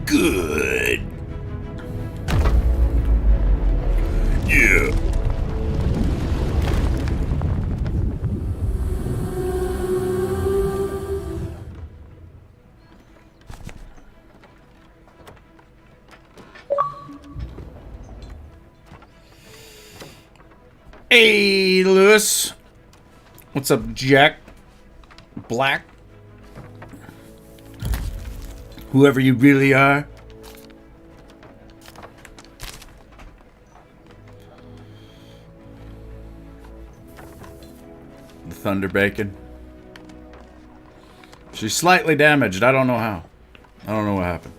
good. Yeah. Hey, Lewis. What's up, Jack? Black? Whoever you really are. The Thunder Bacon. She's slightly damaged. I don't know how. I don't know what happened.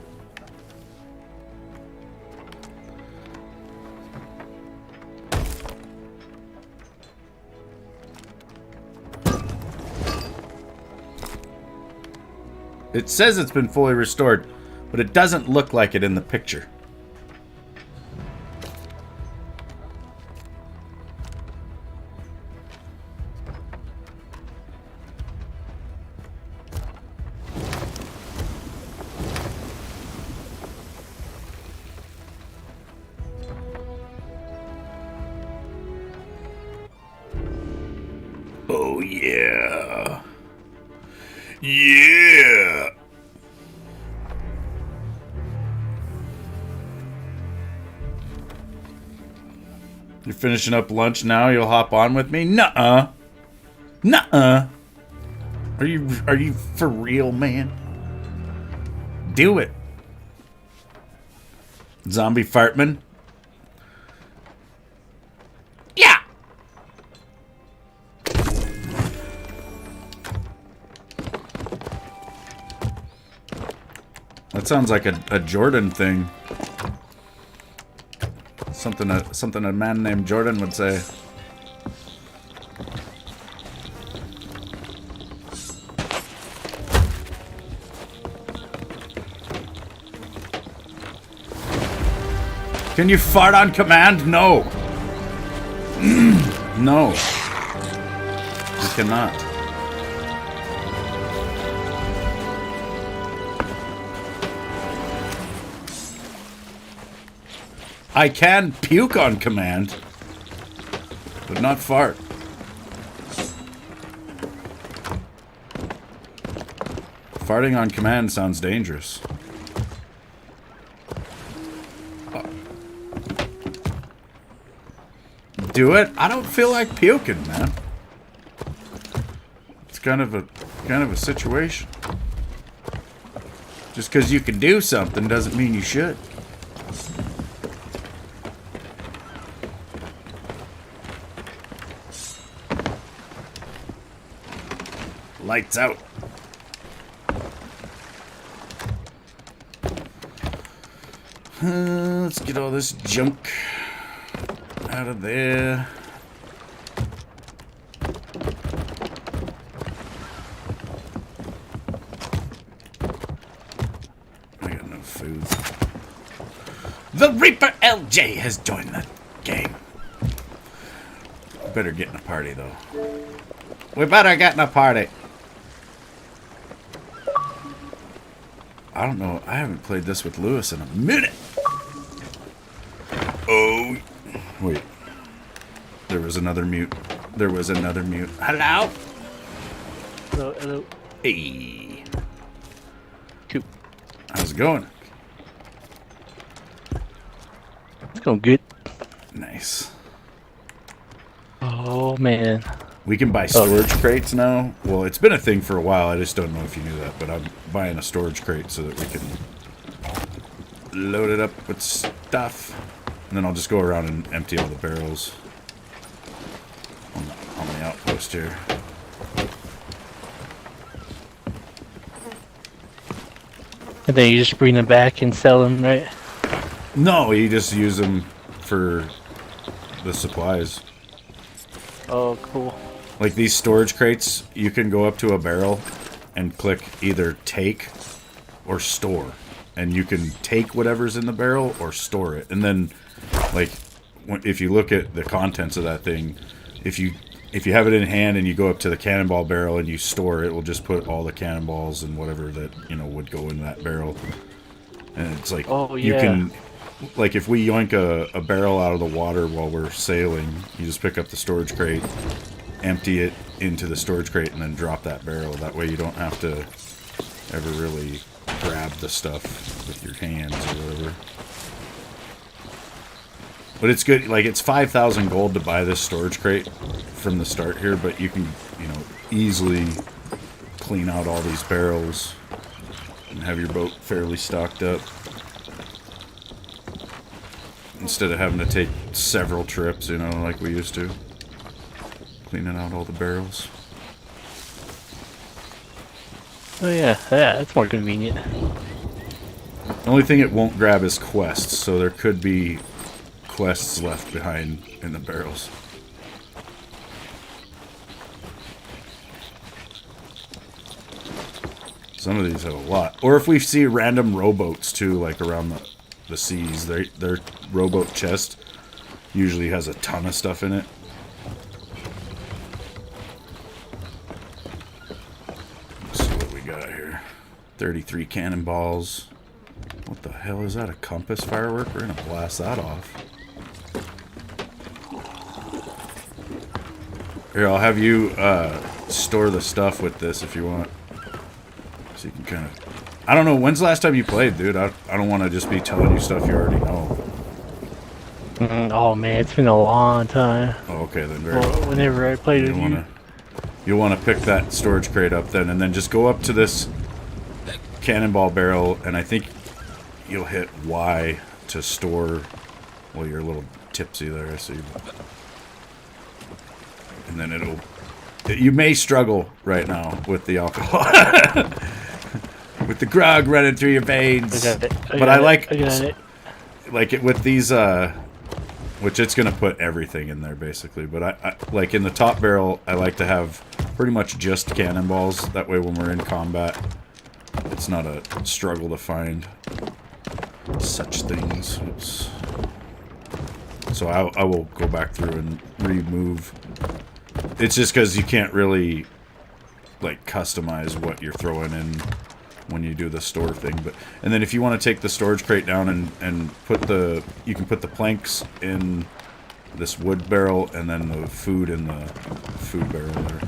It says it's been fully restored, but it doesn't look like it in the picture. Oh, yeah. Yeah. You're finishing up lunch now? You'll hop on with me? Nuh-uh. Nuh-uh. Are you for real, man? Do it. Zombie Fartman? Yeah. That sounds like a Jordan thing. Something a man named Jordan would say. Can you fart on command? No. No. You cannot. I can puke on command, but not fart. Farting on command sounds dangerous. Do it? I don't feel like puking, man. It's kind of a situation. Just because you can do something doesn't mean you should. Lights out. Let's get all this junk out of there. I got no food. The Reaper LJ has joined the game. We better get in a party, though. We better get in a party. I don't know. I haven't played this with Lewis in a minute. Oh. Wait. There was another mute. There was another mute. Hello? Hello, hello. Hey. Cool. How's it going? It's going good. Nice. Oh, man. We can buy storage crates now. Well, it's been a thing for a while. I just don't know if you knew that, but I'm buying a storage crate so that we can load it up with stuff. And then I'll just go around and empty all the barrels on the outpost here. And then you just bring them back and sell them, right? No, you just use them for the supplies. Oh, cool. Like these storage crates, you can go up to a barrel and click either take or store. And you can take whatever's in the barrel or store it. And then, like, if you look at the contents of that thing, if you have it in hand and you go up to the cannonball barrel and you store it, will just put all the cannonballs and whatever that, you know, would go in that barrel. And it's like, Oh, you yeah. can, like if we yoink a barrel out of the water while we're sailing, you just pick up the storage crate, empty it into the storage crate, and then drop that barrel. That way you don't have to ever really grab the stuff with your hands or whatever. But it's good, like it's 5,000 gold to buy this storage crate from the start here, but you can, you know, easily clean out all these barrels and have your boat fairly stocked up. Instead of having to take several trips, you know, like we used to. Cleaning out all the barrels. Oh yeah, that's more convenient. The only thing it won't grab is quests, so there could be quests left behind in the barrels. Some of these have a lot. Or if we see random rowboats too, like around the seas, their rowboat chest usually has a ton of stuff in it. Let's see what we got here. 33 cannonballs. What the hell is that? A compass firework? We're gonna blast that off. Here, I'll have you store the stuff with this if you want. So you can kind of... I don't know, when's the last time you played, dude? I don't want to just be telling you stuff you already know. Oh man, it's been a long time. Oh, okay, then very well. Whenever I played with you. You'll want to pick that storage crate up then, and then just go up to this cannonball barrel, and I think you'll hit Y to store... Well, you're a little tipsy there, I see. And then it'll... You may struggle right now with the alcohol. With the grog running through your veins. I like it with these, which it's going to put everything in there, basically. But I like in the top barrel, I like to have pretty much just cannonballs. That way when we're in combat, it's not a struggle to find such things. Oops. So I will go back through and remove. It's just because you can't really, like, customize what you're throwing in when you do the store thing. And then if you want to take the storage crate down and put the... You can put the planks in this wood barrel and then the food in the food barrel there.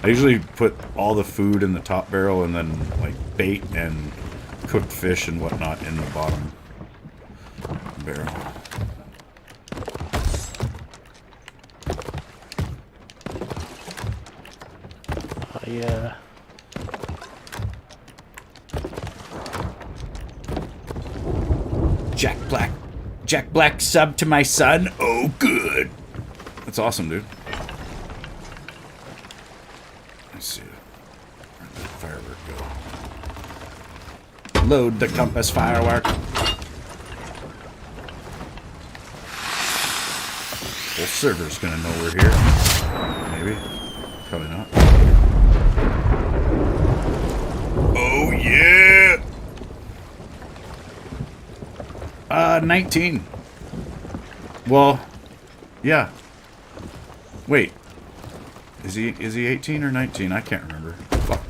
I usually put all the food in the top barrel and then, like, bait and cooked fish and whatnot in the bottom barrel. Yeah. Jack Black sub to my son. Oh, good. That's awesome, dude. Let's see. Where'd that firework go? Load the compass firework. Whole server's gonna know we're here. Maybe. Probably not. Oh, yeah! 19. Well, yeah. Wait. Is he 18 or 19? I can't remember. Fuck.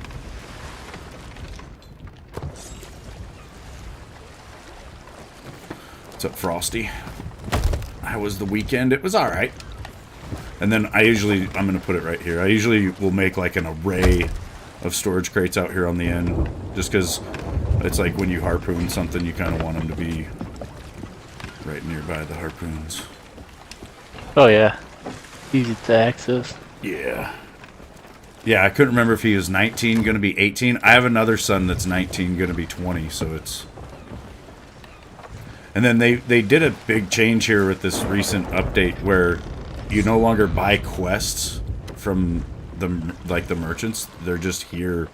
What's up, Frosty? How was the weekend? It was alright. And then I'm going to put it right here. I usually will make like an array of storage crates out here on the end. Just because it's like when you harpoon something, you kind of want them to be right nearby the harpoons. Oh yeah. Easy to access. Yeah. Yeah, I couldn't remember if he was 19, going to be 18. I have another son that's 19, going to be 20, so it's... And then they did a big change here with this recent update where you no longer buy quests from the merchants. They're just here.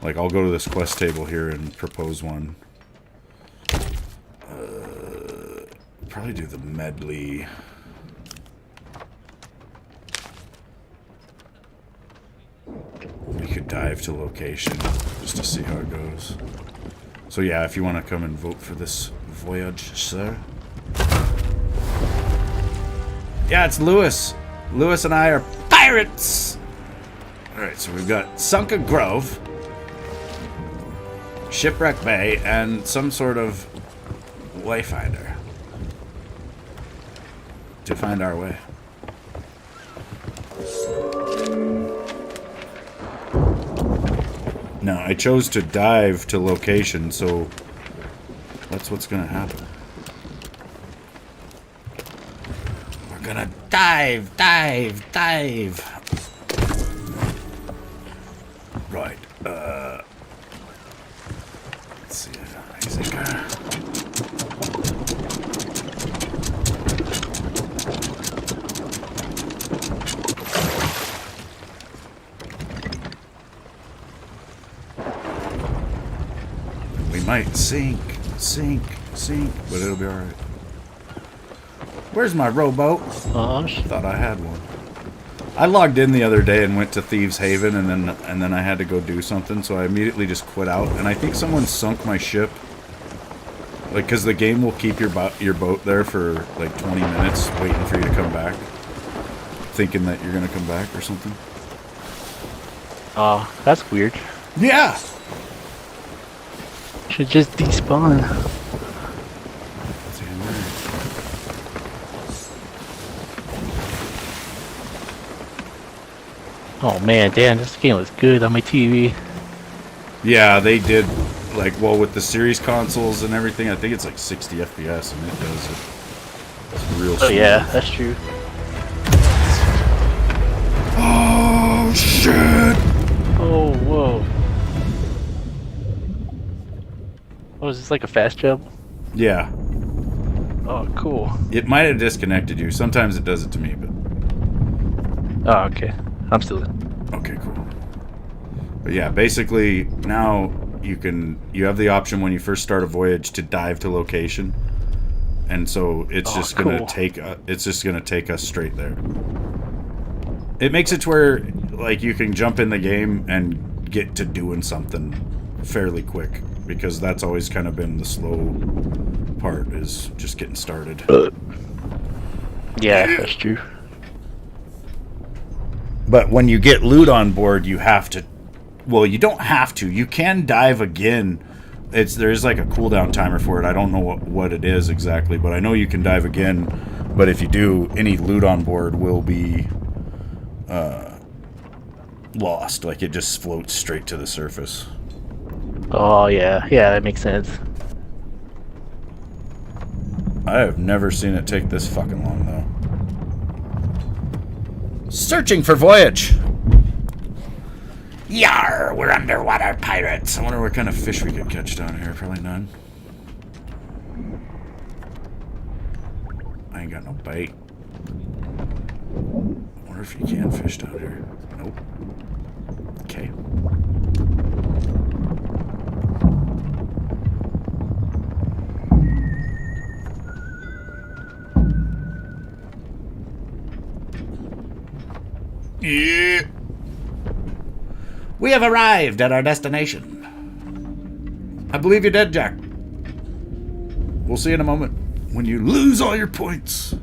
Like, I'll go to this quest table here and propose one. Probably do the medley. We could dive to location just to see how it goes. So yeah, if you want to come and vote for this voyage, sir. Yeah, it's Lewis. Lewis and I are pirates! Alright, so we've got Sunken Grove. Shipwreck Bay and some sort of wayfinder to find our way. Now, I chose to dive to location, so that's what's gonna happen. We're gonna dive. Right, let's see, I think, we might sink, but it'll be alright. Where's my rowboat? Thought I had one. I logged in the other day and went to Thieves Haven, and then I had to go do something, so I immediately just quit out. And I think someone sunk my ship, like, because the game will keep your boat there for like 20 minutes, waiting for you to come back, thinking that you're gonna come back or something. Oh, that's weird. Yeah. Should just despawn. Oh man, damn, this game was good on my TV. Yeah, they did, like, well, with the series consoles and everything, I think it's like 60 FPS, and it does it. It's real Oh smooth. yeah, that's true. Oh, shit! Oh, whoa. Oh, is this like a fast jump? Yeah. Oh, cool. It might have disconnected you. Sometimes it does it to me, but... Oh, okay. I'm still in. Okay, cool. But yeah, basically, now you have the option when you first start a voyage to dive to location. And so it's just going to take us straight there. It makes it to where, like, you can jump in the game and get to doing something fairly quick, because that's always kind of been the slow part, is just getting started. Yeah, that's true. But when you get loot on board, you have to... Well, you don't have to. You can dive again. There's like a cooldown timer for it. I don't know what it is exactly, but I know you can dive again. But if you do, any loot on board will be lost. Like, it just floats straight to the surface. Oh yeah, yeah, that makes sense. I have never seen it take this fucking long, though. Searching for voyage. Yar, we're underwater pirates. I wonder what kind of fish we could catch down here. Probably none. I ain't got no bait. I wonder if you can fish down here. Nope. Okay. Yeah. We have arrived at our destination. I believe you're dead, Jack. We'll see in a moment when you lose all your points.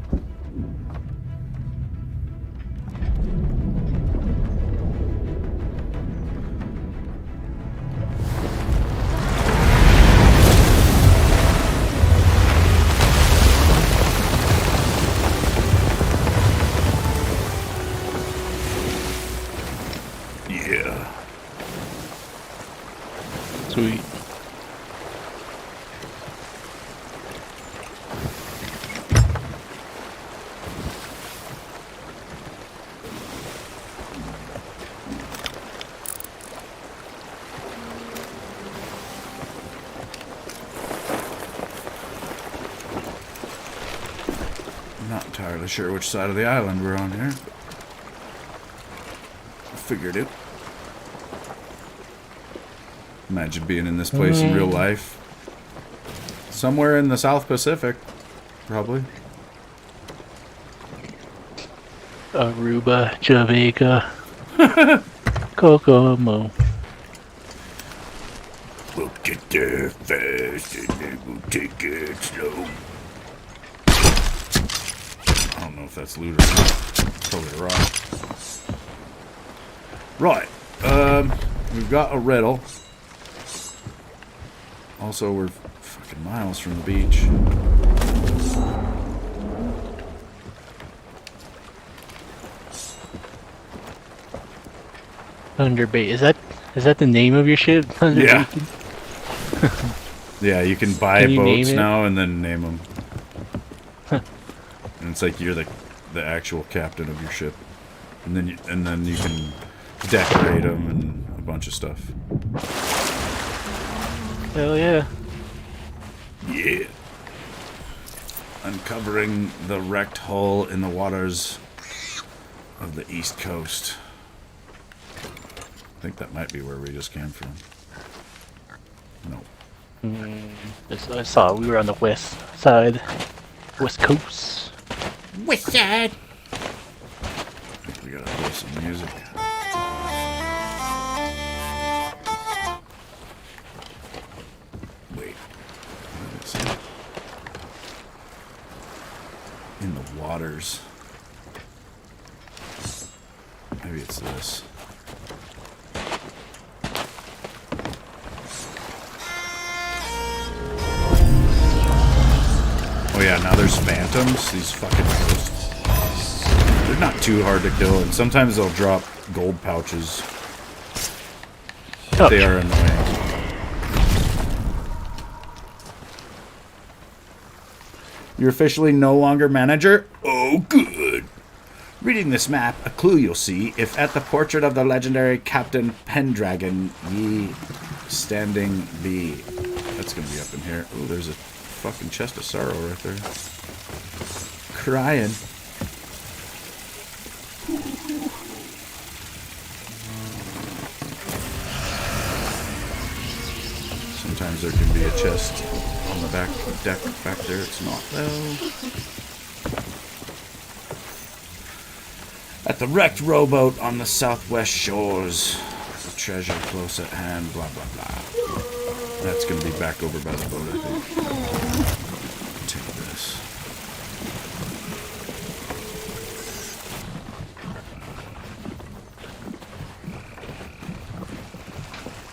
Sweet. I'm not entirely sure which side of the island we're on here. Figured it. Imagine being in this place in real life. Somewhere in the South Pacific, probably. Aruba, Jamaica, Kokomo. We'll get there fast and then we'll take it slow. I don't know if that's loot or not. Probably a rock. Right. We've got a riddle. Also, we're fucking miles from the beach. Thunderbait. Is that the name of your ship? Yeah. Thunderbait? Yeah, you can buy Can you boats name it? now and then name them. And it's like you're the actual captain of your ship. And then you can decorate them and a bunch of stuff. Hell yeah. Yeah. Uncovering the wrecked hull in the waters of the East Coast. I think that might be where we just came from. No. I saw we were on the west side. West Coast. West side. I think we gotta play some music. Wait. What is it? In the waters. Maybe it's this. Oh yeah, now there's phantoms, these fucking ghosts. They're not too hard to kill, and sometimes they'll drop gold pouches. Oh, They are annoying. You're officially no longer manager? Oh, good. Reading this map, a clue you'll see if at the portrait of the legendary Captain Pendragon ye standing be. That's gonna be up in here. Oh, there's a fucking chest of sorrow right there. Crying. Sometimes there can be a chest on the back deck back there. It's not though. At the wrecked rowboat on the southwest shores. The treasure close at hand, blah blah blah. That's gonna be back over by the boat, I think. Take this.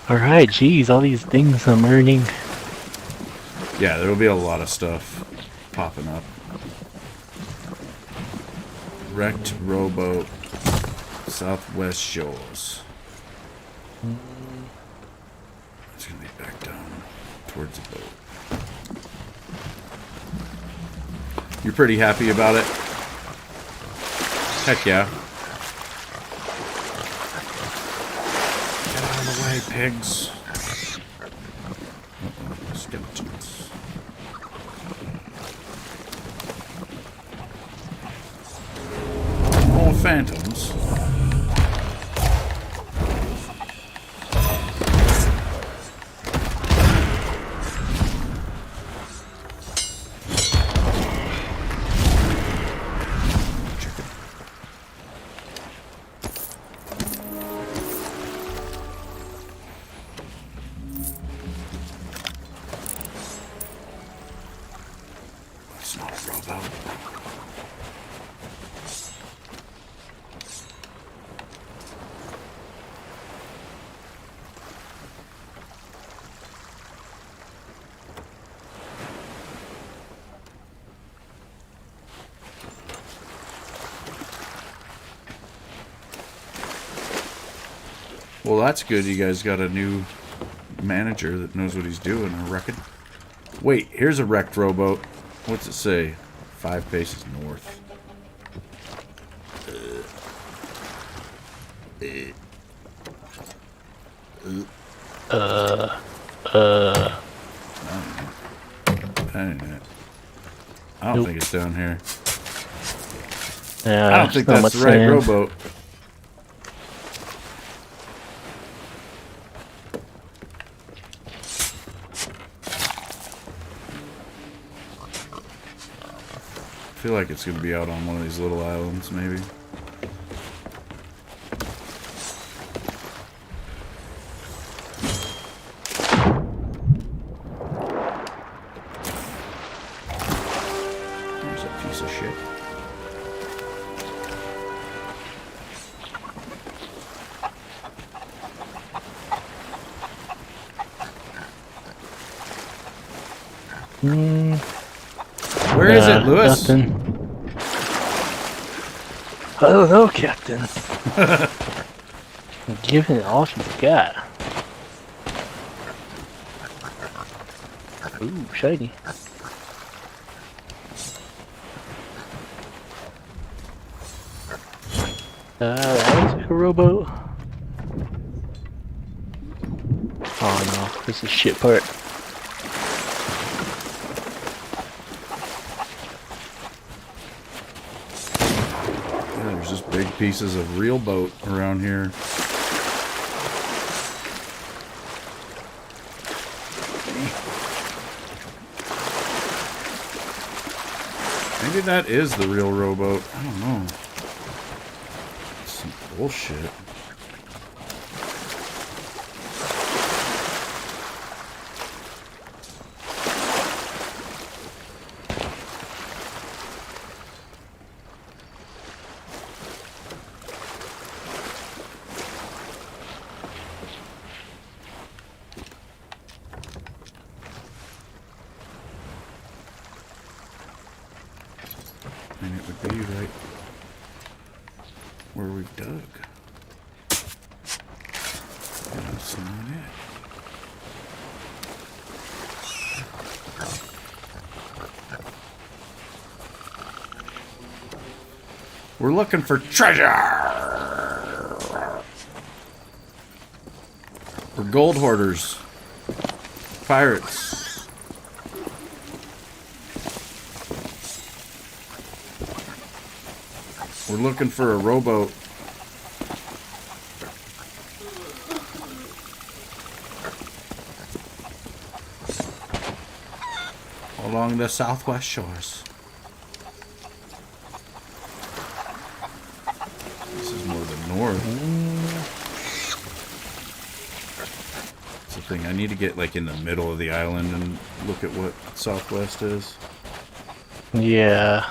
alright, geez, all these things I'm earning. Yeah, there will be a lot of stuff popping up. Wrecked rowboat, southwest shores. It's gonna be back down towards the boat. You're pretty happy about it? Heck yeah. Get out of the way, pigs. Uh-oh, skeletons. More phantoms. It's not a rowboat. Well, that's good. You guys got a new manager that knows what he's doing, I reckon. Wait, here's a wrecked rowboat. What's it say? 5 paces north. I don't Nope. think it's down here. Yeah, I don't think not that's much the right sand. rowboat. I feel like it's going to be out on one of these little islands, maybe. There's a piece of shit. Where is it, Lewis? Nothing. I don't know, Captain. I'm giving it all she's got. Ooh, shiny. That looks like a rowboat. Oh no, this is shit part. Yeah, there's just big pieces of real boat around here. Maybe that is the real rowboat. I don't know. It's some bullshit. And it would be right where we've dug. Yeah, that's not it. We're looking for treasure! We're gold hoarders. Pirates. We're looking for a rowboat. Along the southwest shores. This is more the north. It's the thing, I need to get like in the middle of the island and look at what southwest is. Yeah.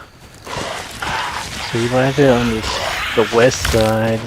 So you landed on the west side.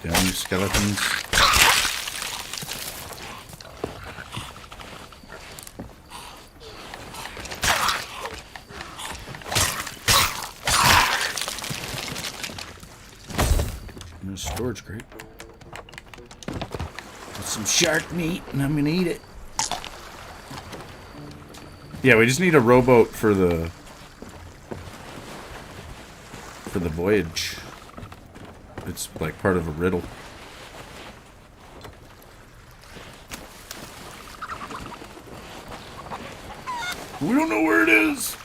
Down, you skeletons. There's a storage crate. With some shark meat, and I'm gonna eat it. Yeah, we just need a rowboat for the voyage. It's like part of a riddle. We don't know where it is.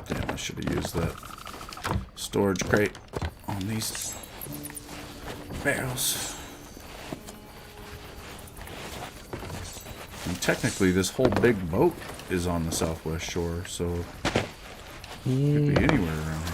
Damn, I should have used that storage crate on these barrels. And technically, this whole big boat is on the southwest shore, so it could be anywhere around here.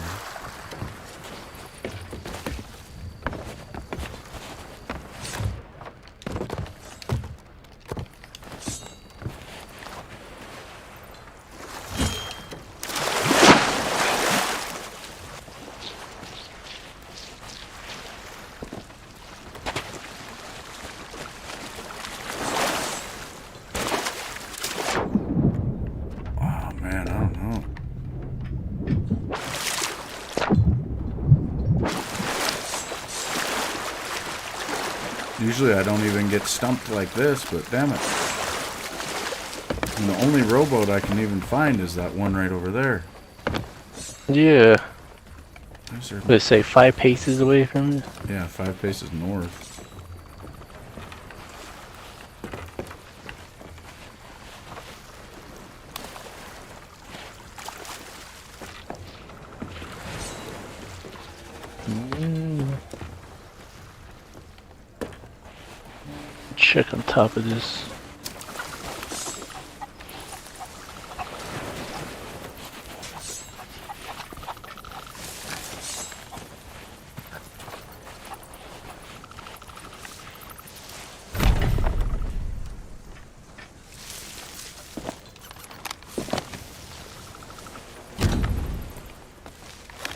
Man, I don't know. Usually I don't even get stumped like this, but damn it. And the only rowboat I can even find is that one right over there. Yeah. Is there... Let's say 5 paces away from it. Yeah, 5 paces north. check on top of this.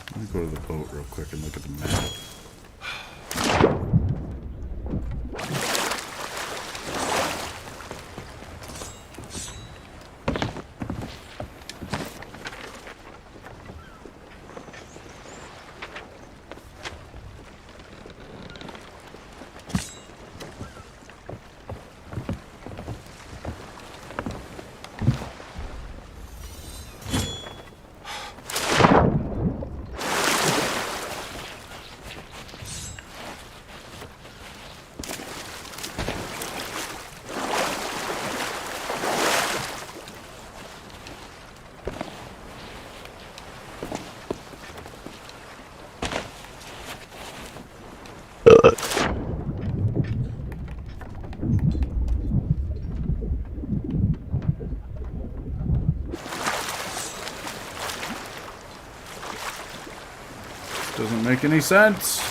Let me go to the boat real quick and look at the map. Doesn't make any sense.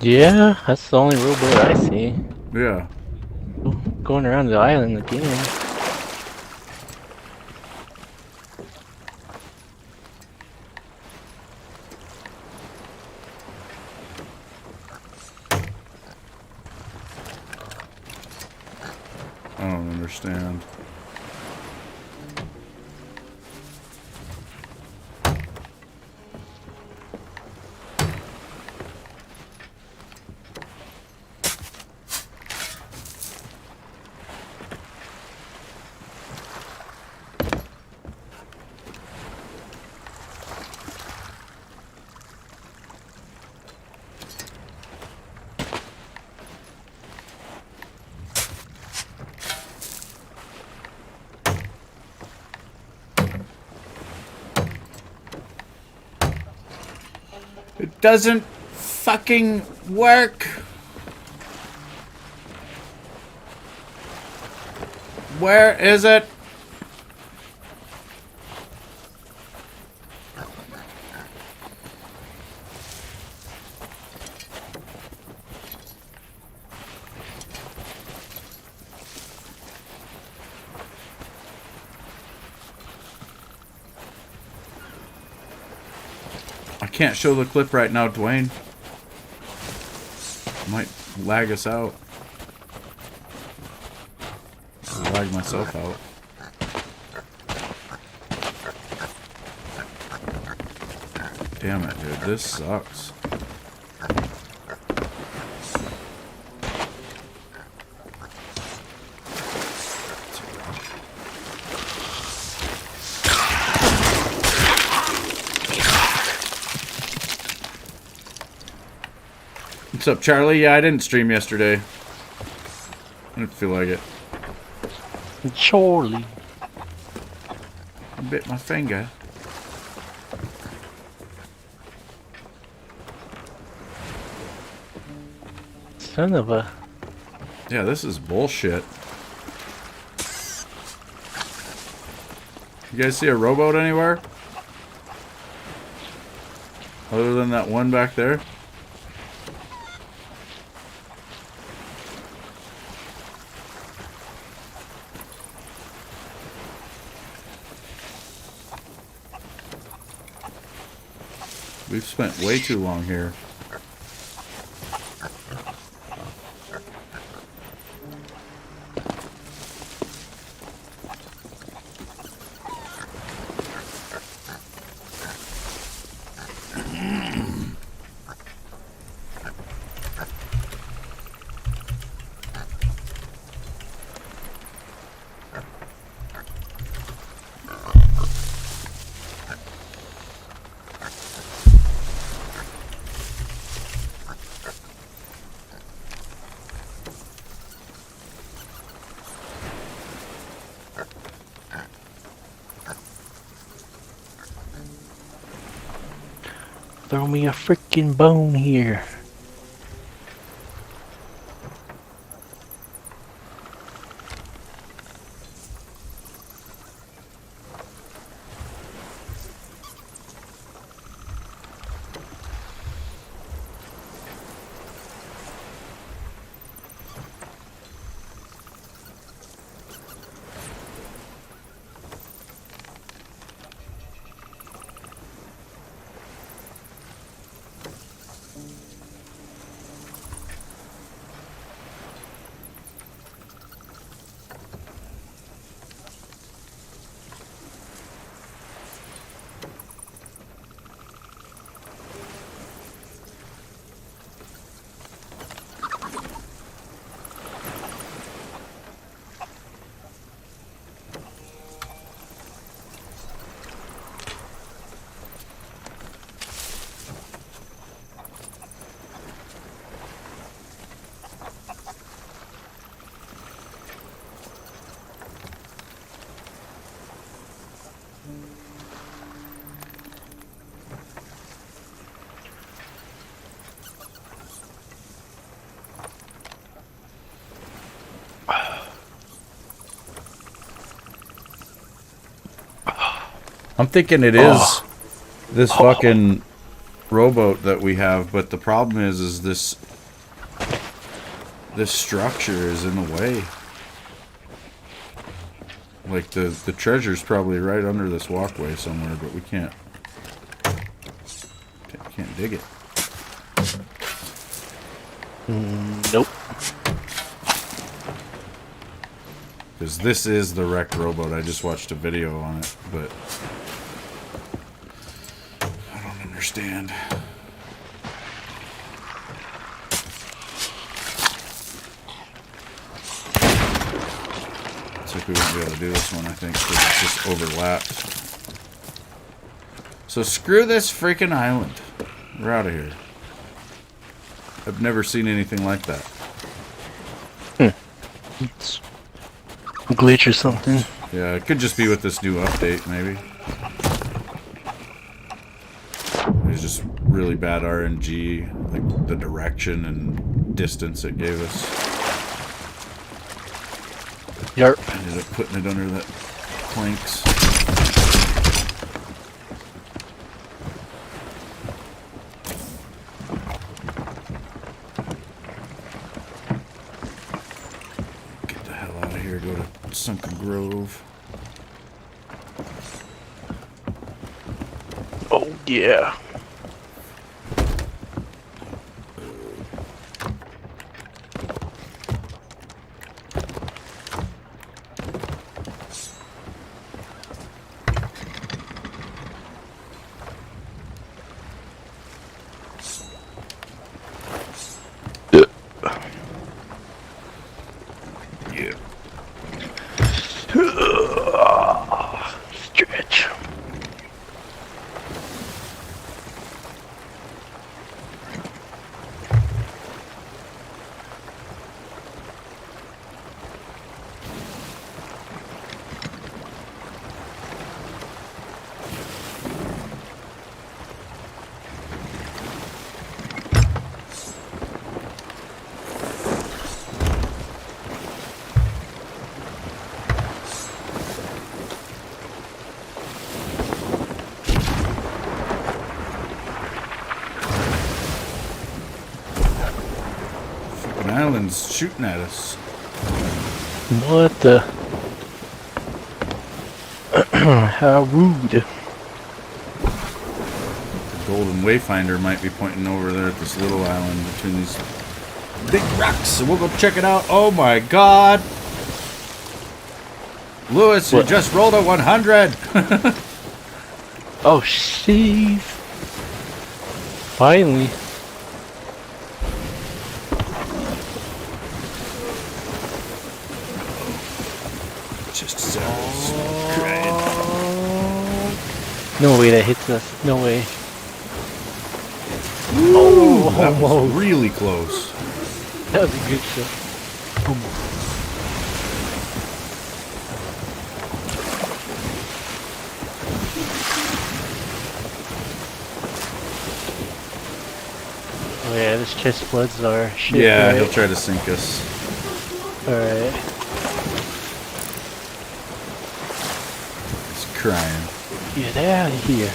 Yeah, that's the only rowboat I see. Yeah. Going around the island again. I don't understand. It doesn't fucking work. Where is it? I can't show the clip right now, Dwayne. Might lag us out. Or lag myself out. Damn it, dude. This sucks. What's up, Charlie? Yeah, I didn't stream yesterday. I didn't feel like it. Surely. I bit my finger. Son of a... Yeah, this is bullshit. You guys see a rowboat anywhere? Other than that one back there? We've spent way too long here. Throw me a freaking bone here. I'm thinking it is this fucking rowboat that we have, but the problem is this structure is in the way. Like the treasure's probably right under this walkway somewhere, but we can't dig it. Nope. Because this is the wrecked rowboat. I just watched a video on it, but I don't understand. Looks like we won't be able to do this one, I think, because it's just overlapped. So screw this freaking island. We're out of here. I've never seen anything like that. It's a glitch or something. Yeah, it could just be with this new update, maybe. It's just really bad RNG, like the direction and distance it gave us. Yarp. Ended up putting it under the planks. Get the hell out of here, go to Sunken Grove. Oh, yeah. Yeah. Stretch. Fucking island's shooting at us. What the? How rude. The Golden Wayfinder might be pointing over there at this little island between these big rocks. So we'll go check it out. Oh my god! Lewis, you What? just rolled a 100! Oh, jeez. Finally. Just sounds crying. No way that hits us. No way. Oh, that was almost. really close. That was a good shot. Boom. Oh yeah, this chest floods our ship. Yeah, right? he'll try to sink us. Alright. He's crying. Get out of here.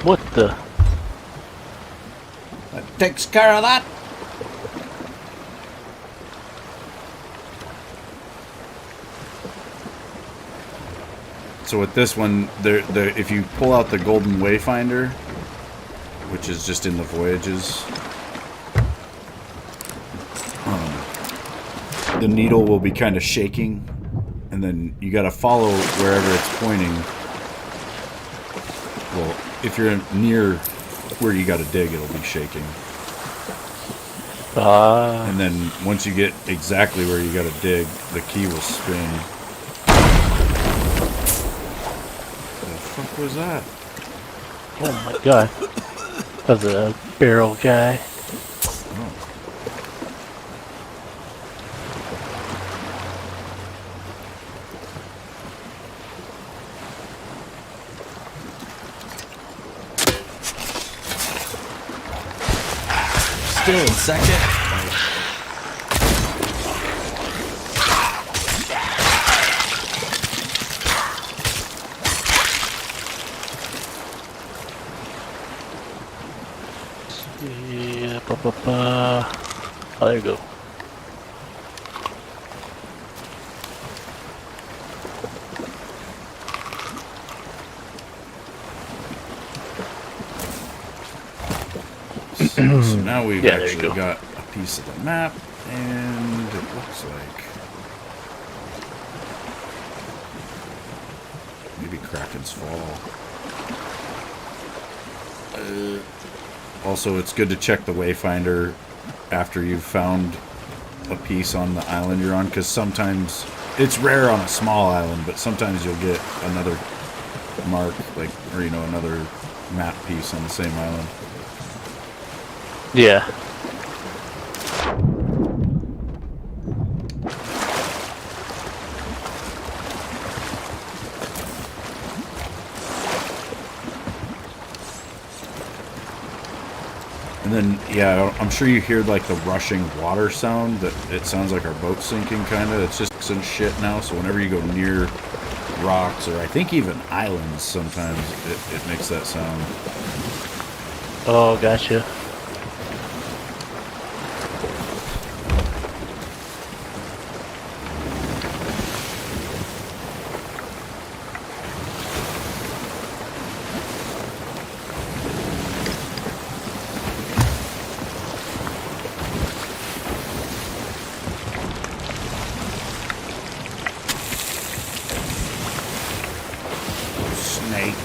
What the? That takes care of that. So with this one, if you pull out the golden wayfinder, which is just in the voyages, the needle will be kind of shaking, and then you got to follow wherever it's pointing. Well, if you're near where you got to dig, it'll be shaking. And then once you get exactly where you got to dig, the key will spin. What the fuck was that? Oh my god. That was a barrel guy. Oh. Still in second. Yeah, Oh, there you go. So now we've Yeah, there you actually go. got a piece of the map, and it looks like maybe Kraken's Fall. Also, it's good to check the wayfinder after you've found a piece on the island you're on, because sometimes it's rare on a small island, but sometimes you'll get another mark, like, or another map piece on the same island. Yeah. And then, yeah, I'm sure you hear like the rushing water sound. That it sounds like our boat's sinking, kind of. It's just some shit now. So whenever you go near rocks, or I think even islands, sometimes it makes that sound. Oh, gotcha. Snake.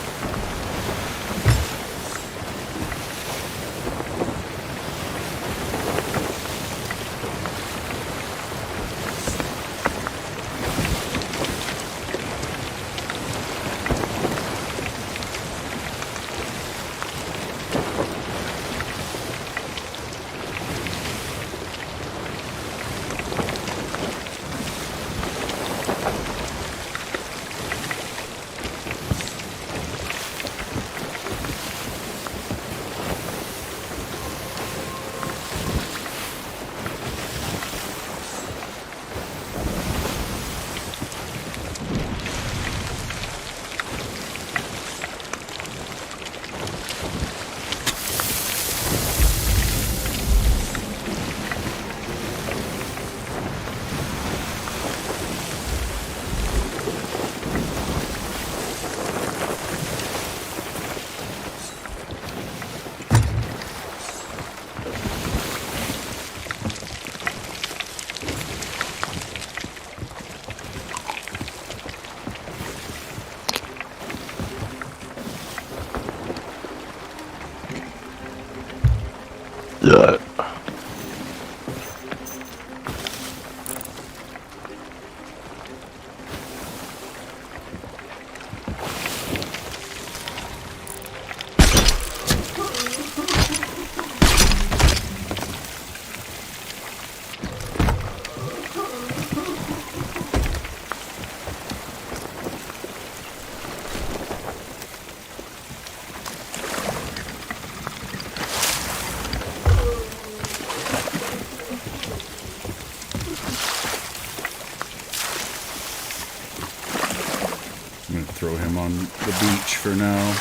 throw him on the beach for now.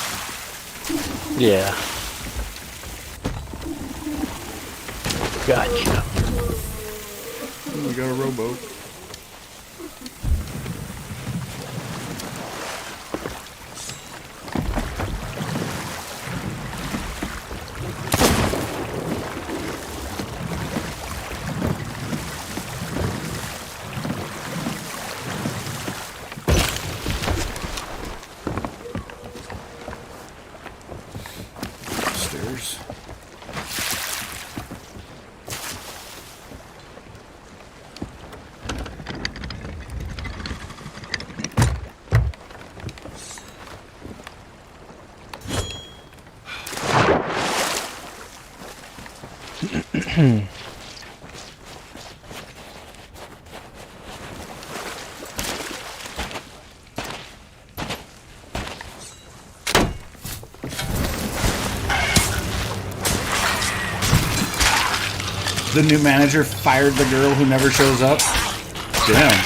Yeah. Gotcha. We got a rowboat. Stairs. The new manager fired the girl who never shows up. Damn.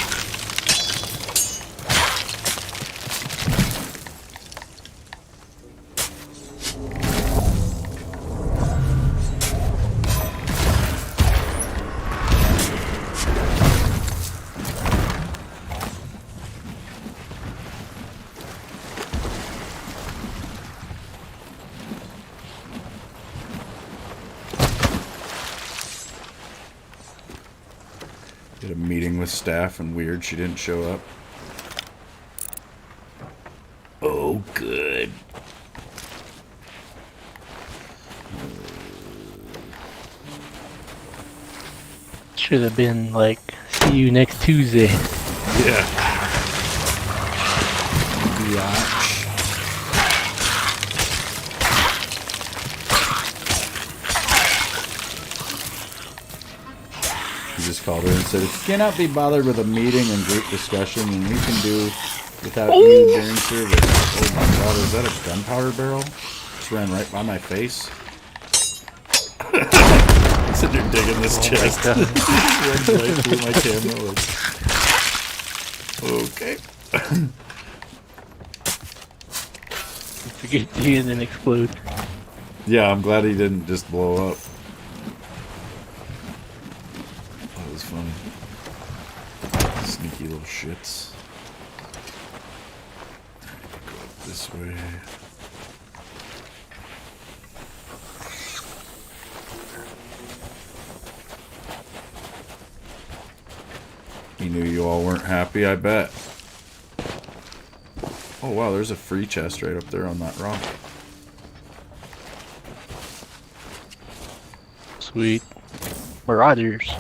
Did a meeting with staff and weird she didn't show up. Oh, good. Should have been like, see you next Tuesday. Yeah. Biatch. He just called her and said, if you cannot be bothered with a meeting and group discussion, then we can do without you during service. Oh my god, is that a gunpowder barrel? Just ran right by my face. Sitting there digging this chest. Ran right through my camera. Okay. To get to you and then explode. Yeah, I'm glad he didn't just blow up. That was funny. Sneaky little shits. Go up this way. He knew you all weren't happy, I bet. Oh wow, there's a free chest right up there on that rock. Sweet. Marauders.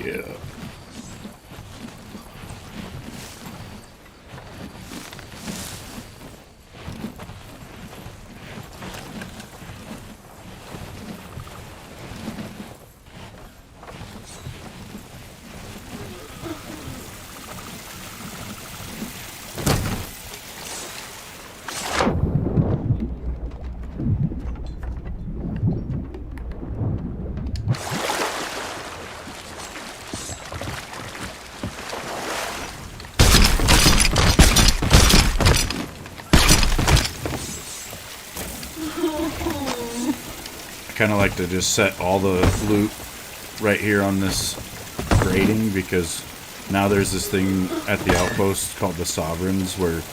Yeah. Kind of like to just set all the loot right here on this grating, because now there's this thing at the outpost called the Sovereigns where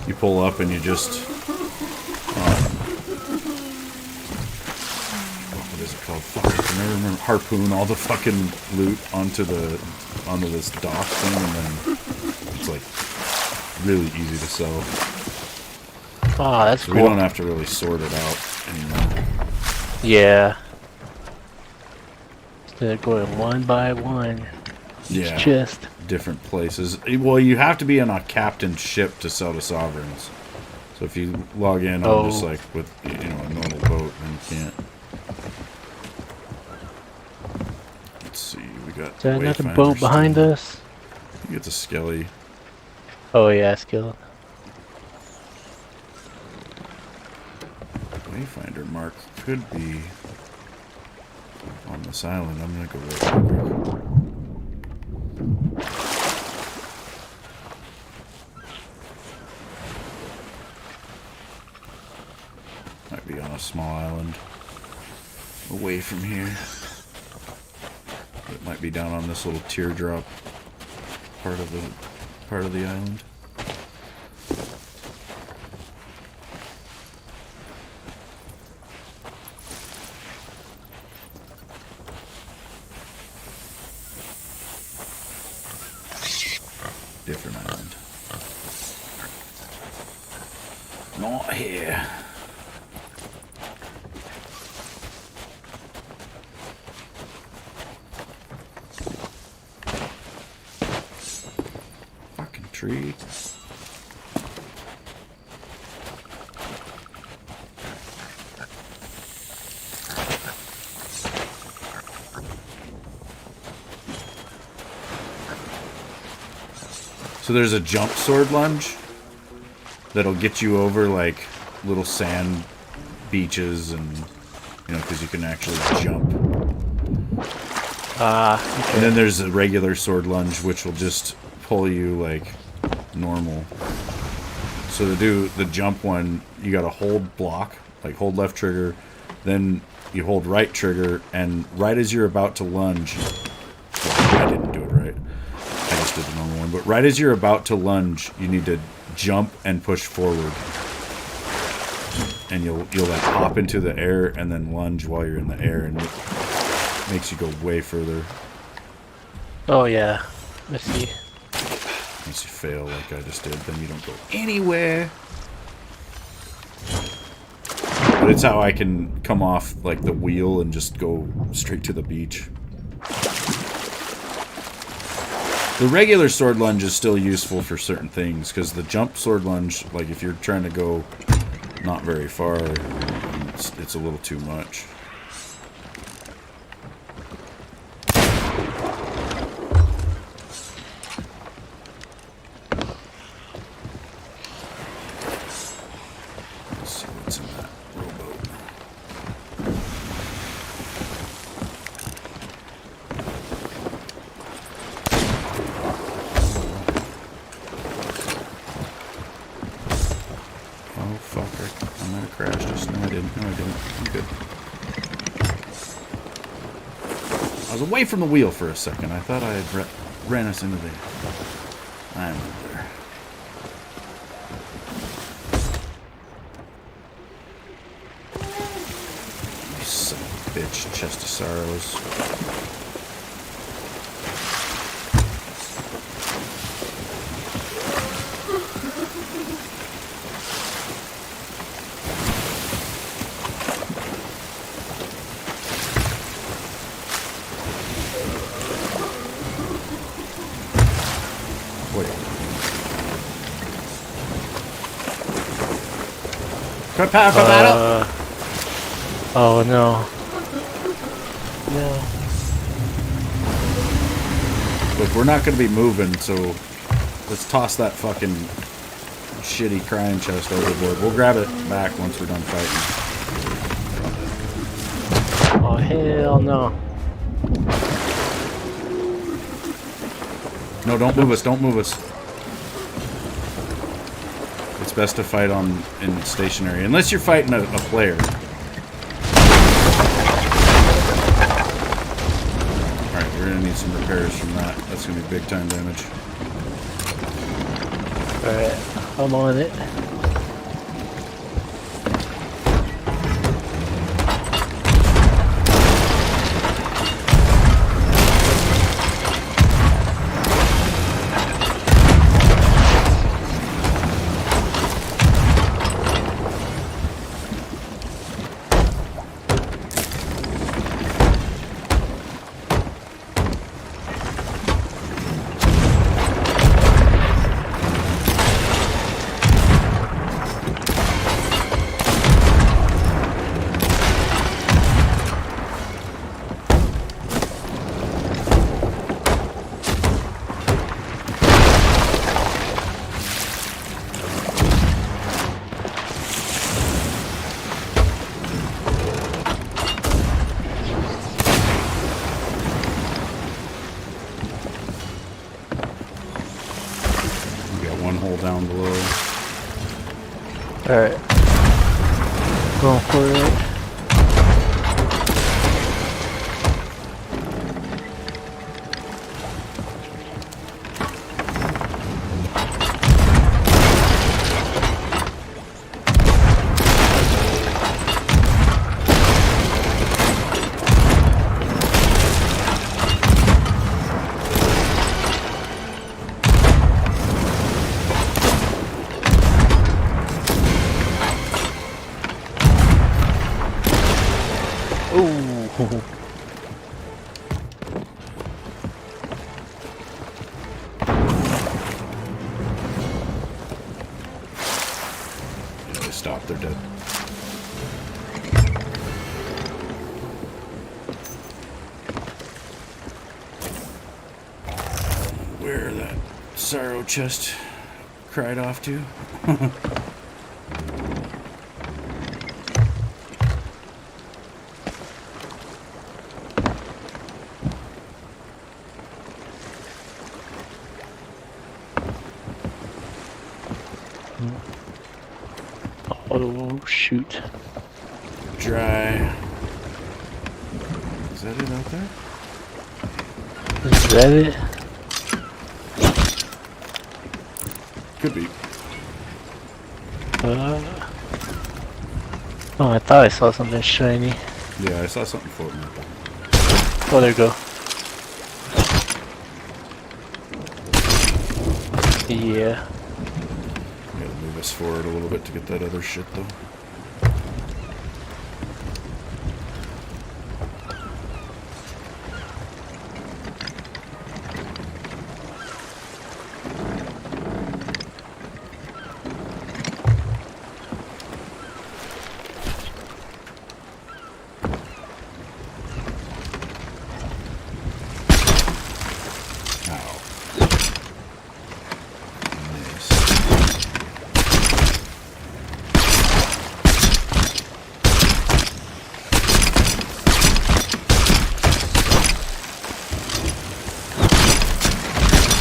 you pull up and you just what is it called? Fuck, I can never remember. Harpoon all the fucking loot onto this dock thing, and then it's like really easy to sell. Ah, that's So cool. we don't have to really sort it out anymore. Yeah. They're going one by one. Yeah. Each chest. Different places. Well, you have to be on a captain's ship to sell to sovereigns. So if you log in on just like with a normal boat, then you can't. Let's see, we got. Is there another boat behind us? I think it's a skelly. Oh yeah, skill. Wayfinder mark could be on this island. I'm gonna go right quick. Might be on a small island away from here. It might be down on this little teardrop part of the island. Different island. Not here. Fucking tree. So there's a jump sword lunge that'll get you over like little sand beaches and because you can actually jump. Okay. And then there's a regular sword lunge which will just pull you like normal. So to do the jump one, you gotta hold block, like hold left trigger, then you hold right trigger, and right as you're about to lunge, well, I didn't do it right. I just did the normal one. But right as you're about to lunge, you need to jump and push forward. And you'll like hop into the air and then lunge while you're in the air, and it makes you go way further. Oh yeah. Let's see. Once you fail like I just did, then you don't go anywhere. But it's how I can come off like the wheel and just go straight to the beach. The regular sword lunge is still useful for certain things, because the jump sword lunge, like if you're trying to go not very far, it's a little too much. Let's see what's in that rowboat. I might have crashed just now. I didn't. No, I didn't. I'm good. I was away from the wheel for a second. I thought I had ran us into the... I'm there. You son of a bitch, chest of sorrows. Prepare for battle! Oh no. No. Look, we're not going to be moving, so let's toss that fucking shitty crime chest overboard. We'll grab it back once we're done fighting. Oh hell no. No, don't move us, don't move us. It's best to fight in stationary, unless you're fighting a player. Alright, we're gonna need some repairs from that. That's gonna be big time damage. Alright, I'm on it. Alright. Going for it. Ooh. Yeah, they stopped. They're dead. Where that sorrow chest cried off to. Oh, shoot. Dry. Is that it out there? Is that it? Could be. Oh, I thought I saw something shiny. Yeah, I saw something floating up there. Oh, there you go. Yeah. Gotta move us forward a little bit to get that other shit, though.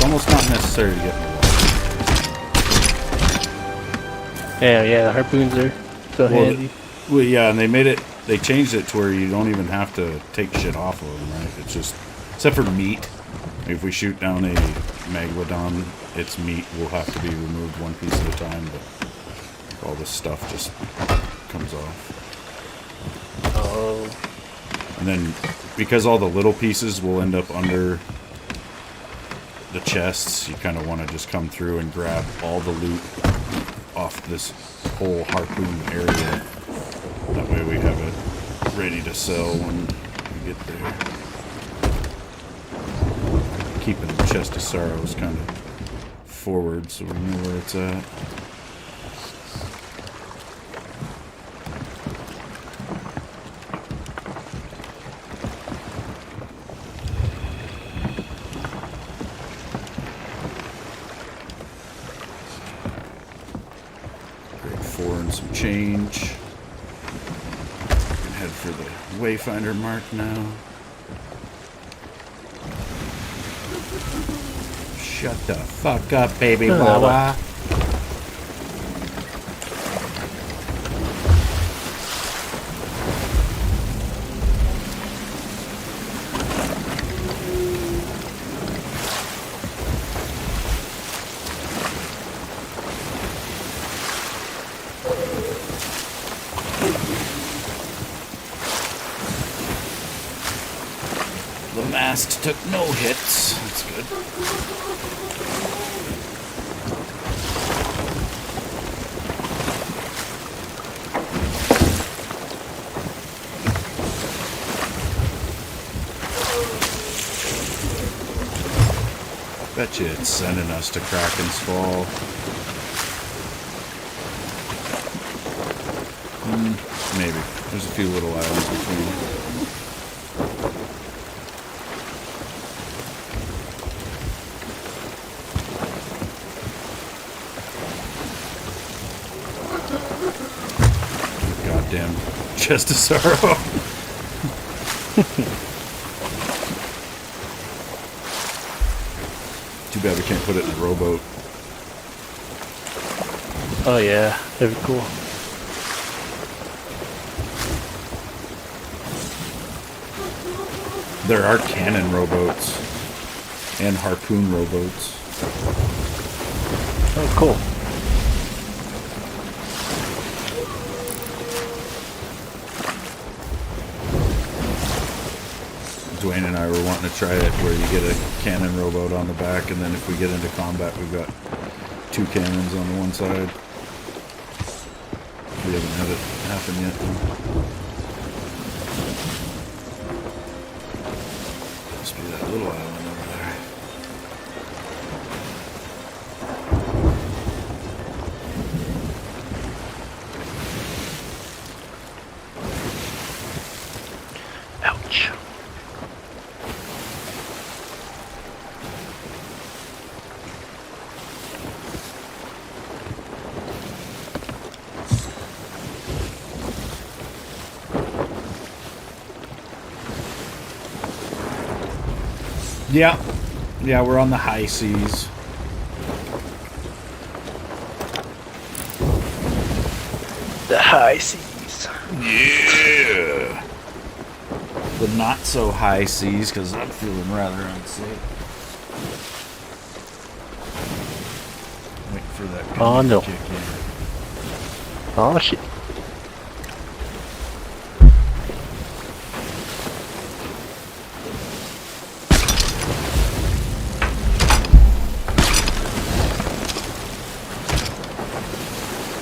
Almost not necessary to get in the water. Yeah, the harpoons are so handy. Well, yeah, and they changed it to where you don't even have to take shit off of them, right? It's just, except for meat. If we shoot down a megalodon, its meat will have to be removed one piece at a time, but all this stuff just comes off. Oh. And then, because all the little pieces will end up under the chests, you kind of want to just come through and grab all the loot off this whole harpoon area. That way we have it ready to sell when we get there. Keeping the chest of sorrows kind of forward so we know where it's at. Some change. Head for the wayfinder mark now. Shut the fuck up, baby Wawa. The mast took no hits. That's good. Bet you it's sending us to Kraken's Fall. Maybe. There's a few little islands between. Goddamn chest of sorrow. Too bad we can't put it in a rowboat. Oh yeah, very cool. There are cannon rowboats and harpoon rowboats. Oh, cool. Dwayne and I were wanting to try it where you get a cannon rowboat on the back, and then if we get into combat, we've got 2 cannons on the one side. We haven't had it happen yet. Must be that little island over there. Ouch. Yeah. Yeah, we're on the high seas. The high seas. Yeah. The not so high seas, because I'm feeling rather unsafe. Waiting for that Oh, gun no. to kick in. Oh shit.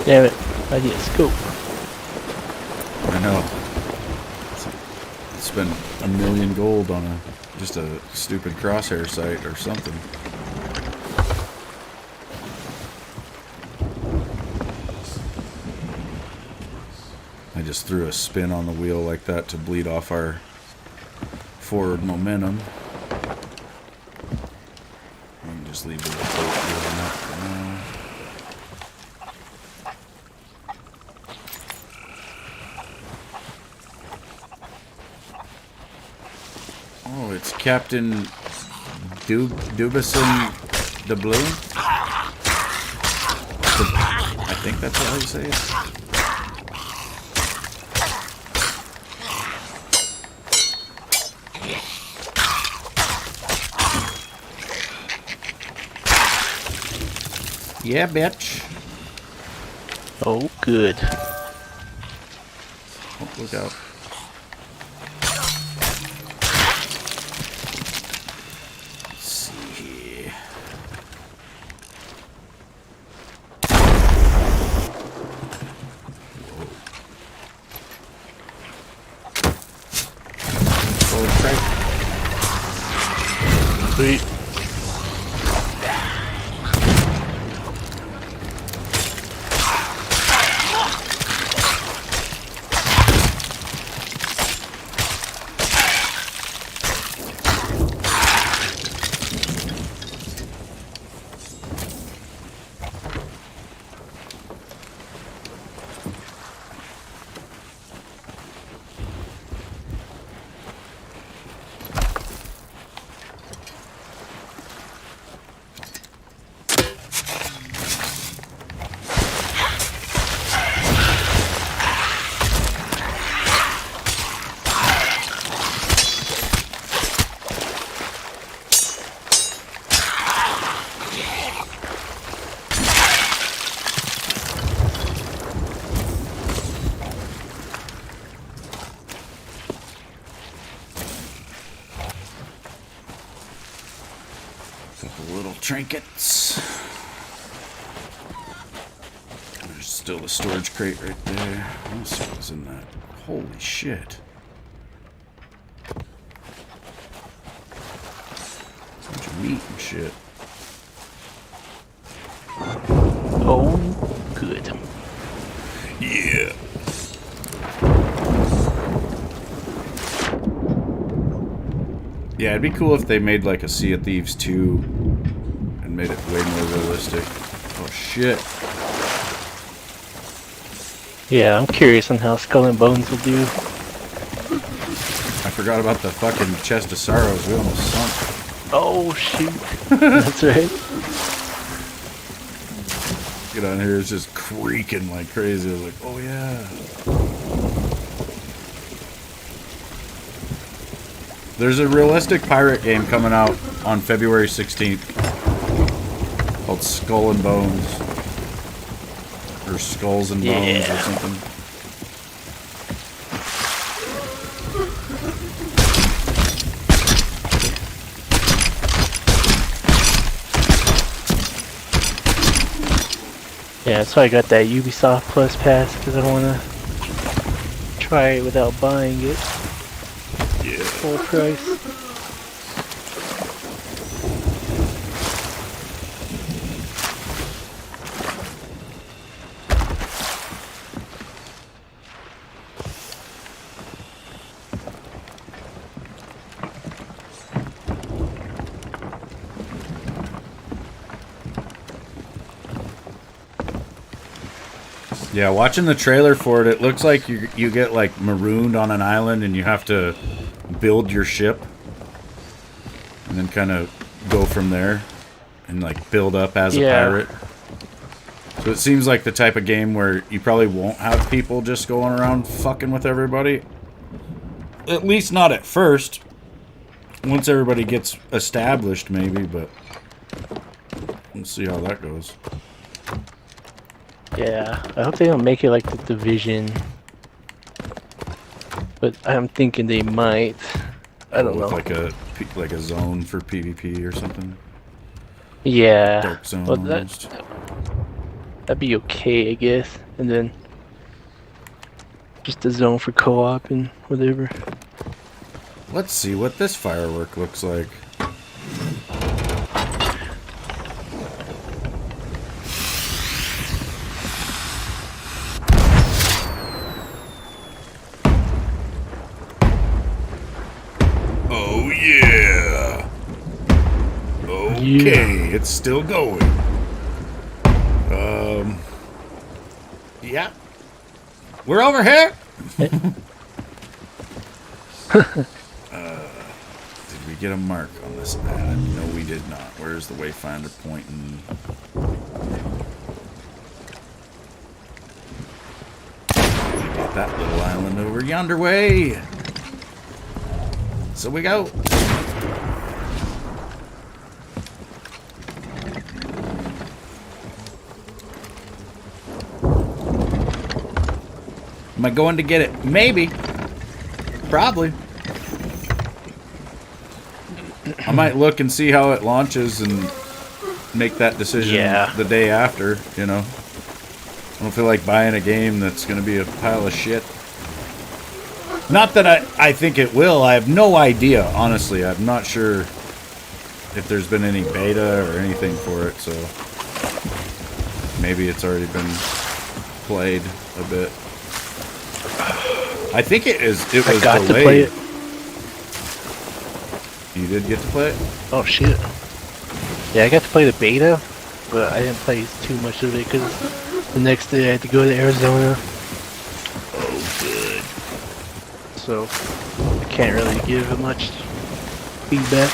Damn it, I need a scope. I know. It's been $1 million gold on just a stupid crosshair sight or something. I just threw a spin on the wheel like that to bleed off our forward momentum. We can just leave the boat moving up for now. Oh, it's Captain Dubison de Blue? I think that's how you say it. Yeah, bitch. Oh, good. Oh, look out. Let's see here. Whoa. Oh, crap. Sweet. Couple little trinkets. There's still the storage crate right there. Let's see what's in that. Holy shit. Bunch of meat and shit. Oh, good. Yeah. Yeah, it'd be cool if they made like a Sea of Thieves 2 and made it way more realistic. Oh shit. Yeah, I'm curious on how Skull and Bones will do. I forgot about the fucking chest of sorrows. We almost sunk. Oh shoot. That's right. Get on here, it's just creaking like crazy. I was like, oh yeah. There's a realistic pirate game coming out on February 16th called Skull and Bones. Or Skulls and Bones or something. Yeah, that's why I got that Ubisoft Plus Pass, because I don't want to try it without buying it. Yeah. Full price. Yeah, watching the trailer for it, it looks like you get like marooned on an island and you have to build your ship and then kind of go from there and like build up as a pirate. So it seems like the type of game where you probably won't have people just going around fucking with everybody. At least not at first. Once everybody gets established, maybe, but let's see how that goes. Yeah, I hope they don't make it like the Division. But I'm thinking they might. I don't know. Like a zone for PvP or something. Yeah. Dark zone Well, almost. that'd be okay, I guess. And then just a zone for co-op and whatever. Let's see what this firework looks like. Oh yeah. Okay, it's still going. Yeah. We're over here. Did we get a mark on this island? No, we did not. Where's the wayfinder pointing? We get that little island over yonder way. So we go. Am I going to get it? Maybe. Probably. I might look and see how it launches and make that decision the day after, you know. I don't feel like buying a game that's going to be a pile of shit. Not that I think it will. I have no idea, honestly. I'm not sure if there's been any beta or anything for it, so maybe it's already been played a bit. I think it was delayed. To play it. You did get to play it? Oh shit. Yeah, I got to play the beta, but I didn't play too much of it because the next day I had to go to Arizona. Oh, good. So I can't really give much feedback.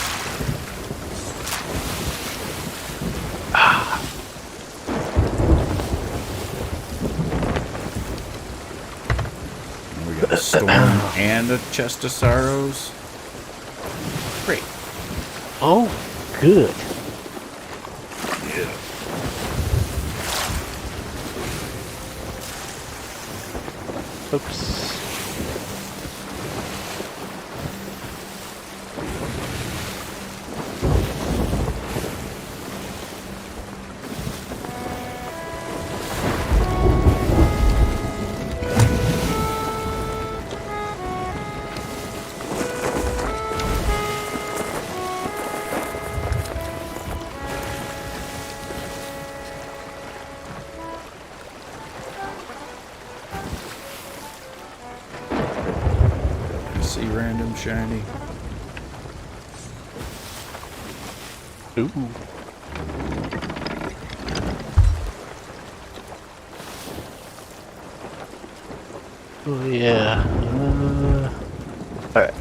We got a storm and a chest of sorrows. Great. Oh, good. Yeah. Oops. See random shiny. Ooh. Oh yeah. Alright.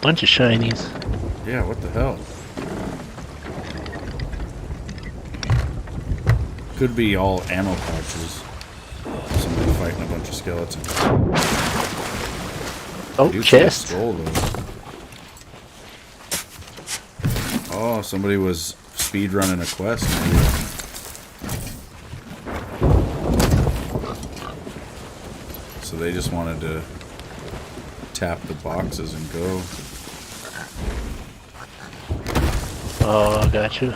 bunch of shinies. Yeah, what the hell? Could be all ammo pouches. Somebody fighting a bunch of skeletons. Oh, chest. Skull, oh, somebody was speed running a quest. Maybe. So they just wanted to tap the boxes and go. Oh, gotcha.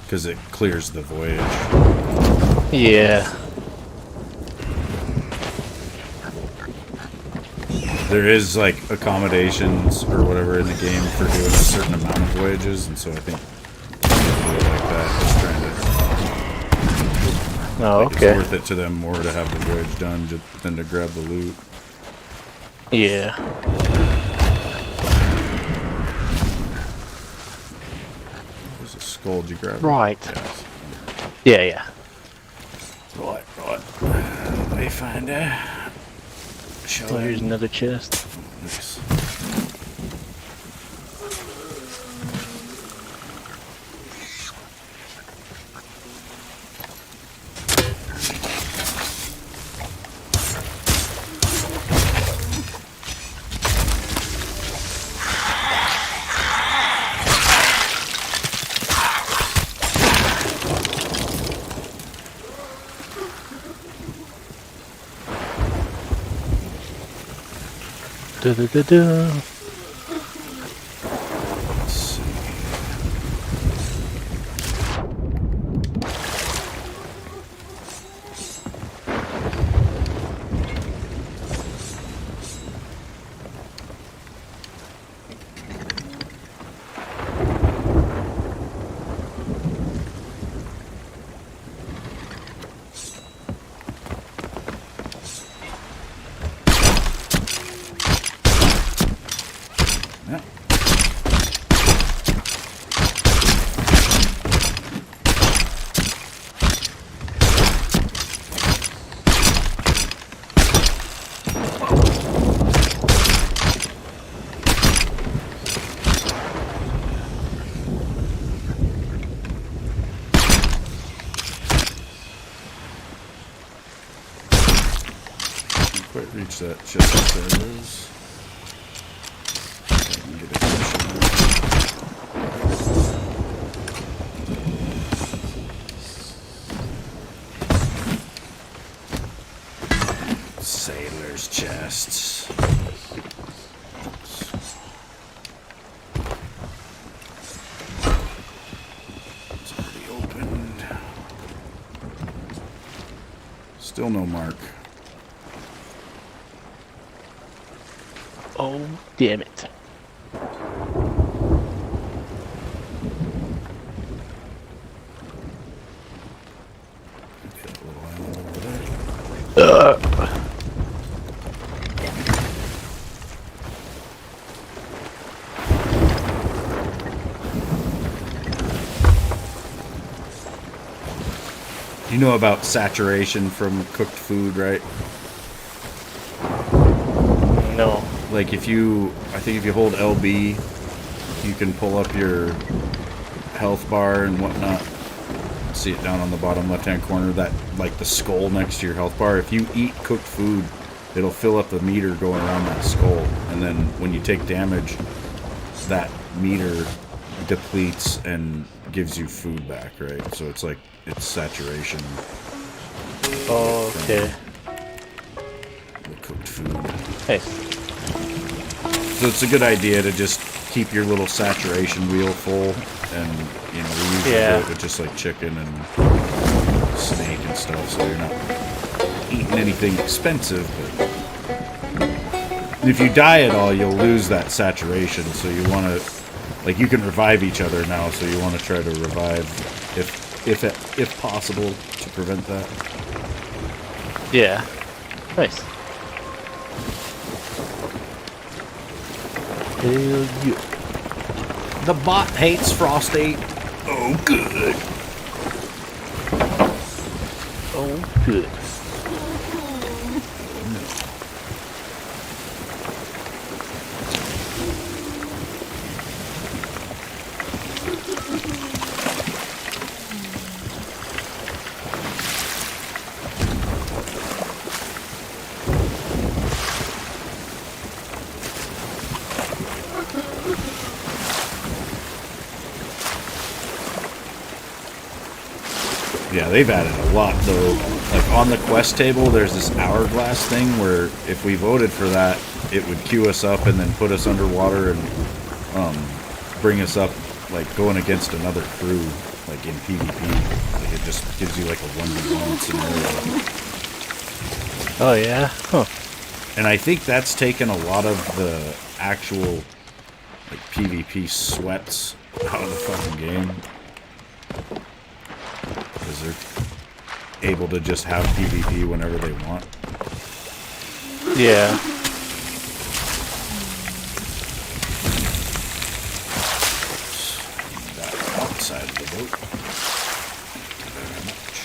Because it clears the voyage. Yeah. There is like accommodations or whatever in the game for doing a certain amount of voyages, and so I think people like that just trying to. Oh, Like, okay. it's worth it to them more to have the voyage done than to grab the loot. Yeah. There's a skull. Did you grab it? Right. Yes. Yeah. Right. Wayfinder. Show Oh, here's him. another chest. Nice. Da-da-da-da. Let's see. Yeah. Didn't quite reach that chest upstairs. I can get a cushion. Sailor's chests. It's already opened. Still no mark. Oh, damn it. Got a little island over there. You know about saturation from cooked food, right? No. Like I think if you hold LB, you can pull up your health bar and whatnot. See it down on the bottom left-hand corner, that like the skull next to your health bar. If you eat cooked food, it'll fill up the meter going around that skull, and then when you take damage, that meter depletes and gives you food back, right? So it's like it's saturation. Oh, okay. The cooked food. Hey. So it's a good idea to just keep your little saturation wheel full, and we usually do it with just like chicken and snake and stuff, so you're not eating anything expensive. But if you die at all, you'll lose that saturation. So you want to, like, you can revive each other now. So you want to try to revive, if possible, to prevent that. Yeah. Nice. Hell yeah. The bot hates Frosty. Oh, good. Oh, good. Yeah, they've added a lot though. Like on the quest table, there's this hourglass thing where if we voted for that, it would queue us up and then put us underwater and bring us up, like going against another crew, like in PvP. Like it just gives you like a 1v1 scenario. Oh yeah? Huh. And I think that's taken a lot of the actual like PvP sweats out of the fucking game. Because they're able to just have PvP whenever they want. Yeah. That outside of the boat. Very much.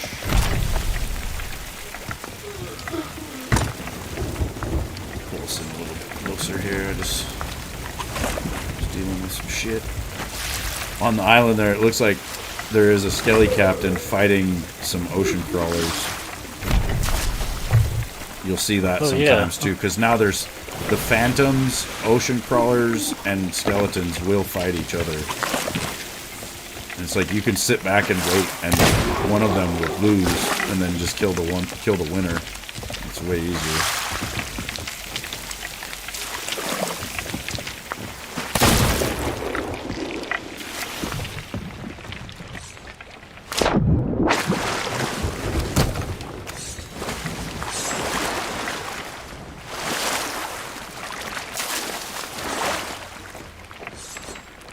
Pull us in a little bit closer here. Just dealing with some shit. On the island there, it looks like there is a skelly captain fighting some ocean crawlers. You'll see that sometimes too, because now there's the phantoms, ocean crawlers, and skeletons will fight each other. And it's like you can sit back and wait, and one of them will lose, and then just kill the winner. It's way easier.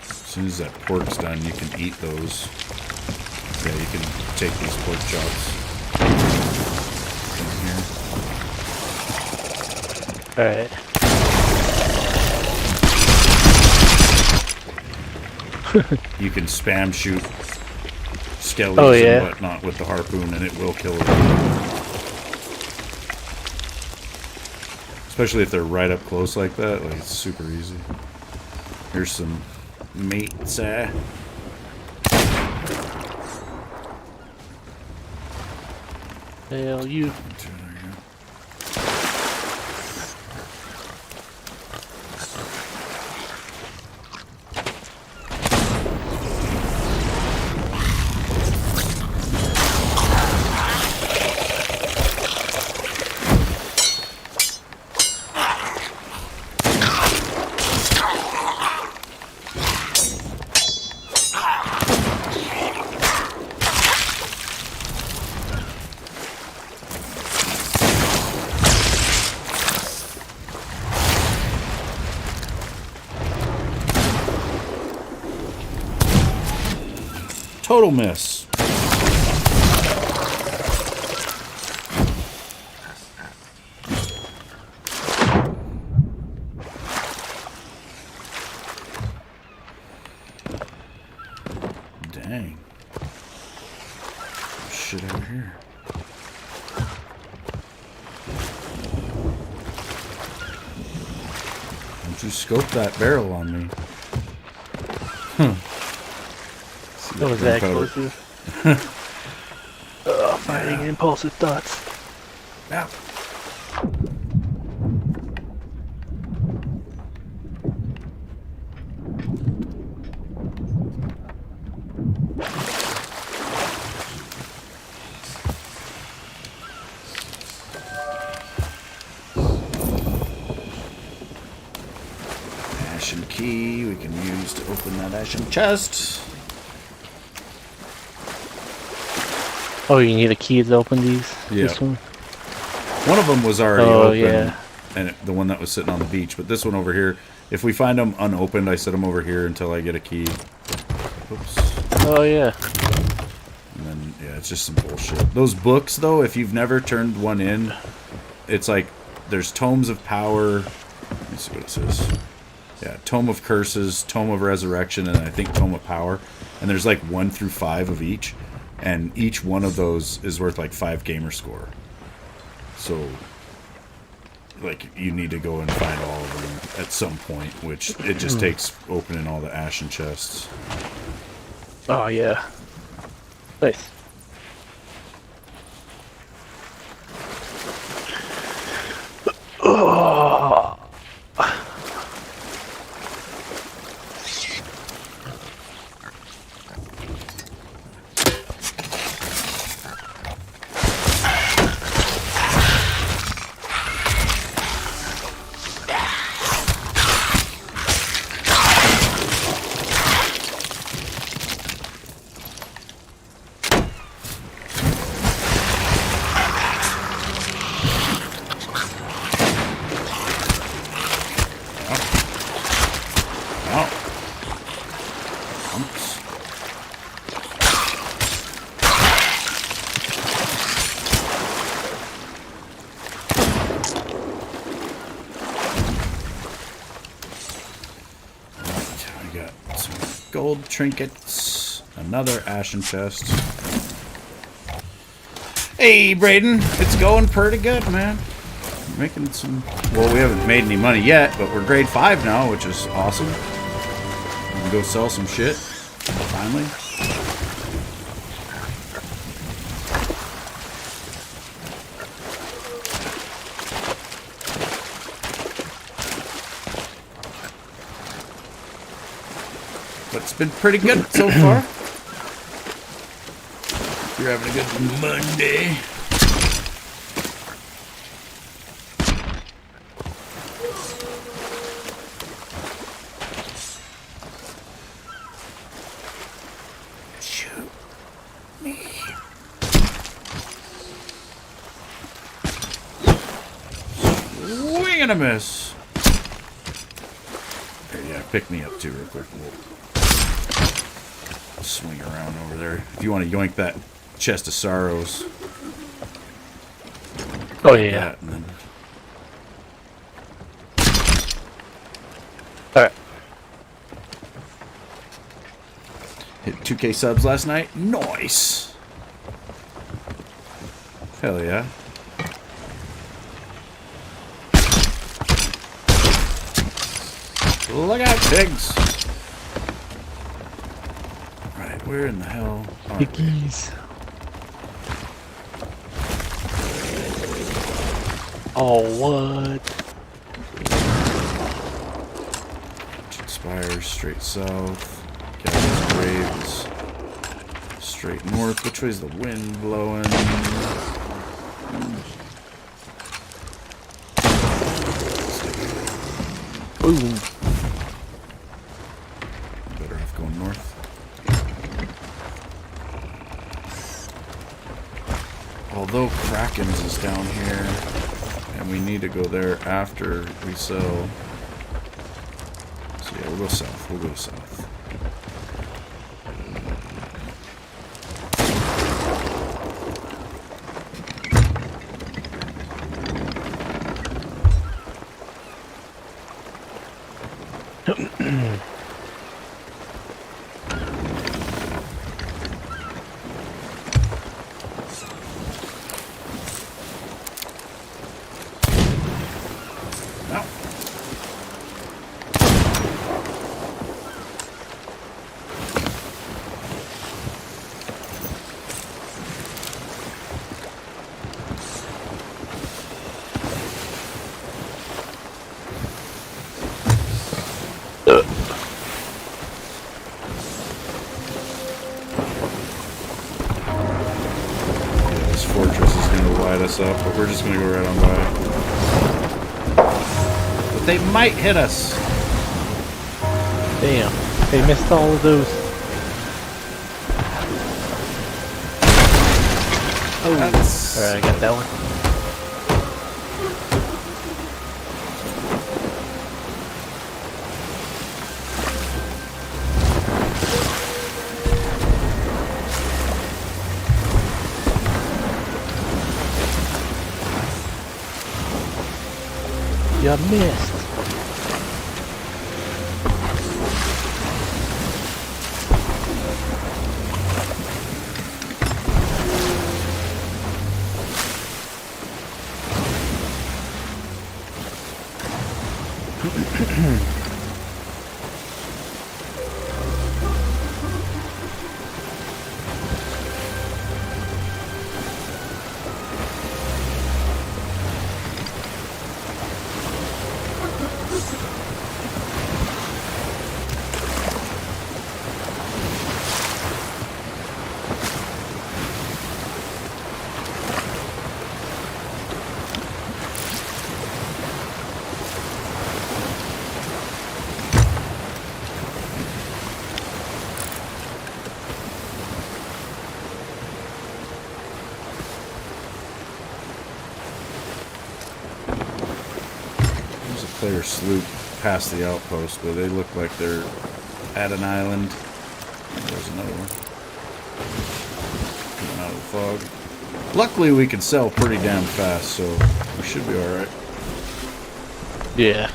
As soon as that pork's done, you can eat those. Yeah, you can take these pork chops in here. Alright. You can spam shoot skellies and whatnot with the harpoon, and it will kill them. Especially if they're right up close like that. Like, it's super easy. Here's some meat, sir. Hell, you. Total miss. Dang. Shit over here. Don't you scope that barrel on me. That was that explosive. Fighting impulsive thoughts. Yeah. Ashen key we can use to open that ashen chest. Oh, you need a key to open these? Yeah. This one? One of them was already open, yeah. and the one that was sitting on the beach. But this one over here, if we find them unopened, I set them over here until I get a key. Oops. Oh, yeah. And then, yeah, it's just some bullshit. Those books, though, if you've never turned one in, it's like, there's Tomes of Power. Let me see what it says. Yeah, Tome of Curses, Tome of Resurrection, and I think Tome of Power. And there's like 1 through 5 of each. And each one of those is worth like 5 gamer score. So, like, you need to go and find all of them at some point, which it just takes opening all the ashen chests. Oh, yeah. Nice. Oh. gold trinkets. Another ashen chest. Hey, Braden. It's going pretty good, man. Making some... Well, we haven't made any money yet, but we're grade 5 now, which is awesome. We can go sell some shit. Finally. But it's been pretty good so far. You're having a good Monday. Shoot me. Swing and a miss. Here, yeah, pick me up too real quick. We'll swing around over there. If you want to yoink that chest of sorrows. Oh yeah. And then... Alright. Hit 2K subs last night. Nice. Hell yeah. Look out, pigs. Right, where in the hell are Piggies. Oh, what? Spires straight south. Captain's Graves straight north. Which way's the wind blowing? Ooh. Better off going north. Although Kraken's is down here, and we need to go there after we sell. So yeah, we'll go south. We'll go south. Now. This fortress is going to light us up, but we're just going to go right on by. But they might hit us. Damn. They missed all of those. Oh. Alright, I got that one. You missed. Player sloop past the outpost, but they look like they're at an island. There's another one coming out of the fog. Luckily, we can sell pretty damn fast, so we should be all right. Yeah.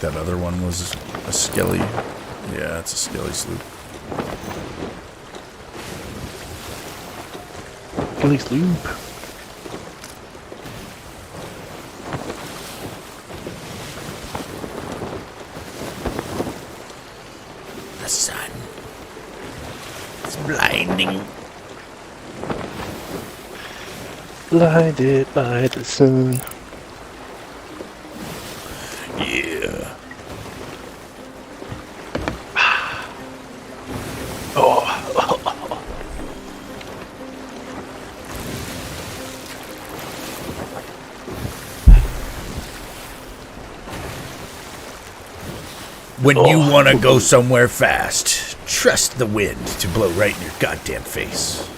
that other one was a skelly. Yeah, it's a skelly sloop. Skelly sloop. The sun. It's blinding. Blinded by the sun. Yeah. When you want to go somewhere fast, trust the wind to blow right in your goddamn face.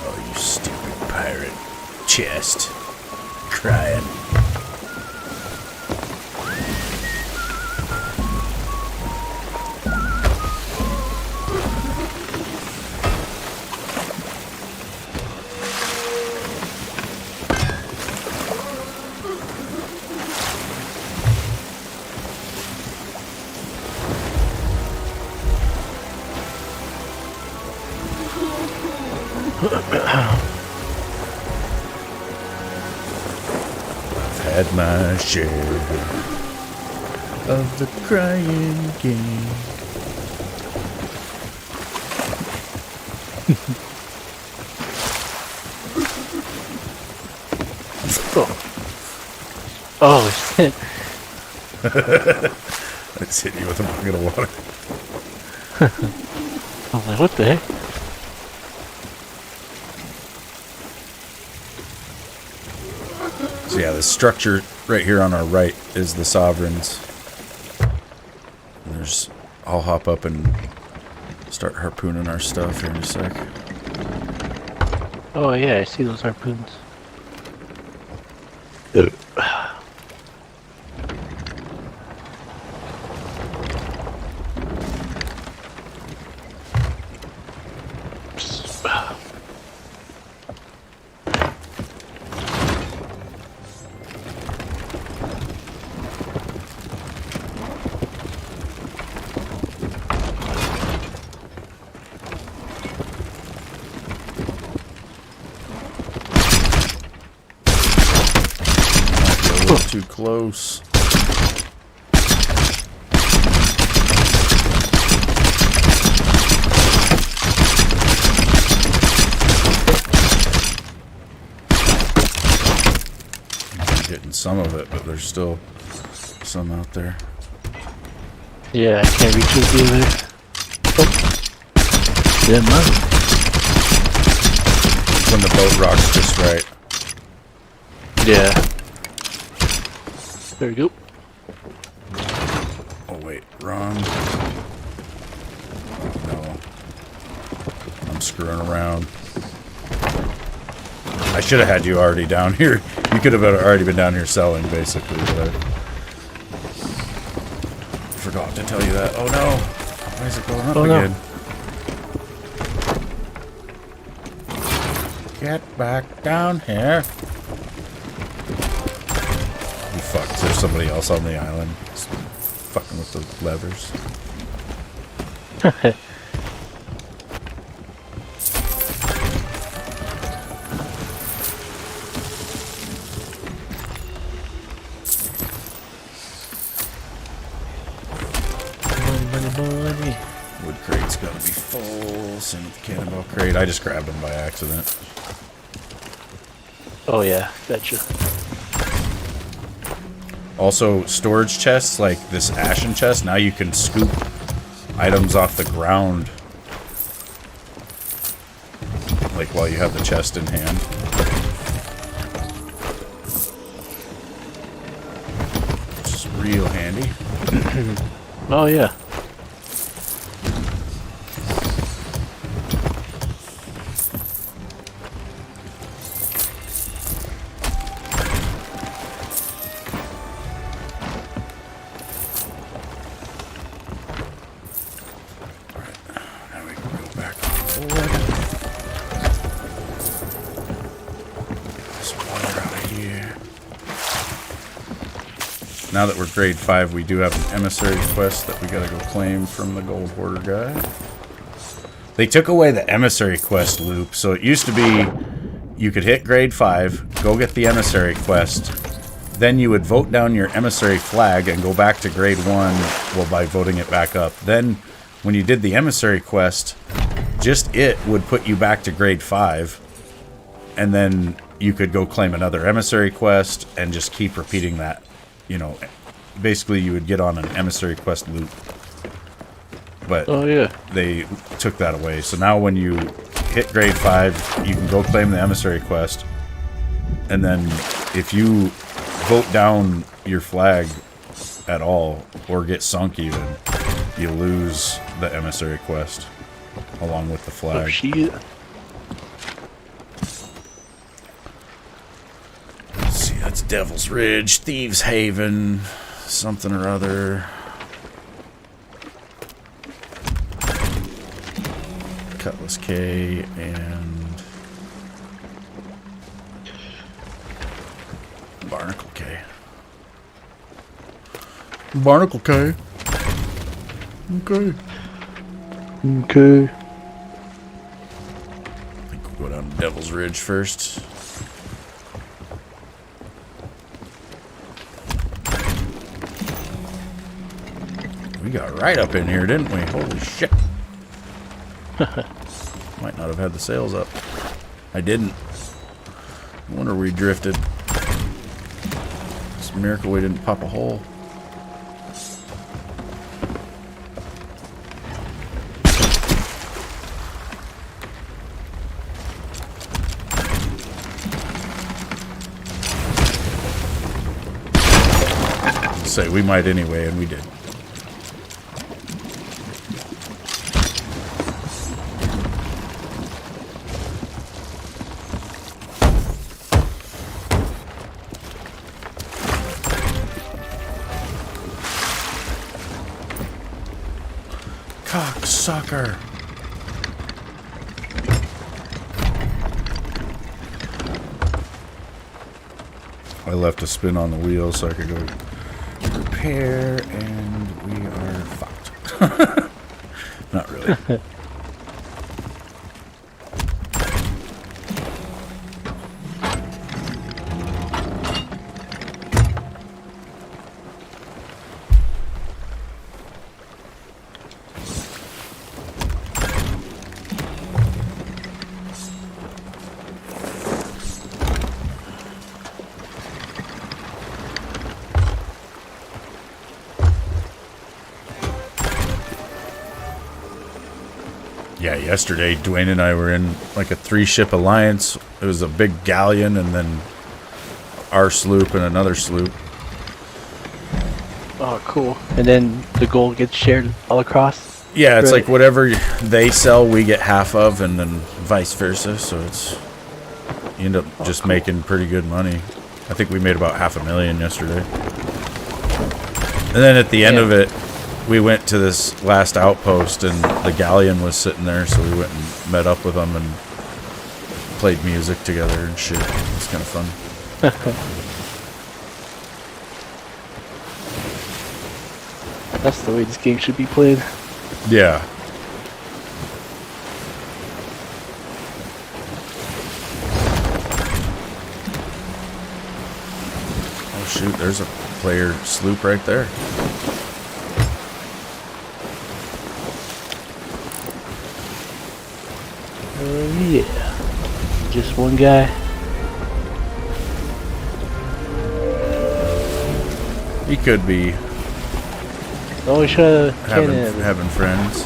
Oh, you stupid pirate. Chest. Crying. I've had my share of the crying game. Oh shit. I just hit you with a bucket of water. I'm like, what the heck? So yeah, the structure right here on our right is the Sovereigns. And there's, I'll hop up and start harpooning our stuff here in a sec. Oh yeah, I see those harpoons. Too close. I'm getting some of it, but there's still some out there. Yeah, I can't reach with the other. Oh. Didn't mind. When the boat rocks just right. Yeah. There we go. Oh wait, wrong. No. I'm screwing around. I should have had you already down here. You could have already been down here selling, basically, but I forgot to tell you that. Oh no! Why is it going up again? No. Get back down here. You fucked. There's somebody else on the island. Just fucking with the levers. Money. Wood crate's gotta be full. Same with the cannonball crate. I just grabbed them by accident. Oh yeah, gotcha. Also, storage chests, like this ashen chest, now you can scoop items off the ground. Like while you have the chest in hand. Which is real handy. Oh yeah. now that we're grade 5, we do have an emissary quest that we gotta go claim from the gold hoarder guy. They took away the emissary quest loop, so it used to be you could hit grade 5, go get the emissary quest, then you would vote down your emissary flag and go back to grade 1, well, by voting it back up. Then, when you did the emissary quest, just it would put you back to grade 5, and then you could go claim another emissary quest and just keep repeating that. You know, basically you would get on an emissary quest loop. But they took that away. So now when you hit grade 5, you can go claim the emissary quest. And then if you vote down your flag at all, or get sunk even, you lose the emissary quest along with the flag. Oh, shit. Let's see, that's Devil's Ridge, Thieves Haven, something or other. Cutlass K and Barnacle K. Barnacle K. Okay. Okay. I think we'll go down to Devil's Ridge first. We got right up in here, didn't we? Holy shit. Might not have had the sails up. I didn't. I wonder where we drifted. It's a miracle we didn't pop a hole. Say we might anyway, and we did. Cocksucker. I left a spin on the wheel so I could go repair, and we are fucked. Not really. Yeah, yesterday Dwayne and I were in like a 3-ship alliance. It was a big galleon and then our sloop and another sloop. Oh, cool. And then the gold gets shared all across? Yeah, it's like whatever they sell, we get half of, and then vice versa. So it's, you end up just making pretty good money. I think we made about $500,000 yesterday. And then at the end of it, we went to this last outpost, and the galleon was sitting there, so we went and met up with them and played music together and shit. It was kind of fun. That's the way this game should be played. Yeah. Oh shoot, there's a player sloop right there. Yeah. Just one guy. He could be Oh, we should have having friends.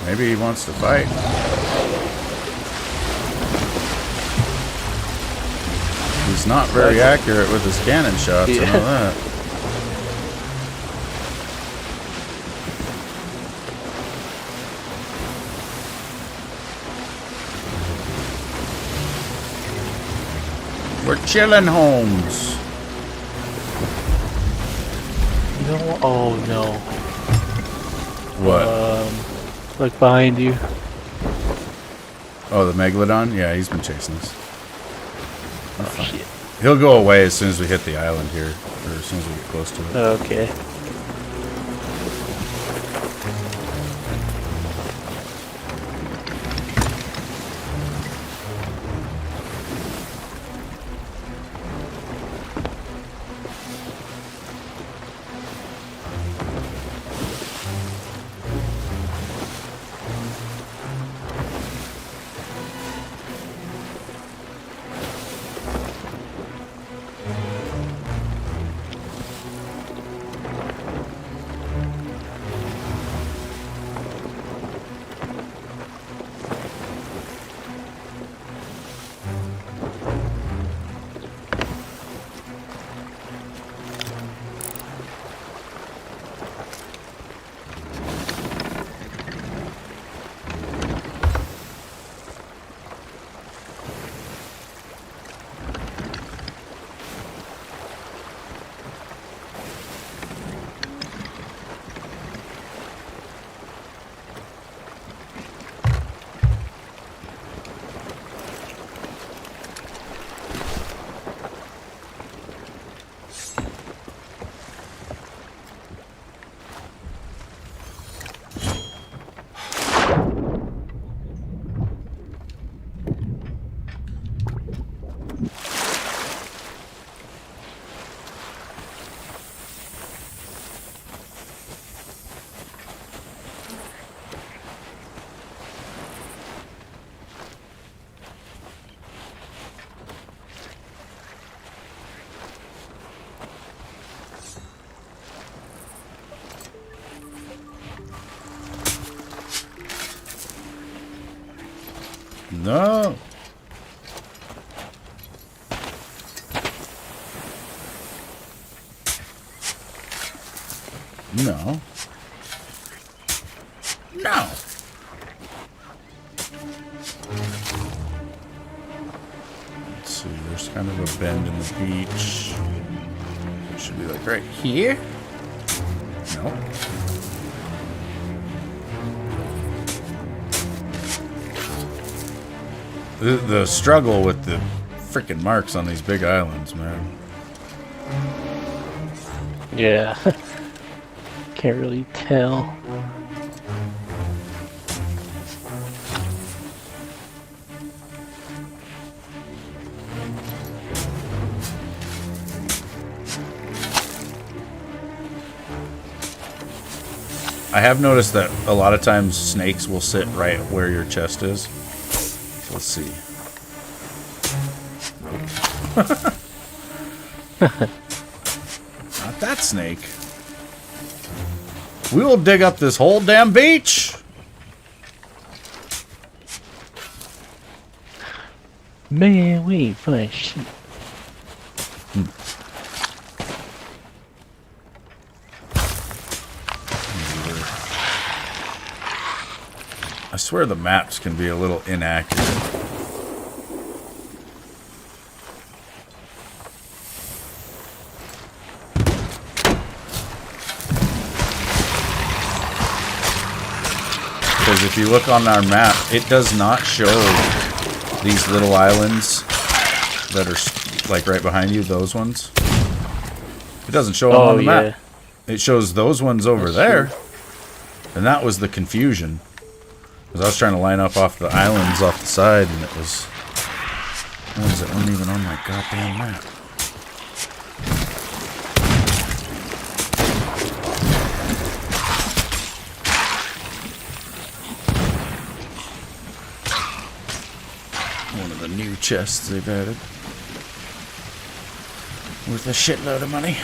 Maybe he wants to fight. He's not very accurate with his cannon shots, I know that. We're chilling, Holmes. No, oh no. What? Look behind you. Oh, the Megalodon? Yeah, he's been chasing us. Oh shit. He'll go away as soon as we hit the island here, or as soon as we get close to it. Okay. No. No. No. Let's see, there's kind of a bend in the beach. It should be like right here. No. The struggle with the freaking marks on these big islands, man. Yeah. Can't really tell. I have noticed that a lot of times snakes will sit right where your chest is. Let's see. Not that snake. We will dig up this whole damn beach. Man, we ain't find shit. I swear the maps can be a little inaccurate. Because if you look on our map, it does not show these little islands that are like right behind you, those ones. It doesn't show them on the map. It shows those ones over there. True. And that was the confusion. Because I was trying to line up off the islands off the side, and it was ones that weren't even on my goddamn map. One of the new chests they've added. Worth a shitload of money.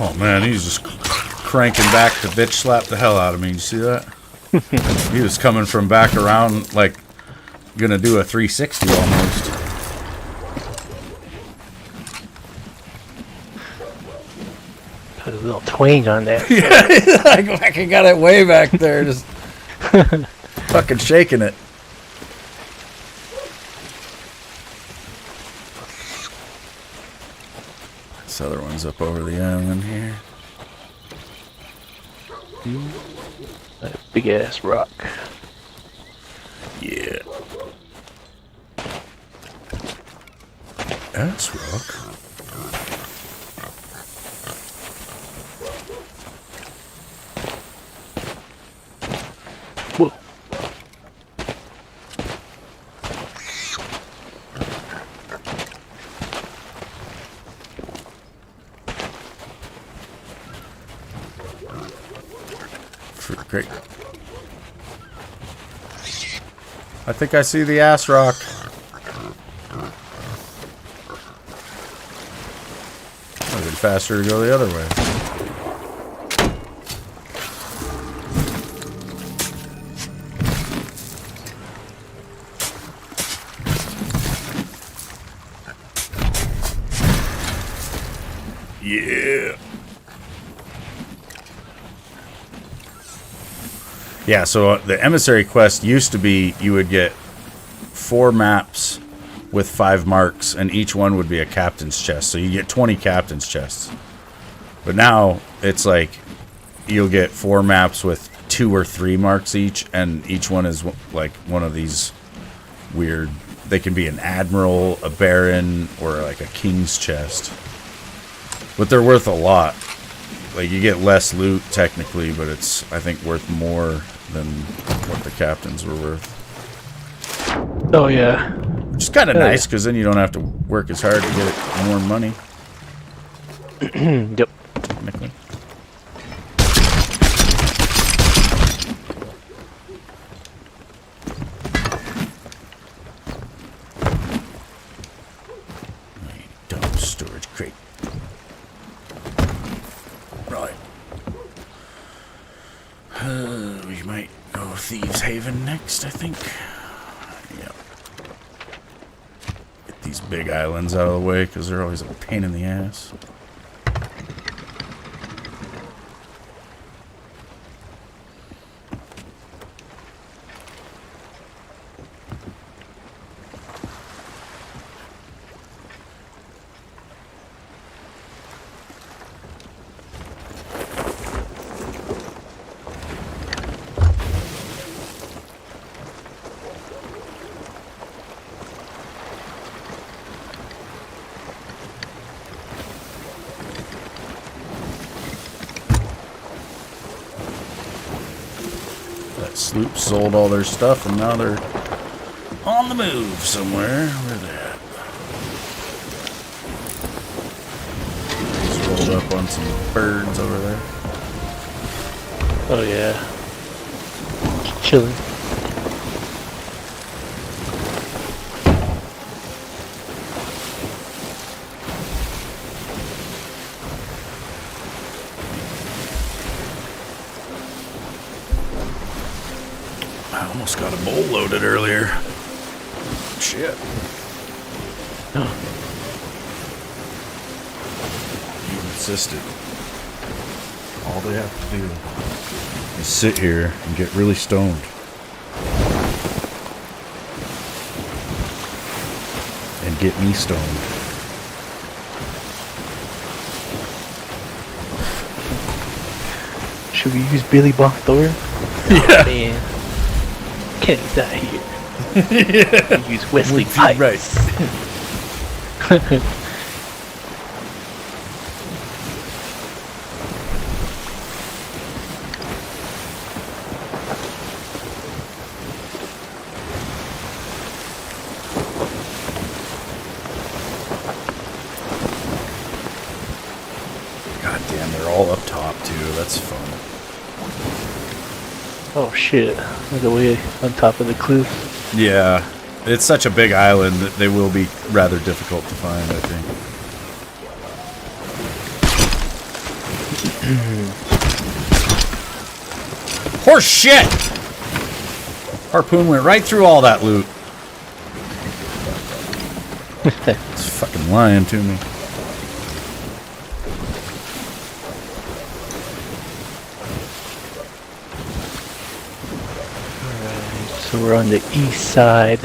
Oh man, he's just cranking back to bitch slap the hell out of me. You see that? He was coming from back around, like, gonna do a 360 almost. Put a little twang on that. Yeah, like I got it way back there, just fucking shaking it. This other one's up over the island here. That big ass rock. Yeah. That's rock. Whoa. Great. I think I see the ass rock. Would have been faster to go the other way. Yeah. Yeah, so the emissary quest used to be you would get 4 maps with 5 marks, and each one would be a captain's chest. So you get 20 captain's chests. But now it's like you'll get 4 maps with 2 or 3 marks each, and each one is like one of these weird. They can be an admiral, a baron, or like a king's chest. But they're worth a lot. Like, you get less loot, technically, but it's, I think, worth more than what the captains were worth. Oh, yeah. Which is kind of nice, because then you don't have to work as hard to get more money. Yep. Technically. Dumb storage crate. Right. We might go Thieves Haven next, I think. Yep. Get these big islands out of the way, because they're always a pain in the ass. Sloop sold all their stuff, and now they're on the move somewhere. Where are they at? Just rolled up on some birds over there. Oh, yeah. Just chilling. I almost got a bowl loaded earlier. Shit. Oh. You insisted. All they have to do is sit here and get really stoned. And get me stoned. Should we use Billy Bob Thor? Yeah. Oh, man. Kenny's not here. Yeah. We use Wesley Pipes. Right. God damn, they're all up top too. That's fun. Oh shit. Look away on top of the cliff. Yeah, it's such a big island that they will be rather difficult to find, I think. Horse shit! Harpoon went right through all that loot. It's fucking lying to me. Alright, so we're on the east side.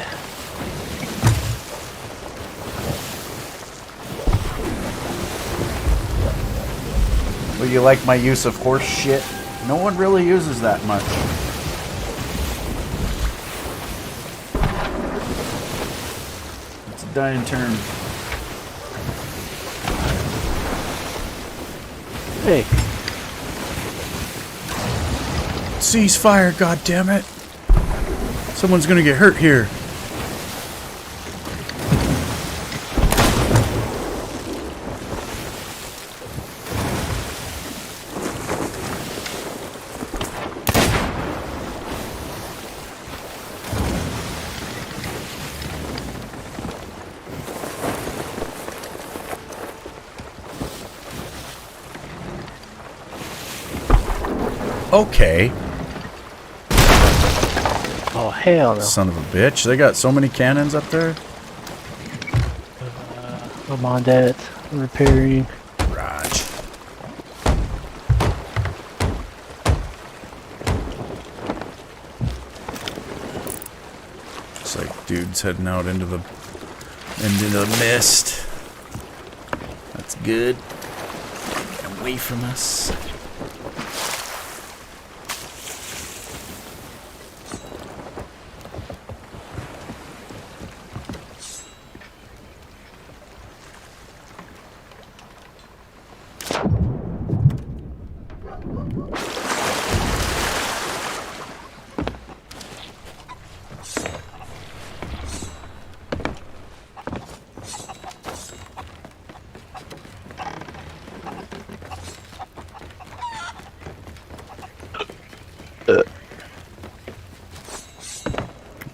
Well, you like my use of horse shit? No one really uses that much. It's a dying term. Hey, Ceasefire, goddammit! Someone's gonna get hurt here. Okay. oh hell no. Son of a bitch. They got so many cannons up there. I'm on that. I'm repairing. Raj. It's like dudes heading out into the mist. That's good. Away from us.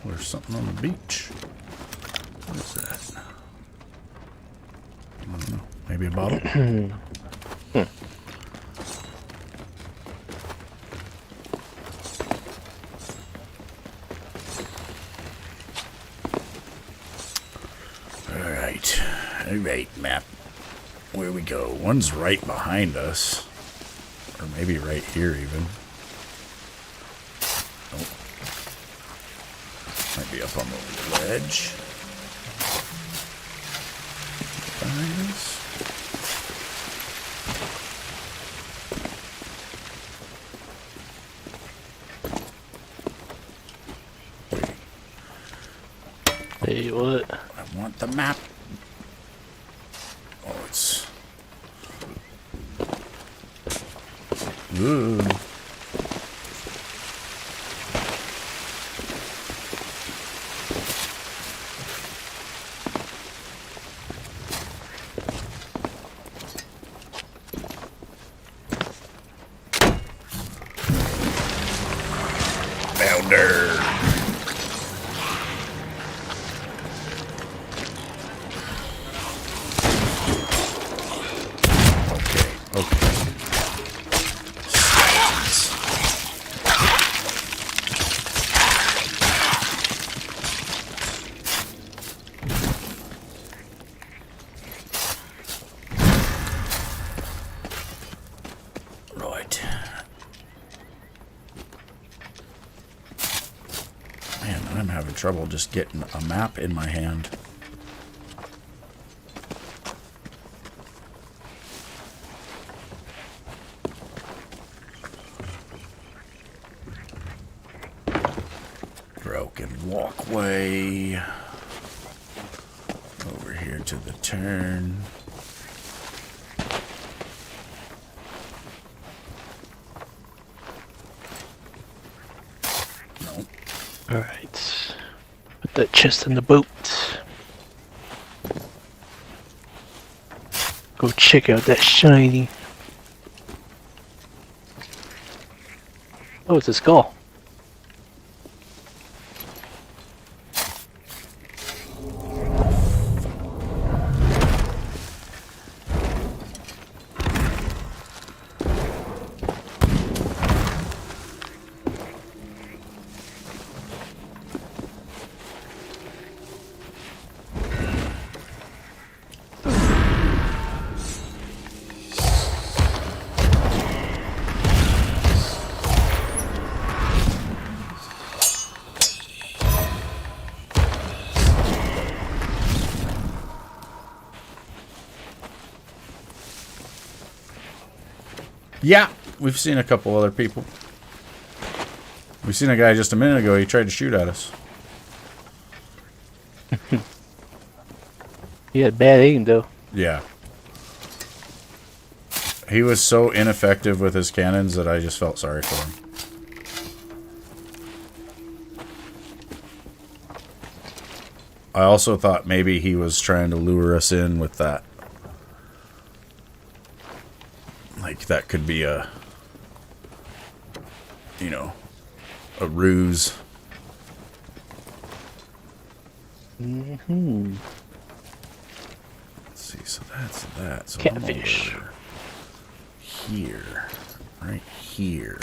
There's something on the beach. What is that? I don't know. Maybe a bottle? Alright. Alright, map. Where we go? One's right behind us. Or maybe right here even. Nope. Might be up on the ledge. Behind us. Hey, what? I want the map. Oh, it's... Ooh. Founder. Okay. Right. Man, I'm having trouble just getting a map in my hand. Broken walkway. Over here to the turn. Nope. Alright. Put that chest in the boat. Go check out that shiny. Oh, it's a skull. Yeah, we've seen a couple other people. We've seen a guy just a minute ago. He tried to shoot at us. He had bad aim, though. Yeah. He was so ineffective with his cannons that I just felt sorry for him. I also thought maybe he was trying to lure us in with that. Like, that could be a, you know, a ruse. Mm-hmm. Let's see, so that's that. So Catfish. Here. Right here.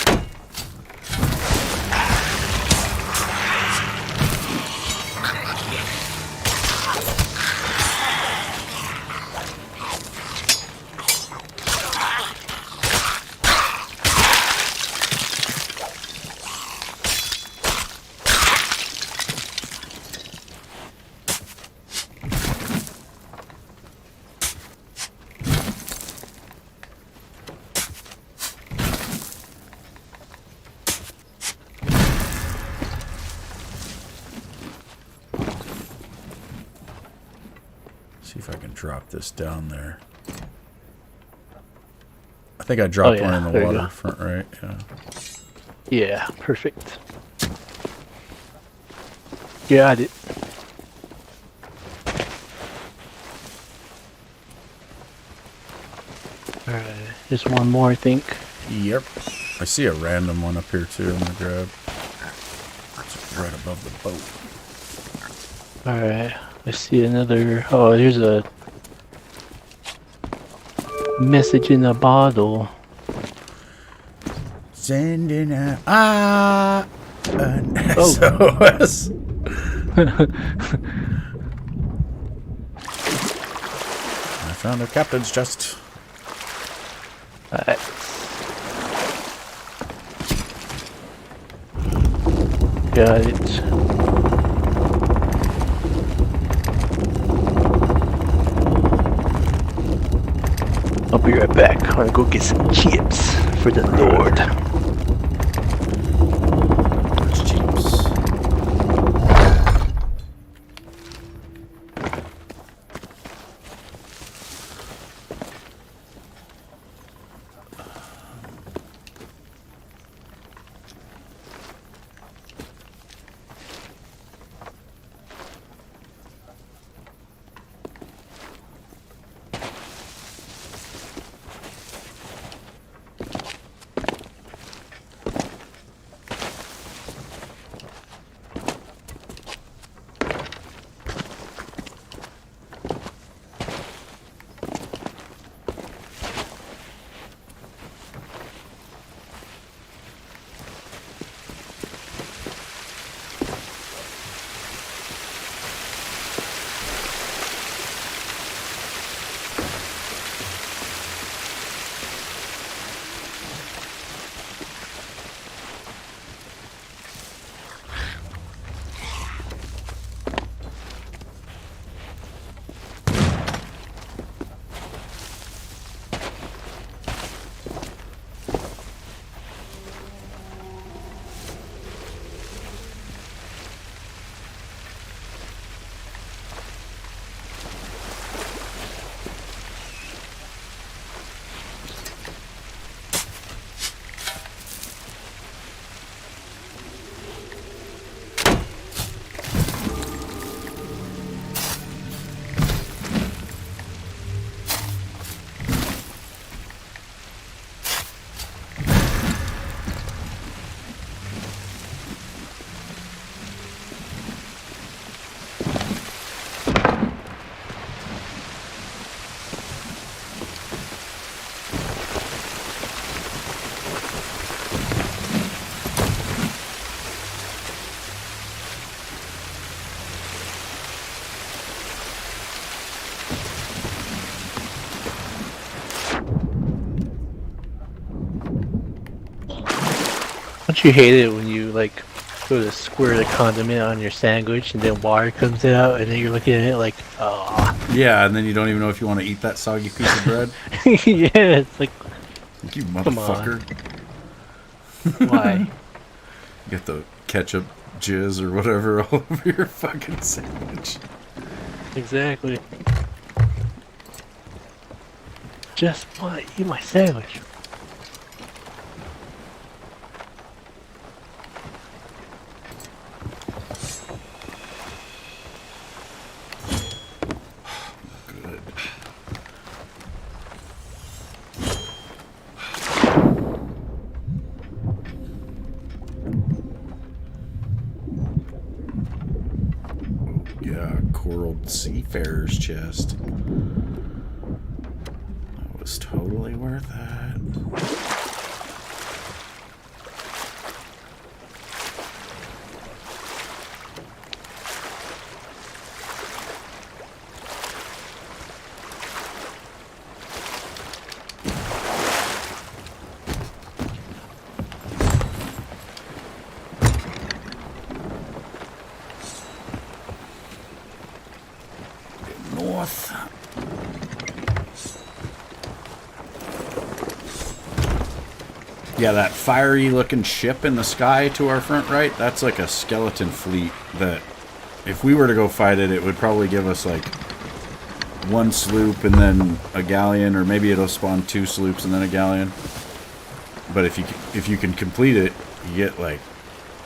See if I can drop this down there. I think I dropped one in the water front right. Yeah. Yeah, perfect. Got it. Alright, just one more, I think. Yep. I see a random one up here too. I'm gonna grab. It's right above the boat. Alright, I see another. Oh, there's a message in a bottle. Sending an Oh. SOS. I found a captain's chest. Alright. Got it. I'll be right back. I'm gonna go get some chips for the Lord. Chips. Don't you hate it when you like go to squirt a condiment on your sandwich and then water comes out and then you're looking at it like, oh. Yeah, and then you don't even know if you want to eat that soggy piece of bread. Yeah, it's like, You Come on. motherfucker. Why? Get the ketchup jizz or whatever all over your fucking sandwich. Exactly. Just want to eat my sandwich. Good. Yeah, coral seafarer's chest. That was totally worth that. North. Yeah, that fiery looking ship in the sky to our front right, that's like a skeleton fleet that if we were to go fight it, it would probably give us like one sloop and then a galleon, or maybe it'll spawn 2 sloops and then a galleon. But if you can complete it, you get like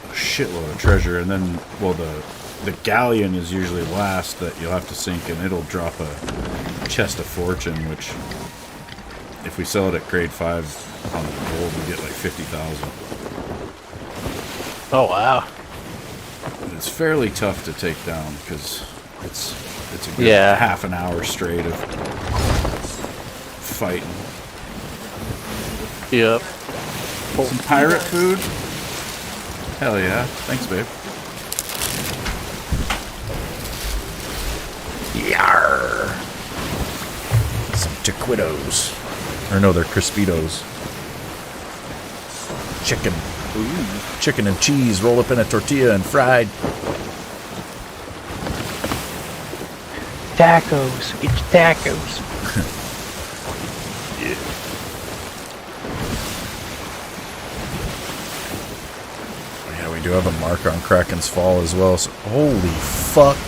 a shitload of treasure, and then, well, the galleon is usually last that you'll have to sink, and it'll drop a chest of fortune, which if we sell it at grade 5 on the gold, we get like 50,000. Oh wow. It's fairly tough to take down because it's a good half an hour straight of fighting. Yep. Some pirate food? Hell yeah. Thanks, babe. Yarr. Some taquitos. Or no, they're Crispitos. Chicken. Ooh. Chicken and cheese rolled up in a tortilla and fried. Tacos. Get your tacos. Yeah. Yeah, we do have a mark on Kraken's Fall as well, so holy fuck.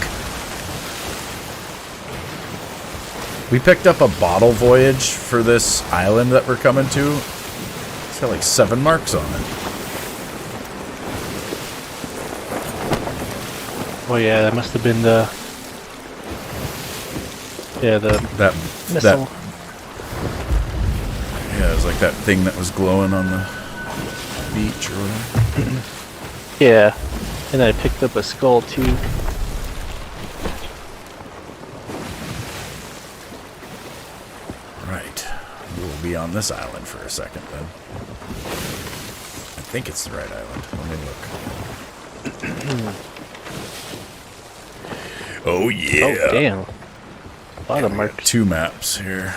We picked up a bottle voyage for this island that we're coming to. It's got like 7 marks on it. Oh yeah, that must have been the... Yeah, the missile. Yeah, it was like that thing that was glowing on the beach or whatever. Yeah, and I picked up a skull too. Right. We'll be on this island for a second then. I think it's the right island. Let me look. Oh yeah. Oh damn. A lot of marks. 2 maps here.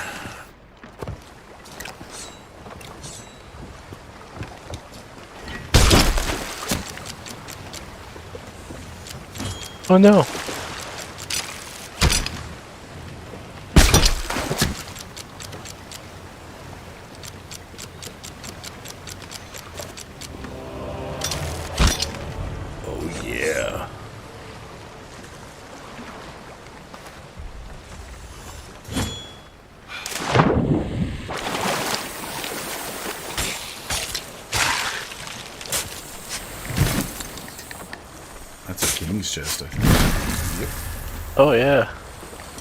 Oh no. Oh yeah. That's a king's chest, I think. Yep. Oh yeah.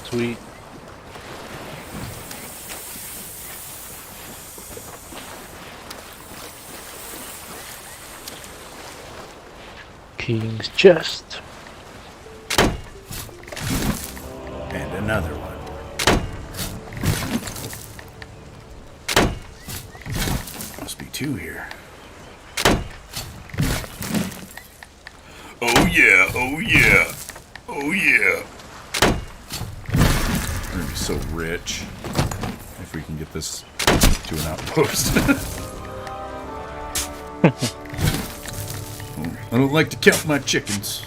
Sweet. King's chest. And another one. Must be 2 here. Oh yeah, oh yeah, oh yeah. We're gonna be so rich if we can get this to an outpost. I don't like to count my chickens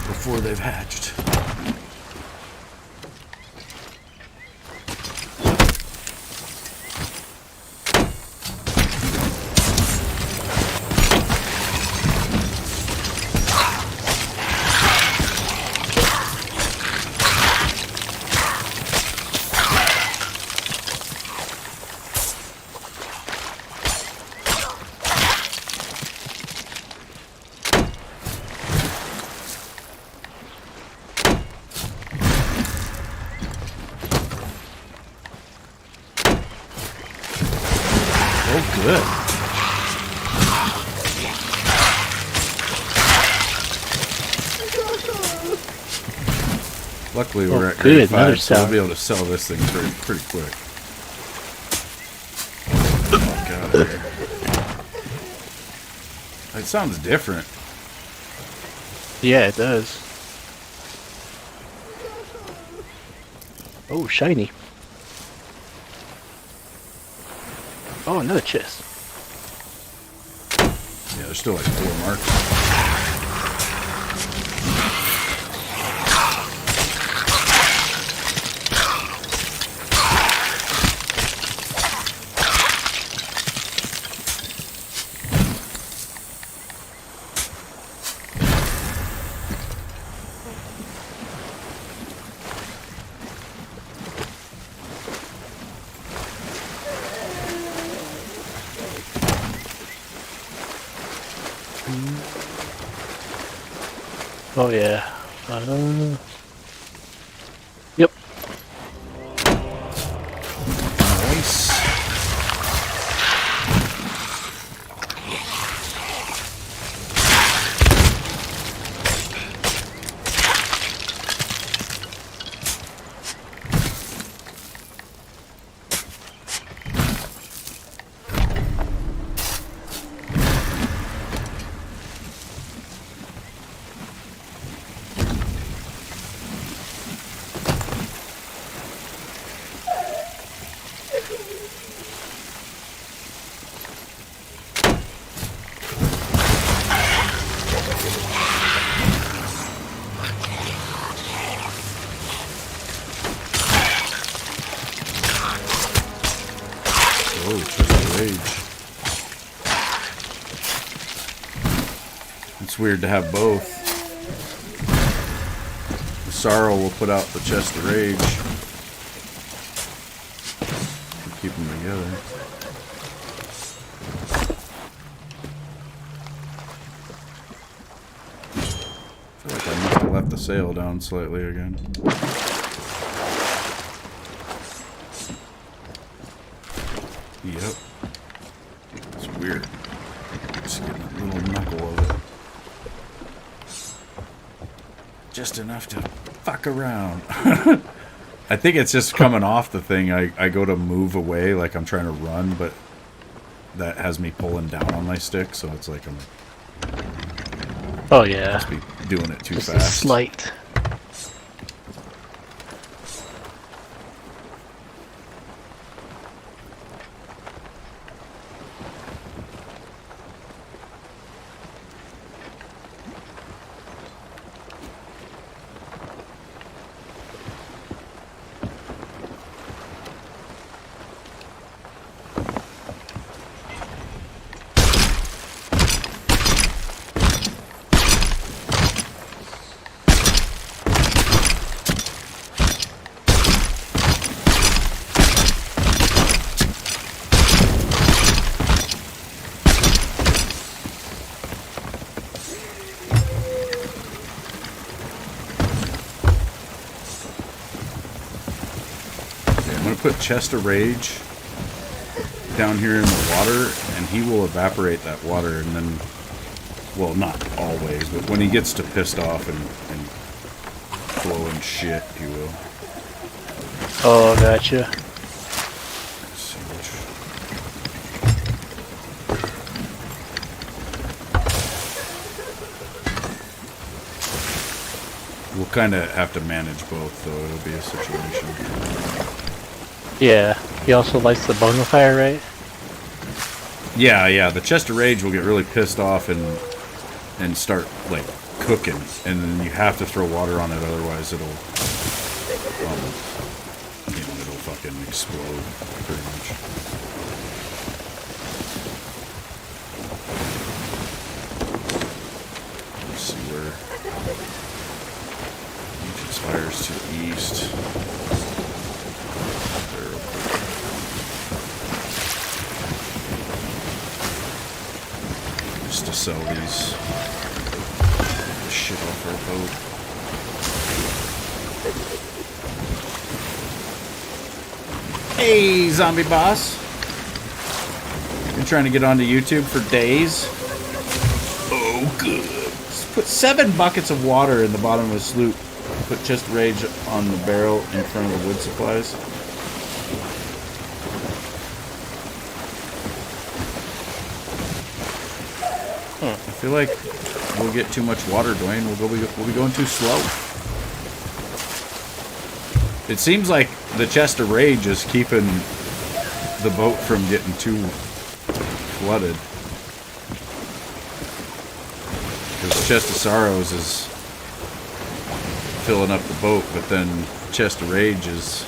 before they've hatched. good. Luckily, we're at grade 5, so we'll be able to sell this thing pretty quick. Fuck out of here. It sounds different. Yeah, it does. Oh, shiny. Oh, another chest. Yeah, there's still like 4 marks. Oh yeah. Yep. Nice. Oh, just rage. It's weird to have both. The sorrow will put out the chest of rage. Keep them together. I feel like I must have left the sail down slightly again. Yep. It's weird. Just getting a little knuckle of it. Just enough to fuck around. I think it's just coming off the thing. I go to move away like I'm trying to run, but that has me pulling down on my stick, so it's like I'm... Oh yeah. Must be doing it too just fast. A slight. Put Chest of Rage down here in the water, and he will evaporate that water, and then, well, not always, but when he gets to pissed off and blowing shit, he will. Oh, gotcha. We'll kind of have to manage both, though. It'll be a situation. Yeah, he also lights the bonfire, right? Yeah. The Chest of Rage will get really pissed off and start like cooking, and then you have to throw water on it, otherwise it'll it'll fucking explode pretty much. Let's see where each fires to the east. To sell these shit off our boat. Hey, zombie boss. trying to get onto YouTube for days. Oh, good. Just put 7 buckets of water in the bottom of a sloop. Put Chest of Rage on the barrel in front of the wood supplies. I feel like we'll get too much water, Dwayne. We'll be going too slow. It seems like the Chest of Rage is keeping the boat from getting too flooded. Because Chest of Sorrows is filling up the boat, but then Chest of Rage is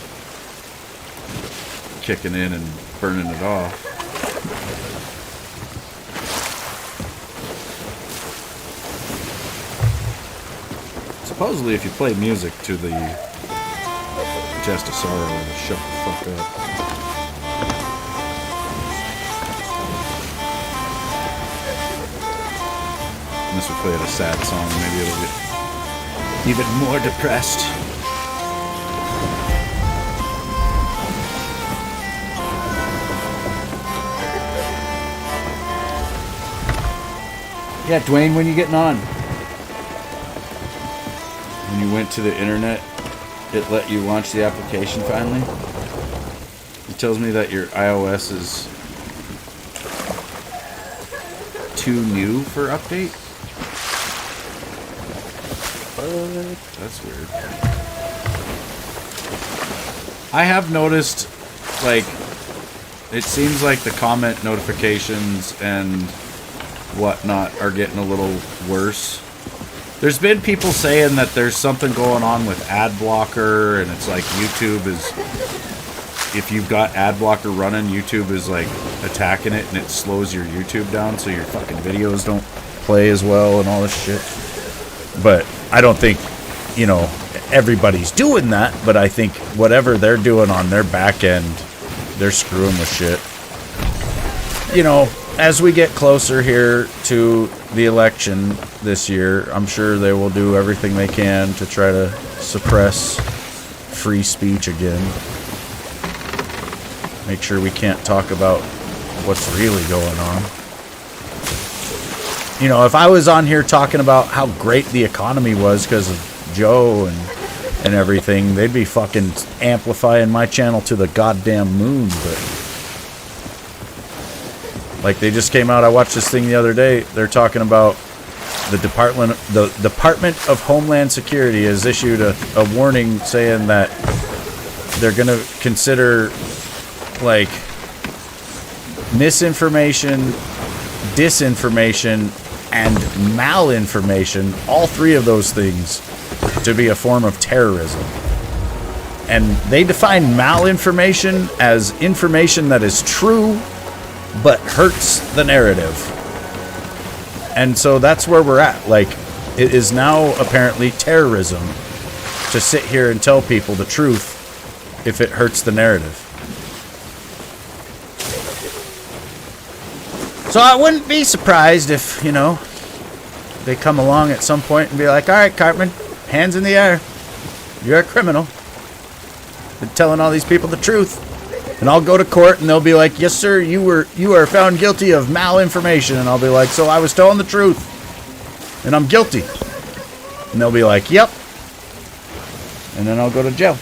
kicking in and burning it off. Supposedly, if you play music to the Chest of Sorrow, it'll shut the fuck up. Unless we play it a sad song, maybe it'll get even more depressed. Yeah, Dwayne, when you getting on? When you went to the internet, it let you launch the application finally. It tells me that your iOS is too new for update. That's weird. I have noticed, like, it seems like the comment notifications and whatnot are getting a little worse. There's been people saying that there's something going on with ad blocker, and it's like YouTube is, if you've got ad blocker running, YouTube is like attacking it, and it slows your YouTube down so your fucking videos don't play as well and all this shit. But I don't think, you know, everybody's doing that, but I think whatever they're doing on their back end, they're screwing with shit. You know, as we get closer here to the election this year, I'm sure they will do everything they can to try to suppress free speech again. Make sure we can't talk about what's really going on. You know, if I was on here talking about how great the economy was because of Joe and everything, they'd be fucking amplifying my channel to the goddamn moon, but like, they just came out, I watched this thing the other day, they're talking about the Department of Homeland Security has issued a warning saying that they're going to consider, like, misinformation, disinformation, and malinformation, all 3 of those things, to be a form of terrorism. And they define malinformation as information that is true but hurts the narrative. And so that's where we're at. Like, it is now apparently terrorism to sit here and tell people the truth if it hurts the narrative. So I wouldn't be surprised if, you know, they come along at some point and be like, all right, Cartman, hands in the air. You're a criminal. Been telling all these people the truth. And I'll go to court and they'll be like, yes, sir, you are found guilty of malinformation. And I'll be like, so I was telling the truth. And I'm guilty. And they'll be like, yep. And then I'll go to jail.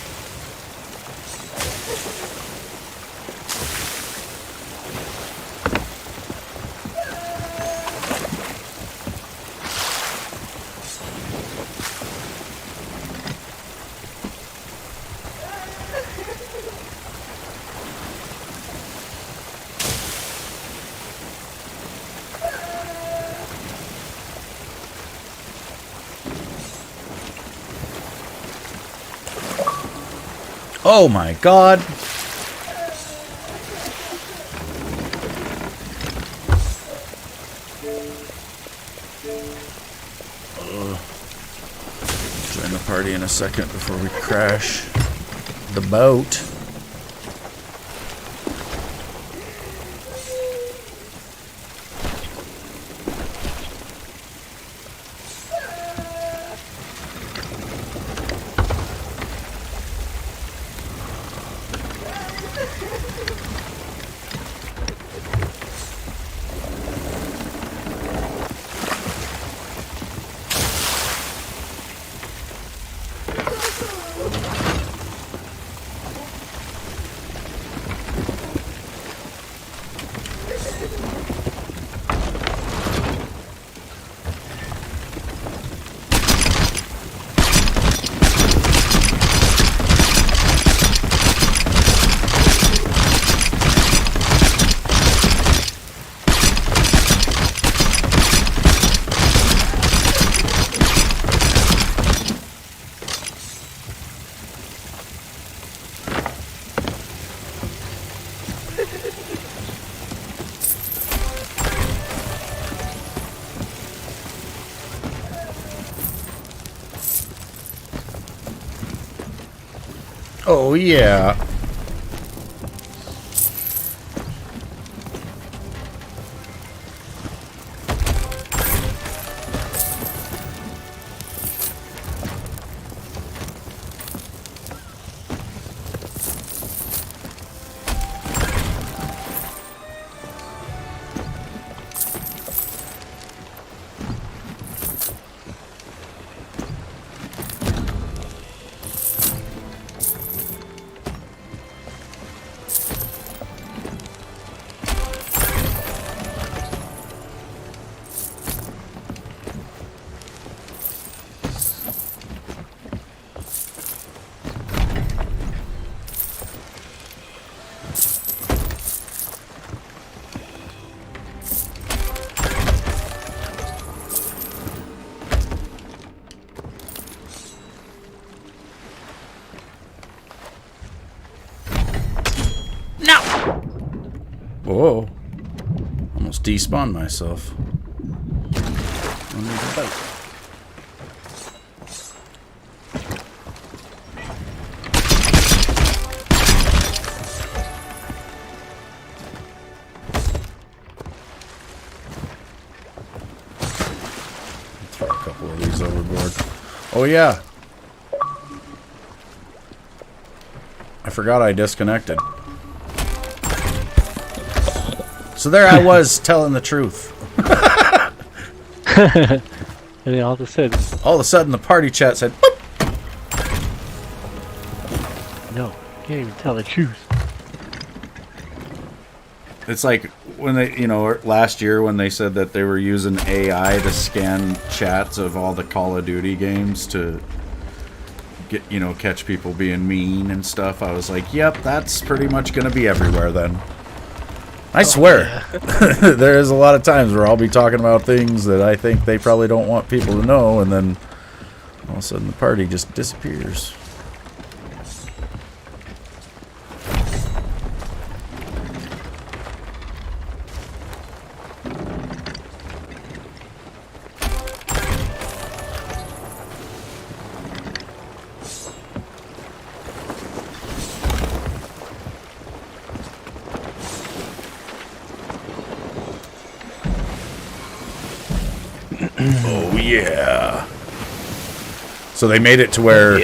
Oh my God. Join the party in a second before we crash the boat. Oh, yeah. Whoa. Almost despawned myself. Throw a couple of these overboard. Oh, yeah. I forgot I disconnected. So there I was telling the truth. And then all of a sudden the party chat said, "Boop." No, you can't even tell the truth. It's like when they, last year when they said that they were using AI to scan chats of all the Call of Duty games to get, catch people being mean and stuff. I was like, yep, that's pretty much going to be everywhere then. I swear. Yeah. There is a lot of times where I'll be talking about things that I think they probably don't want people to know, and then all of a sudden the party just disappears. Oh yeah! So they made it to where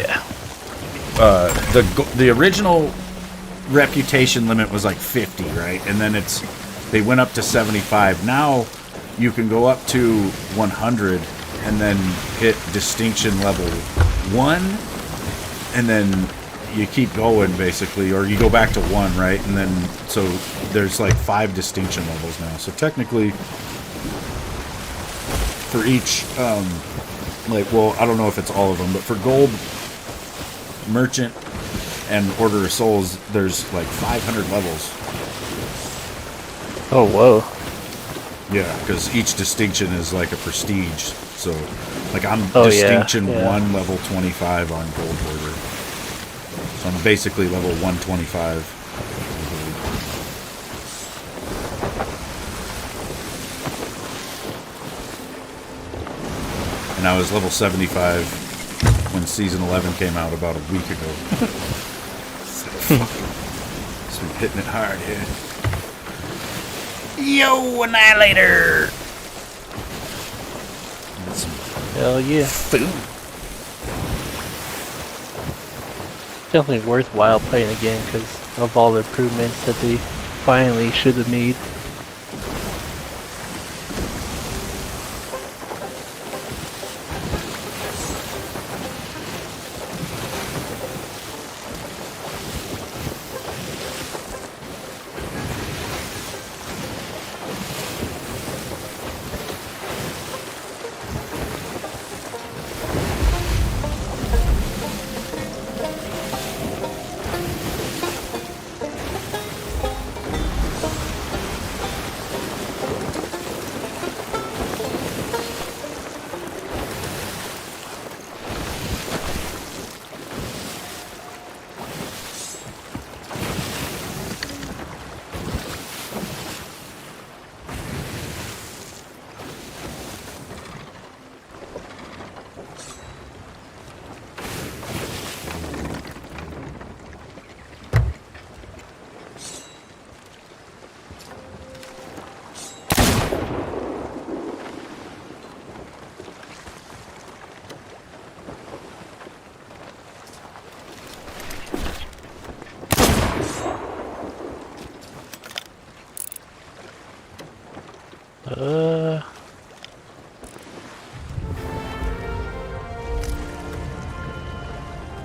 the original reputation limit was like 50, right? And then they went up to 75. Now you can go up to 100 and then hit distinction level 1, and then you keep going basically, or you go back to 1, right? And then so there's like 5 distinction levels now. So technically, for each, I don't know if it's all of them, but for Gold, Merchant, and Order of Souls, there's like 500 levels. Oh, whoa. Yeah, because each distinction is like a prestige. So, like, I'm distinction 1, level 25 on Gold Order. So I'm basically level 125. And I was level 75 when Season 11 came out about a week ago. Just been hitting it hard, yeah. Yo, Annihilator! Hell yeah. Food. Definitely worthwhile playing again because of all the improvements that they finally should have made.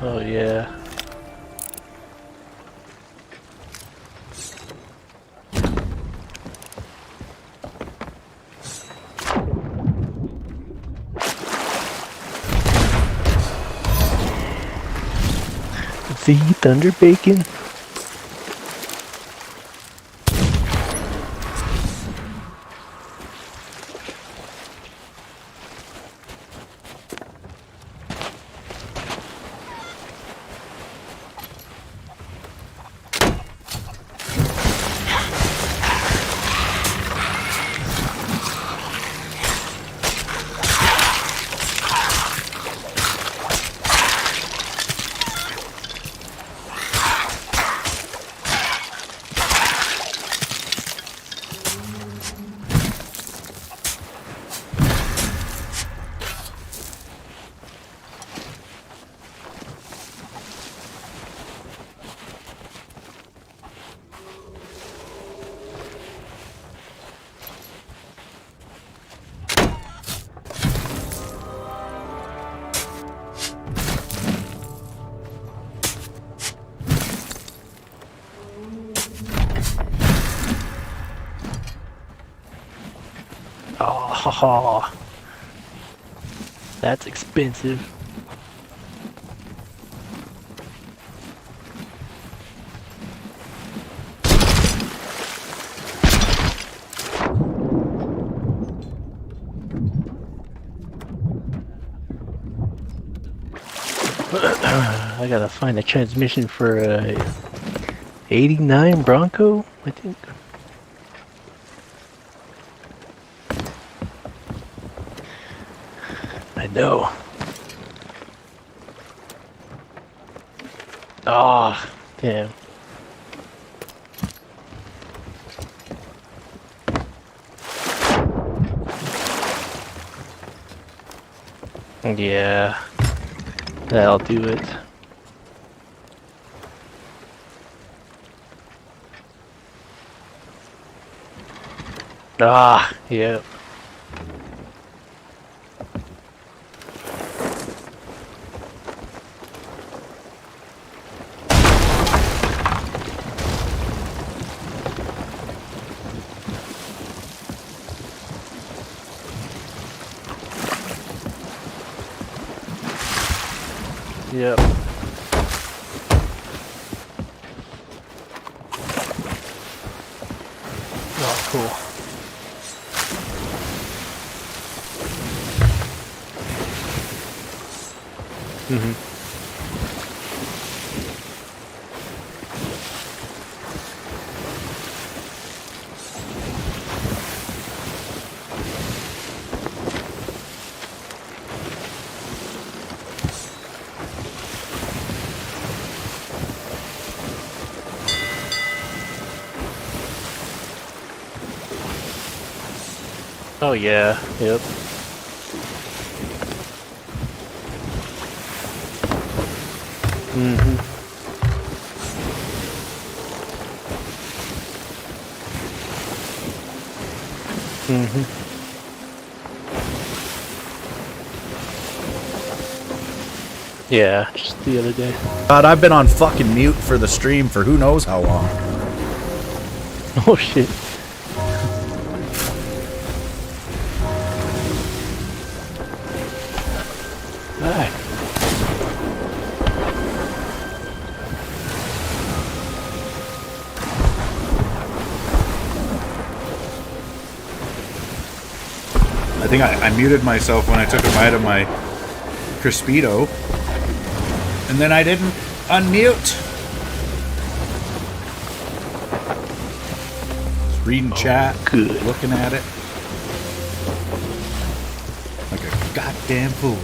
Oh yeah. See, thunder bacon. Oh, that's expensive. I gotta find a transmission for a 89 Bronco, I think. I know. Ah, oh, damn. Yeah, that'll do it. Ah, yep. Yep. Oh, cool. Mm-hmm. Oh yeah, yep. Mm-hmm. Mm-hmm. Yeah, just the other day. God, I've been on fucking mute for the stream for who knows how long. Oh shit. Alright. I think I muted myself when I took a bite of my Crispito. And then I didn't unmute. Just reading chat, good. looking at it. Like a goddamn fool.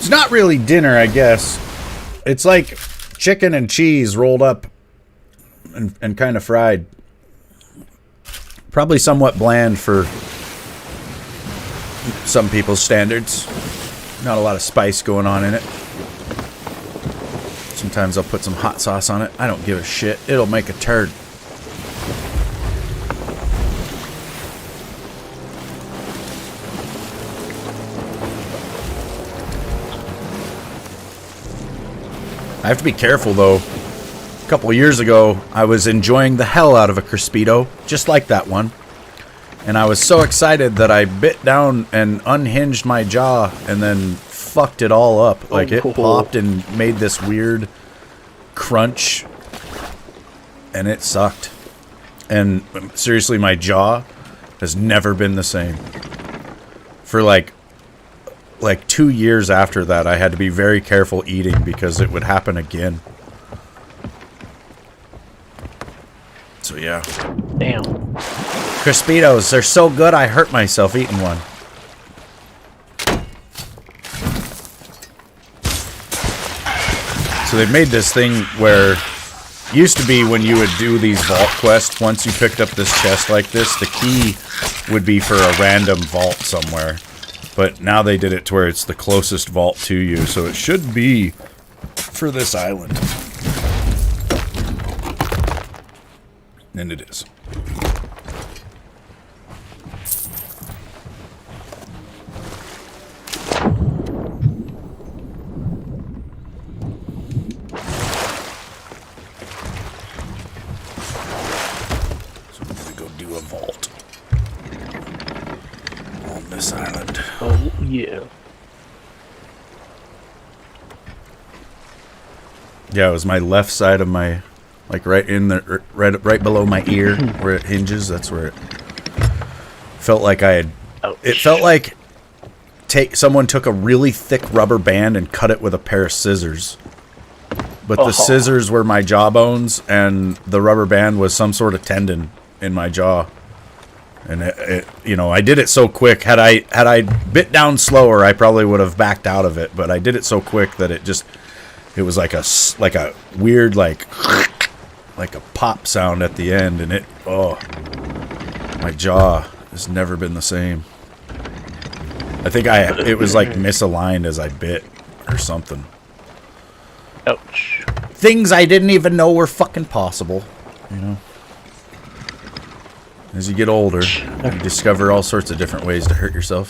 It's not really dinner, I guess. It's like chicken and cheese rolled up and kind of fried. Probably somewhat bland for some people's standards. Not a lot of spice going on in it. Sometimes I'll put some hot sauce on it. I don't give a shit. It'll make a turd. I have to be careful, though. A couple of years ago, I was enjoying the hell out of a Crispito, just like that one. And I was so excited that I bit down and unhinged my jaw and then fucked it all up. Like, it popped and made this weird crunch. And it sucked. And seriously, my jaw has never been the same. For like 2 years after that, I had to be very careful eating because it would happen again. So yeah. Damn. Crispitos, they're so good I hurt myself eating one. So they've made this thing where used to be when you would do these vault quests, once you picked up this chest like this, the key would be for a random vault somewhere. But now they did it to where it's the closest vault to you, so it should be for this island. And it is. So I'm gonna go do a vault on this island. Oh, yeah. Yeah, it was my left side of my, like right in the, right below my ear where it hinges. That's where it felt like I had. Ouch. It felt like someone took a really thick rubber band and cut it with a pair of scissors. But the scissors were my jawbones, and the rubber band was some sort of tendon in my jaw. And I did it so quick. Had I bit down slower, I probably would have backed out of it. But I did it so quick that it was like a weird like a pop sound at the end, and my jaw has never been the same. I think it was like misaligned as I bit or something. Ouch. Things I didn't even know were fucking possible, you know. As you get older, you discover all sorts of different ways to hurt yourself.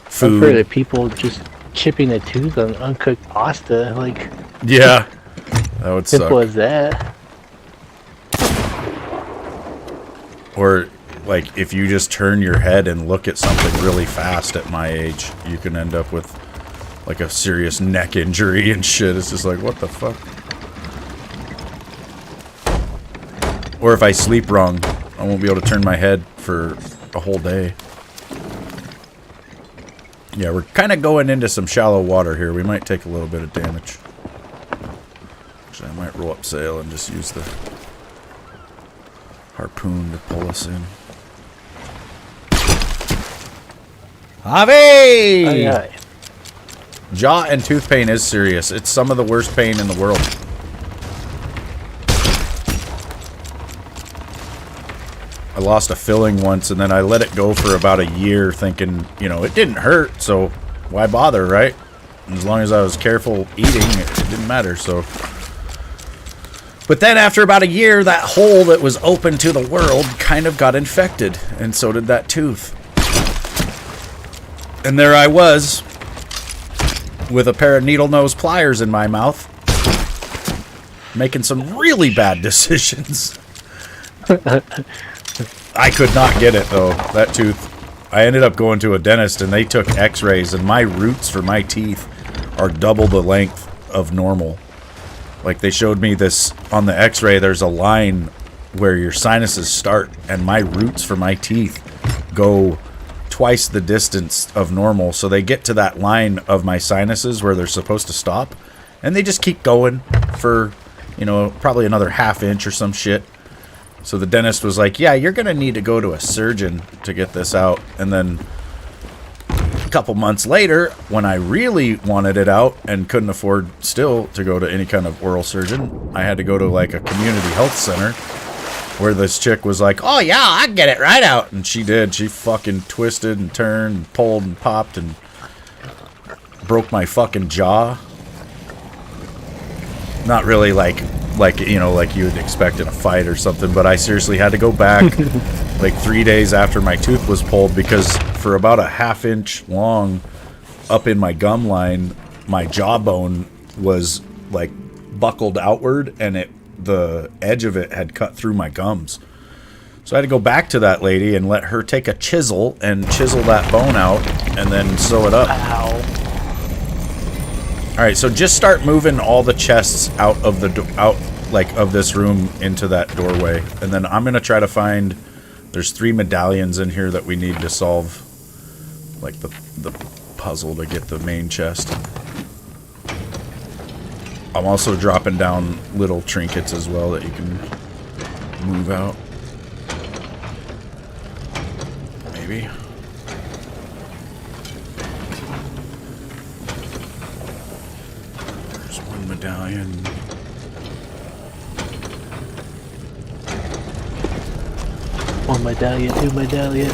Food. I've heard of people just chipping a tooth on uncooked pasta, like. Yeah, that would suck. Simple as that. Or, like, if you just turn your head and look at something really fast at my age, you can end up with, like, a serious neck injury and shit. It's just like, what the fuck? Or if I sleep wrong, I won't be able to turn my head for a whole day. Yeah, we're kind of going into some shallow water here. We might take a little bit of damage. Actually, I might roll up sail and just use the harpoon to pull us in. Javi! Aye, aye. Jaw and tooth pain is serious. It's some of the worst pain in the world. I lost a filling once, and then I let it go for about a year thinking, it didn't hurt, so why bother, right? And as long as I was careful eating, it didn't matter, so. But then after about a year, that hole that was open to the world kind of got infected, and so did that tooth. And there I was, with a pair of needle-nose pliers in my mouth, making some really bad decisions. I could not get it, though, that tooth. I ended up going to a dentist, and they took x-rays, and my roots for my teeth are double the length of normal. Like, they showed me this on the x-ray. There's a line where your sinuses start, and my roots for my teeth go twice the distance of normal. So they get to that line of my sinuses where they're supposed to stop, and they just keep going for, probably another half inch or some shit. So the dentist was like, yeah, you're going to need to go to a surgeon to get this out. And then couple months later, when I really wanted it out and couldn't afford still to go to any kind of oral surgeon, I had to go to like a community health center where this chick was like, oh yeah, I can get it right out. And she did. She fucking twisted and turned and pulled and popped and broke my fucking jaw. Not really like you know, like you would expect in a fight or something, but I seriously had to go back like 3 days after my tooth was pulled because for about a ½ inch long up in my gum line, my jawbone was like buckled outward and the edge of it had cut through my gums. So I had to go back to that lady and let her take a chisel and chisel that bone out and then sew it up. Ow. Alright, so just start moving all the chests out of the of this room into that doorway. And then I'm going to try to find... There's 3 medallions in here that we need to solve, like, the puzzle to get the main chest. I'm also dropping down little trinkets as well that you can move out. Maybe. There's 1 medallion. One medallion, 2 medallion.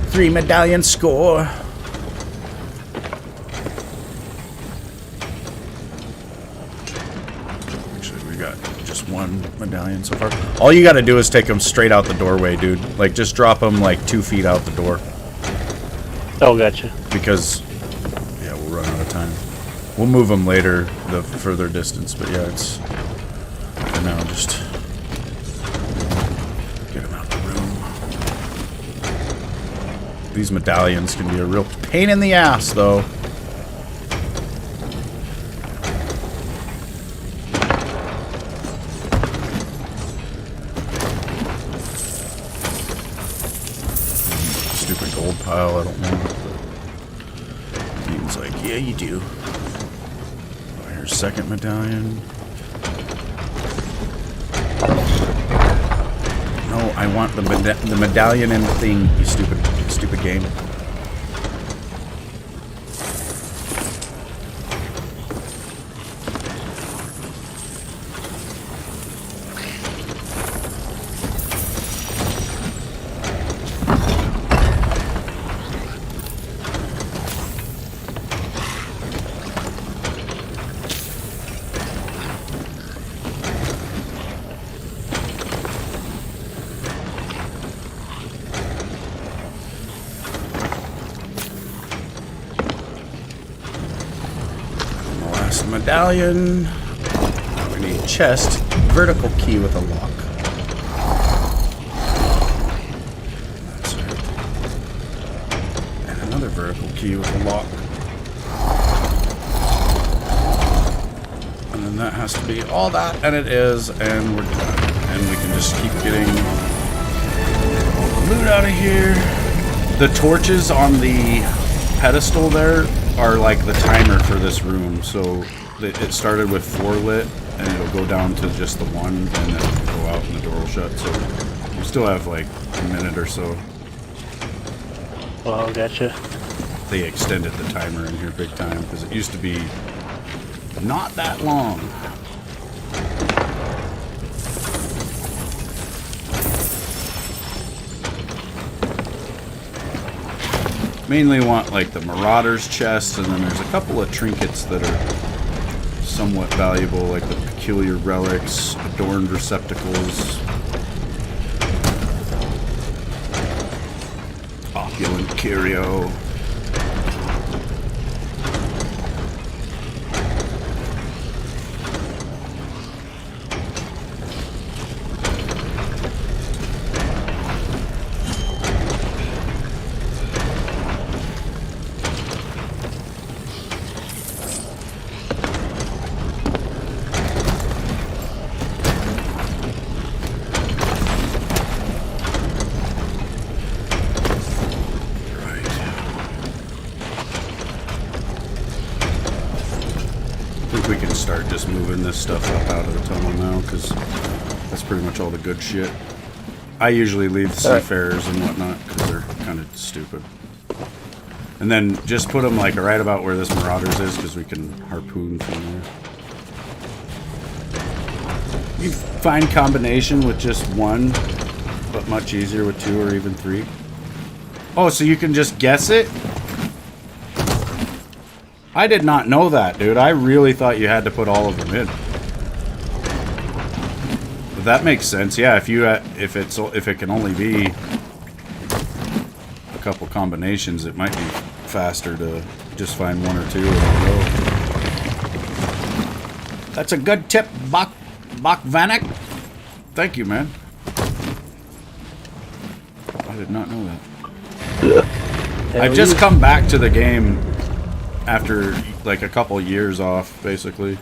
3 medallion score. Actually, we got just 1 medallion so far. All you gotta do is take them straight out the doorway, dude. Like, just drop them like 2 feet out the door. Oh, gotcha. Because, yeah, we'll run out of time. We'll move them later, the further distance, but yeah, it's... For now, just... Get them out the room. These medallions can be a real pain in the ass, though. Stupid gold pile, I don't want it. Game's like, yeah, you do. Oh, here's 2nd medallion. No, I want the medallion and the thing, you stupid game. Medallion. We need chest. Vertical key with a lock. That's it. And another vertical key with a lock. And then that has to be all that, and it is, and we're done. And we can just keep getting all the loot out of here. The torches on the pedestal there are like the timer for this room, so it started with 4 lit, and it'll go down to just the 1, and then it'll go out and the door will shut, so you still have like a minute or so. Oh, gotcha. They extended the timer in here big time, because it used to be not that long. Mainly want like the Marauders chest, and then there's a couple of trinkets that are somewhat valuable, like the peculiar relics, adorned receptacles, opulent curio. We can start just moving this stuff up out of the tunnel now, because that's pretty much all the good shit. I usually leave the seafarers and whatnot, because they're kind of stupid. And then just put them like right about where this Marauders is, because we can harpoon from there. You find combination with just one, but much easier with 2 or even 3. Oh, so you can just guess it? I did not know that, dude. I really thought you had to put all of them in. But that makes sense. Yeah, if it can only be a couple combinations, it might be faster to just find 1 or 2 in a row. That's a good tip, Bach Vanek. Thank you, man. I did not know that. I've just come back to the game after like a couple years off, basically.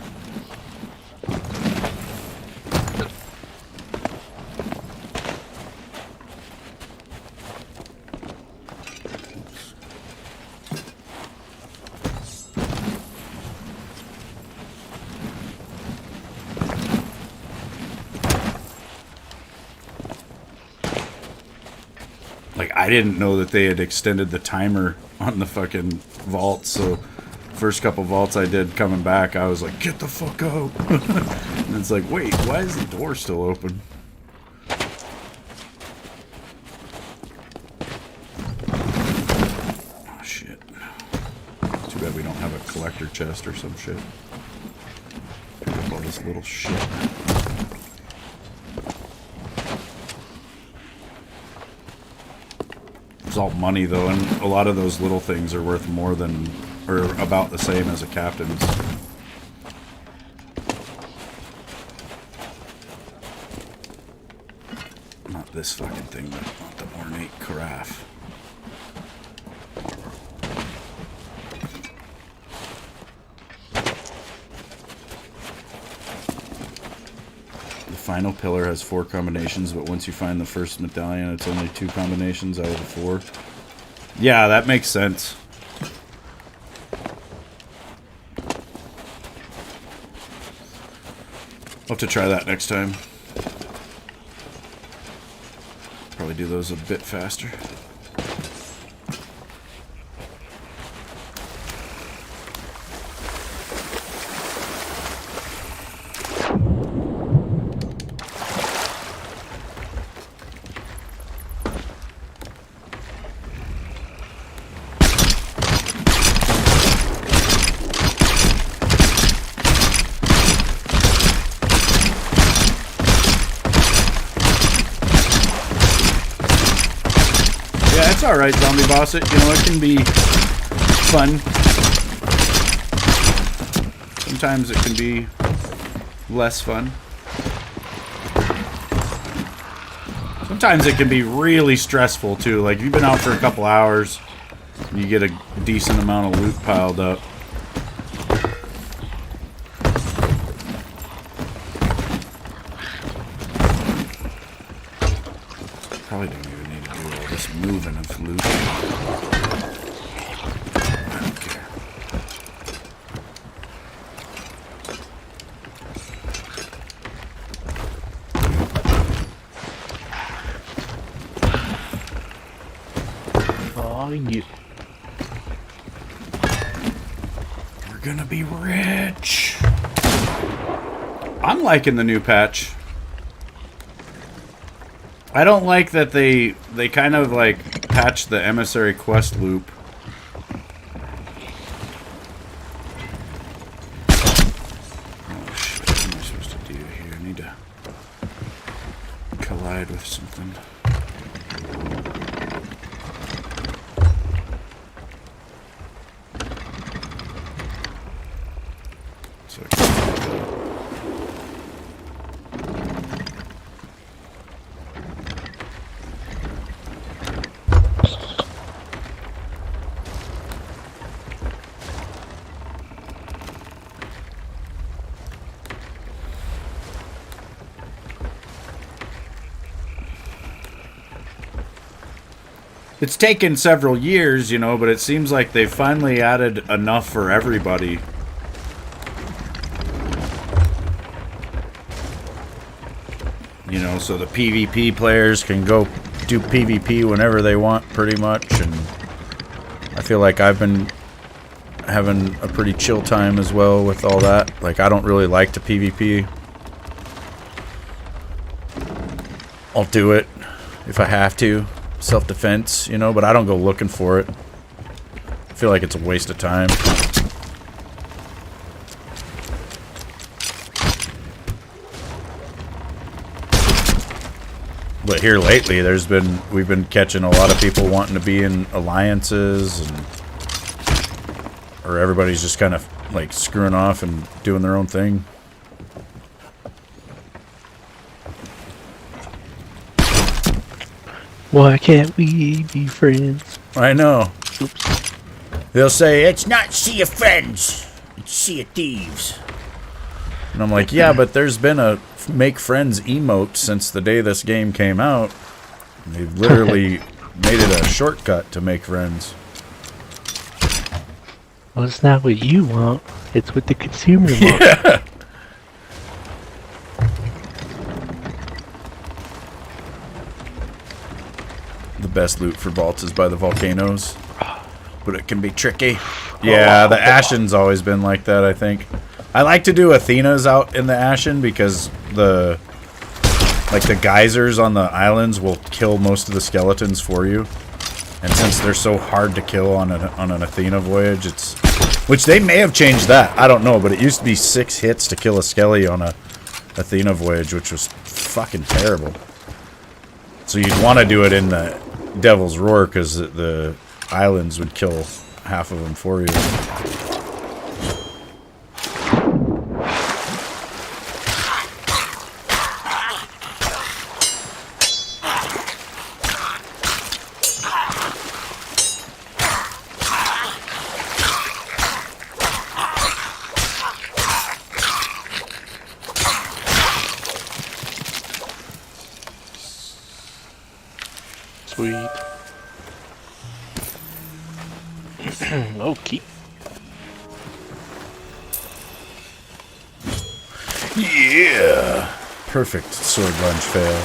Like, I didn't know that they had extended the timer on the fucking vaults, so first couple vaults I did coming back, I was like, get the fuck out. And it's like, wait, why is the door still open? Oh, shit. Too bad we don't have a collector chest or some shit. Pick up all this little shit. It's all money, though, and a lot of those little things are worth more than, or about the same as a captain's. Not this fucking thing, but not the ornate carafe. The final pillar has 4 combinations, but once you find the first medallion, it's only 2 combinations out of the 4. Yeah, that makes sense. I'll have to try that next time. Probably do those a bit faster. It's alright, zombie boss. It can be fun. Sometimes it can be less fun. Sometimes it can be really stressful too. Like, you've been out for a couple hours, and you get a decent amount of loot piled up. Probably don't even need to do all this moving of loot. I don't care. Oh, you. We're gonna be rich. I'm liking the new patch. I don't like that they kind of like patched the emissary quest loop. Oh shit, what am I supposed to do here? I need to collide with something. So I can It's taken several years, but it seems like they've finally added enough for everybody. So the PvP players can go do PvP whenever they want, pretty much, and I feel like I've been having a pretty chill time as well with all that. Like, I don't really like to PvP. I'll do it if I have to. Self-defense, you know, but I don't go looking for it. I feel like it's a waste of time. But here lately, we've been catching a lot of people wanting to be in alliances, or everybody's just kind of like screwing off and doing their own thing. Why can't we be friends? I know. Oops. They'll say, it's not Sea of Friends, it's Sea of Thieves. And I'm like, yeah, but there's been a make friends emote since the day this game came out. They've literally made it a shortcut to make friends. Well, it's not what you want. It's what the consumer wants. Yeah. The best loot for vaults is by the volcanoes. But it can be tricky. Yeah, the Ashen's always been like that, I think. I like to do Athena's out in the Ashen because the geysers on the islands will kill most of the skeletons for you. And since they're so hard to kill on an Athena voyage, which they may have changed that. I don't know, but it used to be 6 hits to kill a skelly on a Athena voyage, which was fucking terrible. So you'd want to do it in the Devil's Roar because the islands would kill half of them for you. Sweet. Okay. Yeah! Perfect sword lunge fail.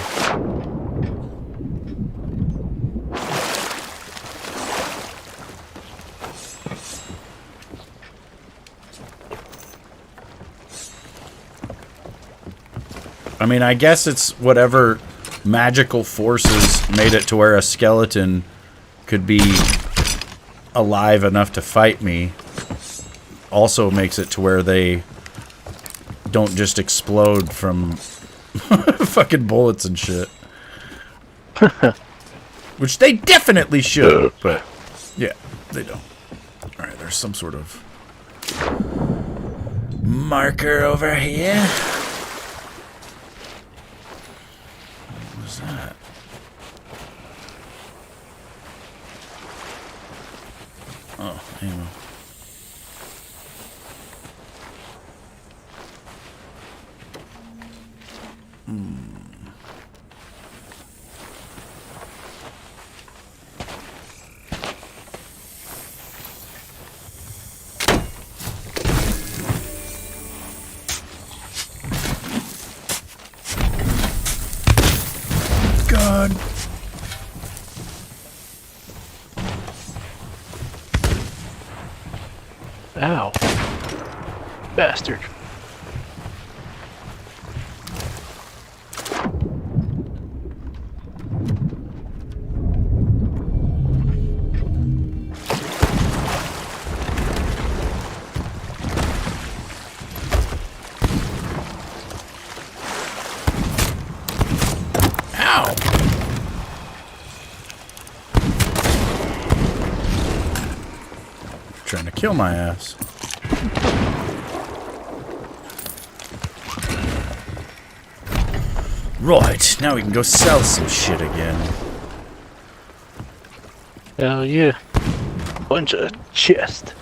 I mean, I guess it's whatever magical forces made it to where a skeleton could be alive enough to fight me. Also makes it to where they don't just explode from fucking bullets and shit. Which they definitely should, but yeah, they don't. Alright, there's some sort of marker over here. What was that? Oh, ammo. God. Ow. Bastard. Ow! Trying to kill my ass. Right, now we can go sell some shit again. Hell yeah. Bunch of chest.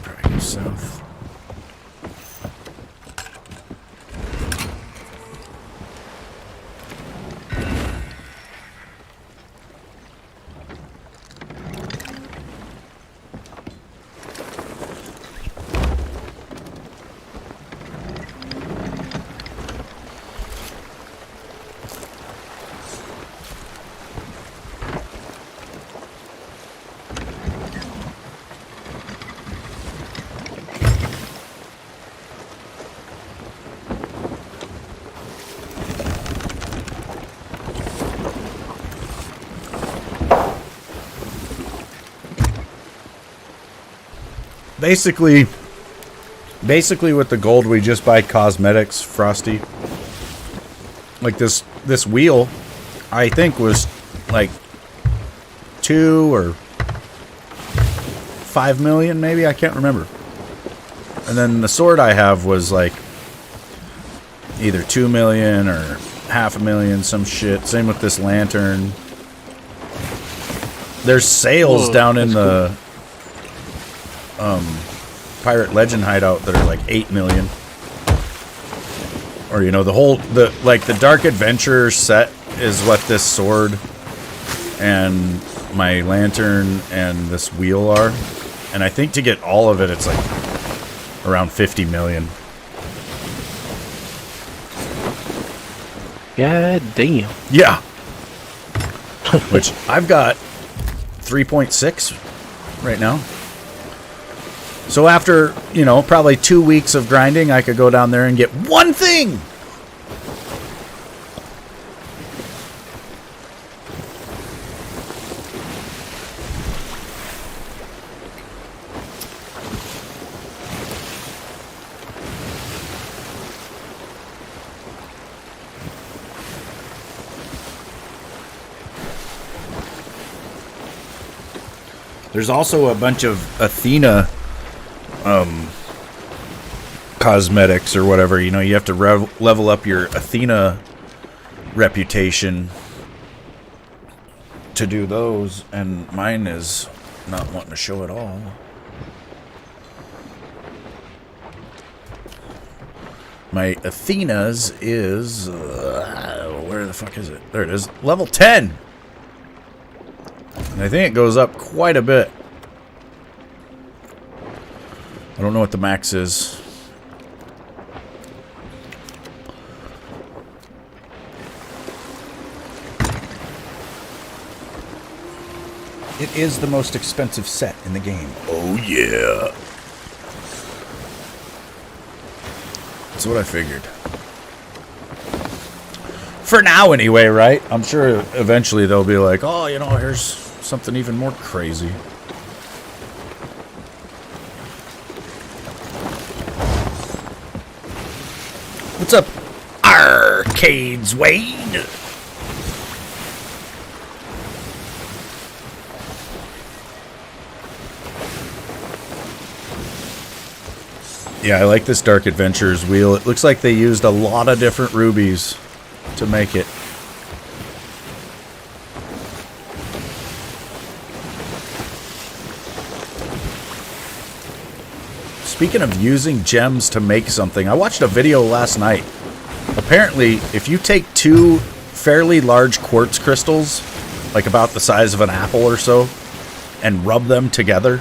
Probably go south. basically with the gold, we just buy cosmetics, Frosty. Like this wheel, I think was like 2 or 5 million, maybe, I can't remember. And then the sword I have was like either 2 million or 500,000, some shit. Same with this lantern. There's sales down in the Pirate Legend hideout that are like 8 million. Or, you know, the Dark Adventure set is what this sword and my lantern and this wheel are. And I think to get all of it, it's like around 50 million. God damn. Yeah. Which I've got 3.6 right now. So after, you know, probably 2 weeks of grinding, I could go down there and get one thing. There's also a bunch of Athena cosmetics or whatever. You know, you have to level up your Athena reputation to do those, and mine is not wanting to show at all. My Athena's is where the fuck is it? There it is, level 10. And I think it goes up quite a bit. I don't know what the max is. It is the most expensive set in the game. Oh yeah. That's what I figured. For now anyway, right? I'm sure eventually they'll be like, oh, you know, here's something even more crazy. What's up, Arcades Wade? Yeah, I like this Dark Adventures wheel. It looks like they used a lot of different rubies to make it. Speaking of using gems to make something, I watched a video last night. Apparently, if you take 2 fairly large quartz crystals, like about the size of an apple or so, and rub them together,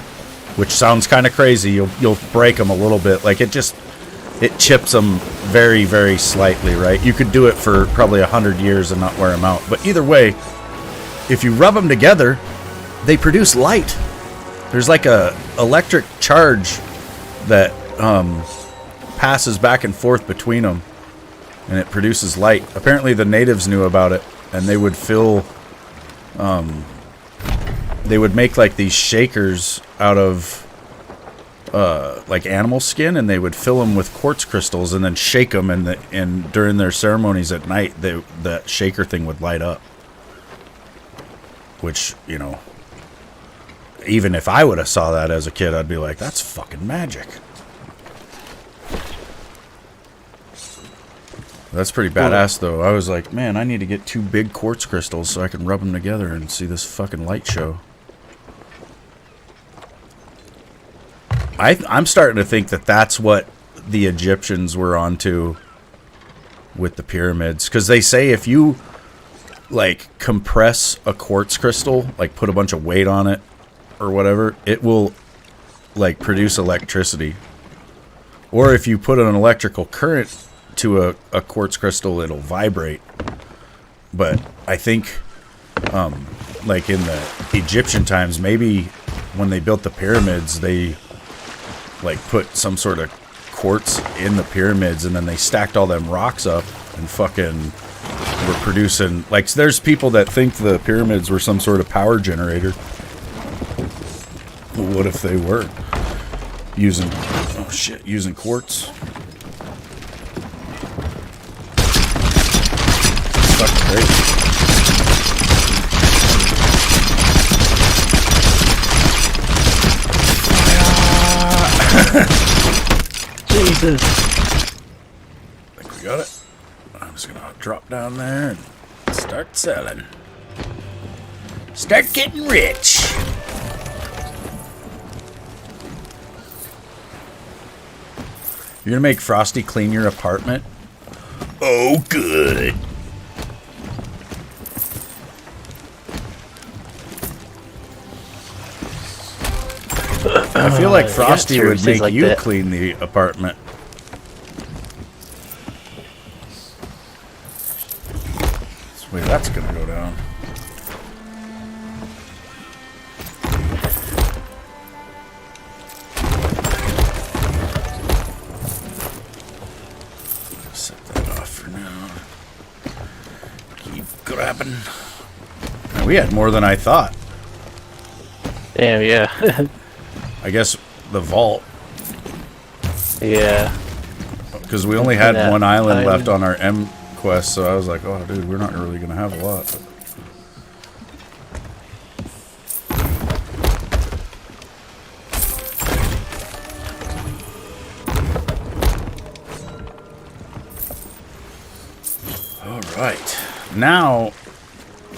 which sounds kind of crazy, you'll break them a little bit. Like it chips them very, very slightly, right? You could do it for probably 100 years and not wear them out. But either way, if you rub them together, they produce light. There's like a electric charge that passes back and forth between them, and it produces light. Apparently the natives knew about it, and they would they would make like these shakers out of like animal skin, and they would fill them with quartz crystals and then shake them, and during their ceremonies at night, that shaker thing would light up. Which, you know, even if I would have saw that as a kid, I'd be like, that's fucking magic. That's pretty badass, though. I was like, man, I need to get 2 big quartz crystals so I can rub them together and see this fucking light show. I'm starting to think that that's what the Egyptians were onto with the pyramids. Because they say if you, like, compress a quartz crystal, like put a bunch of weight on it or whatever, it will, like, produce electricity. Or if you put an electrical current to a quartz crystal, it'll vibrate. But I think, like in the Egyptian times, maybe when they built the pyramids, they like put some sort of quartz in the pyramids, and then they stacked all them rocks up and fucking were producing, like, there's people that think the pyramids were some sort of power generator. What if they were? using quartz. Fucking great. Jesus. I think we got it. I'm just gonna drop down there and start selling. Start getting rich. You're gonna make Frosty clean your apartment? Oh, good. I feel like Frosty would make like you that. clean the apartment. This way that's gonna go down. Set that off for now. Keep grabbing. Man, we had more than I thought. Damn, yeah. I guess the vault, Yeah. because we only had That one island island. left on our M quest, so I was like, oh, dude, we're not really going to have a lot. All right. Now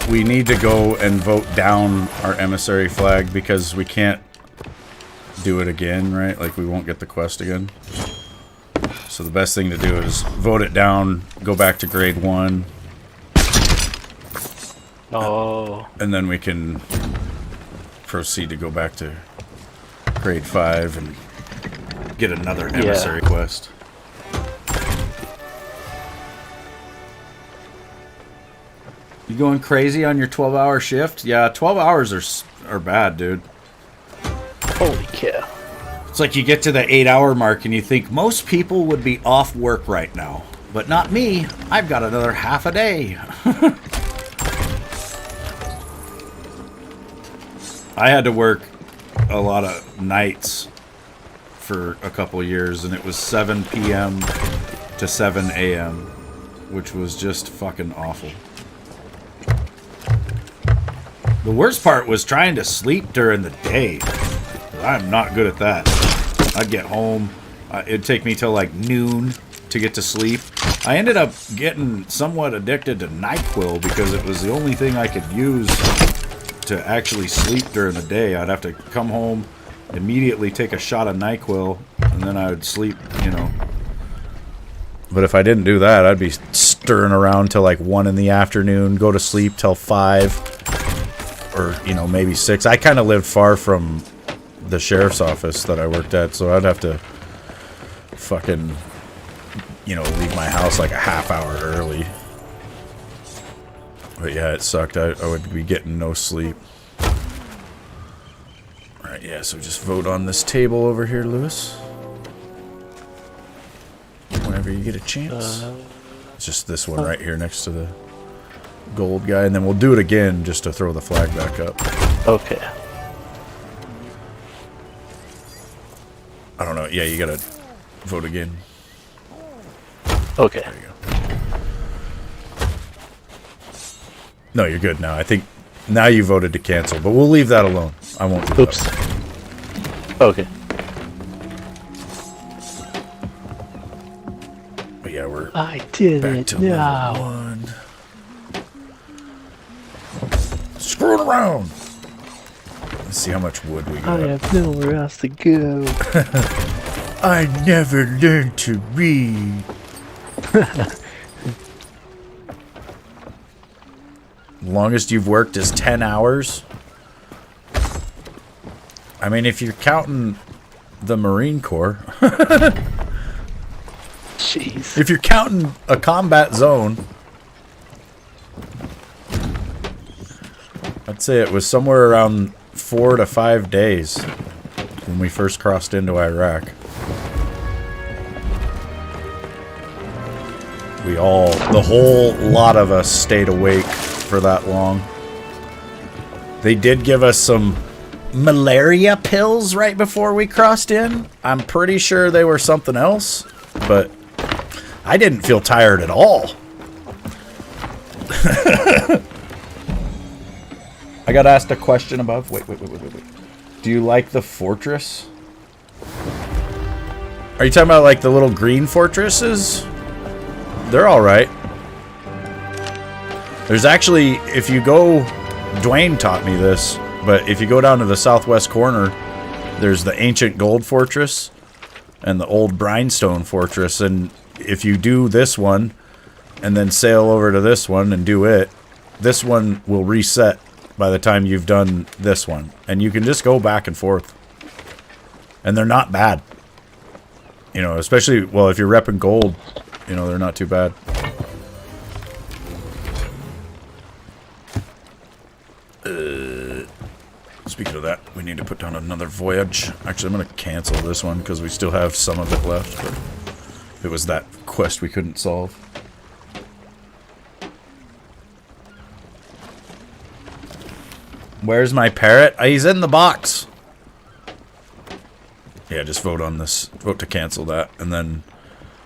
we need to go and vote down our emissary flag because we can't do it again, right? Like, we won't get the quest again. So the best thing to do is vote it down, go back to grade 1, Oh. and then we can proceed to go back to grade 5 and get another emissary quest. You going crazy on your 12-hour shift? Yeah, 12 hours are bad, dude. Holy cow. It's like you get to the 8-hour mark and you think most people would be off work right now. But not me. I've got another half a day. I had to work a lot of nights for a couple years, and it was 7 p.m. to 7 a.m., which was just fucking awful. The worst part was trying to sleep during the day. I'm not good at that. I'd get home. It'd take me till like noon to get to sleep. I ended up getting somewhat addicted to NyQuil because it was the only thing I could use to actually sleep during the day. I'd have to come home, immediately take a shot of NyQuil, and then I would sleep, you know. But if I didn't do that, I'd be stirring around till like 1 in the afternoon, go to sleep till 5, or, you know, maybe 6. I kind of lived far from the sheriff's office that I worked at, so I'd have to fucking, you know, leave my house like a half hour early. But yeah, it sucked. I would be getting no sleep. Alright, yeah, so just vote on this table over here, Lewis. Whenever you get a chance. It's just this one right here next to the gold guy, and then we'll do it again just to throw the flag back up. Okay. I don't know. Yeah, you gotta vote again. Okay. There you go. No, you're good now. I think now you voted to cancel, but we'll leave that alone. I won't do Oops. that. Okay. But yeah, we're I did back it to level now. 1. Screwing around. Let's see how much wood we I got. have nowhere else to go. I never learned to read. Longest you've worked is 10 hours. I mean, if you're counting the Marine Corps, Jeez. if you're counting a combat zone, I'd say it was somewhere around 4 to 5 days when we first crossed into Iraq. The whole lot of us stayed awake for that long. They did give us some malaria pills right before we crossed in. I'm pretty sure they were something else, but I didn't feel tired at all. I got asked a question above. Wait. Do you like the fortress? Are you talking about like the little green fortresses? They're all right. There's actually, if you go, Dwayne taught me this, but if you go down to the southwest corner, there's the ancient gold fortress and the old brimstone fortress. And if you do this one and then sail over to this one and do it, this one will reset by the time you've done this one. And you can just go back and forth. And they're not bad. You know, especially, well, if you're repping gold, you know, they're not too bad. Speaking of that, we need to put down another voyage. Actually, I'm going to cancel this one because we still have some of it left. But it was that quest we couldn't solve. Where's my parrot? He's in the box. Yeah, just vote on this. Vote to cancel that. And then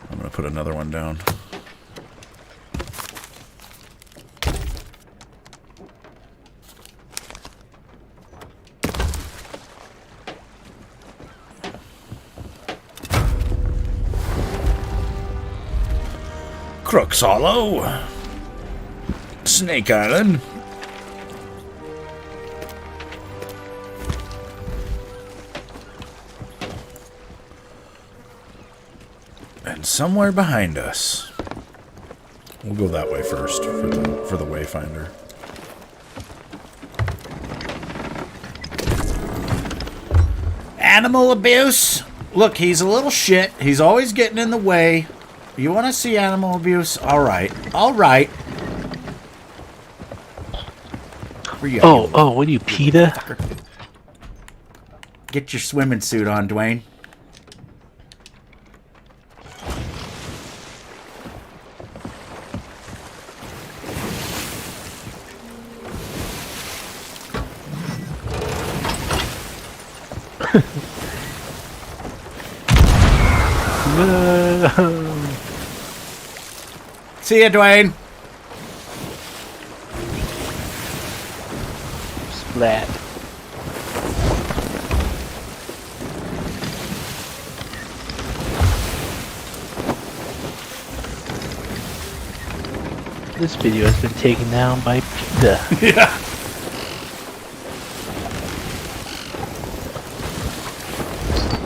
I'm going to put another one down. Crooks Hollow. Snake Island. And somewhere behind us. We'll go that way first for the wayfinder. Animal abuse. Look, he's a little shit. He's always getting in the way. You want to see animal abuse? All right. All right. Where you at? Oh, what are you, PETA? Get your swimming suit on, Dwayne. No. See ya, Dwayne. Splat. This video has been taken down by PETA. Yeah.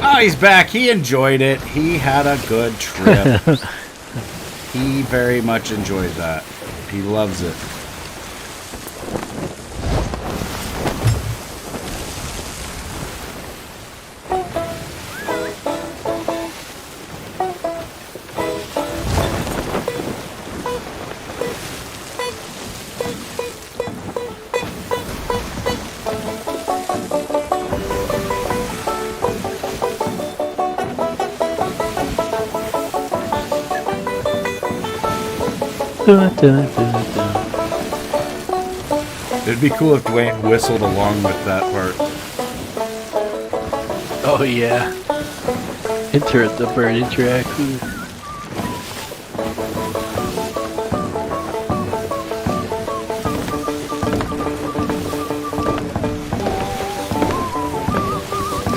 Oh, he's back. He enjoyed it. He had a good trip. He very much enjoyed that. He loves it. Dun, dun, dun, dun. It'd be cool if Dwayne whistled along with that part. Oh yeah. The bird interacts with.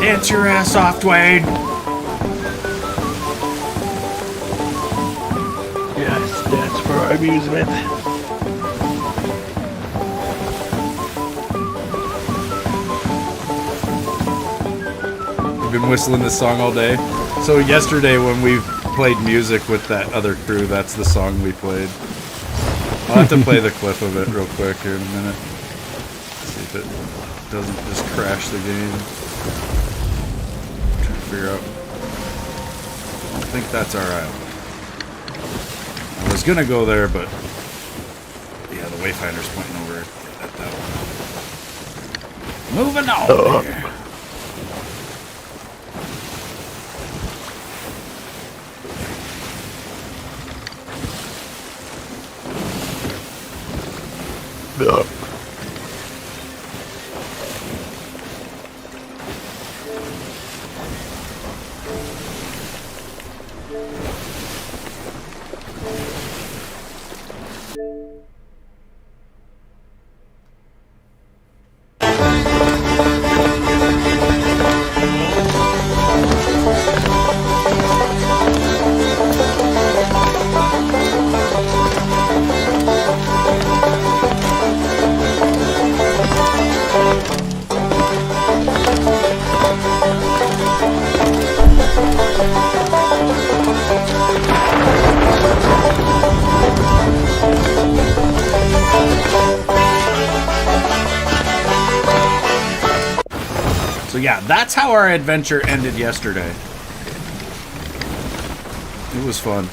Dance your ass off, Dwayne. Yes, that's for our amusement. We've been whistling this song all day. So yesterday when we played music with that other crew, that's the song we played. I'll have to play the clip of it real quick here in a minute. See if it doesn't just crash the game. Trying to figure out. I don't think that's our island. I was gonna go there, but yeah, the wayfinder's pointing over at that one. Moving on here. So yeah, that's how our adventure ended yesterday. It was fun.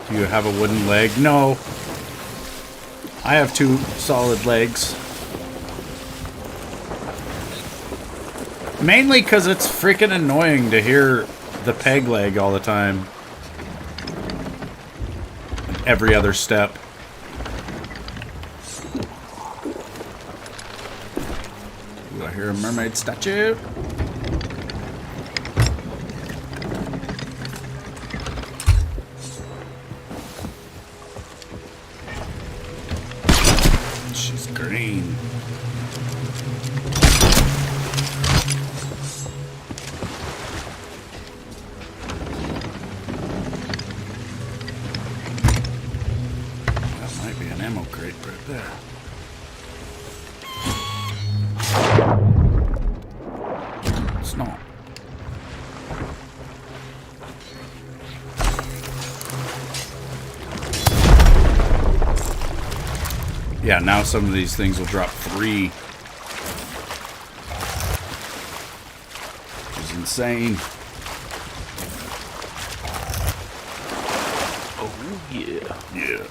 Do you have a wooden leg? No. I have 2 solid legs. Mainly because it's freaking annoying to hear the peg leg all the time. Every other step. Ooh, I hear a mermaid statue. She's green. That might be an ammo crate right there. It's not. Yeah, now some of these things will drop 3. Which is insane. Oh, yeah. Yeah.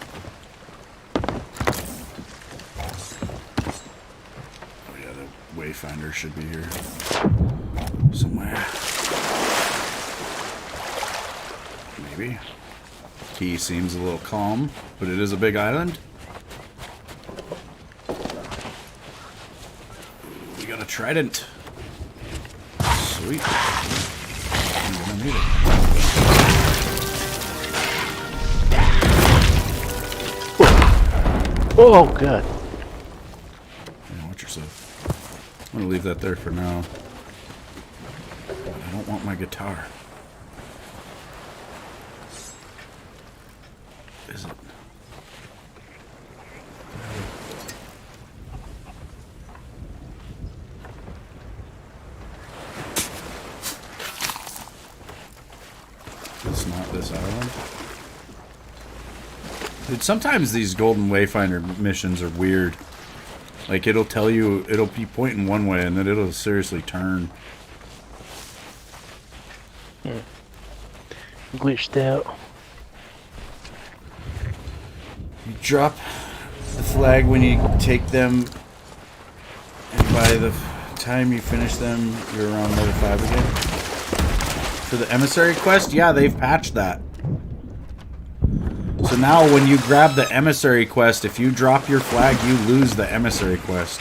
Oh yeah, the Wayfinder should be here. Somewhere. Maybe. Key seems a little calm, but it is a big island. We got a trident. Sweet. I'm gonna need it. Oh, God. Yeah, watch yourself. I'm gonna leave that there for now. I don't want my guitar. Is it? It's not this island. Dude, sometimes these Golden Wayfinder missions are weird. Like, it'll tell you, it'll be pointing one way, and then it'll seriously turn. Glitched out. You drop the flag when you take them, and by the time you finish them, you're around level 5 again. For the emissary quest, yeah, they've patched that. So now when you grab the emissary quest, if you drop your flag, you lose the emissary quest.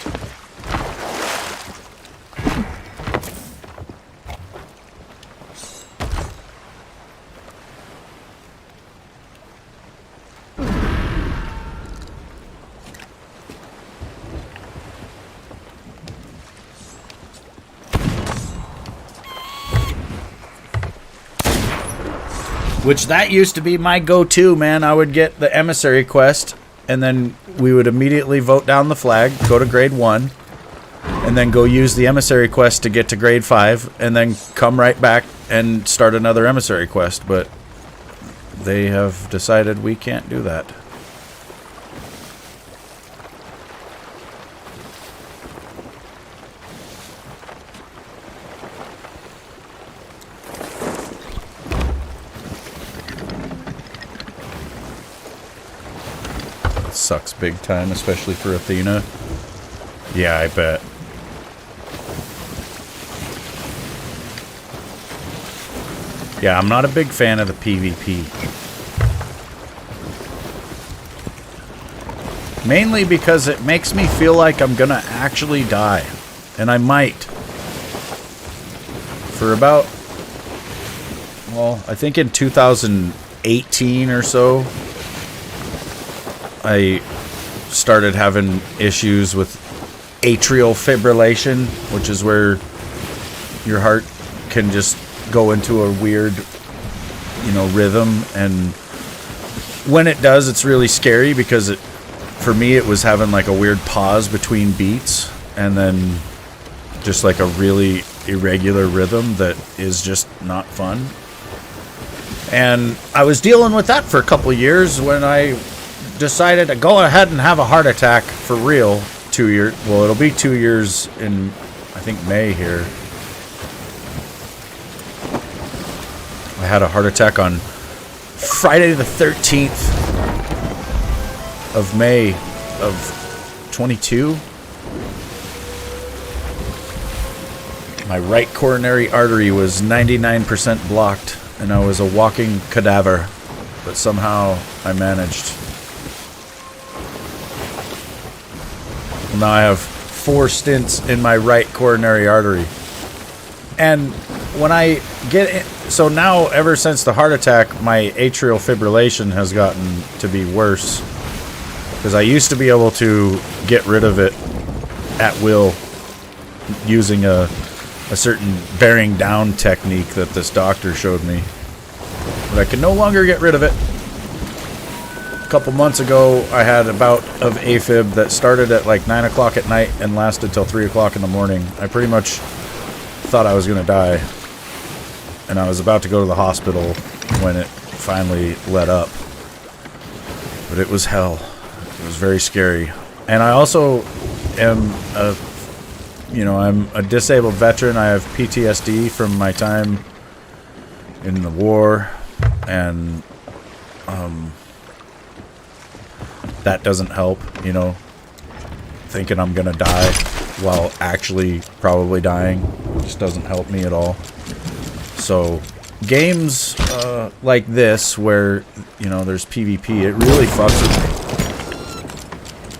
Which that used to be my go-to, man. I would get the emissary quest, and then we would immediately vote down the flag, go to grade 1, and then go use the emissary quest to get to grade 5, and then come right back and start another emissary quest. But they have decided we can't do that. Sucks big time, especially for Athena. Yeah, I bet. Yeah, I'm not a big fan of the PvP. Mainly because it makes me feel like I'm gonna actually die. And I might. For about... well, I think in 2018 or so, I started having issues with atrial fibrillation, which is where your heart can just go into a weird, rhythm, and when it does, it's really scary because for me, it was having like a weird pause between beats and then just like a really irregular rhythm that is just not fun. And I was dealing with that for a couple years when I decided to go ahead and have a heart attack for real. 2 years. Well, it'll be 2 years in, I think, May here. I had a heart attack on Friday the 13th of May of 22. My right coronary artery was 99% blocked, and I was a walking cadaver, but somehow I managed. Well, now I have 4 stents in my right coronary artery. And when I get in, so now ever since the heart attack, my atrial fibrillation has gotten to be worse. Because I used to be able to get rid of it at will using a certain bearing down technique that this doctor showed me. But I can no longer get rid of it. A couple months ago, I had a bout of AFib that started at like 9 o'clock at night and lasted till 3 o'clock in the morning. I pretty much thought I was going to die. And I was about to go to the hospital when it finally let up. But it was hell. It was very scary. And I also am I'm a disabled veteran. I have PTSD from my time in the war, and that doesn't help, thinking I'm gonna die while actually probably dying just doesn't help me at all. So games like this where there's PvP, it really fucks with me.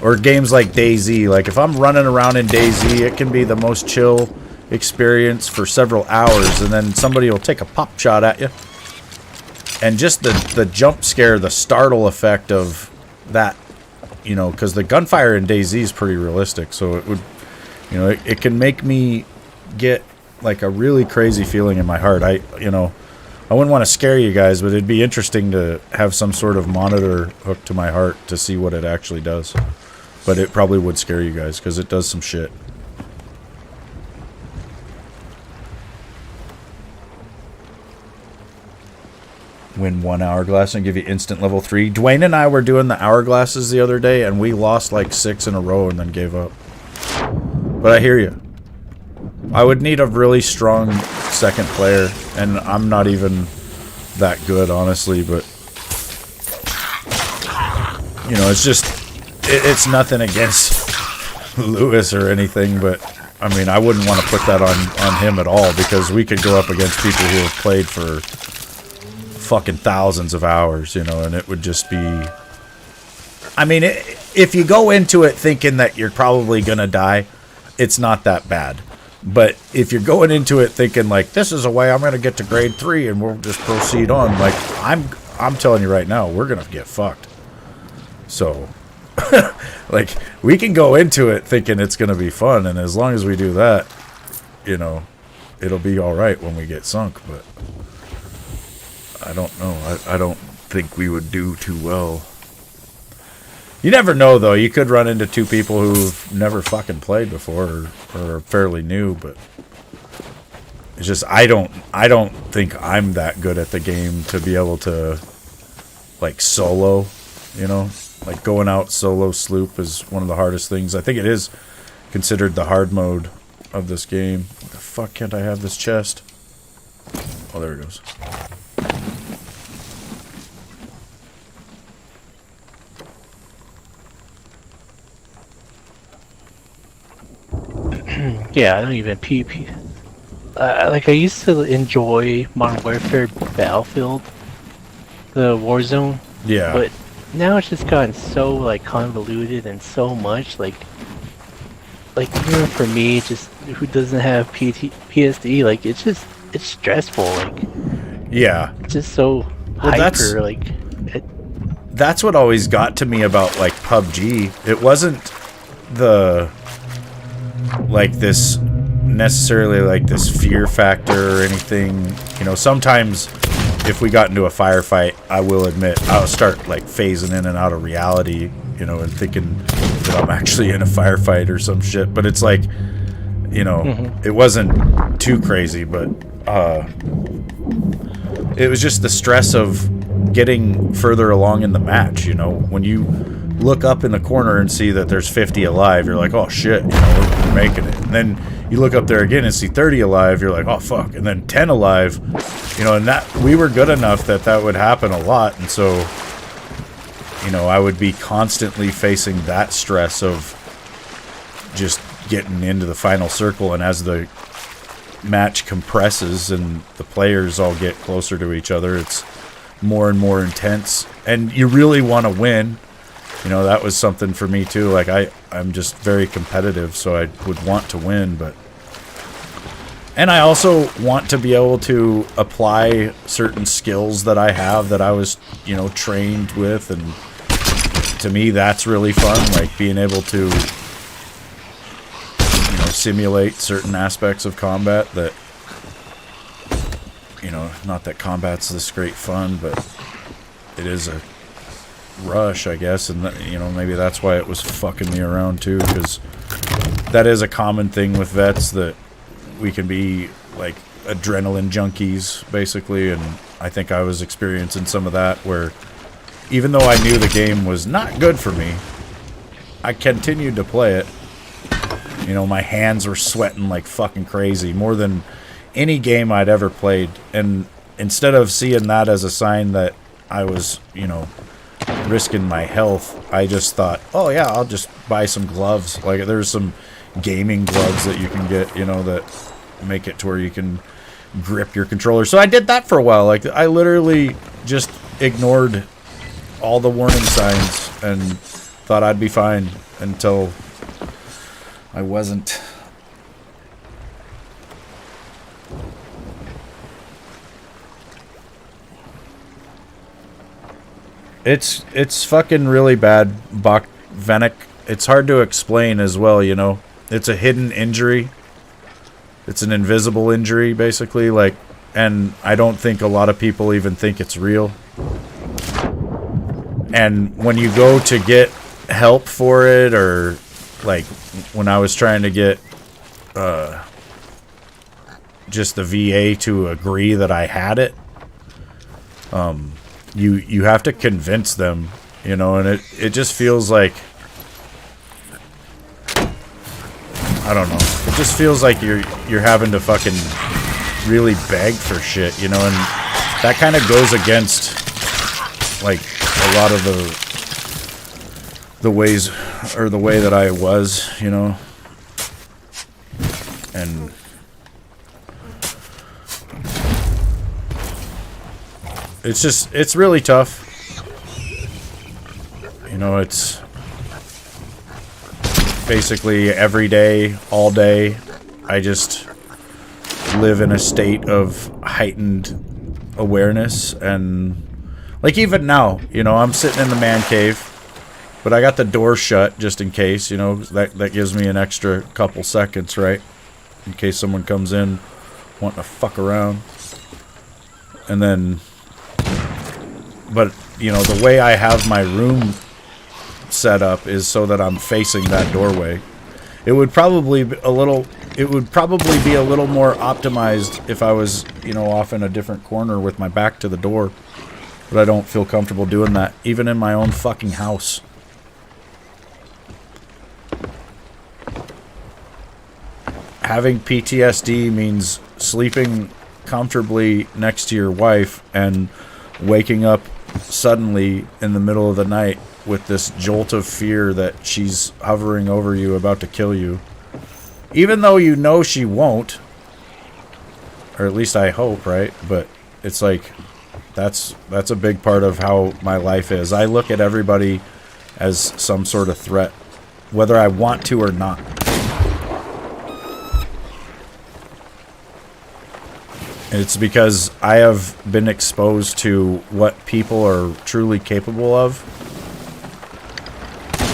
Or games like DayZ. Like, if I'm running around in DayZ, it can be the most chill experience for several hours, and then somebody will take a pop shot at you. And just the jump scare, the startle effect of that, because the gunfire in DayZ is pretty realistic, so it would, it can make me get, like, a really crazy feeling in my heart. I wouldn't want to scare you guys, but it'd be interesting to have some sort of monitor hooked to my heart to see what it actually does. But it probably would scare you guys, because it does some shit. Win 1 hourglass and give you instant level 3. Dwayne and I were doing the hourglasses the other day, and we lost like 6 in a row and then gave up. But I hear you. I would need a really strong second player, and I'm not even that good, honestly, but it's just... It's nothing against Lewis or anything, but I mean, I wouldn't want to put that on him at all, because we could go up against people who have played for fucking thousands of hours, and it would just be... I mean, if you go into it thinking that you're probably gonna die, it's not that bad. But if you're going into it thinking like, this is a way I'm gonna get to grade 3 and we'll just proceed on, like, I'm telling you right now, we're gonna get fucked. So... like, we can go into it thinking it's going to be fun, and as long as we do that, it'll be alright when we get sunk, but I don't know. I don't think we would do too well. You never know, though. You could run into 2 people who've never fucking played before or are fairly new, but it's just, I don't think I'm that good at the game to be able to, like, solo, Like, going out solo sloop is one of the hardest things. I think it is considered the hard mode of this game. What the fuck can't I have this chest? Oh, there it goes. Yeah, I don't even PvP. Like, I used to enjoy Modern Warfare Battlefield, the Warzone. Yeah. But now it's just gotten so, like, convoluted and so much, like even for me, just who doesn't have PSD, like, it's stressful, like, yeah, it's just so hyper, like, that's what always got to me about, like, PUBG. It wasn't this necessarily, like, this fear factor or anything. Sometimes if we got into a firefight, I will admit I'll start like phasing in and out of reality, you know, and thinking that I'm actually in a firefight or some shit. But it's like, you know, it wasn't too crazy, but it was just the stress of getting further along in the match, you know. When you look up in the corner and see that there's 50 alive, you're like, oh shit, you know, we're making it. And then you look up there again and see 30 alive, you're like, oh fuck. And then 10 alive, you know, and that we were good enough that that would happen a lot. And so, you know, I would be constantly facing that stress of just getting into the final circle. And as the match compresses and the players all get closer to each other, it's more and more intense. And you really want to win. You know, that was something for me too. Like I'm just very competitive, so I would want to win, but and I also want to be able to apply certain skills that I have that I was, you know, trained with, and to me that's really fun, like being able to, you know, simulate certain aspects of combat that, you know, not that combat's this great fun, but it is a rush, I guess, and you know, maybe that's why it was fucking me around too, because that is a common thing with vets, that we can be like adrenaline junkies basically, and I think I was experiencing some of that, where even though I knew the game was not good for me, I continued to play it. You know, my hands were sweating like fucking crazy, more than any game I'd ever played, and instead of seeing that as a sign that I was, you know, risking my health, I just thought, oh yeah, I'll just buy some gloves. Like there's some gaming gloves that you can get, you know, that make it to where you can grip your controller. So I did that for a while. Like I literally just ignored all the warning signs and thought I'd be fine until I wasn't. It's fucking really bad, Venek. It's hard to explain as well, you know. It's a hidden injury. It's an invisible injury, basically, like, and I don't think a lot of people even think it's real. And when you go to get help for it, or like when I was trying to get just the VA to agree that I had it, you have to convince them, you know, and it just feels like, I don't know, it just feels like you're having to fucking really beg for shit, you know, and that kind of goes against like a lot of the ways, or the way that I was, you know, and it's just, it's really tough. You know, it's basically every day, all day, I just live in a state of heightened awareness. And like even now, you know, I'm sitting in the man cave, but I got the door shut just in case, you know, that gives me an extra couple seconds, right? In case someone comes in wanting to fuck around. And then, but, you know, the way I have my room set up is so that I'm facing that doorway. It would probably be a little more optimized if I was, you know, off in a different corner with my back to the door. But I don't feel comfortable doing that, even in my own fucking house. Having PTSD means sleeping comfortably next to your wife and waking up suddenly in the middle of the night with this jolt of fear that she's hovering over you, about to kill you. Even though you know she won't. Or at least I hope, right? But it's like, that's a big part of how my life is. I look at everybody as some sort of threat, whether I want to or not. It's because I have been exposed to what people are truly capable of.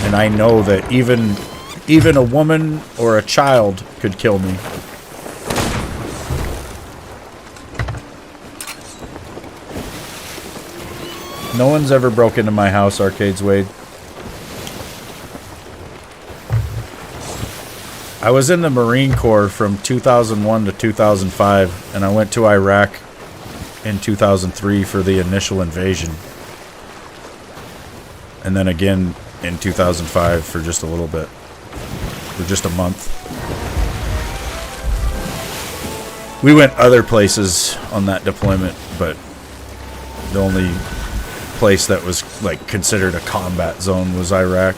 And I know that even a woman or a child could kill me. No one's ever broke into my house, Arcades Wade. I was in the Marine Corps from 2001 to 2005, and I went to Iraq in 2003 for the initial invasion. And then again in 2005 for just a little bit. For just a month. We went other places on that deployment, but the only place that was like considered a combat zone was Iraq.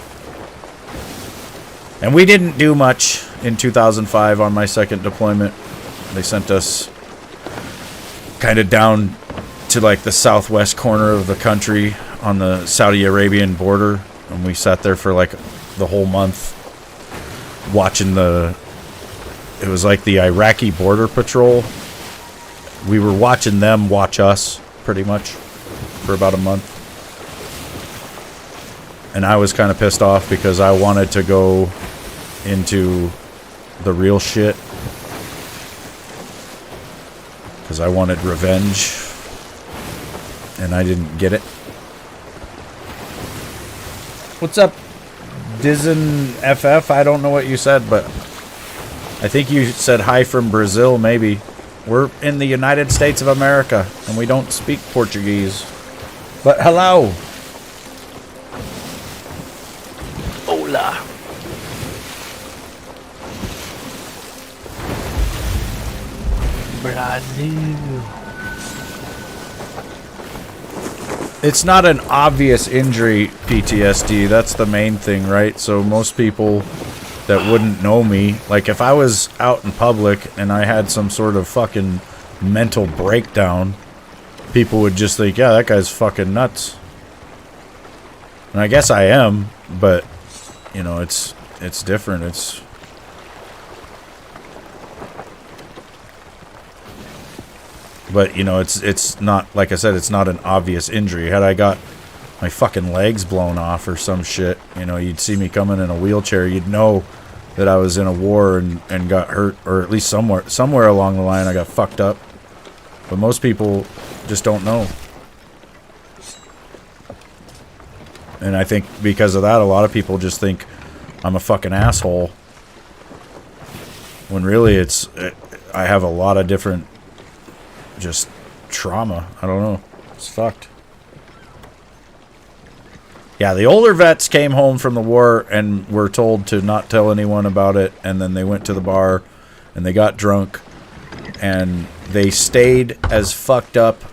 And we didn't do much in 2005 on my second deployment. They sent us kind of down to like the southwest corner of the country on the Saudi Arabian border, and we sat there for like the whole month watching it was like the Iraqi border patrol. We were watching them watch us pretty much for about a month. And I was kind of pissed off because I wanted to go into the real shit. Because I wanted revenge. And I didn't get it. What's up, Dizen FF? I don't know what you said, but I think you said hi from Brazil, maybe. We're in the United States of America, and we don't speak Portuguese. But hello! Hola! Brazil! It's not an obvious injury, PTSD. That's the main thing, right? So most people that wouldn't know me, like if I was out in public and I had some sort of fucking mental breakdown, people would just think, yeah, that guy's fucking nuts. And I guess I am, but you know, it's different. But you know, it's not, like I said, it's not an obvious injury. Had I got my fucking legs blown off or some shit, you know, you'd see me coming in a wheelchair, you'd know that I was in a war and got hurt, or at least somewhere along the line I got fucked up. But most people just don't know. And I think because of that, a lot of people just think I'm a fucking asshole. When really I have a lot of different just trauma. I don't know. It's fucked. Yeah, the older vets came home from the war and were told to not tell anyone about it, and then they went to the bar and they got drunk and they stayed as fucked up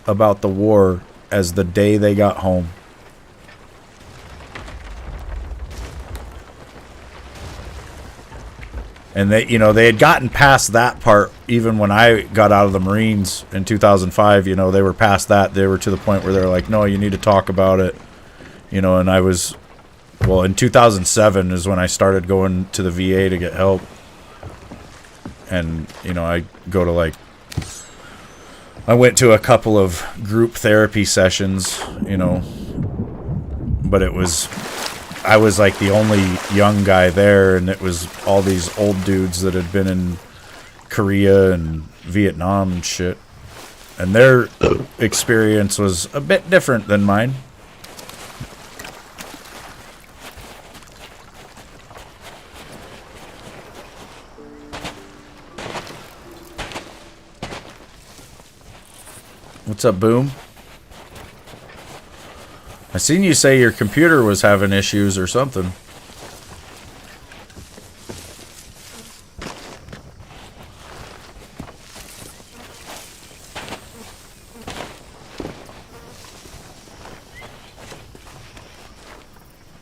about the war as the day they got home. And they, you know, they had gotten past that part even when I got out of the Marines in 2005. You know, they were past that. They were to the point where they're like, no, you need to talk about it. You know, and I was, well, in 2007 is when I started going to the VA to get help. And, you know, I went to a couple of group therapy sessions, you know, but I was like the only young guy there, and it was all these old dudes that had been in Korea and Vietnam and shit. And their experience was a bit different than mine. What's up, Boom? I seen you say your computer was having issues or something.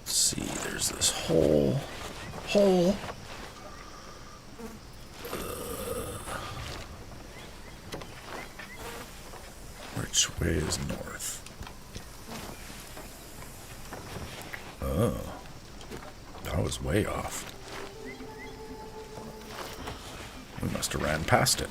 Let's see, there's this hole. Which way is north? Oh, that was way off. We must have ran past it.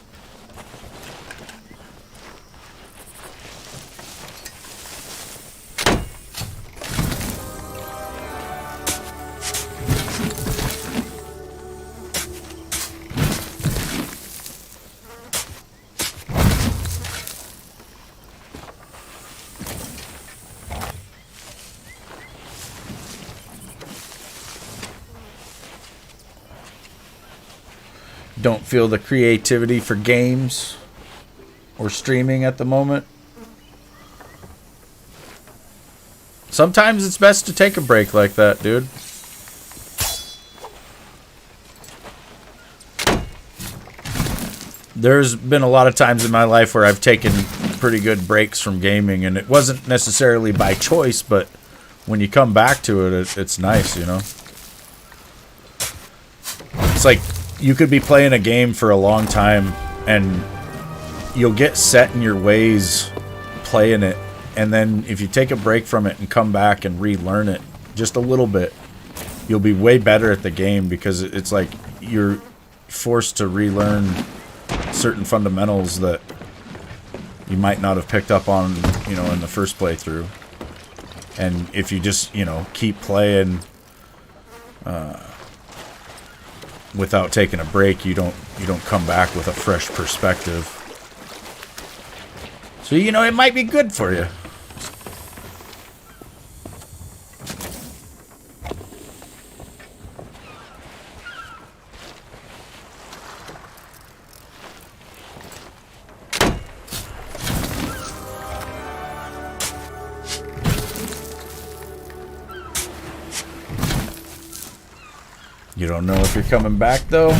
don't feel the creativity for games or streaming at the moment. Sometimes it's best to take a break like that, dude. There's been a lot of times in my life where I've taken pretty good breaks from gaming, and it wasn't necessarily by choice, but when you come back to it, it's nice, you know? It's like you could be playing a game for a long time, and you'll get set in your ways playing it, and then if you take a break from it and come back and relearn it just a little bit, you'll be way better at the game, because it's like you're forced to relearn certain fundamentals that you might not have picked up on, you know, in the first playthrough. And if you just, you know, keep playing without taking a break, you don't come back with a fresh perspective. So, you know, it might be good for you. You don't know if you're coming back, though?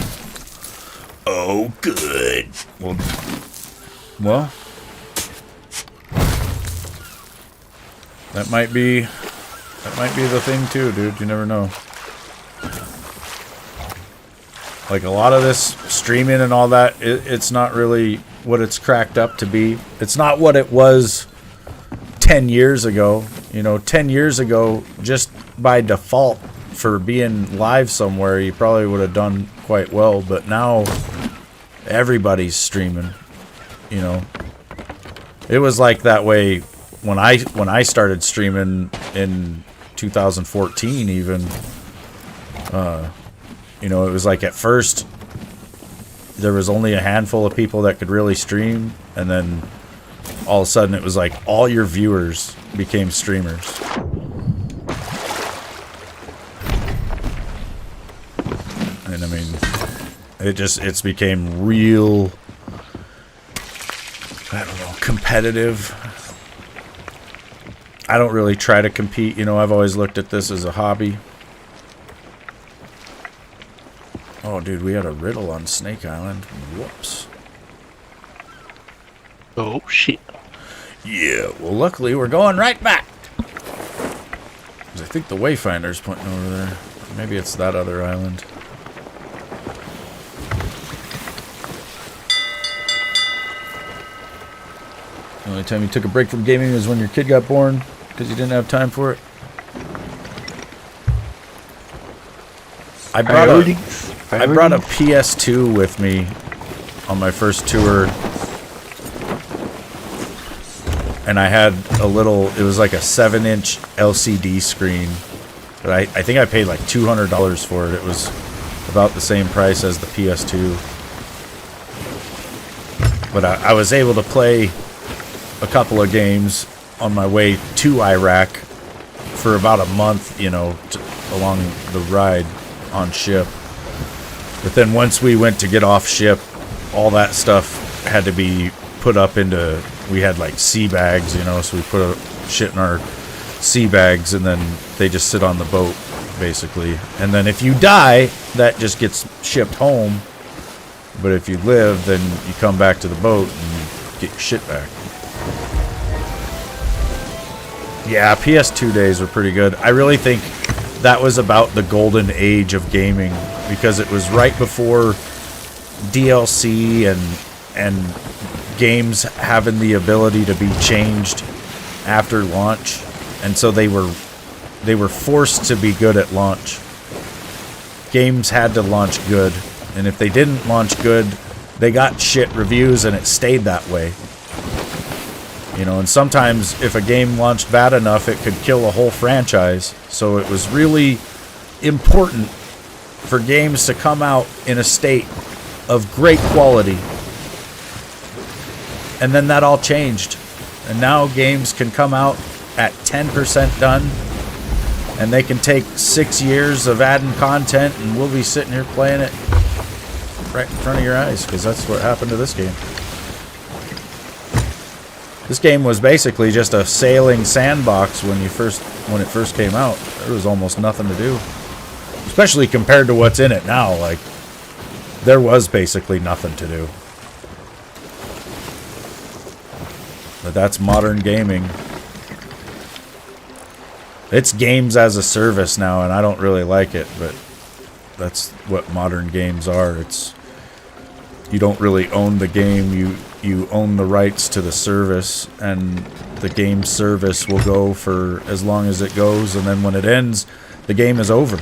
Oh, good. Well, that might be the thing too, dude. You never know. Like, a lot of this streaming and all that, it's not really what it's cracked up to be. It's not what it was 10 years ago. You know, 10 years ago, just by default, for being live somewhere, you probably would have done quite well, but now everybody's streaming, you know. It was like that way when I started streaming in 2014 even. You know, it was like at first there was only a handful of people that could really stream, and then all of a sudden it was like all your viewers became streamers. And I mean, it's became real, I don't know, competitive. I don't really try to compete, you know. I've always looked at this as a hobby. Oh, dude, we had a riddle on Snake Island. Whoops. Oh, shit. Yeah, well, luckily we're going right back. 'Cause I think the Wayfinder's pointing over there. Maybe it's that other island. The only time you took a break from gaming was when your kid got born, because you didn't have time for it. I brought a PS2 with me on my first tour, and I had a little, it was like a 7-inch LCD screen, but I think I paid like $200 for it. It was about the same price as the PS2. But I was able to play a couple of games on my way to Iraq for about a month, you know, along the ride on ship. But then once we went to get off ship, all that stuff had to be put up into, we had like sea bags, you know, so we put shit in our sea bags, and then they just sit on the boat, basically. And then if you die, that just gets shipped home. But if you live, then you come back to the boat and you get your shit back. Yeah, PS2 days were pretty good. I really think that was about the golden age of gaming, because it was right before DLC and games having the ability to be changed after launch, and so they were forced to be good at launch. Games had to launch good, and if they didn't launch good, they got shit reviews, and it stayed that way. You know, and sometimes if a game launched bad enough, it could kill a whole franchise. So it was really important for games to come out in a state of great quality. And then that all changed. And now games can come out at 10% done, and they can take 6 years of adding content, and we'll be sitting here playing it right in front of your eyes, because that's what happened to this game. This game was basically just a sailing sandbox when it first came out. There was almost nothing to do, especially compared to what's in it now. Like, there was basically nothing to do. But that's modern gaming. It's games as a service now, and I don't really like it, but that's what modern games are. It's, you don't really own the game, you own the rights to the service, and the game service will go for as long as it goes, and then when it ends, the game is over,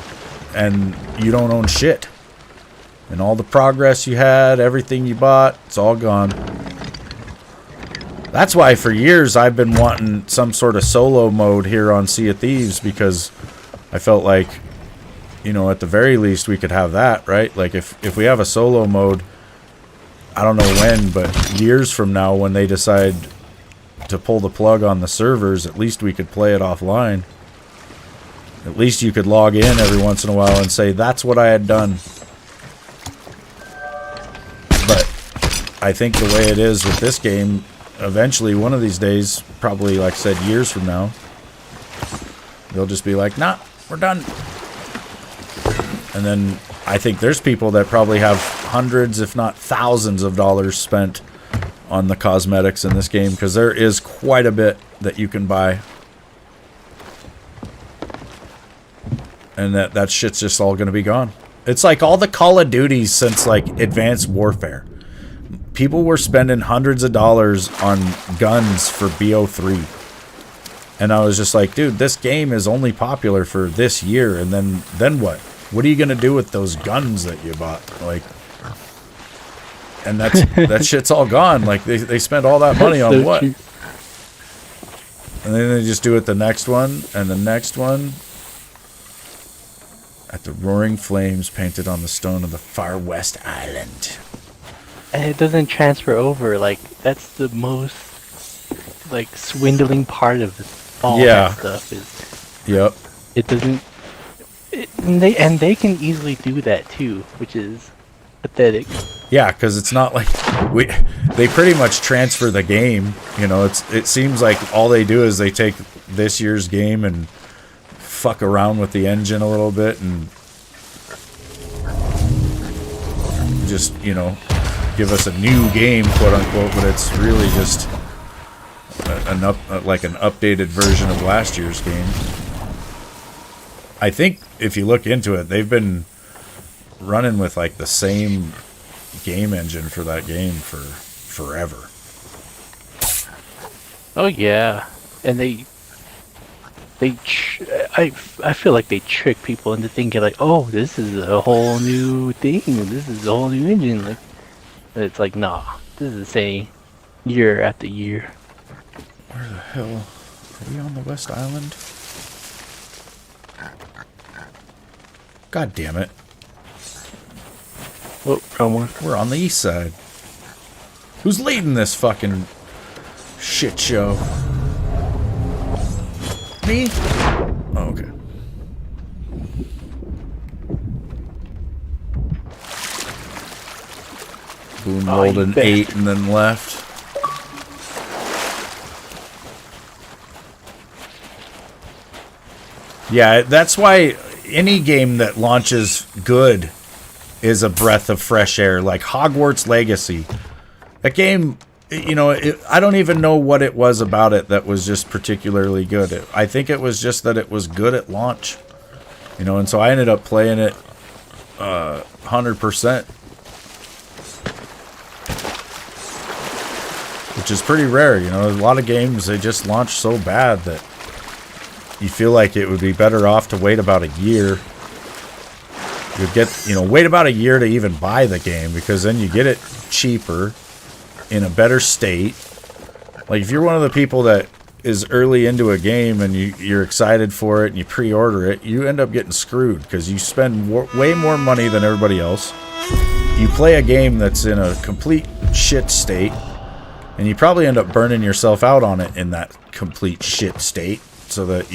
and you don't own shit. And all the progress you had, everything you bought, it's all gone. That's why for years I've been wanting some sort of solo mode here on Sea of Thieves, because I felt like, you know, at the very least we could have that, right? Like if we have a solo mode, I don't know when, but years from now when they decide to pull the plug on the servers, at least we could play it offline. At least you could log in every once in a while and say, that's what I had done. But I think the way it is with this game, eventually, one of these days, probably, like I said, years from now, they'll just be like, nah, we're done. And then I think there's people that probably have hundreds, if not thousands of dollars spent on the cosmetics in this game, because there is quite a bit that you can buy. And that shit's just all going to be gone. It's like all the Call of Duties since, like, Advanced Warfare. People were spending hundreds of dollars on guns for BO3. And I was just like, dude, this game is only popular for this year, and then what? What are you going to do with those guns that you bought? Like, and that shit's all gone. Like, they spent all that money on what? And then they just do it the next one, and the next one. At the roaring flames painted on the stone of the far west island. And it doesn't transfer over. Like, that's the most, like, swindling part of all that stuff is. Yep. It doesn't. And they can easily do that too, which is pathetic. Yeah, because it's not like they pretty much transfer the game. You know, it seems like all they do is they take this year's game and fuck around with the engine a little bit and just, you know, give us a new game, quote unquote, but it's really just like an updated version of last year's game. I think if you look into it, they've been running with like the same game engine for that game for forever. Oh yeah, and I feel like they trick people into thinking like, oh, this is a whole new thing, this is a whole new engine. Like, it's like, nah, this is the same year after year. Where the hell are we on the West Island? God damn it! Oh, wrong one. We're on the east side. Who's leading this fucking shit show? Me? Oh, okay. Boone rolled an 8 and then left. Yeah, that's why any game that launches good is a breath of fresh air. Like Hogwarts Legacy. That game, you know, I don't even know what it was about it that was just particularly good. I think it was just that it was good at launch. You know, and so I ended up playing it 100%. Which is pretty rare, you know. A lot of games, they just launch so bad that you feel like it would be better off to wait about a year. You'd get, you know, wait about a year to even buy the game, because then you get it cheaper, in a better state. Like, if you're one of the people that is early into a game and you're excited for it and you pre-order it, you end up getting screwed, because you spend way more money than everybody else. You play a game that's in a complete shit state, and you probably end up burning yourself out on it in that complete shit state, so that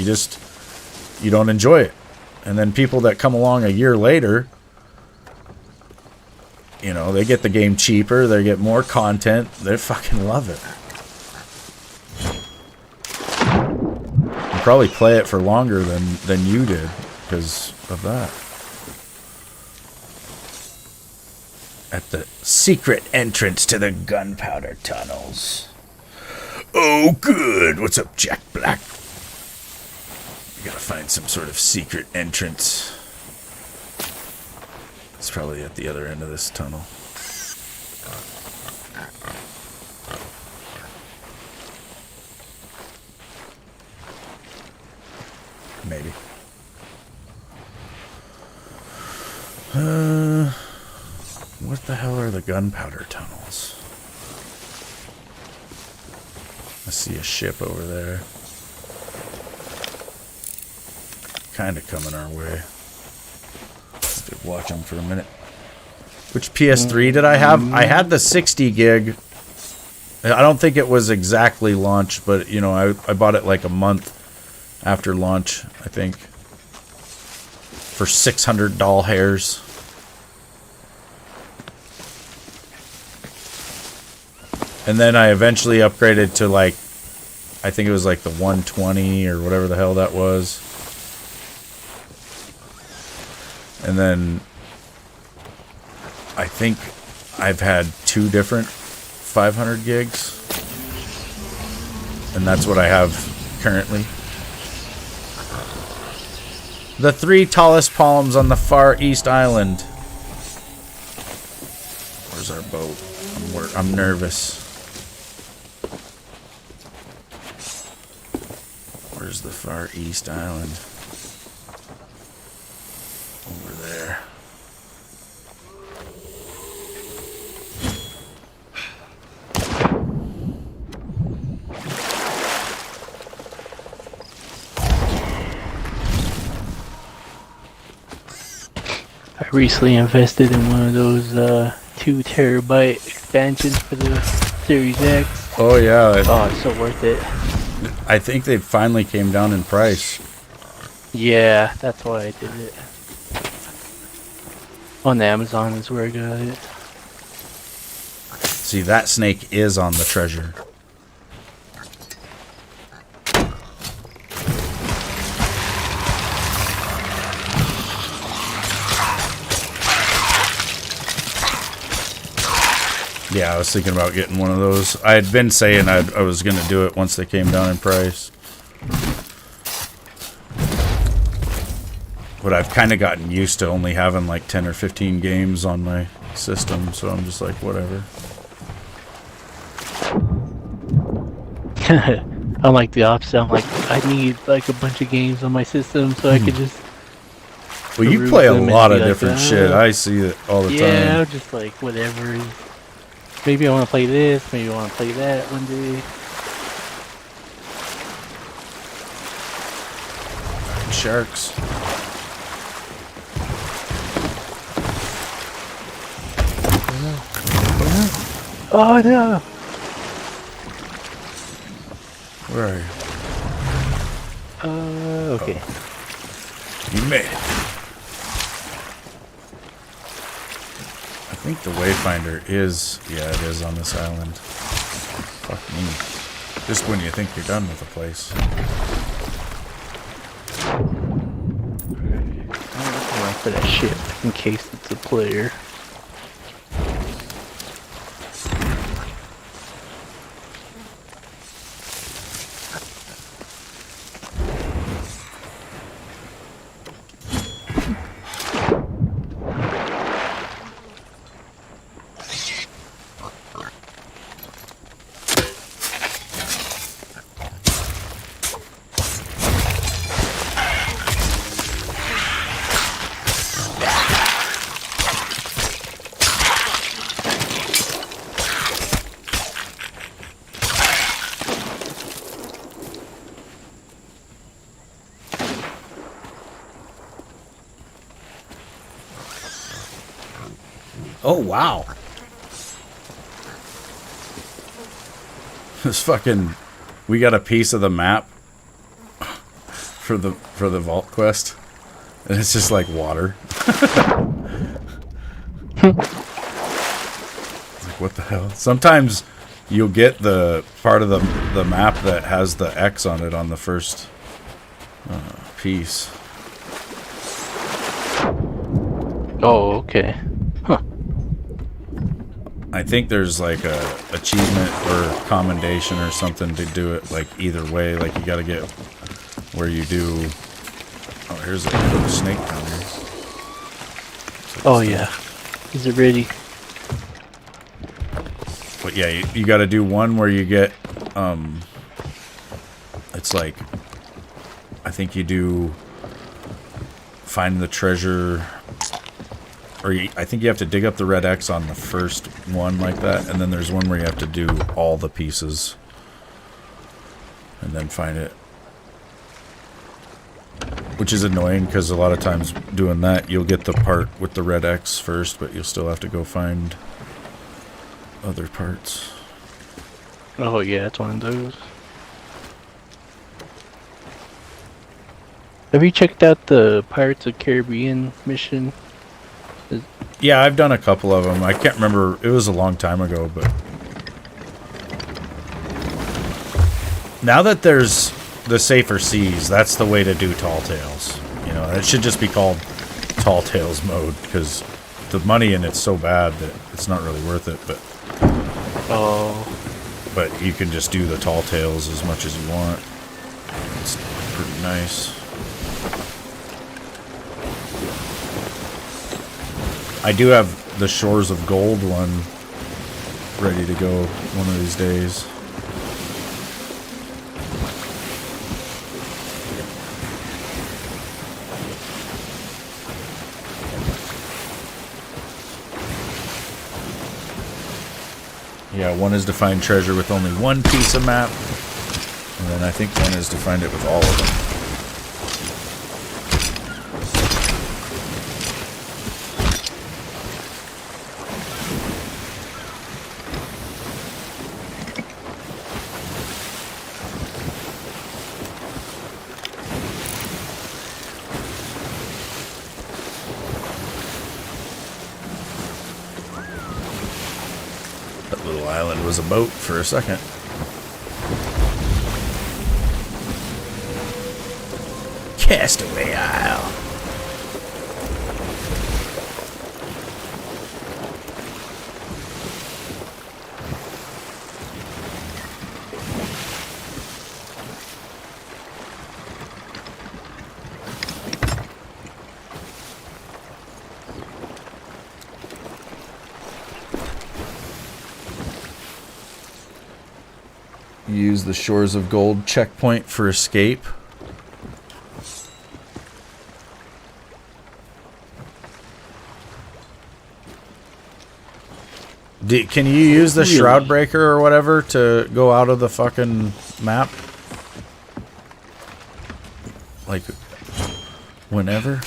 you don't enjoy it. And then people that come along a year later, You know, they get the game cheaper. They get more content. They fucking love it. You probably play it for longer than you did because of that. At the secret entrance to the gunpowder tunnels. Oh, good. What's up, Jack Black? We gotta find some sort of secret entrance. It's probably at the other end of this tunnel. Maybe. What the hell are the gunpowder tunnels? I see a ship over there. Kind of coming our way. Let's watch them for a minute. Which PS3 did I have? I had the 60 gig. I don't think it was exactly launch, but you know, I bought it like a month after launch, I think. For 600 doll hairs. And then I eventually upgraded to like, I think it was like the 120 or whatever the hell that was. And then I think I've had 2 different 500 gigs. And that's what I have currently. The 3 tallest palms on the far east island. Where's our boat? I'm nervous. Where's the far east island? Over there. I recently invested in one of those 2 terabyte expansions for the Series X. Oh yeah. Oh, it's so worth it. I think they finally came down in price. Yeah, that's why I did it. On Amazon is where I got it. See, that snake is on the treasure. Yeah, I was thinking about getting one of those. I had been saying I was going to do it once they came down in price. But I've kind of gotten used to only having like 10 or 15 games on my system, so I'm just like, whatever. I'm like the opposite. I'm like, I need like a bunch of games on my system so I could just... Well, you play a lot of different shit. I see it all the time. Yeah, I'm just like, whatever. Maybe I want to play this, maybe I want to play that one day. Sharks. Oh no! Where are you? Okay. You made it. I think the Wayfinder is... Yeah, it is on this island. Fuck me. Just when you think you're done with the place. I'm looking for that ship in case it's a player. Oh, wow. This fucking... We got a piece of the map for the vault quest. And it's just like water. what the hell? Sometimes you'll get the part of the map that has the X on it on the first piece. Oh, okay. Huh. I think there's like a achievement or commendation or something to do it like either way. Like you got to get where you do. Oh, here's a little snake down here. Oh yeah. Is it ready? But yeah, you got to do one where you get. It's like I think you do find the treasure. Or I think you have to dig up the red X on the first one like that, and then there's one where you have to do all the pieces and then find it. Which is annoying because a lot of times doing that, you'll get the part with the red X first, but you'll still have to go find other parts. Oh yeah, it's one of those. Have you checked out the Pirates of Caribbean mission? Yeah, I've done a couple of them. I can't remember. It was a long time ago, but now that there's the safer seas, that's the way to do Tall Tales. You know, it should just be called Tall Tales mode because the money in it's so bad that it's not really worth it. But you can just do the Tall Tales as much as you want. It's pretty nice. I do have the Shores of Gold one ready to go one of these days. Yeah, one is to find treasure with only one piece of map, and then I think one is to find it with all of them. Was a boat for a second. Castaway Isle. Use the Shores of Gold checkpoint for escape. Can you use the Shroud Breaker or whatever to go out of the fucking map? Like, whenever?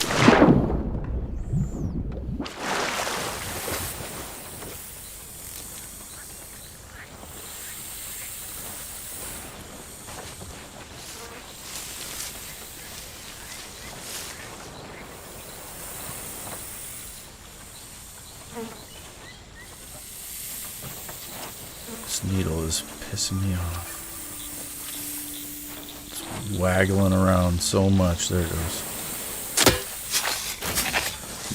Needle is pissing me off. It's waggling around so much. There it goes.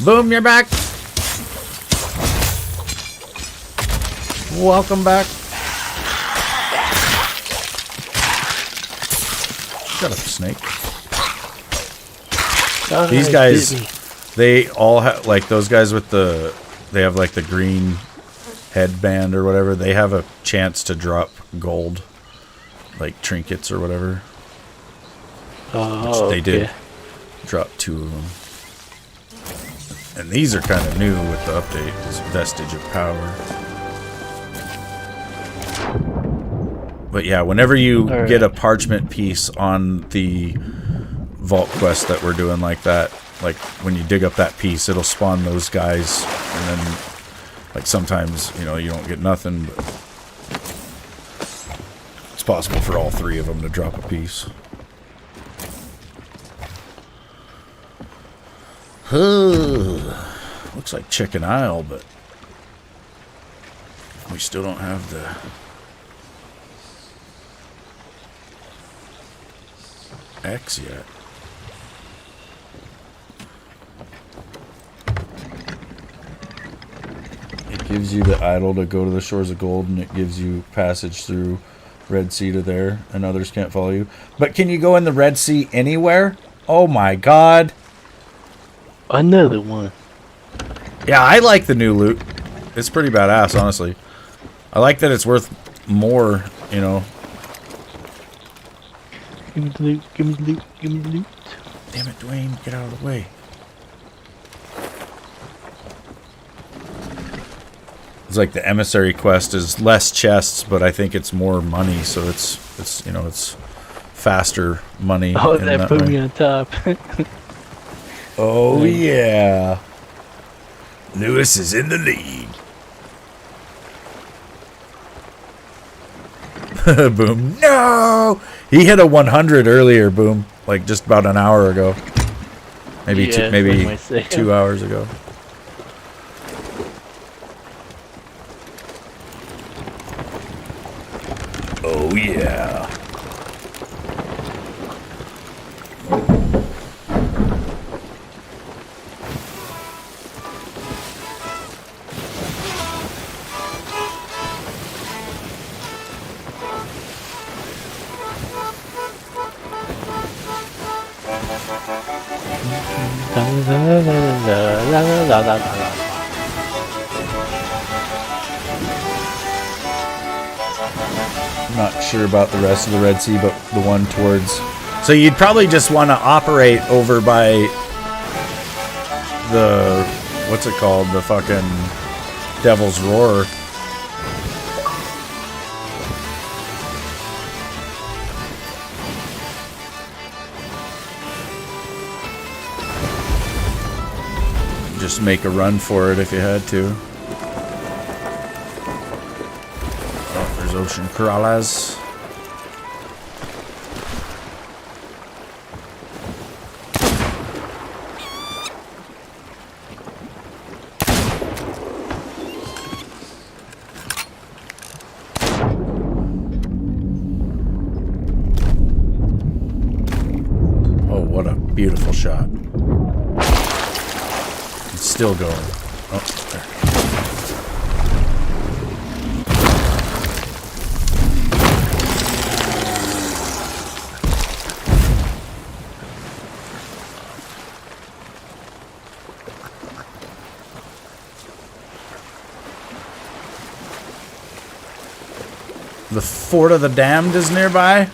Boom, you're back. Welcome back. Shut up, snake. These guys, they all have, like, those guys with the, they have like the green headband or whatever, they have a chance to drop gold, like trinkets or whatever. Oh, which they did drop 2 of them. And these are kind of new with the update. It's Vestige of Power. But yeah, whenever you get a parchment piece on the vault quest that we're doing like that, like when you dig up that piece, it'll spawn those guys, and then like sometimes, you know, you don't get nothing, but it's possible for all 3 of them to drop a piece. Looks like Chicken Isle, but We still don't have the... X yet. It gives you the idol to go to the shores of gold, and it gives you passage through Red Sea to there, and others can't follow you. But can you go in the Red Sea anywhere? Oh my god. Another one. Yeah, I like the new loot. It's pretty badass, honestly. I like that it's worth more, you know. Give me the loot, give me the loot, give me the loot. Damn it, Dwayne, get out of the way. It's like the emissary quest is less chests, but I think it's more money, so it's you know, it's faster money. Oh, in that put way. me on top. Oh yeah. Lewis is in the lead. Boom. No! He hit a 100 earlier, Boom. Like just about an hour ago. Maybe Yeah, maybe what am I saying? 2 hours ago. Oh yeah. La, la, la, la, la, la, la. I'm not sure about the rest of the Red Sea, but the one towards... So you'd probably just want to operate over by the... What's it called? The fucking Devil's Roar. Just make a run for it if you had to. Oh, there's ocean koalas. Oh, what a beautiful shot. It's still going. Oh, there. The Fort of the Damned is nearby.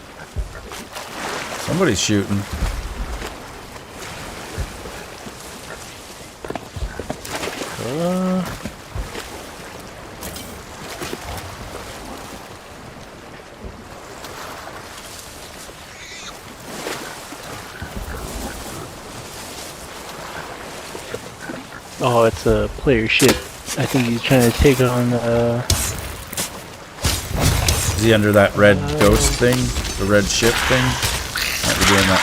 Somebody's shooting. Oh, it's a player ship. I think he's trying to take on. Is he under that red ghost thing? The red ship thing? Might be doing that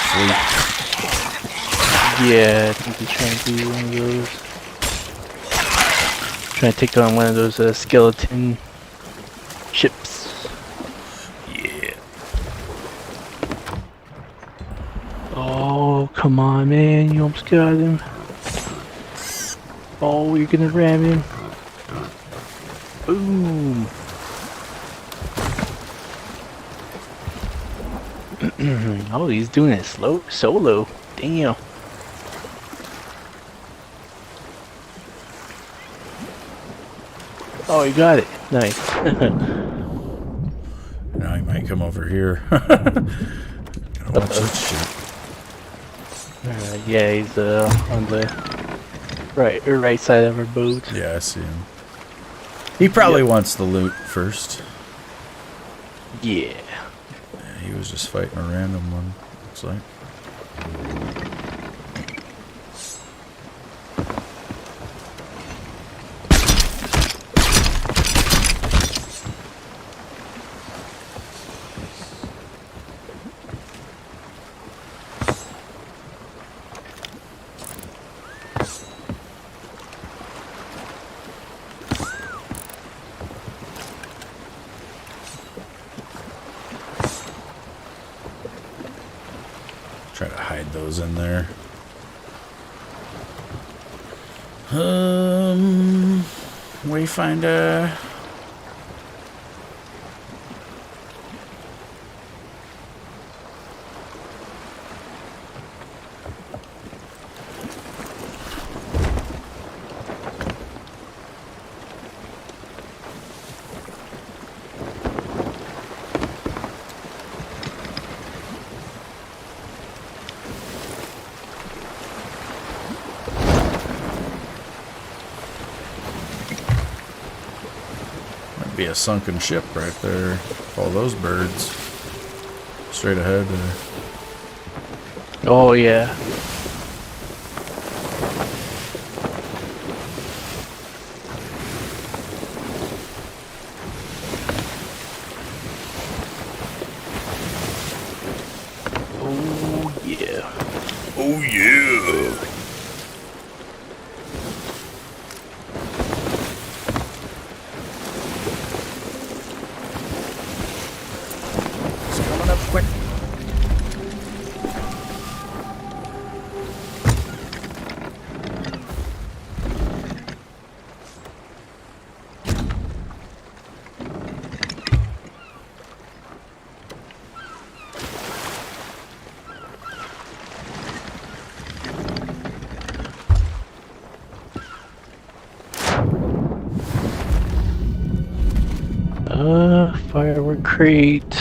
fleet. Yeah, I think he's trying to do one of those. Trying to take on one of those skeleton ships. Yeah. Oh, come on, man! You almost got him. Oh, you're gonna ram him. Boom. Oh, he's doing it solo. Damn. Oh, he got it. Nice. Now he might come over here. Gotta watch this shit. Yeah, he's on the right side of our boat. Yeah, I see him. He probably wants the loot first. Yeah. Yeah, he was just fighting a random one, looks like. those in there. Wayfinder. Be a sunken ship right there. All those birds. Straight ahead there. Oh yeah. Oh yeah. Oh yeah. Quick. Firework crate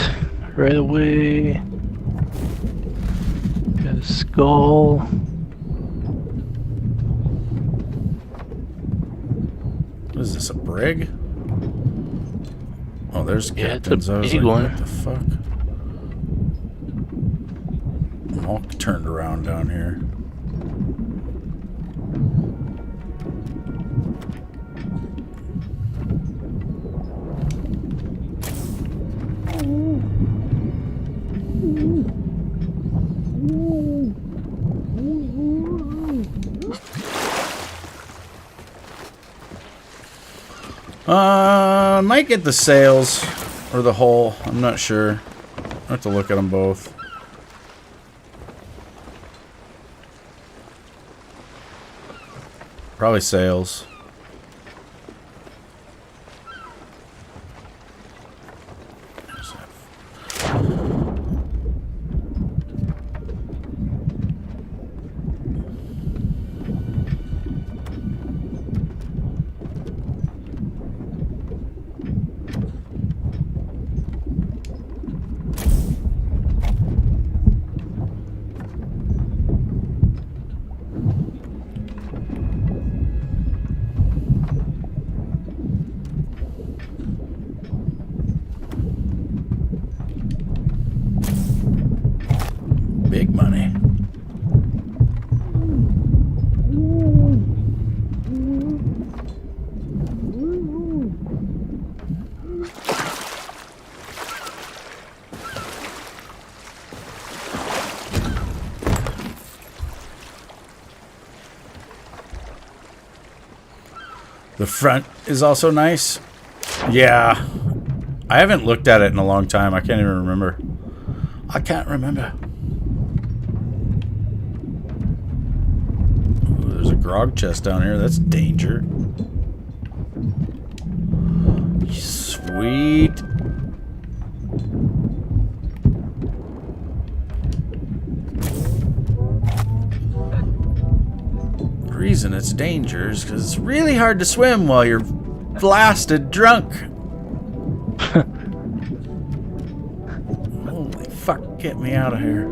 right away. Got a skull. What is this, a brig? Oh, there's Yeah, it's a captains. I was big like, one. what the fuck? I'm all turned around down here. Might get the sails or the hull. I'm not sure. I have to look at them both. Probably sails. Big money. The front is also nice. Yeah. I haven't looked at it in a long time. I can't even remember. I can't remember. Ooh, there's a grog chest down here. That's danger. Sweet. The reason it's danger is because it's really hard to swim while you're blasted drunk. Holy fuck, get me out of here.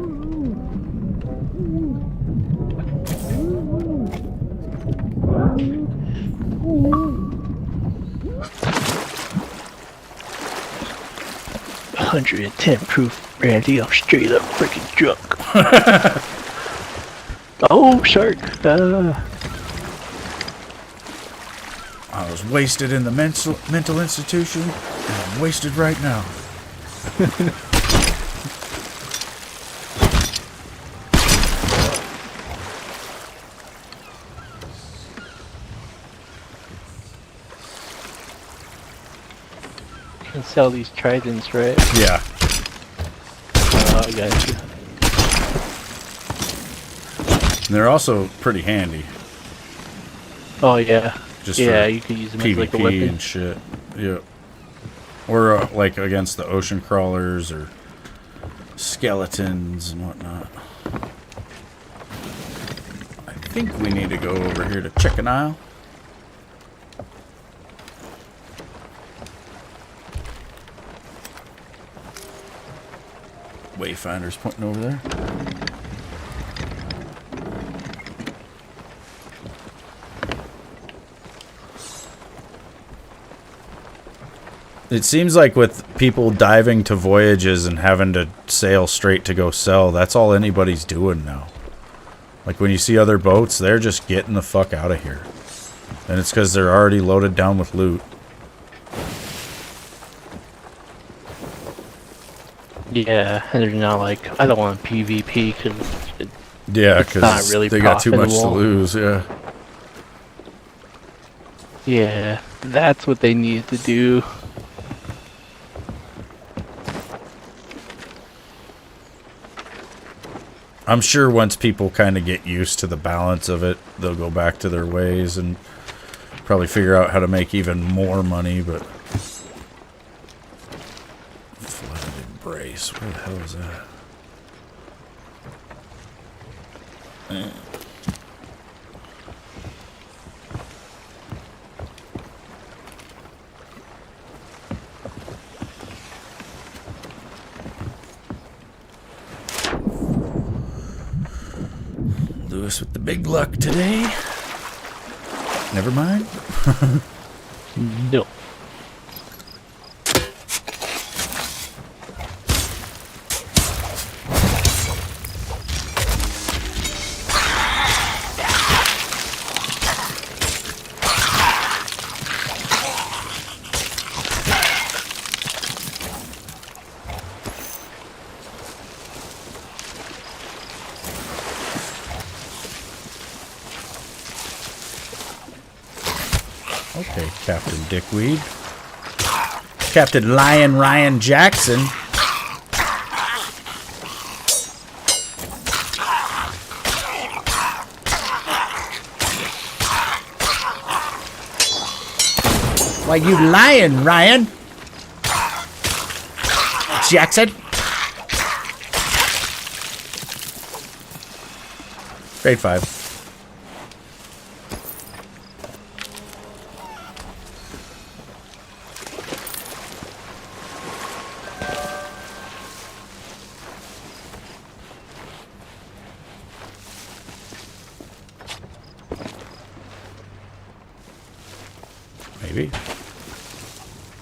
$110 proof brandy. I'm straight up freaking drunk. Oh, shark. I was wasted in the mental institution, and I'm wasted right now. You can sell these tridents, right? Yeah. Oh, I got you. And they're also pretty handy. Oh yeah. Just Yeah, for you could use them as PvP like a weapon. and shit. Yeah. Or like against the ocean crawlers or skeletons and whatnot. I think we need to go over here to Chicken Isle. Wayfinder's pointing over there. It seems like with people diving to voyages and having to sail straight to go sell, that's all anybody's doing now. Like when you see other boats, they're just getting the fuck out of here. And it's because they're already loaded down with loot. Yeah, and they're not like, I don't want PvP because Yeah, not because really they got too much to profitable. lose, yeah. yeah, that's what they needed to do. I'm sure once people kind of get used to the balance of it, they'll go back to their ways and probably figure out how to make even more money, but... Flooded Embrace, where the hell is that? Lewis with the big luck today. Never mind. No. Okay, Captain Dickweed. Captain Lion Ryan Jackson. Why you lying, Ryan? Jackson? Grade 5. Maybe.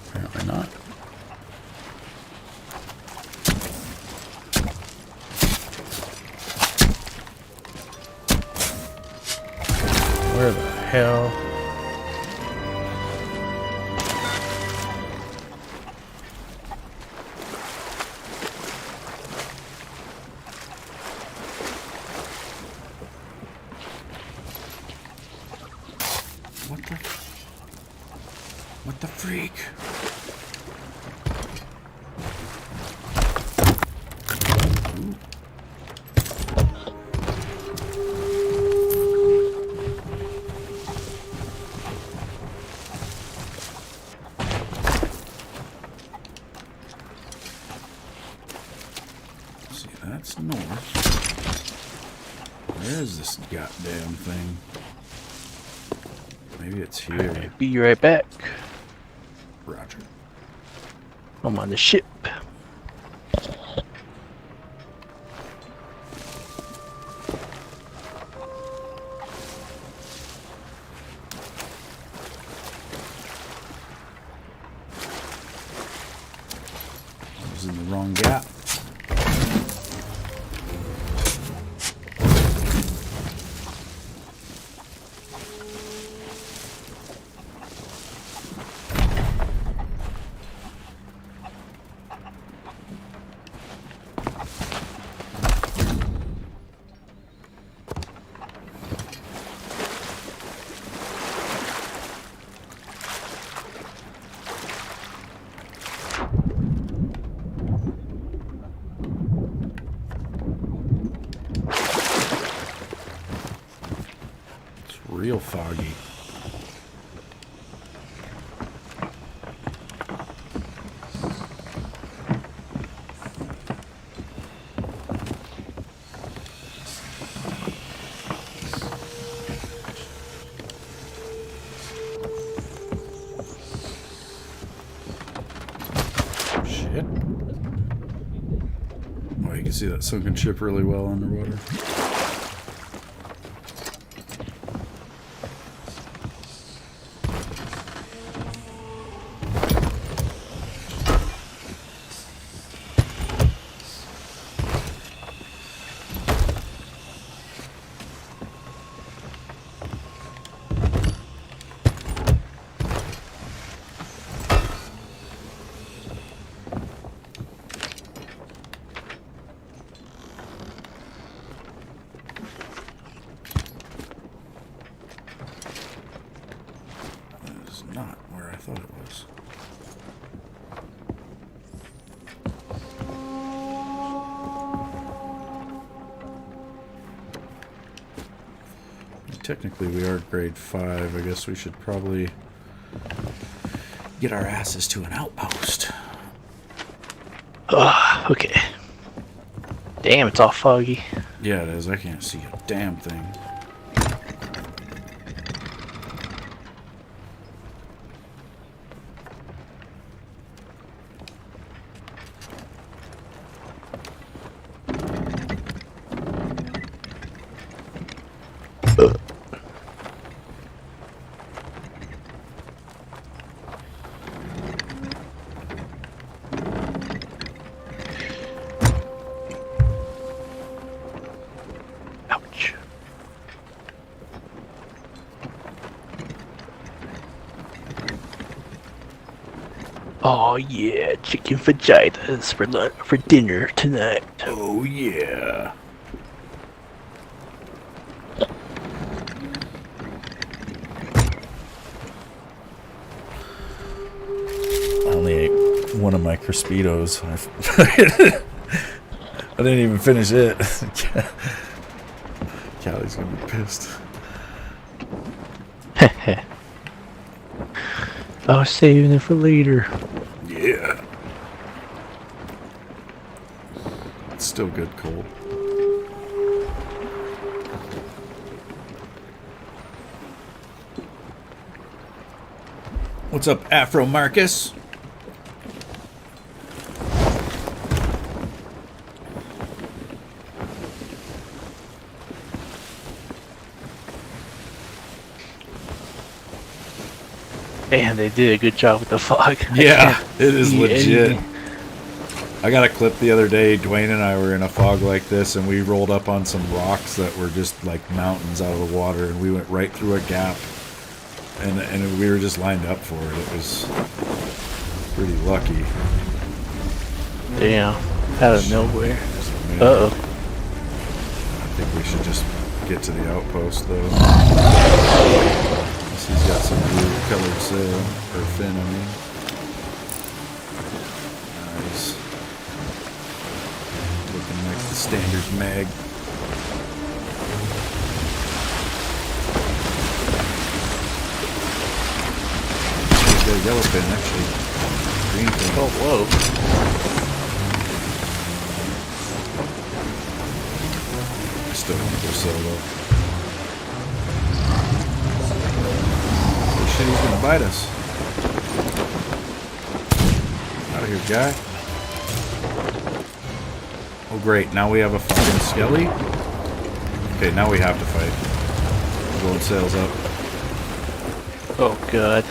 Apparently not. Where the hell? What the freak? See, that's north. Where is this goddamn thing? Maybe it's here. Be right back. Roger. I'm on the ship. I was in the wrong gap. real foggy. Shit. Oh, you can see that sunken ship really well underwater. Not where I thought it was. Technically we are grade 5. I guess we should probably get our asses to an outpost. Ugh, okay. Damn, it's all foggy. Yeah, it is. I can't see a damn thing. Ouch. Oh yeah, chicken vaginas for dinner tonight. Oh yeah. I only ate one of my Crispitos. I didn't even finish it. Callie's gonna be pissed. I was saving it for later. Yeah. It's still good cold. What's up, Afro Marcus? Man, they did a good job with the fog. Yeah, it is see legit. anything. I got a clip the other day. Dwayne and I were in a fog like this, and we rolled up on some rocks that were just like mountains out of the water, and we went right through a gap, and we were just lined up for it. It was pretty lucky. Damn, out of nowhere. Man, Uh-oh. I think we should just get to the outpost, though. He's got some blue colored sail, or fin, I mean. Nice. Looking like the standard mag. He's got a yellow fin, actually. Green fin. Oh, whoa. I still want to go solo. Shit, he's gonna bite us. Out of here, guy. Oh great, now we have a fucking skelly? Okay, now we have to fight. I'm going sails up. Oh, God.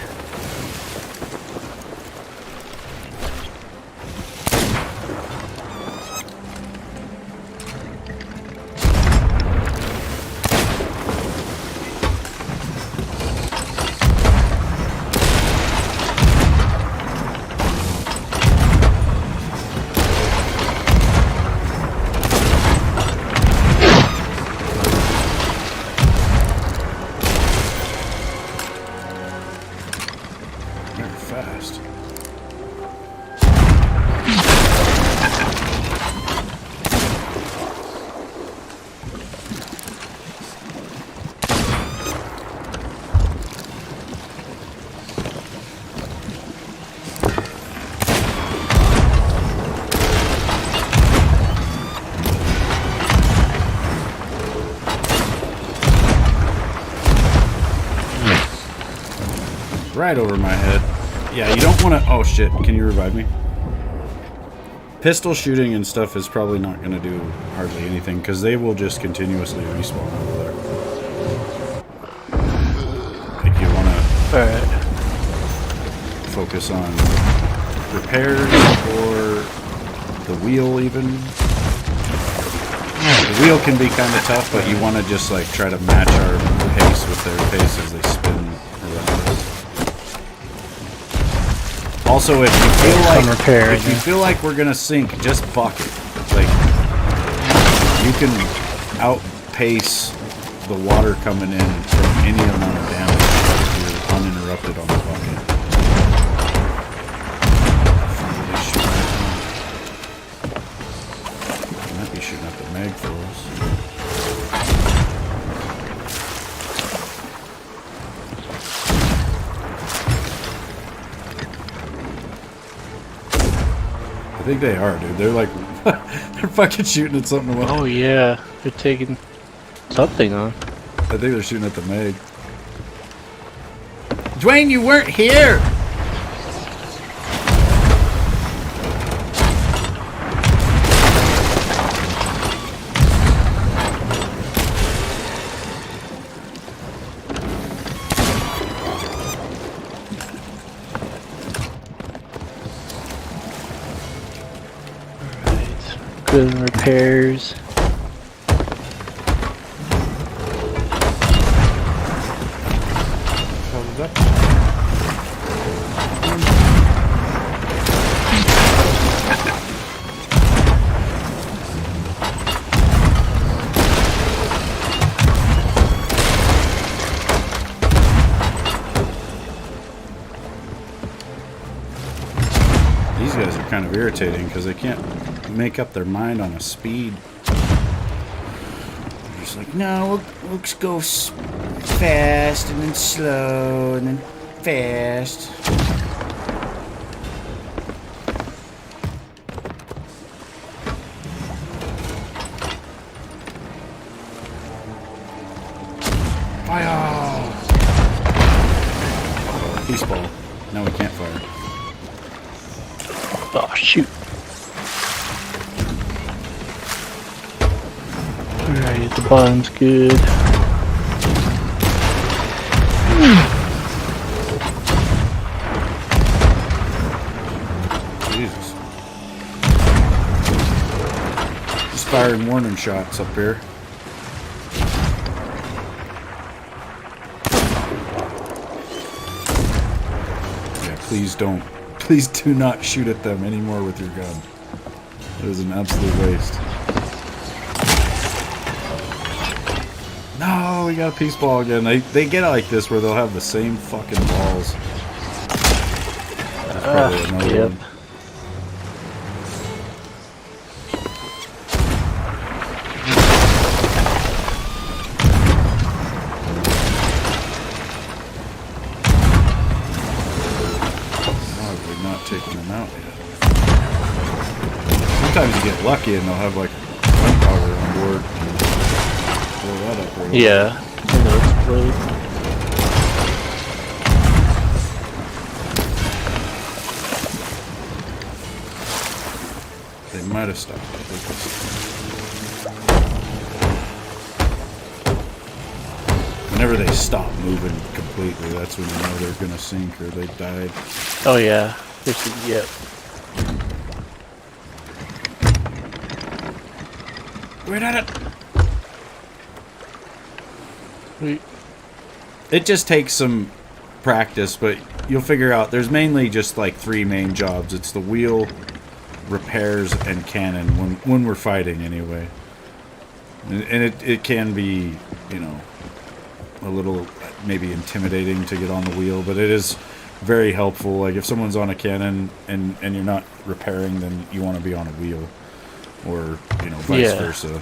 Fast. Right over my head. Yeah, you don't want to... Oh, shit. Can you revive me? Pistol shooting and stuff is probably not going to do hardly anything, because they will just continuously respawn over there. Like, you want to Alright. focus on repairs or the wheel, even. The wheel can be kind of tough, but you want to just, like, try to match our pace with their pace as they spin around us. Also, if you feel like we're gonna sink, just fuck it. Like, you can outpace the water coming in from any amount of damage if you're uninterrupted on the bucket. They might be shooting at the mag for us. I think they are, dude. They're like, they're fucking shooting at something. Oh yeah, they're taking something on. I think they're shooting at the Meg. Dwayne, you weren't here! Good repairs. These guys are kind of irritating because they can't make up their mind on a speed. They're just like, no, we'll just go fast and then slow and then fast. Fire! Peace ball. Now we can't fire. Oh shoot. Alright, the bottom's good. Jesus. Just firing warning shots up here. Yeah, please don't. Please do not shoot at them anymore with your gun. It is an absolute waste. No, we got a peace ball again. They get like this where they'll have the same fucking balls. That's probably another yep. one. Oh, we're not taking them out yet. Sometimes you get lucky and they'll have like gunpowder on board. Blow that up real quick. Yeah. And they'll explode. They might have stopped. I think whenever they stop moving completely, that's when you know they're gonna sink or they died. Oh yeah. This is, yep. We're at it. Wait. It just takes some practice, but you'll figure out there's mainly just like three main jobs. It's the wheel, repairs, and cannon when we're fighting anyway. And it can be, you know, a little maybe intimidating to get on the wheel, but it is very helpful. Like if someone's on a cannon and you're not repairing, then you want to be on a wheel, or you know, vice versa.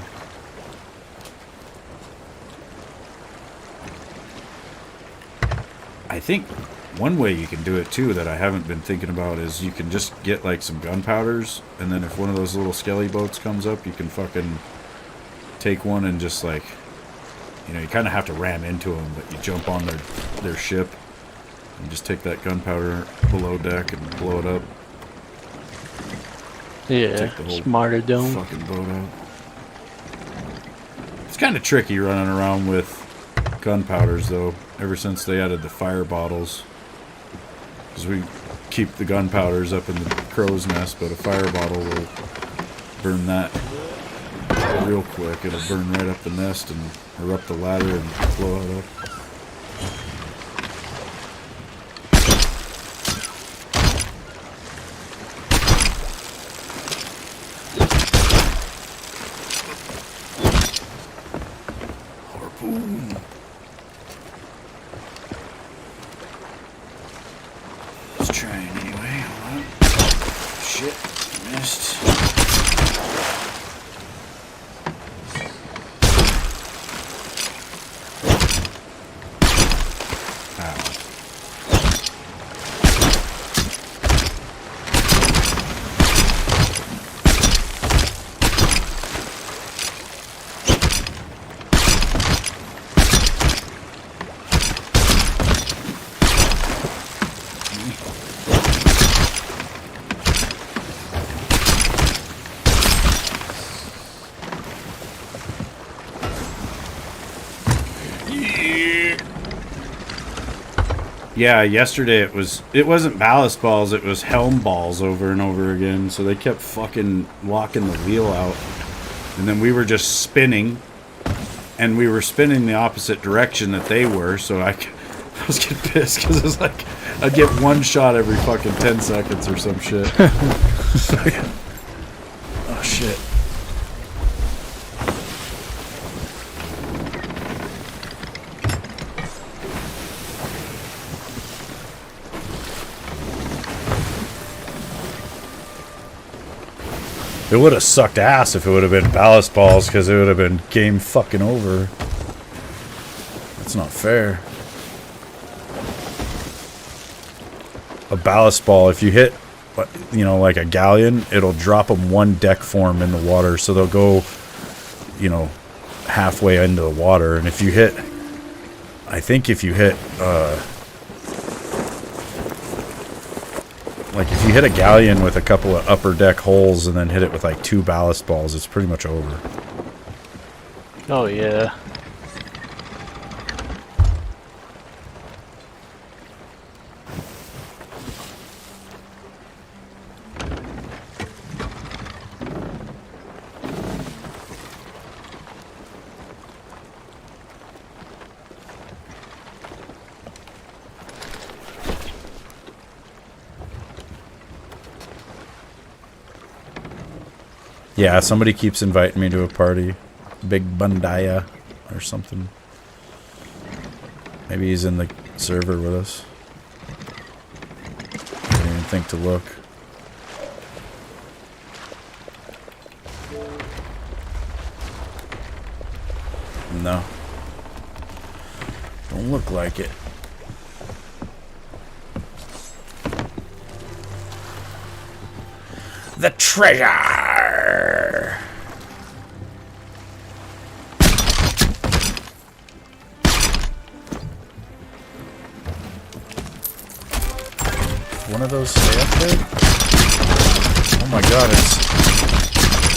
I think one way you can do it too that I haven't been thinking about is you can just get like some gunpowders, and then if one of those little skelly boats comes up, you can fucking take one and just like, you know, you kind of have to ram into them, but you jump on their ship And just take that gunpowder below deck and blow it up. Yeah, Take the whole smarter dome. fucking boat out. It's kind of tricky running around with gunpowders, though, ever since they added the fire bottles. Because we keep the gunpowders up in the crow's nest, but a fire bottle will burn that real quick. It'll burn right up the nest and or up the ladder and blow it up. Harpoon. Let's try it anyway. Hold on. Shit, missed. Yeah, yesterday it wasn't ballast balls, it was helm balls over and over again. So they kept fucking locking the wheel out. And then we were just spinning. And we were spinning the opposite direction that they were. So I was getting pissed because it's like I'd get one shot every fucking 10 seconds or some shit. Oh shit. It would have sucked ass if it would have been ballast balls, because it would have been game fucking over. That's not fair. A ballast ball, if you hit, you know, like a galleon, it'll drop them one deck form in the water, so they'll go, you know, halfway into the water. And if you hit, I think if you hit, like if you hit a galleon with a couple of upper deck holes and then hit it with like 2 ballast balls, it's pretty much over. Oh yeah. Yeah, somebody keeps inviting me to a party. Big Bundaya or something. Maybe he's in the server with us. I didn't even think to look. No. Don't look like it. The treasure! One of those stay up there? Oh my god,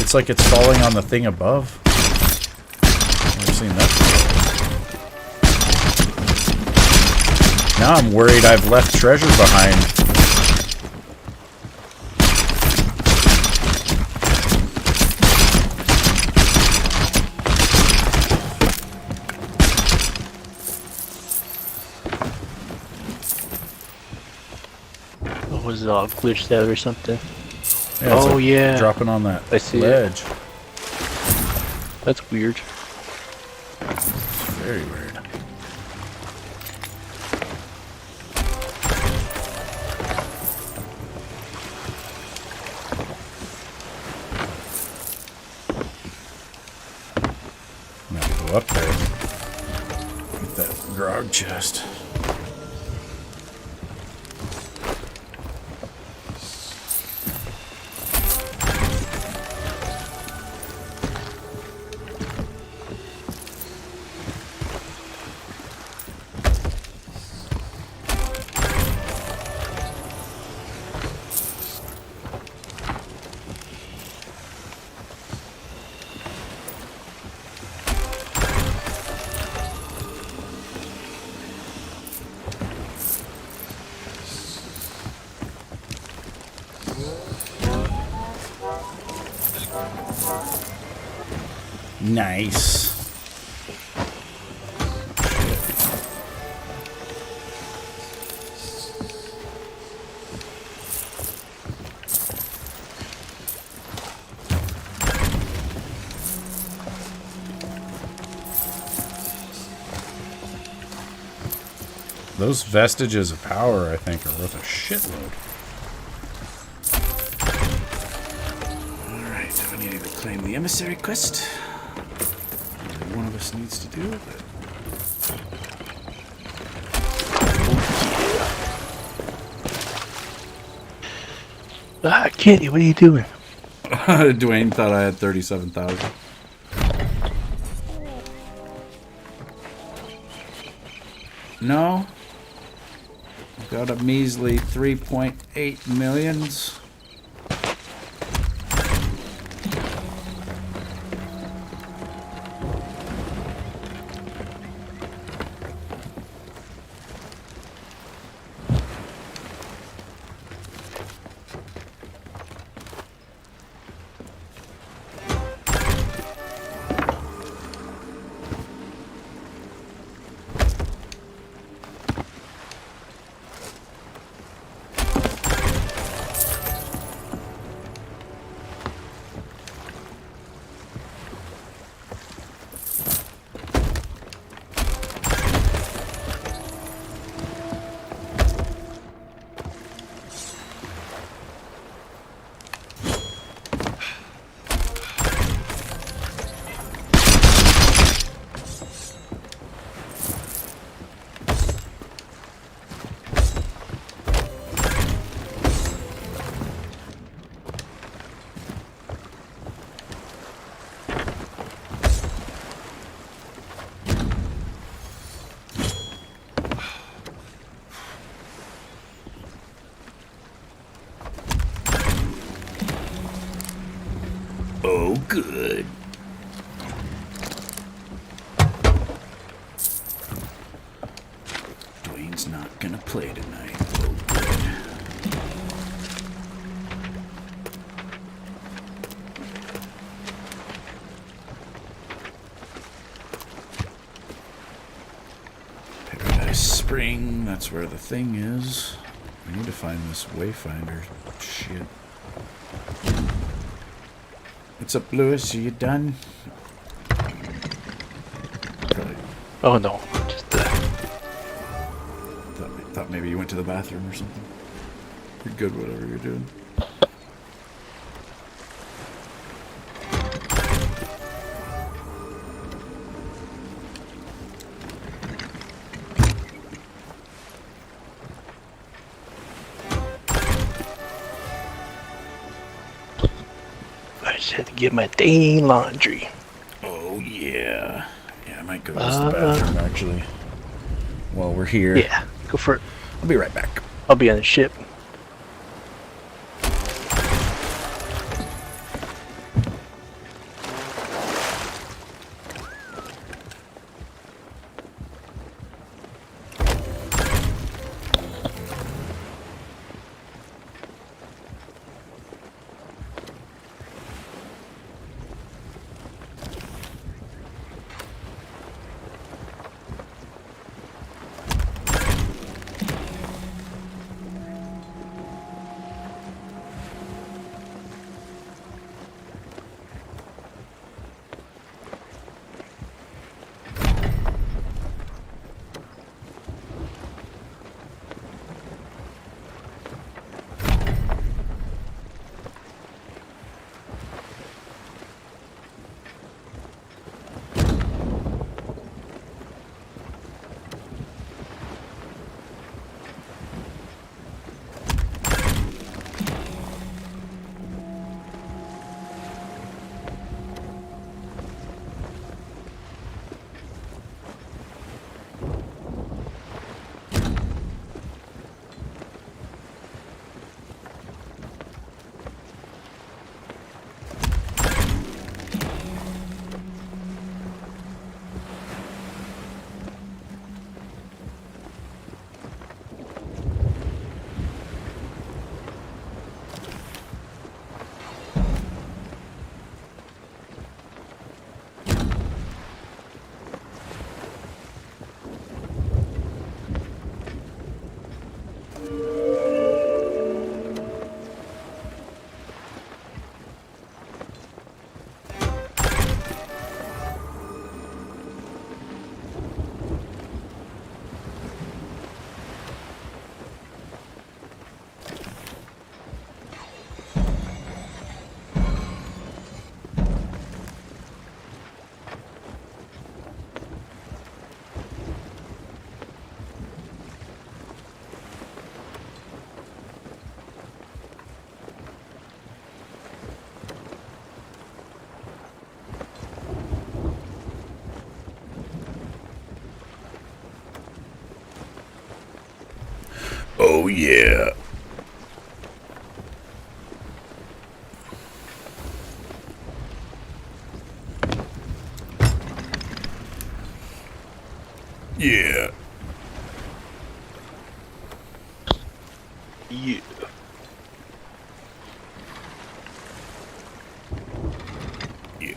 it's like it's falling on the thing above. I've seen that before. Now I'm worried I've left treasure behind. Was it all glitched out or something? Yeah, oh like yeah, dropping on that I see ledge. it. That's weird. Very weird. I'm gonna have to go up there. Get that grog chest. Nice. Those vestiges of power, I think, are worth a shitload. Alright, we need to claim the emissary quest. Only one of us needs to do it. Ah, Kitty, what are you doing? Dwayne thought I had 37,000. No. I've got a measly 3.8 millions. Oh, good. Dwayne's not gonna play tonight. Oh, good. Paradise Spring, that's where the thing is. We need to find this wayfinder. Shit. What's up, Lewis? Are you done? Probably Oh no, just thought maybe you went to the bathroom or something. You're good, whatever you're doing. I just had to get my dang laundry. Oh, yeah. Yeah, I might go use the bathroom, actually. While we're here. Yeah, go for it. I'll be right back. I'll be on the ship. Oh yeah. Yeah. Yeah. Yeah.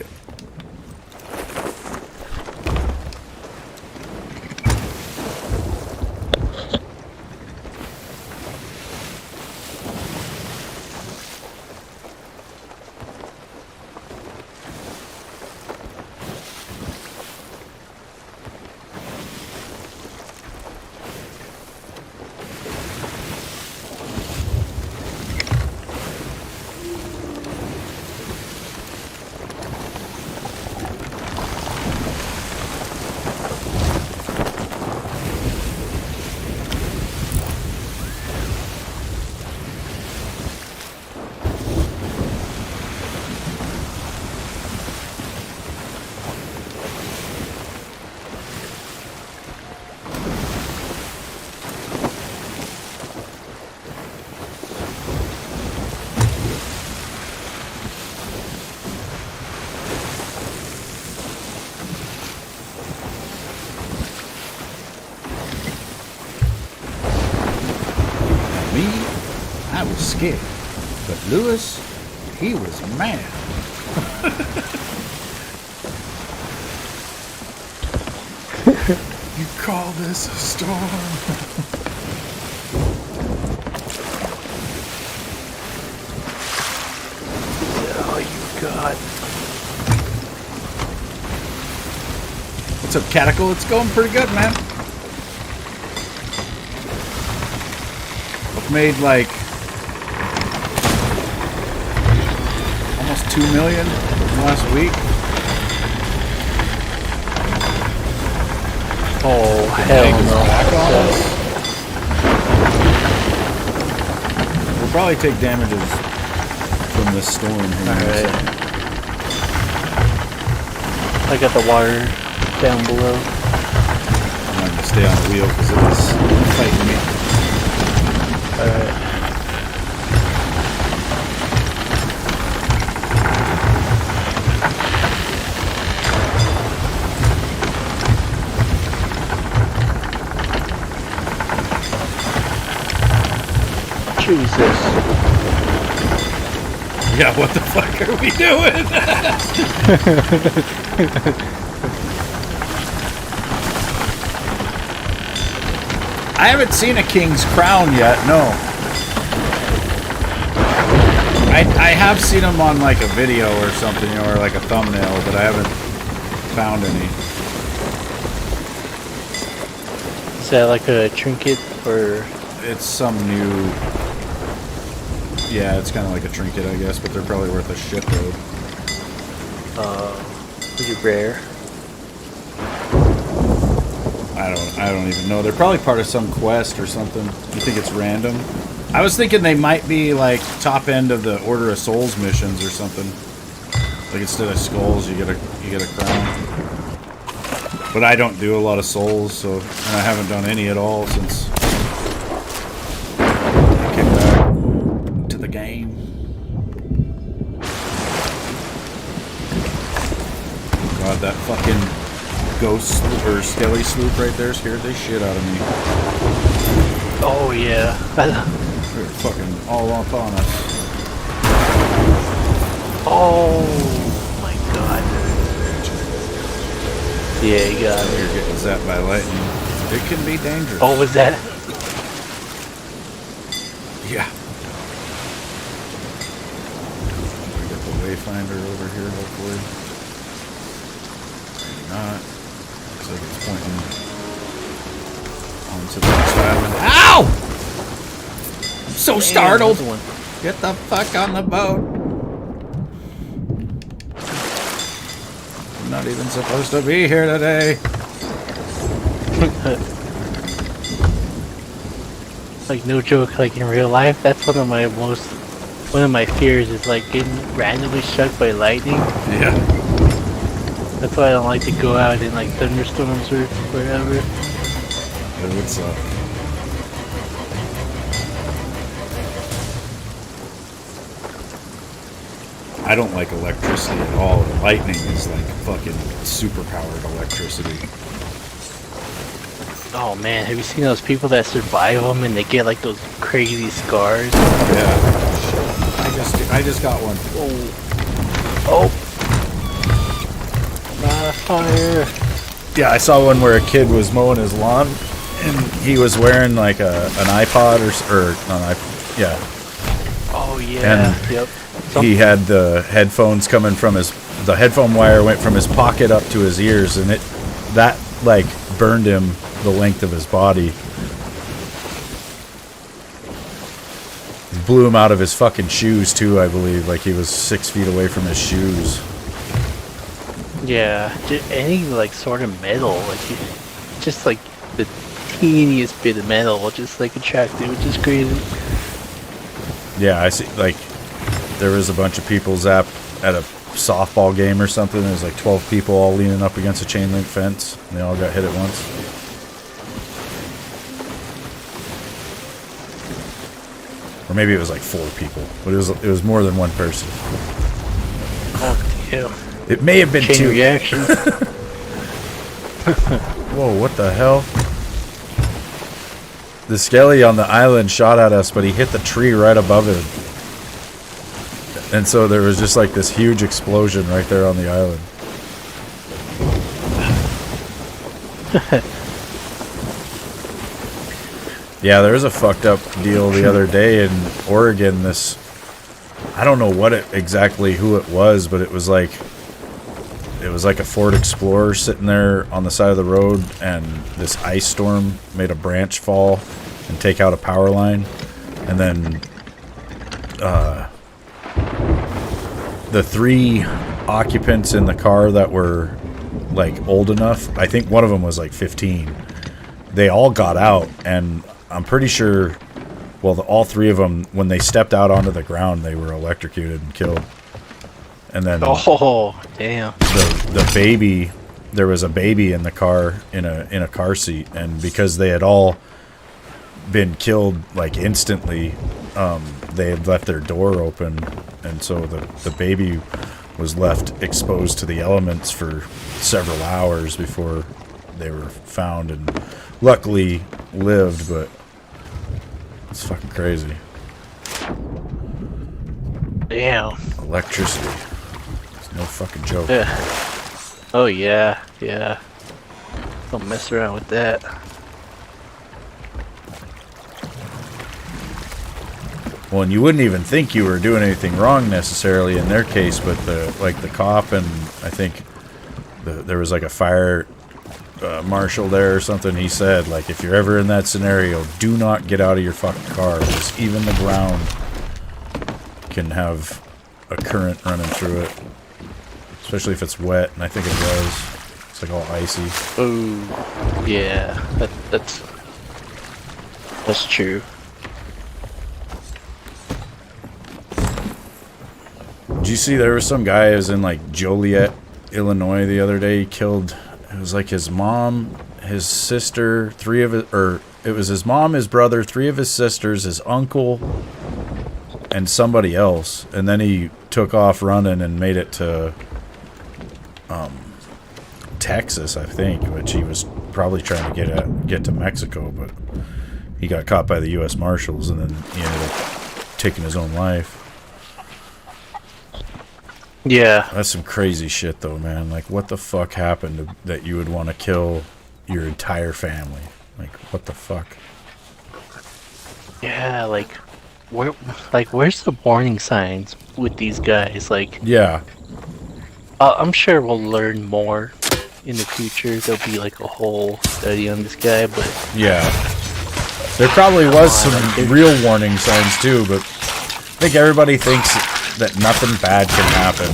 Me, I was scared. But Lewis, he was mad. You call this a storm? Oh, you god. What's up, Caticle? It's going pretty good, man. I've made like almost 2 million last week. Oh, hell no. Back on us. We'll probably take damages from this storm here. In a Alright. second. I got the water down below. I'm not gonna stay on the wheel because it was fighting me. Alright. Jesus. Yeah, what the fuck are we doing? I haven't seen a king's crown yet, no. I have seen them on like a video or something, you know, or like a thumbnail, but I haven't found any. Is that like a trinket or? It's some new... Yeah, it's kind of like a trinket, I guess, but they're probably worth a shitload. Pretty rare. I don't even know. They're probably part of some quest or something. You think it's random? I was thinking they might be like top end of the Order of Souls missions or something. Like instead of skulls, you get a crown. But I don't do a lot of souls, so and I haven't done any at all since I came back to the game. God, that fucking ghost or skelly sloop right there scared the shit out of me. Oh yeah. They're fucking all up on us. Oh my god. Yeah, you got You're it. getting zapped by lightning. It can be dangerous. Oh, was that? Yeah. We got the wayfinder over here, hopefully. Maybe not. Looks like it's pointing onto the next island. Ow! I'm so startled. One. Get the fuck on the boat. I'm not even supposed to be here today. Like no joke, like in real life, that's one of my fears is like getting randomly struck by lightning. Yeah. That's why I don't like to go out in like thunderstorms or whatever. It would suck. I don't like electricity at all. Lightning is like fucking super powered electricity. Oh man, have you seen those people that survive them and they get like those crazy scars? Yeah. I just got one. Oh. Fire. Yeah, I saw one where a kid was mowing his lawn, and he was wearing like an iPod or not an iPod, yeah. Oh yeah. And yep. he had the headphones coming from the headphone wire went from his pocket up to his ears, and that like burned him the length of his body. Blew him out of his fucking shoes too, I believe. Like he was 6 feet away from his shoes. Yeah, any like sort of metal, like just like the teeniest bit of metal will just like attract you, which is crazy. Yeah, I see. Like there was a bunch of people zapped at a softball game or something. There's like 12 people all leaning up against a chain link fence, and they all got hit at once. Or maybe it was like 4 people, but it was more than one person. Oh damn! It may have been Chain 2. reaction. Whoa! What the hell? The skelly on the island shot at us, but he hit the tree right above him. And so there was just like this huge explosion right there on the island. Yeah, there was a fucked up deal the other day in Oregon. I don't know exactly who it was, but it was like a Ford Explorer sitting there on the side of the road, and this ice storm made a branch fall and take out a power line, and then the 3 occupants in the car that were like old enough, I think one of them was like 15, they all got out, and I'm pretty sure, well, all 3 of them, when they stepped out onto the ground, they were electrocuted and killed. And then oh damn! The baby, there was a baby in the car in a car seat, and because they had all been killed like instantly, they had left their door open, and so the baby was left exposed to the elements for several hours before they were found, and luckily lived, but it's fucking crazy. Damn. Electricity. It's no fucking joke. Yeah. Oh yeah, yeah. Don't mess around with that. Well, and you wouldn't even think you were doing anything wrong necessarily in their case, but the cop, and I think there was like a fire marshal there or something, he said, like, if you're ever in that scenario, do not get out of your fucking car, because even the ground can have a current running through it, especially if it's wet, and I think it was. It's like all icy. Oh yeah, that's true. Did you see there was some guy who was in like Joliet, Illinois the other day? He killed, it was like his mom, his sister, it was his mom, his brother, 3 of his sisters, his uncle, and somebody else. And then he took off running and made it to Texas, I think, which he was probably trying to get to Mexico, but he got caught by the U.S. Marshals, and then he ended up taking his own life. Yeah. That's some crazy shit, though, man. Like, what the fuck happened that you would want to kill your entire family? Like, what the fuck? Yeah, where's the warning signs with these guys? Like, Yeah. I'm sure we'll learn more in the future. There'll be like a whole study on this guy, but Yeah. There probably was some real warning signs, too, but I think everybody thinks that nothing bad can happen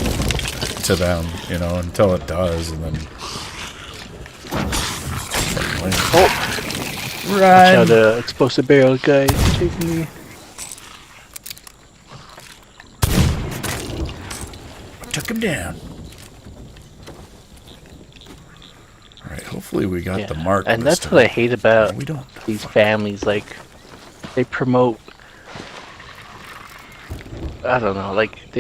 to them, you know, until it does, and then... oh, Run! watch out, the explosive barrel guy is chasing me. Took him down. Alright, hopefully we got the mark. And this that's time. what I hate about We don't. these families. Like, they promote, I don't know, like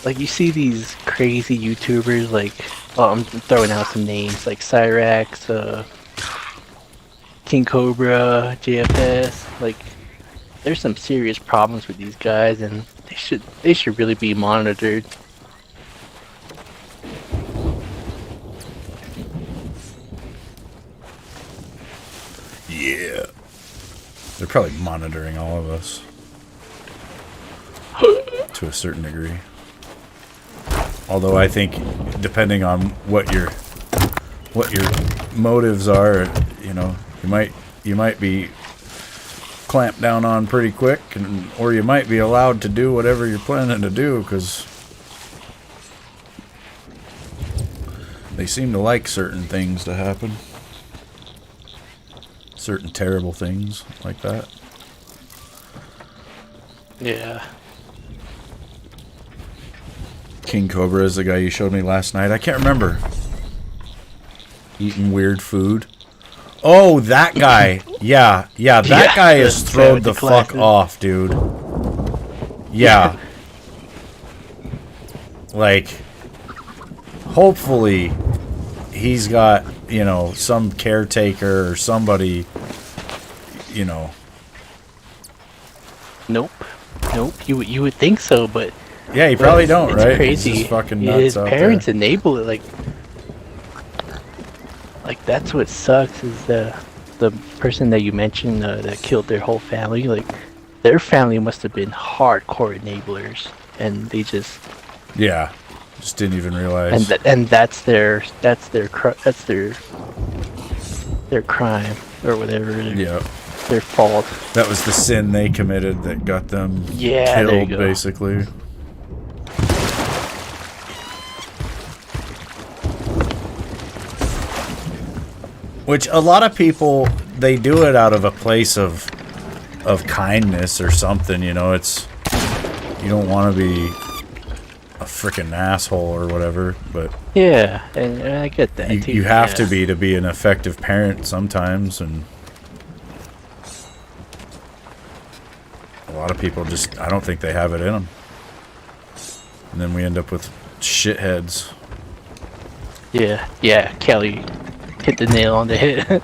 like you see these crazy YouTubers like, well, I'm throwing out some names like Cyrax, King Cobra, JFS. Like, there's some serious problems with these guys, and they should really be monitored. Yeah. They're probably monitoring all of us. To a certain degree. Although I think, depending on what your motives are, you know, you might be clamped down on pretty quick, or you might be allowed to do whatever you're planning to do, because they seem to like certain things to happen. Certain terrible things like that. Yeah. King Cobra is the guy you showed me last night. I can't remember. Eating weird food. Oh, that guy. Yeah, that guy is throwed the fuck off, dude. Yeah. Like, hopefully he's got, you know, some caretaker or somebody, you know. Nope. You would think so, but yeah, you probably don't, it's right? Crazy. He's just fucking nuts His out parents there. enable it. Like that's what sucks is the person that you mentioned that killed their whole family. Like their family must have been hardcore enablers, and they just didn't even realize. and that's their crime or whatever. Yeah. Their fault. That was the sin they committed that got them killed, basically. Which a lot of people, they do it out of a place of kindness or something, you know. It's, you don't want to be a freaking asshole or whatever, but yeah, and I get that. You have to be an effective parent sometimes, and a lot of people just, I don't think they have it in them. And then we end up with shitheads. Yeah, Kelly hit the nail on the head.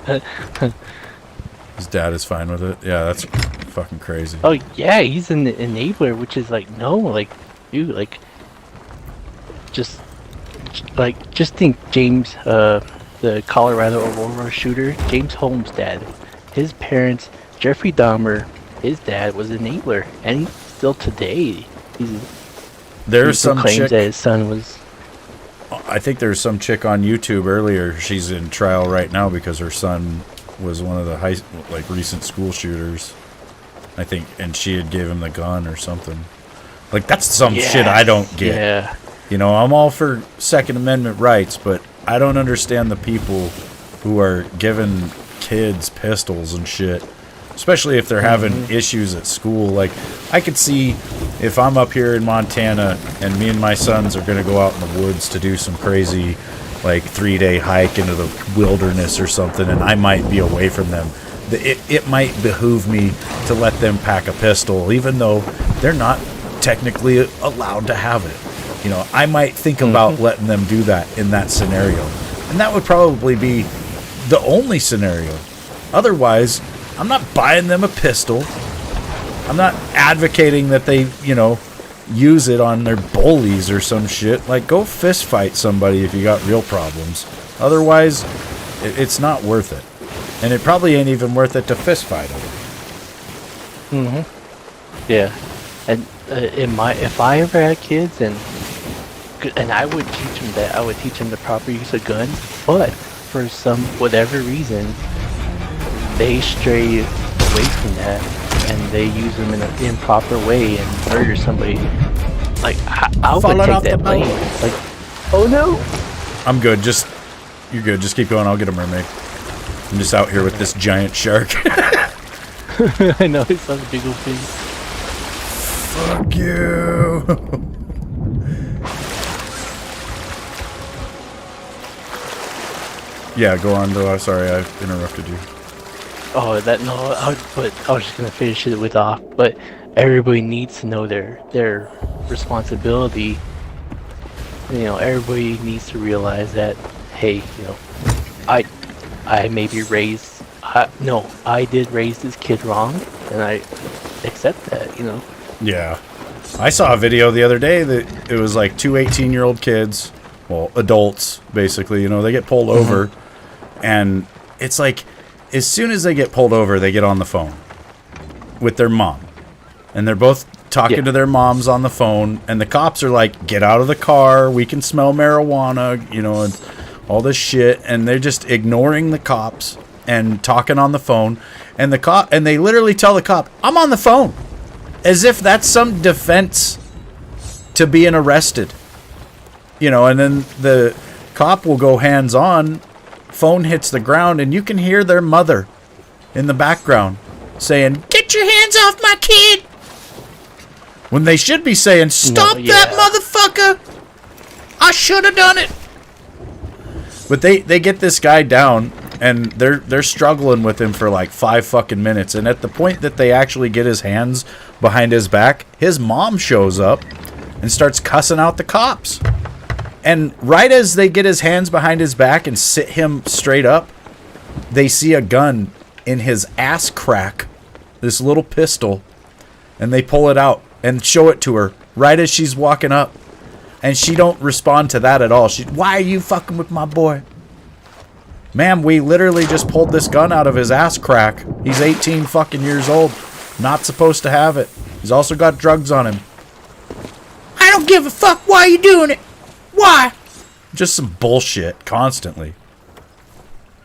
His dad is fine with it. Yeah, that's fucking crazy. Oh yeah, he's an enabler, which is like, no, like, dude, like, just think James, the Colorado Aurora shooter, James Holmes' dad, his parents, Jeffrey Dahmer, his dad was an enabler, and he still today, There's some claims chick that his son was. I think there's some chick on YouTube earlier. She's in trial right now because her son was one of the recent school shooters. I think, and she had gave him the gun or something. Like, that's some shit I don't get. Yeah. You know, I'm all for Second Amendment rights, but I don't understand the people who are giving kids pistols and shit. Especially if they're having issues at school. Like, I could see if I'm up here in Montana and me and my sons are going to go out in the woods to do some crazy, 3-day hike into the wilderness or something, and I might be away from them. It might behoove me to let them pack a pistol, even though they're not technically allowed to have it. You know, I might think about letting them do that in that scenario. And that would probably be the only scenario. Otherwise, I'm not buying them a pistol. I'm not advocating that they, use it on their bullies or some shit. Like, go fist fight somebody if you got real problems. Otherwise, it's not worth it. And it probably ain't even worth it to fist fight them. Yeah. And if I ever had kids, and I would teach them that, I would teach them the proper use of guns, but for some whatever reason, they stray away from that, and they use them in an improper way and murder somebody. Like, I would take that blame. Like, oh no! I'm good. You're good. Just keep going. I'll get a mermaid. I'm just out here with this giant shark. I know, it's such a big old thing. Fuck you! Yeah, go on, though. I'm sorry I interrupted you. Oh, I was just gonna finish it with off. But everybody needs to know their responsibility everybody needs to realize that, hey, I maybe raised, no, I did raise this kid wrong, and I accept that. Yeah. I saw a video the other day that it was like two 18-year-old kids, well, adults, basically, they get pulled over, and it's like, as soon as they get pulled over, they get on the phone with their mom. And they're both talking to their moms on the phone, and the cops are like, get out of the car, we can smell marijuana, and all this shit, and they're just ignoring the cops and talking on the phone, and they literally tell the cop, I'm on the phone, as if that's some defense to being arrested. And then the cop will go hands-on, phone hits the ground, and you can hear their mother in the background saying, get your hands off my kid! When they should be saying, stop that motherfucker! I should have done it! But they get this guy down, and they're struggling with him for like 5 fucking minutes, and at the point that they actually get his hands behind his back, his mom shows up and starts cussing out the cops. And right as they get his hands behind his back and sit him straight up, they see a gun in his ass crack, this little pistol, and they pull it out and show it to her right as she's walking up. And she don't respond to that at all. Why are you fucking with my boy? Ma'am, we literally just pulled this gun out of his ass crack. He's 18 fucking years old. Not supposed to have it. He's also got drugs on him. I don't give a fuck. Why are you doing it? Why? Just some bullshit constantly.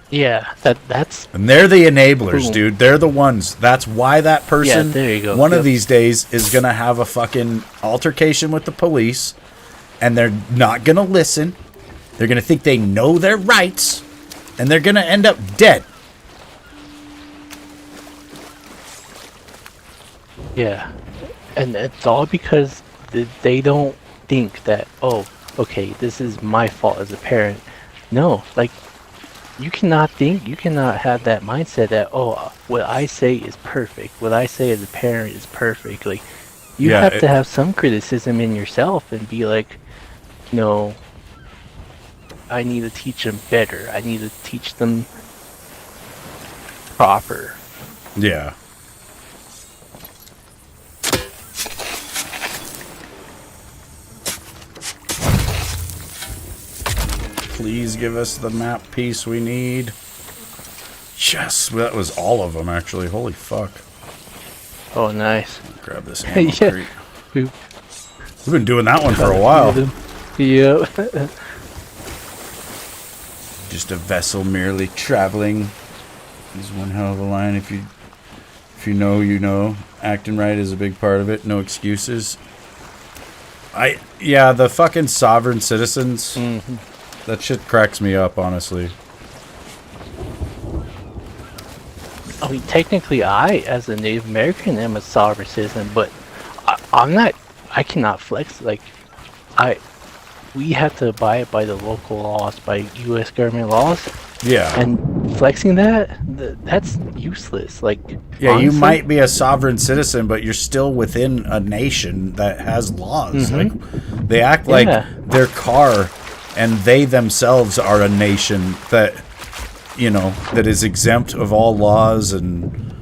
Yeah, that's... And they're the enablers, dude. They're the ones. That's why that person, there you go. one of these days, is going to have a fucking altercation with the police, and they're not going to listen. They're going to think they know their rights, and they're going to end up dead. Yeah. And it's all because they don't think that, oh, okay, this is my fault as a parent. No, like, you cannot have that mindset that, oh, what I say is perfect. What I say as a parent is perfect. Like, you have to have some criticism in yourself and be like, I need to teach them better. I need to teach them proper. Yeah. Please give us the map piece we need. Yes, that was all of them, actually. Holy fuck. Oh, nice. Grab this ammo Yeah. crate. We've been doing that one for a while. Yep. Just a vessel merely traveling is one hell of a line. If you know, you know. Acting right is a big part of it. No excuses. Yeah, the fucking sovereign citizens. Mm-hmm. That shit cracks me up, honestly. I mean, technically, I, as a Native American, am a sovereign citizen, but I'm not. I cannot flex. Like, we have to abide by the local laws, by U.S. government laws. Yeah. And flexing that's useless. Like, yeah, honestly, you might be a sovereign citizen, but you're still within a nation that has laws. Mm-hmm. Like, they act like their car, and they themselves are a nation that, that is exempt of all laws. And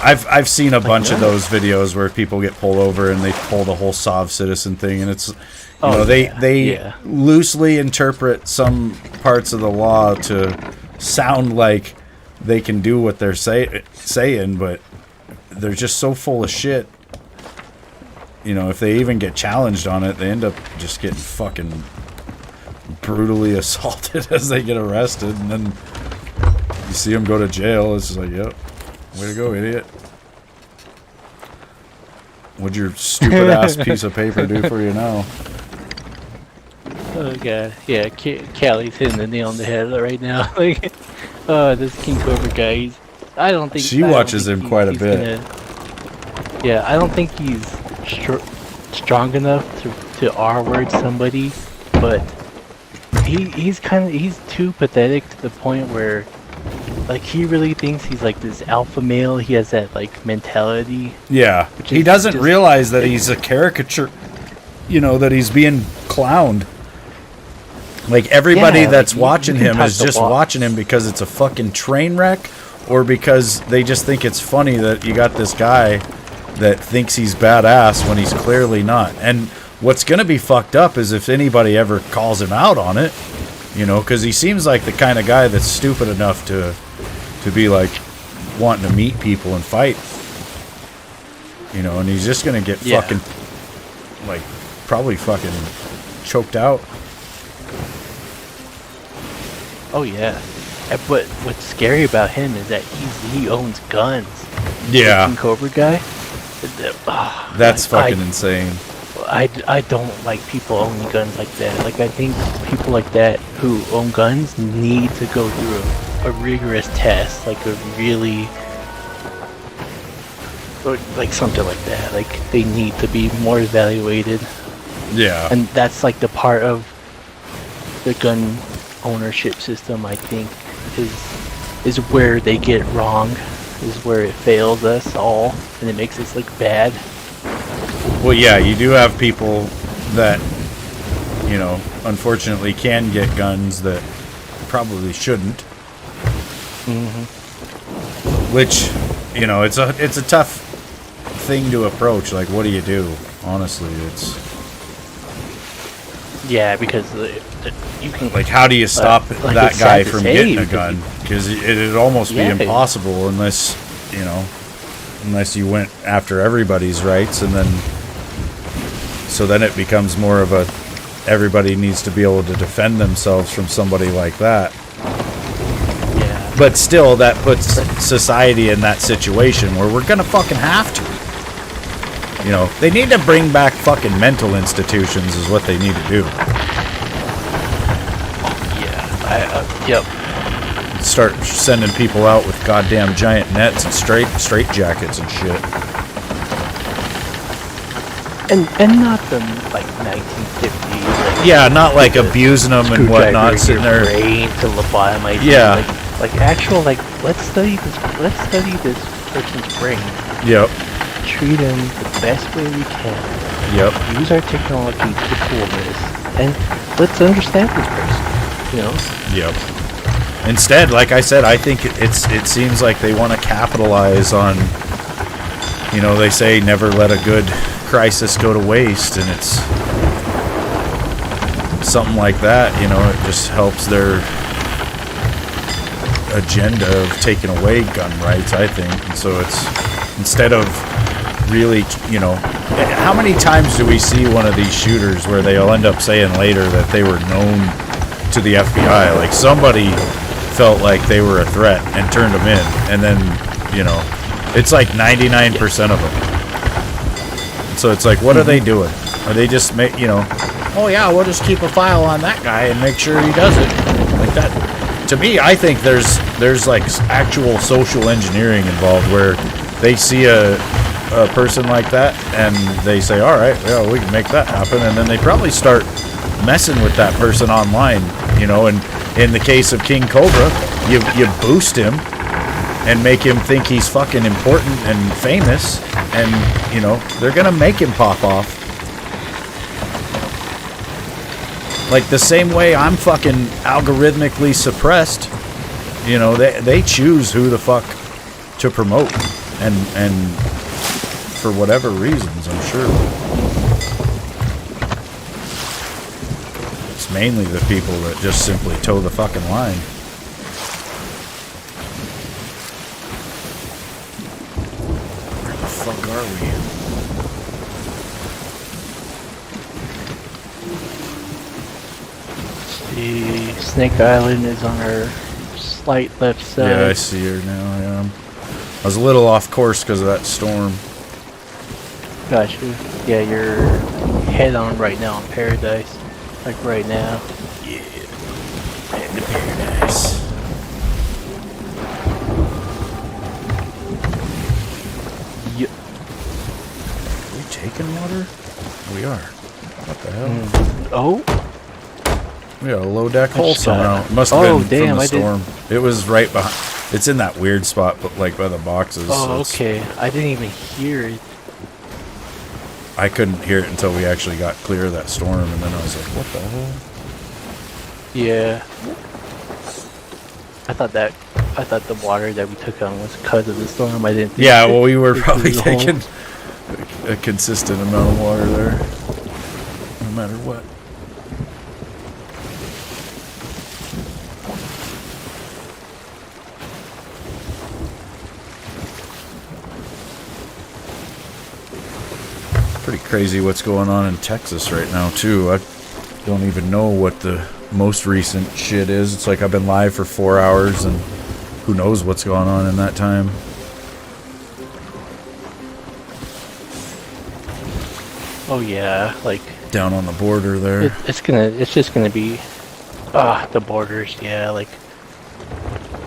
I've seen a bunch of those videos where people get pulled over and they pull the whole Sov citizen thing, and it's they loosely interpret some parts of the law to sound like they can do what they're saying, but they're just so full of shit. If they even get challenged on it, they end up just getting fucking brutally assaulted as they get arrested, and then you see them go to jail. It's just like, yep, way to go, idiot. What'd your stupid ass piece of paper do for you now? Oh god, yeah, Callie's hitting the nail on the head right now. Like, this King Cobra guy, I don't think she watches him quite a bit. I don't think he's strong enough to R-word somebody, but he's too pathetic to the point where, like, he really thinks he's like this alpha male. He has that like mentality. Yeah, he doesn't realize that he's a caricature. you know, that he's being clowned. Like, everybody Yeah, that's like, watching you can him talk is the just walk. watching him because it's a fucking train wreck, or because they just think it's funny that you got this guy that thinks he's badass when he's clearly not. And what's going to be fucked up is if anybody ever calls him out on it, you know, because he seems like the kind of guy that's stupid enough to be, like, wanting to meet people and fight. You know, and he's just going to get Yeah. fucking, like, probably fucking choked out. Oh yeah. But what's scary about him is that he owns guns. Yeah. The King Cobra guy. That's I- fucking insane. I don't like people owning guns like that. Like, I think people like that who own guns need to go through a rigorous test, like a really, or like something like that. Like, they need to be more evaluated, Yeah. and that's like the part of the gun ownership system, I think, is where they get wrong, is where it fails us all, and it makes us look bad. Well, yeah, you do have people that, you know, unfortunately can get guns that probably shouldn't. Which, you know, it's a tough thing to approach. Like, what do you do? Honestly, it's Yeah, because you can, like, how do you stop like, that it's guy sad to from say, getting a because gun? Because it'd almost be Yeah. impossible unless, you know, unless you went after everybody's rights, and then so then it becomes more of a everybody needs to be able to defend themselves from somebody like that. yeah, But still, that puts society in that situation where we're gonna fucking have to. You know, they need to bring back fucking mental institutions is what they need to do. yep. Start sending people out with goddamn giant nets and straight jackets and shit. And not the like 1950s. Like, Yeah, not like abusing them and whatnot, sitting there. brain to lobotomize. Yeah. Like actual, like, let's study this person's brain. Yep, Treat him the best way we can. yep. Use our technology to fool this, and let's understand this person. You know. Yep. Instead, like I said, I think it seems like they want to capitalize on, you know, they say never let a good crisis go to waste, and it's something like that, you know, it just helps their agenda of taking away gun rights, I think. And so it's, instead of really, you know, how many times do we see one of these shooters where they'll end up saying later that they were known to the FBI, like somebody felt like they were a threat and turned them in, and then, you know, it's like 99% of them. So it's like, what are they doing? Are they just you know, oh yeah, we'll just keep a file on that guy and make sure he does it like that? To me, I think there's like actual social engineering involved, where they see a person like that and they say, all right, yeah, we can make that happen, and then they probably start messing with that person online, you know. And in the case of King Cobra, you boost him and make him think he's fucking important and famous, and, you know, they're gonna make him pop off. Like the same way I'm fucking algorithmically suppressed, you know, they choose who the fuck to promote, and for whatever reasons, I'm sure. It's mainly the people that just simply toe the fucking line. Where the fuck are we? The Snake Island is on our slight left side. Yeah, I see her now. Yeah. I was a little off course because of that storm. Gotcha. Yeah, you're head on right now in Paradise. Like right now. Yeah. Head to paradise. Yep. Are we taking water? We are. What the hell? Oh, We got a low deck hole just got somehow. it. It must have Oh, been damn, from the I did- storm. It was right behind. It's in that weird spot, but like by the boxes. oh, so okay. I didn't even hear it. I couldn't hear it until we actually got clear of that storm, and then I was like, what the hell? Yeah. I thought the water that we took on was because of the storm. I didn't think Yeah, well, we were probably the whole- taking a consistent amount of water there, no matter what. Pretty crazy what's going on in Texas right now, too. I don't even know what the most recent shit is. It's like I've been live for 4 hours, and who knows what's going on in that time. Oh yeah, like Down on the border there. it's just gonna be the borders. Yeah, like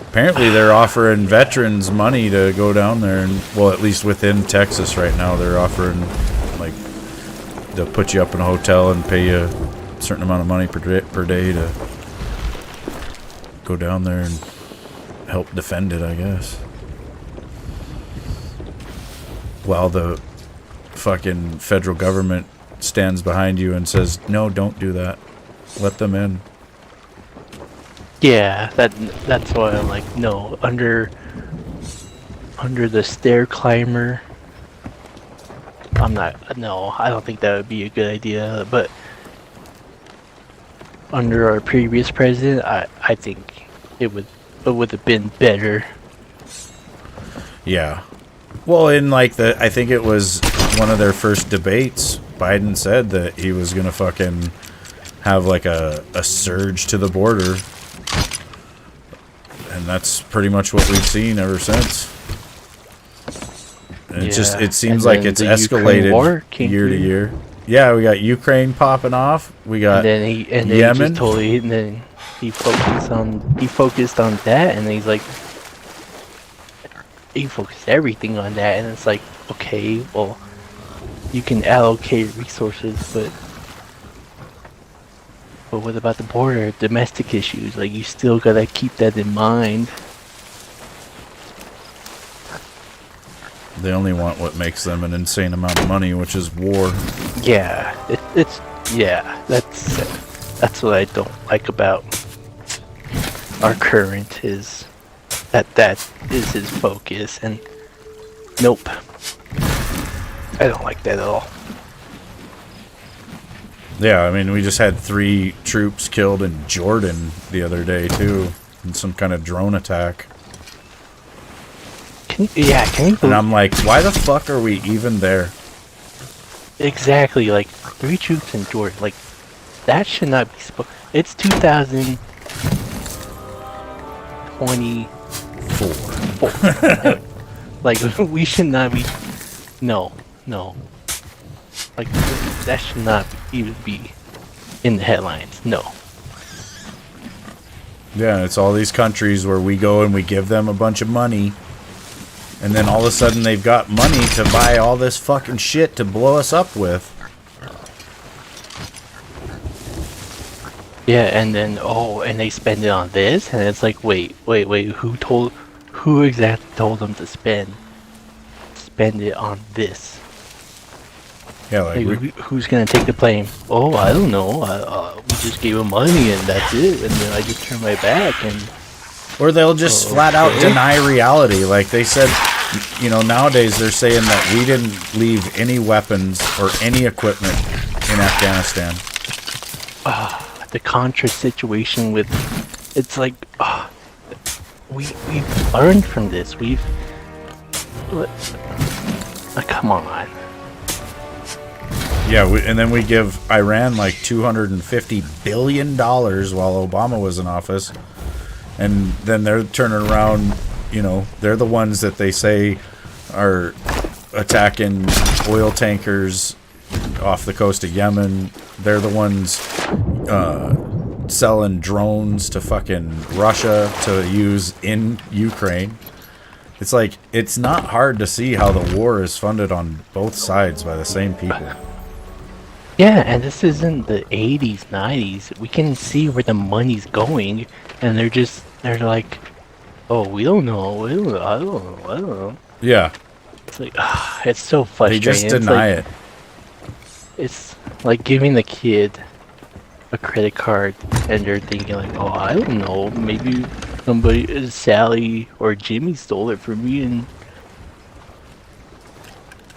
Apparently they're offering veterans money to go down there, and well, at least within Texas right now, they're offering, like, they'll put you up in a hotel and pay you a certain amount of money per day to go down there and help defend it, I guess. While the fucking federal government stands behind you and says, no, don't do that. Let them in. yeah, that's why I'm like, no, under the stair climber. I'm not. No, I don't think that would be a good idea. But under our previous president, I think it would have been better. Yeah. Well, in like I think it was one of their first debates, Biden said that he was gonna fucking have like a surge to the border, and that's pretty much what we've seen ever since. And it seems like it's escalated year to year. Yeah, we got Ukraine popping off. We got Yemen. And then he focused on that, and he's like, he focused everything on that, and it's like, okay, well, you can allocate resources, but what about the border, domestic issues? Like, you still gotta keep that in mind. They only want what makes them an insane amount of money, which is war. Yeah, that's what I don't like about our current is that is his focus, and nope, I don't like that at all. Yeah, I mean, we just had 3 troops killed in Jordan the other day too, in some kind of drone attack. Can you? And I'm like, why the fuck are we even there? Exactly, like 3 troops in Jordan, like that should not be. It's 2024. Like we should not be. No. Like that should not even be in the headlines. No. Yeah, it's all these countries where we go and we give them a bunch of money, and then all of a sudden they've got money to buy all this fucking shit to blow us up with. Yeah, and then and they spend it on this, and it's like, wait, who exactly told them to spend it on this? Yeah, like who's gonna take the blame? Oh, I don't know. We just gave them money and that's it, and then I just turn my back and. Or they'll just flat out deny reality. Like they said, nowadays they're saying that we didn't leave any weapons or any equipment in Afghanistan. The Contra situation with, it's like, we've learned from this. Come on. Yeah, and then we give Iran like $250 billion while Obama was in office. And then they're turning around, they're the ones that they say are attacking oil tankers off the coast of Yemen. They're the ones selling drones to fucking Russia to use in Ukraine. It's like, it's not hard to see how the war is funded on both sides by the same people. Yeah, and this isn't the 80s, 90s. We can see where the money's going, and they're like, oh, we don't know. I don't know. Yeah. It's like, it's so frustrating. They just deny it. it's like giving the kid a credit card and they're thinking like, oh, I don't know, maybe somebody, Sally or Jimmy stole it from me, and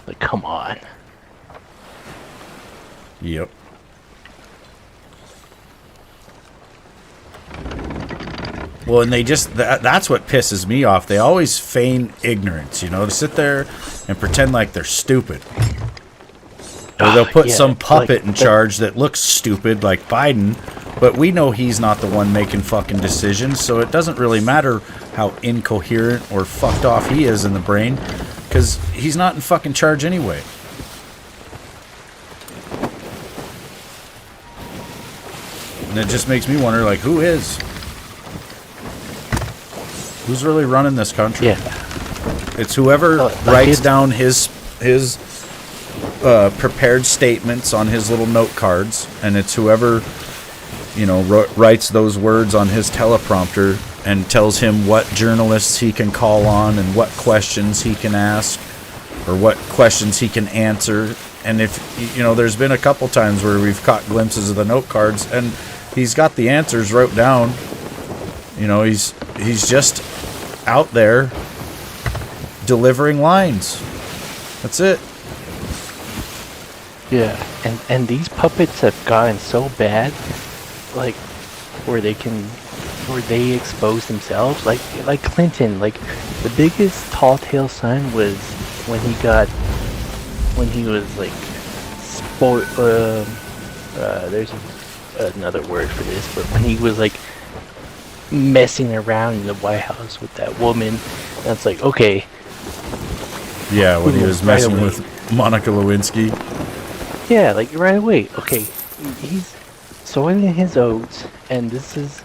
like, come on. Yep. Well, and they just, that's what pisses me off. They always feign ignorance, you know, to sit there and pretend like they're stupid. Or they'll put some puppet in charge that looks stupid, like Biden, but we know he's not the one making fucking decisions, so it doesn't really matter how incoherent or fucked off he is in the brain, because he's not in fucking charge anyway. And it just makes me wonder, like, who is? Who's really running this country? Yeah. It's whoever writes down his prepared statements on his little note cards, and it's whoever, you know, writes those words on his teleprompter and tells him what journalists he can call on and what questions he can ask or what questions he can answer. And if, you know, there's been a couple times where we've caught glimpses of the note cards and he's got the answers wrote down. You know, he's just out there delivering lines. That's it. Yeah, and these puppets have gotten so bad, like, where they expose themselves, like Clinton. Like, the biggest tall tale sign was when he was like there's another word for this, but when he was like messing around in the White House with that woman, that's like, okay. Yeah, when he was messing with Monica Lewinsky. Yeah, like right away. Okay, he's sowing in his oats, and this is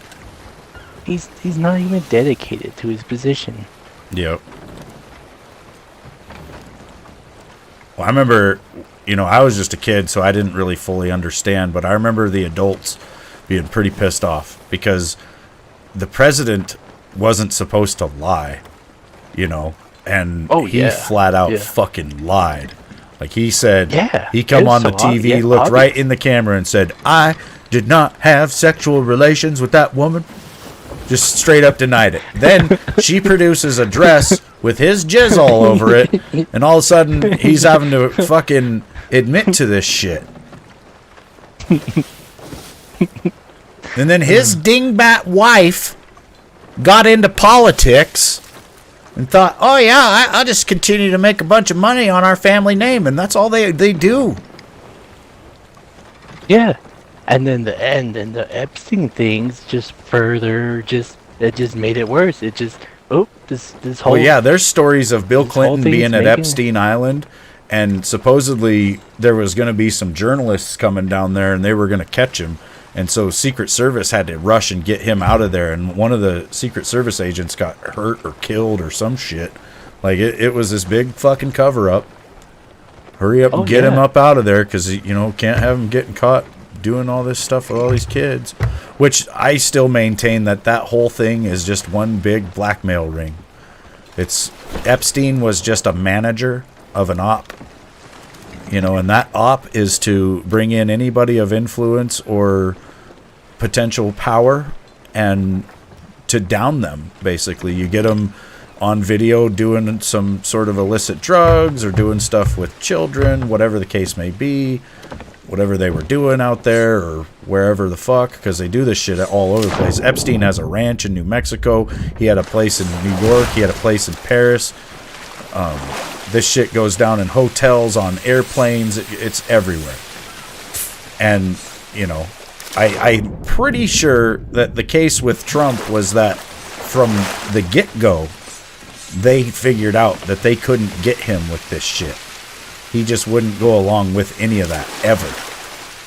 he's not even dedicated to his position. Yep. Well, I remember, you know, I was just a kid, so I didn't really fully understand, but I remember the adults being pretty pissed off because the president wasn't supposed to lie, you know, and he flat out fucking lied. Like, he said, he come on the TV, looked right in the camera and said, I did not have sexual relations with that woman. Just straight up denied it. Then she produces a dress with his jizz all over it, and all of a sudden he's having to fucking admit to this shit. And then his dingbat wife got into politics and thought, oh yeah, I'll just continue to make a bunch of money on our family name, and that's all they do. Yeah, and then the Epstein things just further it just made it worse. It just this whole. Well, yeah, there's stories of Bill Clinton being at Epstein Island, and supposedly there was going to be some journalists coming down there, and they were going to catch him. And so Secret Service had to rush and get him out of there, and one of the Secret Service agents got hurt or killed or some shit. Like, it was this big fucking cover-up. Hurry up and get him up out of there, because, you know, can't have him getting caught doing all this stuff with all these kids. Which I still maintain that whole thing is just one big blackmail ring. Epstein was just a manager of an op. You know, and that op is to bring in anybody of influence or potential power and to down them, basically. You get them on video doing some sort of illicit drugs or doing stuff with children, whatever the case may be, whatever they were doing out there or wherever the fuck, because they do this shit all over the place. Epstein has a ranch in New Mexico. He had a place in New York. He had a place in Paris. This shit goes down in hotels, on airplanes. It's everywhere. And, you know, I'm pretty sure that the case with Trump was that from the get-go, they figured out that they couldn't get him with this shit. He just wouldn't go along with any of that, ever.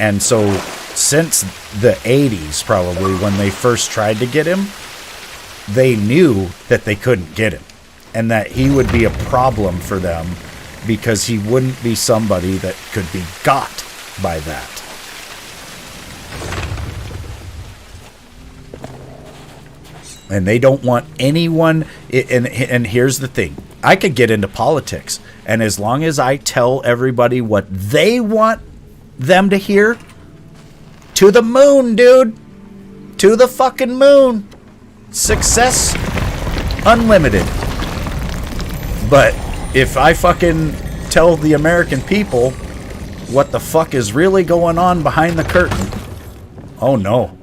And so, since the 80s, probably, when they first tried to get him, they knew that they couldn't get him. And that he would be a problem for them because he wouldn't be somebody that could be got by that. And they don't want anyone. And here's the thing. I could get into politics. And as long as I tell everybody what they want them to hear? To the moon, dude. To the fucking moon. Success unlimited. But if I fucking tell the American people what the fuck is really going on behind the curtain, oh no.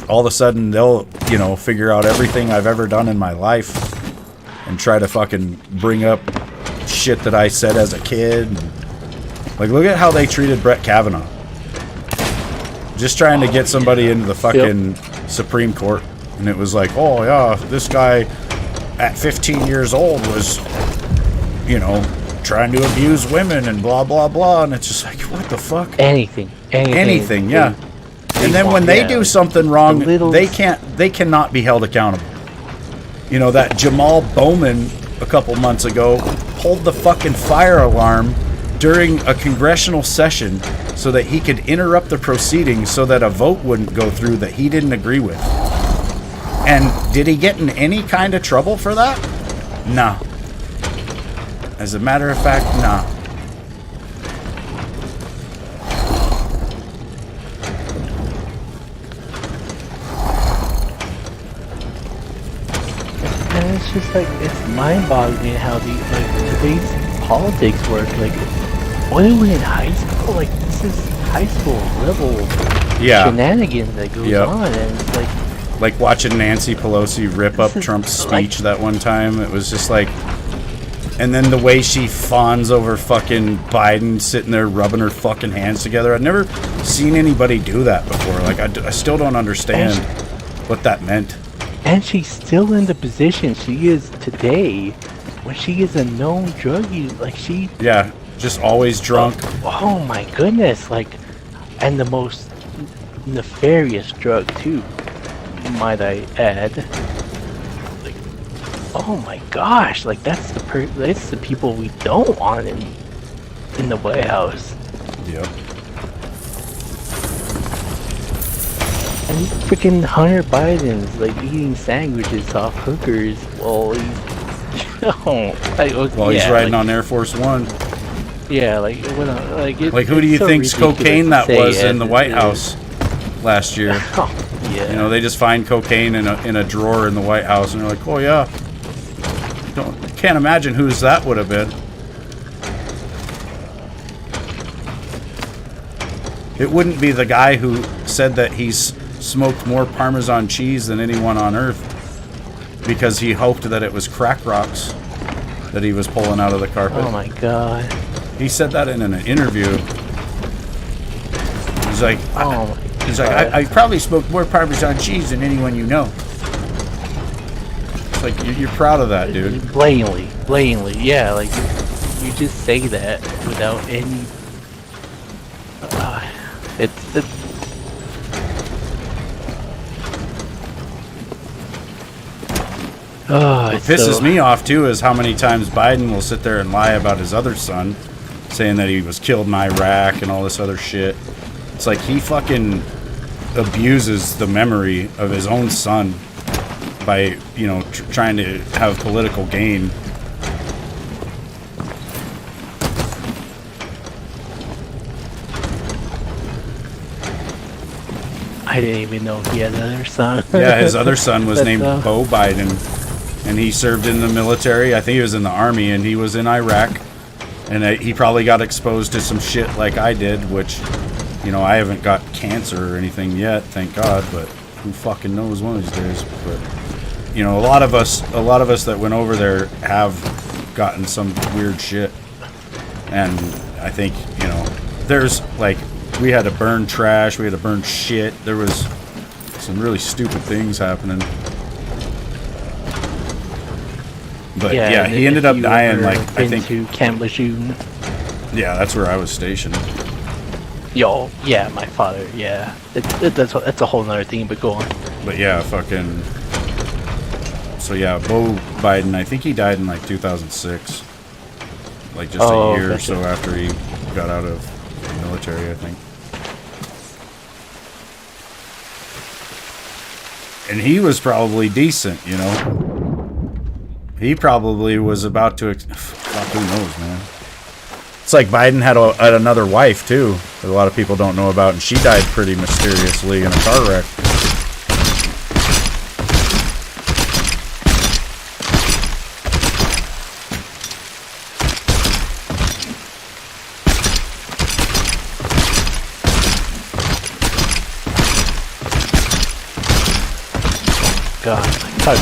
All of a sudden they'll, you know, figure out everything I've ever done in my life and try to fucking bring up shit that I said as a kid. Like, look at how they treated Brett Kavanaugh. Just trying to get somebody into the fucking Supreme Court. And it was like, oh yeah, this guy at 15 years old was, you know, trying to abuse women and blah, blah, blah. And it's just like, what the fuck? Anything, yeah. And then when they do something wrong, they cannot be held accountable. You know, that Jamal Bowman a couple months ago pulled the fucking fire alarm during a congressional session so that he could interrupt the proceedings so that a vote wouldn't go through that he didn't agree with. And did he get in any kind of trouble for that? No. As a matter of fact, no. And it's just like, it's mind-boggling how today's politics work. Like, what are we in high school? Like, this is high school level shenanigans that goes on, and it's like watching Nancy Pelosi rip up Trump's speech that one time. It was just like, and then the way she fawns over fucking Biden sitting there rubbing her fucking hands together. I've never seen anybody do that before. Like, I still don't understand what that meant. And she's still in the position she is today when she is a known drug user. Like, she... Yeah, just always drunk. Oh my goodness. Like, and the most nefarious drug, too, might I add. Like, oh my gosh. Like, that's the people we don't want in the White House. Yep. And freaking Hunter Biden's like eating sandwiches off hookers while he's riding on Air Force One. Yeah, like what? Like who do you think's cocaine that was in the White House last year? Oh, yeah. You know, they just find cocaine in a drawer in the White House, and they're like, oh yeah. Can't imagine whose that would have been. It wouldn't be the guy who said that he's smoked more Parmesan cheese than anyone on earth because he hoped that it was crack rocks that he was pulling out of the carpet. Oh my god. He said that in an interview. He's like, I probably smoked more Parmesan cheese than anyone you know. It's like, you're proud of that, dude. Blatantly, yeah, like, you just say that without any... It's what pisses me off too is how many times Biden will sit there and lie about his other son, saying that he was killed in Iraq and all this other shit. It's like he fucking abuses the memory of his own son by, you know, trying to have political gain. I didn't even know he had another son. Yeah, his other son was named Beau Biden. And he served in the military. I think he was in the army, and he was in Iraq. And he probably got exposed to some shit like I did, which, you know, I haven't got cancer or anything yet, thank God. But who fucking knows one of these days? But, you know, a lot of us that went over there have gotten some weird shit. And I think, you know, there's like, we had to burn trash, we had to burn shit. There was some really stupid things happening. But yeah, he ended up dying, like, I think, to Camp Lejeune. Yeah, that's where I was stationed. Yo, yeah, my father, yeah. That's a whole nother thing, but go on. But yeah, fucking... So yeah, Beau Biden, I think he died in like 2006. Like just a year or so after he got out of the military, I think. And he was probably decent, you know? He probably was about to... Fuck, who knows, man? It's like Biden had another wife, too, that a lot of people don't know about, and she died pretty mysteriously in a car wreck. God, talk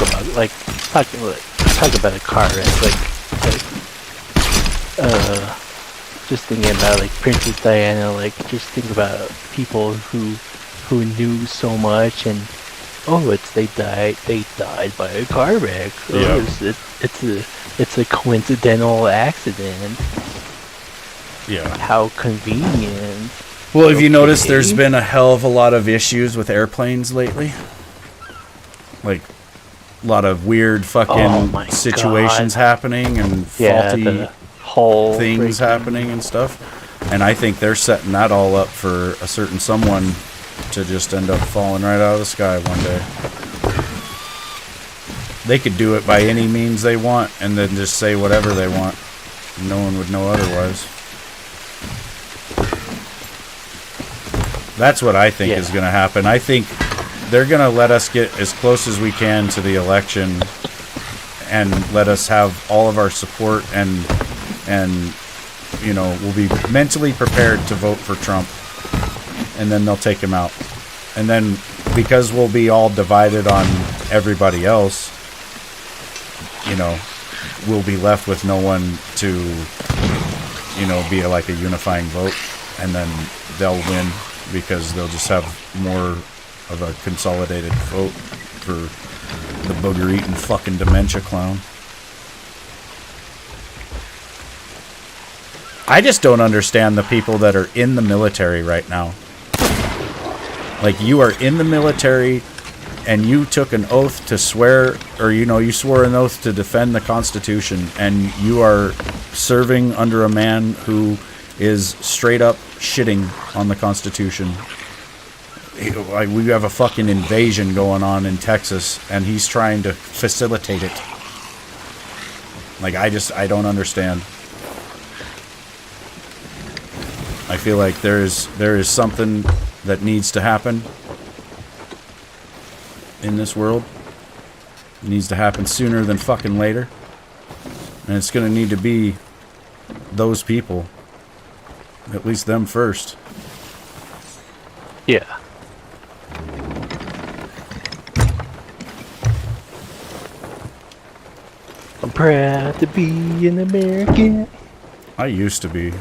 about a car wreck, just thinking about like Princess Diana, like just think about people who knew so much and they died by a car wreck. It's a coincidental accident. Yeah. How convenient. Well, have you noticed there's been a hell of a lot of issues with airplanes lately? Like, a lot of weird fucking situations happening and faulty things happening and stuff. And I think they're setting that all up for a certain someone to just end up falling right out of the sky one day. They could do it by any means they want and then just say whatever they want. No one would know otherwise. That's what I think is going to happen. I think they're going to let us get as close as we can to the election and let us have all of our support and you know, we'll be mentally prepared to vote for Trump, and then they'll take him out. And then because we'll be all divided on everybody else, you know, we'll be left with no one to, you know, be like a unifying vote, and then they'll win because they'll just have more of a consolidated vote for the booger-eating fucking dementia clown. I just don't understand the people that are in the military right now. Like, you are in the military and you took an oath to swear, or, you know, you swore an oath to defend the Constitution, and you are serving under a man who is straight up shitting on the Constitution. We have a fucking invasion going on in Texas, and he's trying to facilitate it. Like, I don't understand. I feel like there is something that needs to happen in this world. It needs to happen sooner than fucking later. And it's going to need to be those people. At least them first. Yeah. I'm proud to be an American. I used to be.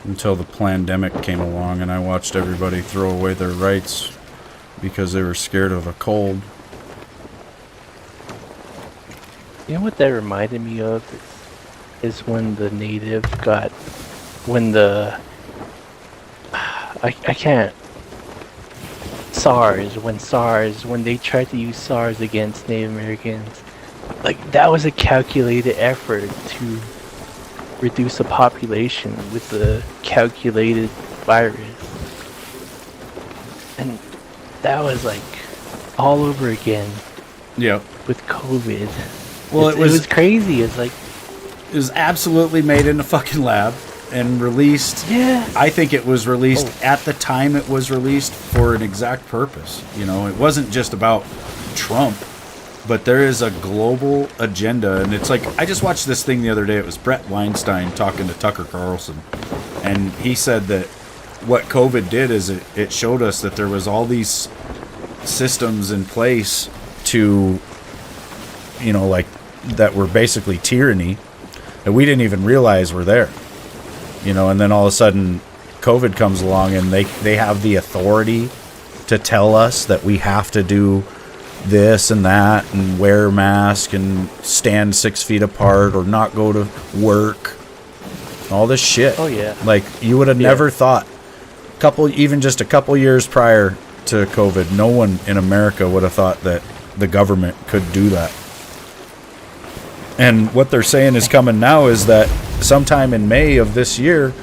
Until the pandemic came along and I watched everybody throw away their rights because they were scared of a cold. You know what that reminded me of? Is when the native got... When the... I can't... When they tried to use SARS against Native Americans, like, that was a calculated effort to reduce the population with the calculated virus. And that was like all over again. Yeah. With COVID. Well, it was crazy. It's like, it was absolutely made in a fucking lab and released. Yeah. I think it was released at the time it was released for an exact purpose. You know, it wasn't just about Trump. But there is a global agenda, and it's like, I just watched this thing the other day. It was Brett Weinstein talking to Tucker Carlson, and he said that what COVID did is it showed us that there was all these systems in place to, you know, like, that were basically tyranny that we didn't even realize were there. You know, and then all of a sudden COVID comes along and they have the authority to tell us that we have to do this and that and wear a mask and stand 6 feet apart or not go to work. All this shit. Oh yeah. Like, you would have never thought even just a couple years prior to COVID, no one in America would have thought that the government could do that. And what they're saying is coming now is that sometime in May of this year,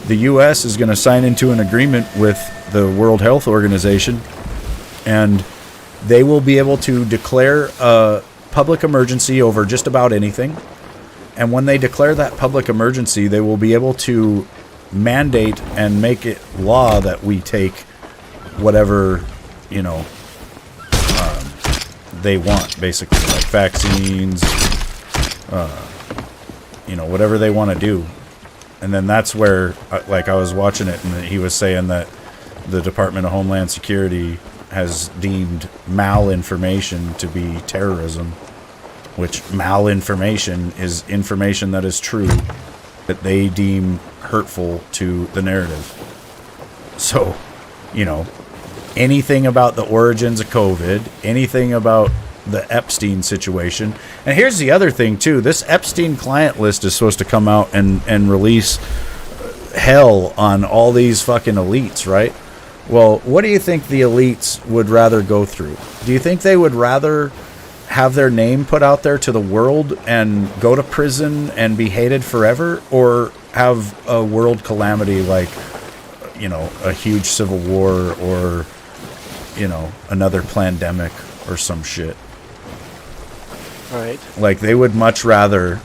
the U.S. is going to sign into an agreement with the World Health Organization, and they will be able to declare a public emergency over just about anything, And when they declare that public emergency, they will be able to mandate and make it law that we take whatever, you know, they want, basically, like vaccines, you know, whatever they want to do. And then that's where, like, I was watching it, and he was saying that the Department of Homeland Security has deemed malinformation to be terrorism, which malinformation is information that is true that they deem hurtful to the narrative. So, you know, anything about the origins of COVID, anything about the Epstein situation. And here's the other thing, too. This Epstein client list is supposed to come out and release hell on all these fucking elites, right? Well, what do you think the elites would rather go through? Do you think they would rather have their name put out there to the world and go to prison and be hated forever, or have a world calamity like, you know, a huge civil war, or, you know, another pandemic or some shit? Right. Like, they would much rather,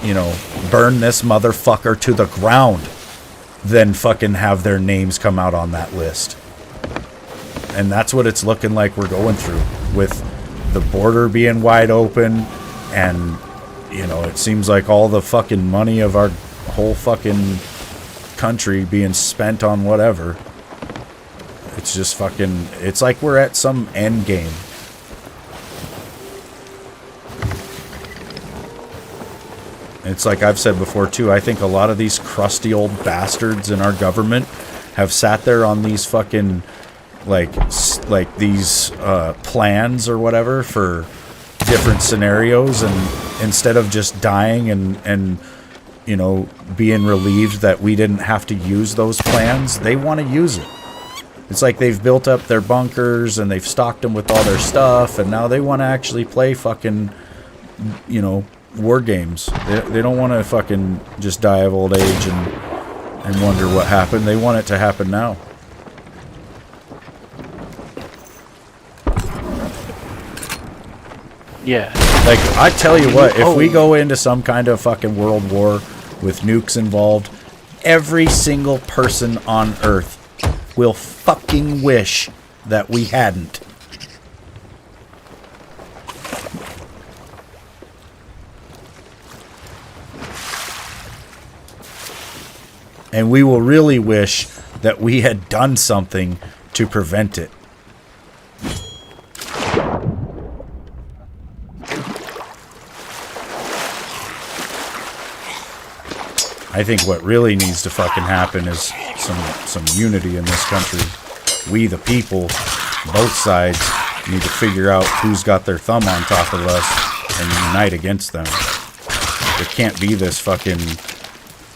you know, burn this motherfucker to the ground than fucking have their names come out on that list. And that's what it's looking like we're going through, with the border being wide open, and, you know, it seems like all the fucking money of our whole fucking country being spent on whatever. It's just fucking, it's like we're at some end game. It's like I've said before, too. I think a lot of these crusty old bastards in our government have sat there on these fucking, like these plans or whatever for different scenarios, and instead of just dying and you know, being relieved that we didn't have to use those plans, they want to use it. It's like they've built up their bunkers and they've stocked them with all their stuff, and now they want to actually play fucking, you know, war games. They don't want to fucking just die of old age and wonder what happened. They want it to happen now. Yeah. Like, I tell you what, if we go into some kind of fucking world war with nukes involved, every single person on Earth will fucking wish that we hadn't. And we will really wish that we had done something to prevent it. I think what really needs to fucking happen is some unity in this country. We, the people, both sides, need to figure out who's got their thumb on top of us and unite against them. There can't be this fucking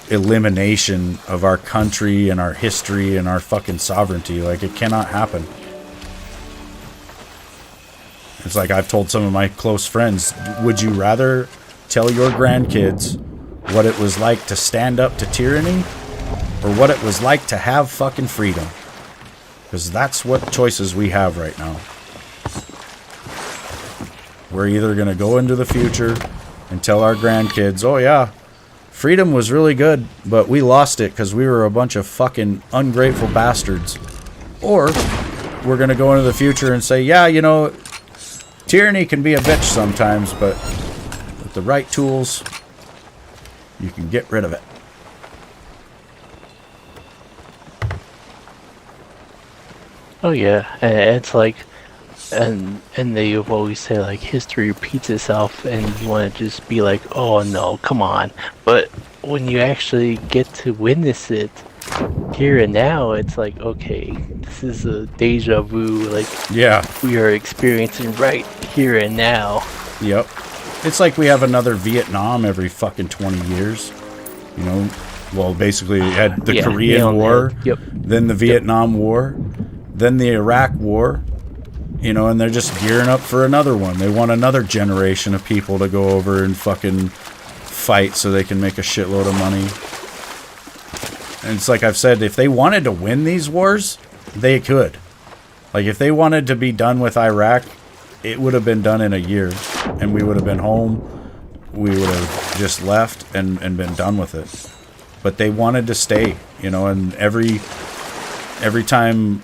elimination of our country and our history and our fucking sovereignty. Like, it cannot happen. It's like I've told some of my close friends, would you rather tell your grandkids what it was like to stand up to tyranny, or what it was like to have fucking freedom? Because that's what choices we have right now. We're either going to go into the future and tell our grandkids, oh yeah, freedom was really good, but we lost it because we were a bunch of fucking ungrateful bastards. Or we're going to go into the future and say, yeah, you know, tyranny can be a bitch sometimes, but with the right tools, you can get rid of it. Oh yeah, and it's like, and they always say like history repeats itself, and you want to just be like, oh no, come on. But when you actually get to witness it here and now, it's like, okay, this is a deja vu. Like, yeah, we are experiencing right here and now. Yep. It's like we have another Vietnam every fucking 20 years. You know, well, basically you had the Korean War, then the Vietnam War, then the Iraq War, you know, and they're just gearing up for another one. They want another generation of people to go over and fucking fight so they can make a shitload of money. And it's like I've said, if they wanted to win these wars, they could. Like, if they wanted to be done with Iraq, it would have been done in a year, and we would have been home we would have just left and been done with it. But they wanted to stay, you know, and every time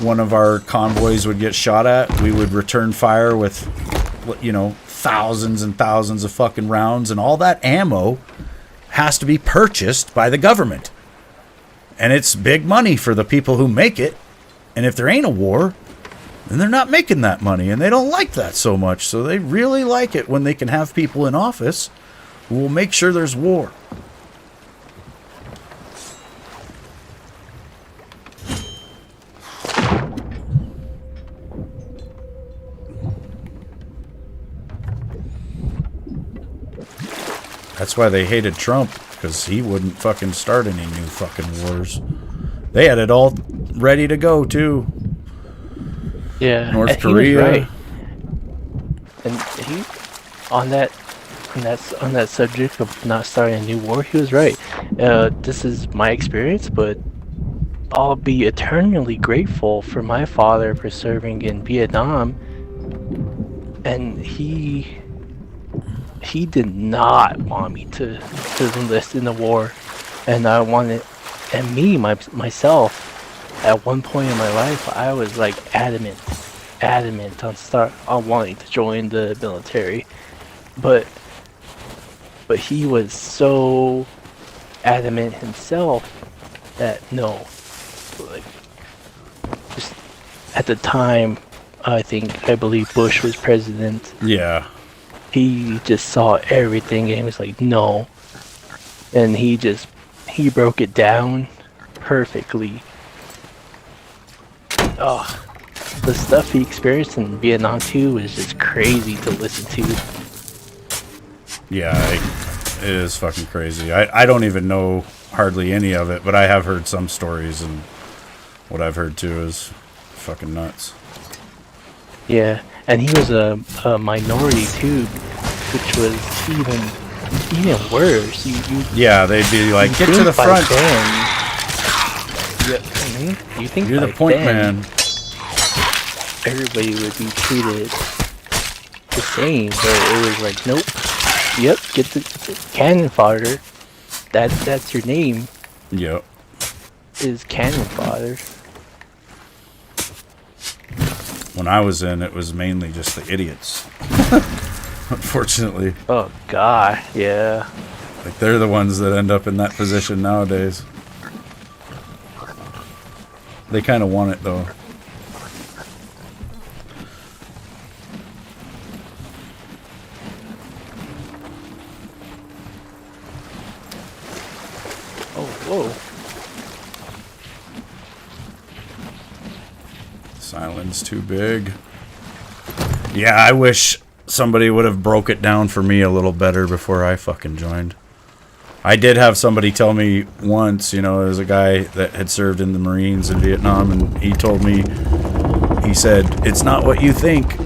one of our convoys would get shot at, we would return fire with, you know, thousands and thousands of fucking rounds, and all that ammo has to be purchased by the government. And it's big money for the people who make it. And if there ain't a war, then they're not making that money, and they don't like that so much. So they really like it when they can have people in office who will make sure there's war. That's why they hated Trump, because he wouldn't fucking start any new fucking wars. They had it all ready to go, too. Yeah, North and Korea. he was right. And he, on that subject of not starting a new war, he was right. This is my experience, but I'll be eternally grateful for my father for serving in Vietnam. And he did not want me to enlist in the war, and I wanted, and me myself, at one point in my life, I was like adamant on wanting to join the military, but he was so adamant himself that no, like, just at the time, I believe Bush was president. Yeah. He just saw everything and he was like, no. And he broke it down perfectly. Oh, the stuff he experienced in Vietnam too was just crazy to listen to. Yeah, it is fucking crazy. I don't even know hardly any of it, but I have heard some stories, and what I've heard too is fucking nuts. Yeah, and he was a minority too, which was even worse. Yeah, they'd be like, you get to the front. You think You're the point man. Everybody would be treated the same, but it was like, nope. Yep, get the cannon fodder. That's your name. Yep. Is cannon fodder. When I was in, it was mainly just the idiots. Unfortunately. Oh god, yeah. Like, they're the ones that end up in that position nowadays. They kind of want it, though. Oh, whoa. Island's too big. Yeah, I wish somebody would have broke it down for me a little better before I fucking joined. I did have somebody tell me once, you know, there's a guy that had served in the Marines in Vietnam, and he told me, he said, it's not what you think.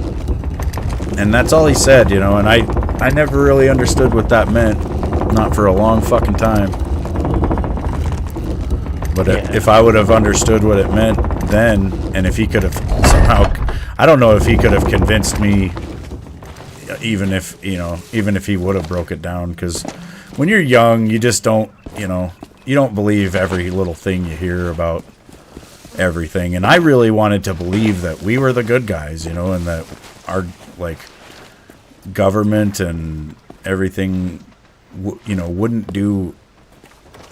And that's all he said, you know, and I never really understood what that meant. Not for a long fucking time. But Yeah. if I would have understood what it meant then, and if he could have somehow, I don't know if he could have convinced me, even if he would have broke it down, because when you're young, you just don't, you don't believe every little thing you hear about everything. And I really wanted to believe that we were the good guys, you know, and that our, like, government and everything, wouldn't do,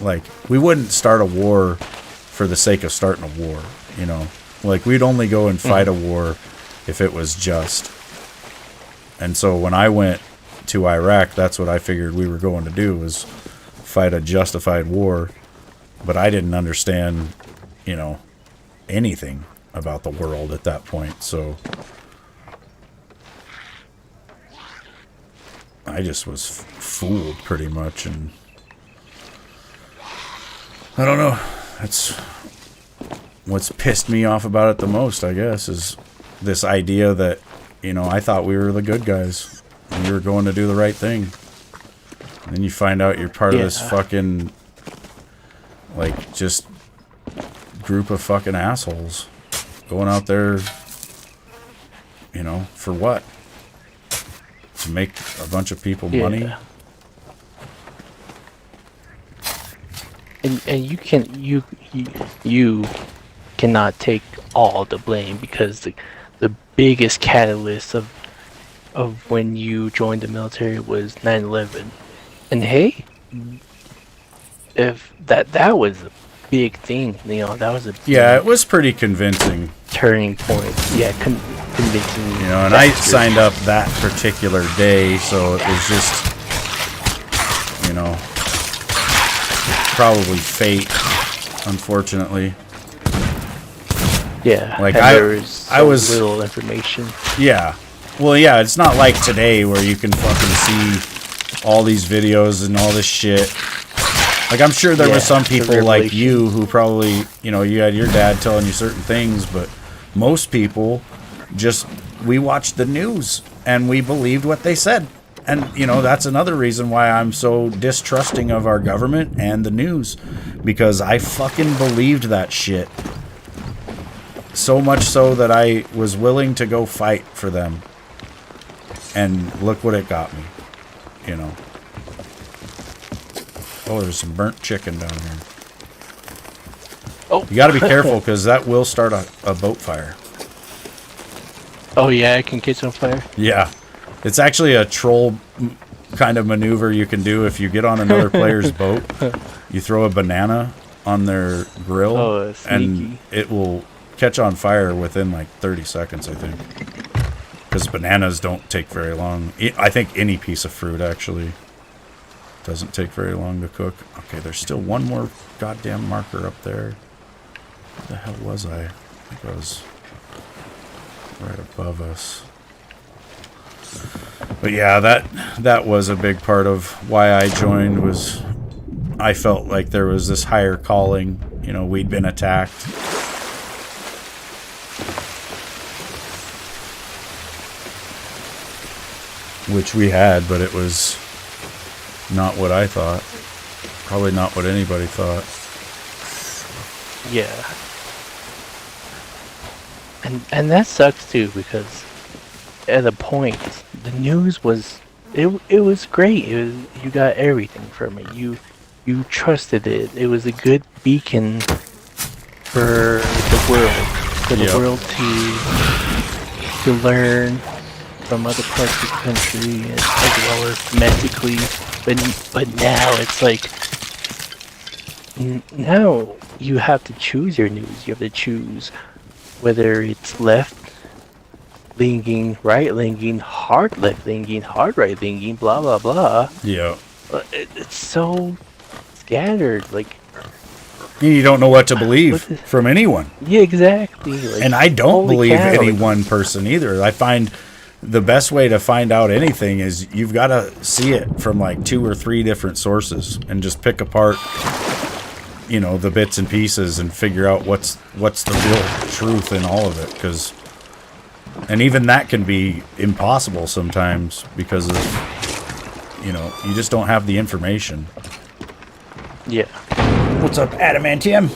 like, we wouldn't start a war for the sake of starting a war, you know. Like, we'd only go and fight a war if it was just. And so when I went to Iraq, that's what I figured we were going to do, was fight a justified war. But I didn't understand, anything about the world at that point. So I just was fooled pretty much. And I don't know. That's what's pissed me off about it the most, I guess, is this idea that, I thought we were the good guys and we were going to do the right thing. And then you find out you're part of this fucking, like, just group of fucking assholes going out there, for what? to make a bunch of people money. And you cannot take all the blame, because the biggest catalyst of when you joined the military was 9/11. And hey, if that was a big thing, that was a Yeah, it was pretty convincing. turning point. Yeah, convincing. And I signed up that particular day, so it was just, probably fate, unfortunately. Yeah, like there was I was little information. Yeah, well, yeah, it's not like today where you can fucking see all these videos and all this shit. Like, I'm sure there were some people like you who probably, you had your dad telling you certain things, but most people we watched the news and we believed what they said. And, that's another reason why I'm so distrusting of our government and the news, because I fucking believed that shit. So much so that I was willing to go fight for them. And look what it got me, Oh, there's some burnt chicken down here. Oh, you got to be careful, because that will start a boat fire. Oh yeah, I can catch on fire. Yeah, it's actually a troll kind of maneuver you can do if you get on another player's boat. You throw a banana on their grill, and it will catch on fire within like 30 seconds, I think. Because bananas don't take very long. I think any piece of fruit actually doesn't take very long to cook. Okay, there's still one more goddamn marker up there. Where the hell was I? I think I was right above us. But yeah, that was a big part of why I joined, was I felt like there was this higher calling. We'd been attacked. Which we had, but it was not what I thought. Probably not what anybody thought. Yeah. And that sucks too, because at a point the news was it was great. You got everything from it. You trusted it. It was a good beacon for the world. For the world to learn from other parts of the country, as well as domestically. But now it's like, now you have to choose your news. You have to choose whether it's left-leaning, right-leaning, hard left-leaning, hard right-leaning, blah blah blah. Yeah. It's so scattered. Like, you don't know what to believe from anyone. Yeah, exactly. Like, and I don't believe any one person either. I find the best way to find out anything is you've got to see it from like 2 or 3 different sources and just pick apart, the bits and pieces and figure out what's the real truth in all of it. And even that can be impossible sometimes because of, you just don't have the information. Yeah. What's up, Adamantium?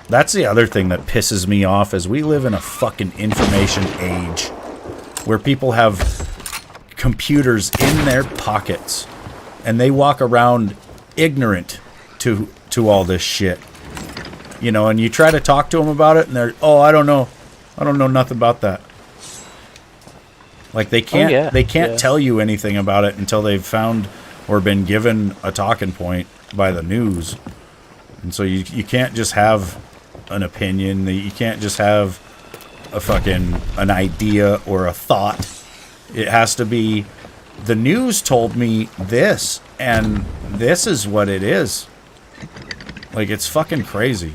That's the other thing that pisses me off, is we live in a fucking information age where people have computers in their pockets and they walk around ignorant to all this shit. And you try to talk to them about it and they're, I don't know nothing about that. Like they can't tell you anything about it until they've found or been given a talking point by the news. And so you can't just have an opinion. You can't just have an idea or a thought. It has to be, the news told me this, and this is what it is. Like, it's fucking crazy.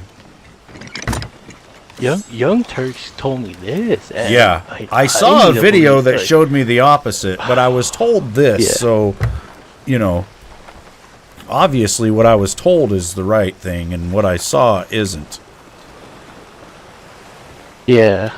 Young Turks told me this. And yeah, I saw a video that showed me the opposite, but I was told this, so, obviously what I was told is the right thing, and what I saw isn't. Yeah,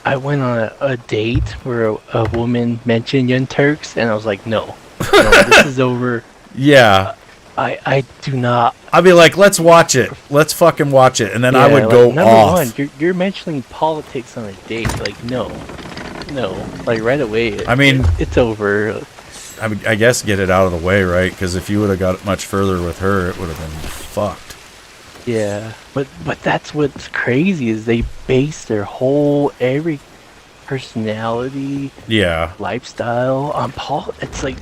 I went on a date where a woman mentioned Young Turks, and I was like, no, this is over. Yeah. I do not. I'd be like, let's watch it. Let's fucking watch it. And then I would go number off. One, you're mentioning politics on a date. Like, no. No, like right away. I mean, it's over. I guess get it out of the way, right? Because if you would have got much further with her, it would have been fucked. Yeah, but that's what's crazy is they base their whole every personality, Yeah. lifestyle on Paul. It's like,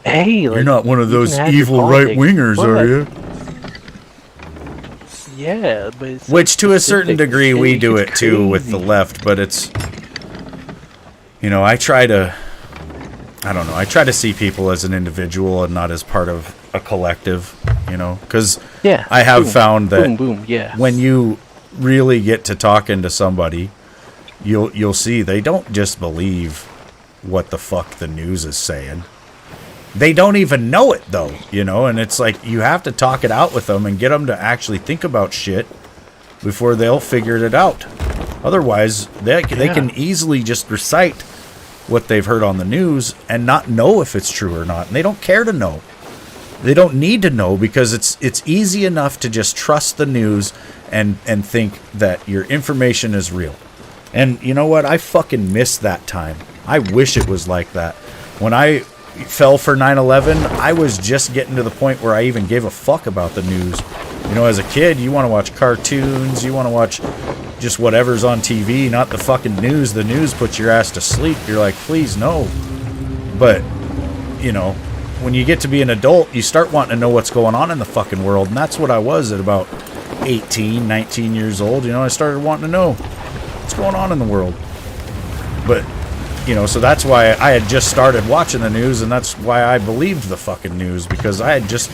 hey, like, You're not one of you those can have your evil politics, right-wingers, are but- you? Yeah, but it's so Which, to a certain specific. degree, we do it It's too with the crazy. left, but it's... You know, I try to see people as an individual and not as part of a collective, you know? Because Yeah, I have boom, found that boom, boom, yeah. when you really get to talking to somebody, you'll see they don't just believe what the fuck the news is saying. They don't even know it, though, you know? And it's like, you have to talk it out with them and get them to actually think about shit before they'll figure it out. Otherwise, they can easily just recite what they've heard on the news and not know if it's true or not. And they don't care to know. They don't need to know because it's easy enough to just trust the news and think that your information is real. And you know what? I fucking miss that time. I wish it was like that. When I fell for 9/11, I was just getting to the point where I even gave a fuck about the news. You know, as a kid, you want to watch cartoons, you want to watch just whatever's on TV, not the fucking news. The news puts your ass to sleep. You're like, please, no. But, you know, when you get to be an adult, you start wanting to know what's going on in the fucking world. And that's what I was at about 18, 19 years old. You know, I started wanting to know what's going on in the world. But, you know, so that's why I had just started watching the news, and that's why I believed the fucking news, because I had just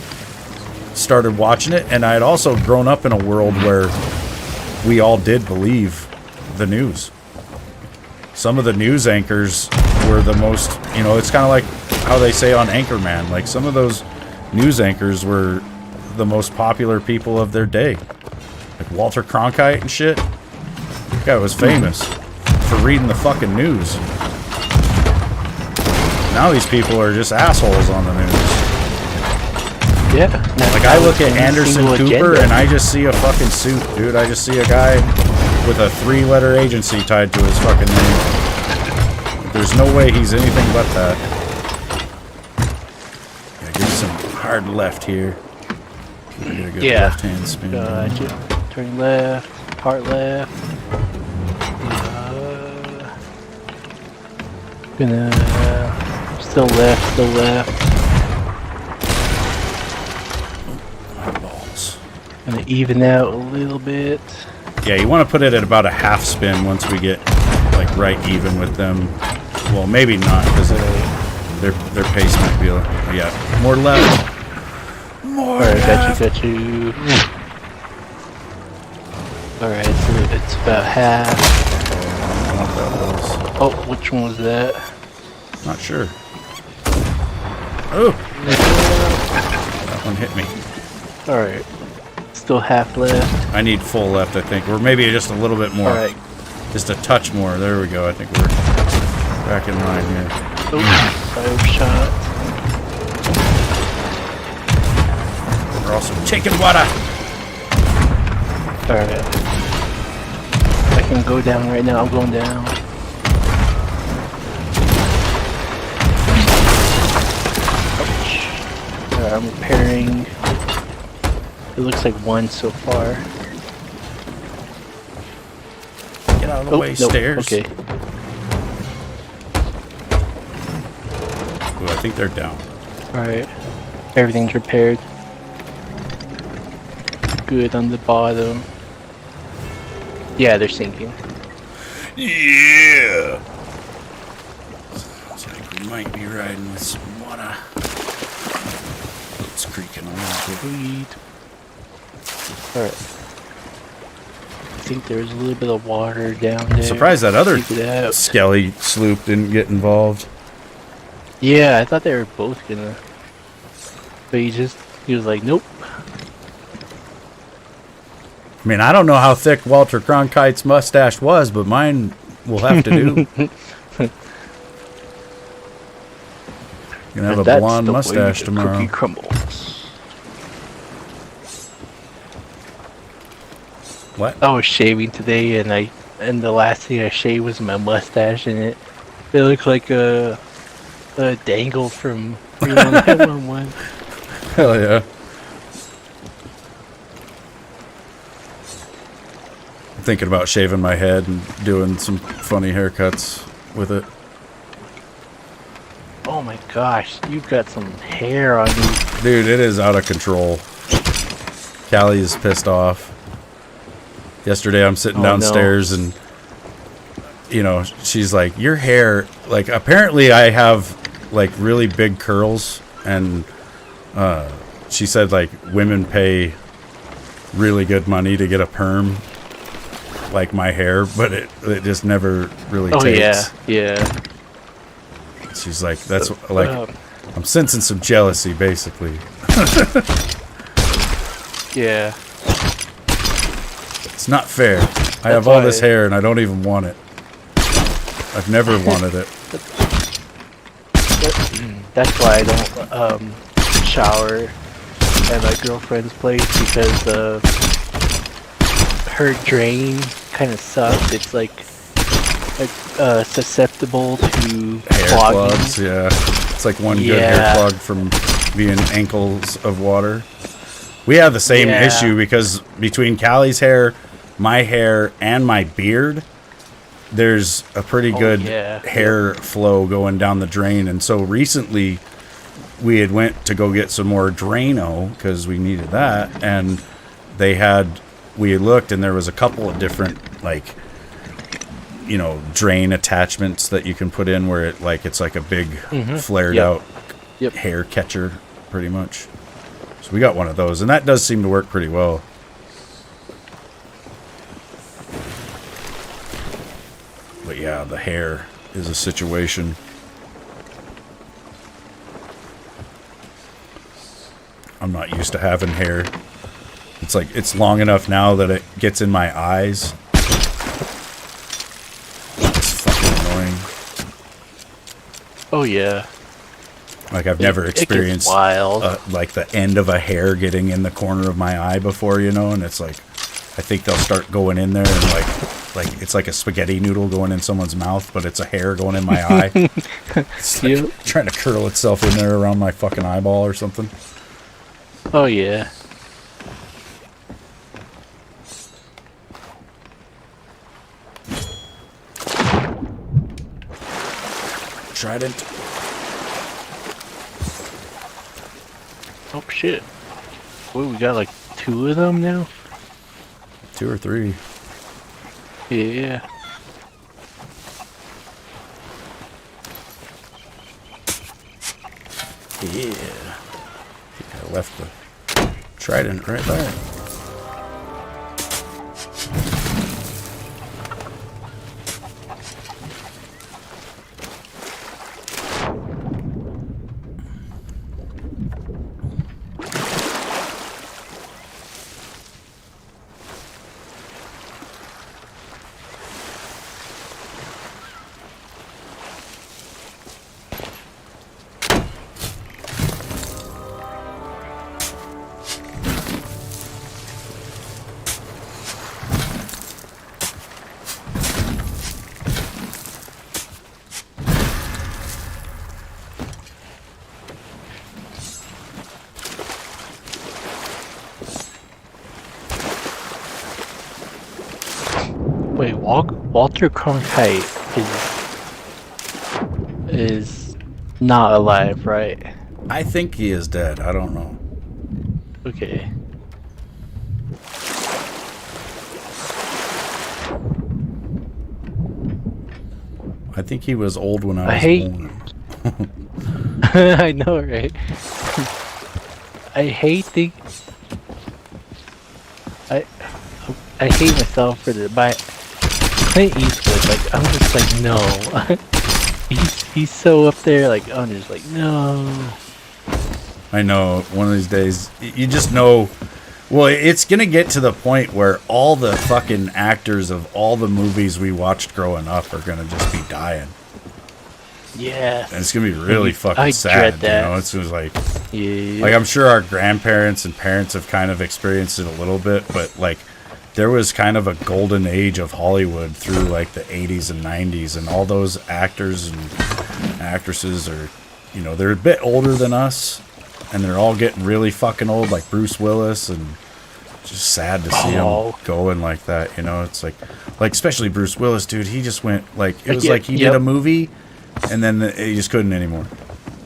started watching it, and I had also grown up in a world where we all did believe the news. Some of the news anchors were the most, you know, it's kind of like how they say on Anchorman, like some of those news anchors were the most popular people of their day. Like Walter Cronkite and shit. That guy was famous for reading the fucking news. Now these people are just assholes on the news. Yeah. Like, I look at Anderson Cooper and I just see a fucking suit, dude. I just see a guy with a 3-letter agency tied to his fucking name. There's no way he's anything but that. Yeah, give some hard left here. Get a good left-hand spin. Gotcha. Turn left, heart left. Gonna still left. Balls. Gonna even out a little bit. Yeah, you want to put it at about a half spin once we get like right even with them. Well, maybe not, because their pace might be. Yeah, more left. More Alright, left. got you. Alright, so it's about half. Oh, which one was that? Not sure. Oh! That one hit me. Alright. Still half left. I need full left, I think. Or maybe just a little bit more. Alright. Just a touch more. There we go. I think we're back in line here. Oh, 5 shot. We're also taking water. Alright. I can go down right now. I'm going down. Ouch. Alright, I'm repairing. It looks like one so far. Get out of the way, nope, stairs. Okay. Ooh, I think they're down. Alright. Everything's repaired. Good on the bottom. Yeah, they're sinking. Yeah! Looks like we might be riding with some water. It's creaking a little bit. Alright. I think there's a little bit of water down there. Surprised that other Check it out. Skelly sloop didn't get involved. Yeah, I thought they were both gonna. But he was like, nope. I mean, I don't know how thick Walter Cronkite's mustache was, but mine will have to do. Gonna have And a that's blonde the way mustache the tomorrow. Cookie crumbles. What? I was shaving today and I and the last thing I shaved was my mustache, and it looked like a dangle from 911. Hell yeah. I'm thinking about shaving my head and doing some funny haircuts with it. Oh my gosh, you've got some hair on you. Dude, it is out of control. Callie is pissed off. Yesterday I'm sitting downstairs and, you know, she's like, your hair, like, apparently I have, like, really big curls, and she said, like, women pay really good money to get a perm like my hair, but it just never really takes. Yeah. She's like, that's like, I'm sensing some jealousy, basically. Yeah. It's not fair. I have all this hair and I don't even want it. I've never wanted it. That's why I don't shower at my girlfriend's place, because her drain kind of sucks. It's like susceptible to hair clogging. plugs. Yeah, it's like one good hair plug from being ankles of water. We have the same issue because between Callie's hair, my hair, and my beard, there's a pretty good hair flow going down the drain. And so recently we had went to go get some more Drano because we needed that, and we had looked and there was a couple of different, like, you know, drain attachments that you can put in where it's like a big flared out hair catcher pretty much. So we got one of those, and that does seem to work pretty well. But yeah, the hair is a situation. I'm not used to having hair. It's like, it's long enough now that it gets in my eyes. It's fucking annoying. Oh yeah. Like, I've never experienced like the end of a hair getting in the corner of my eye before, you know, and it's like, I think they'll start going in there and like it's like a spaghetti noodle going in someone's mouth, but it's a hair going in my eye. It's like trying to curl itself in there around my fucking eyeball or something. Oh yeah. Trident. Oh shit. Wait, we got like 2 of them now? 2 or 3. Yeah. Yeah. I left the trident right there. Wait, Walter Cronkite is not alive, right? I think he is dead. I don't know. Okay. I think he was old when I was born. I know, right? I hate myself for the Clint Eastwood. Like, I'm just like, no. he's so up there. Like, I'm just like, no. I know. One of these days, you just know. Well, it's gonna get to the point where all the fucking actors of all the movies we watched growing up are gonna just be dying. Yeah. And it's gonna be really fucking sad. Dread that. You know, it's just like, yeah. like I'm sure our grandparents and parents have kind of experienced it a little bit, but like there was kind of a golden age of Hollywood through like the 80s and 90s, and all those actors and actresses are, you know, they're a bit older than us, and they're all getting really fucking old, like Bruce Willis, and just sad to see him going like that, you know. It's like especially Bruce Willis, dude, he just went like, it was like he did a movie and then he just couldn't anymore.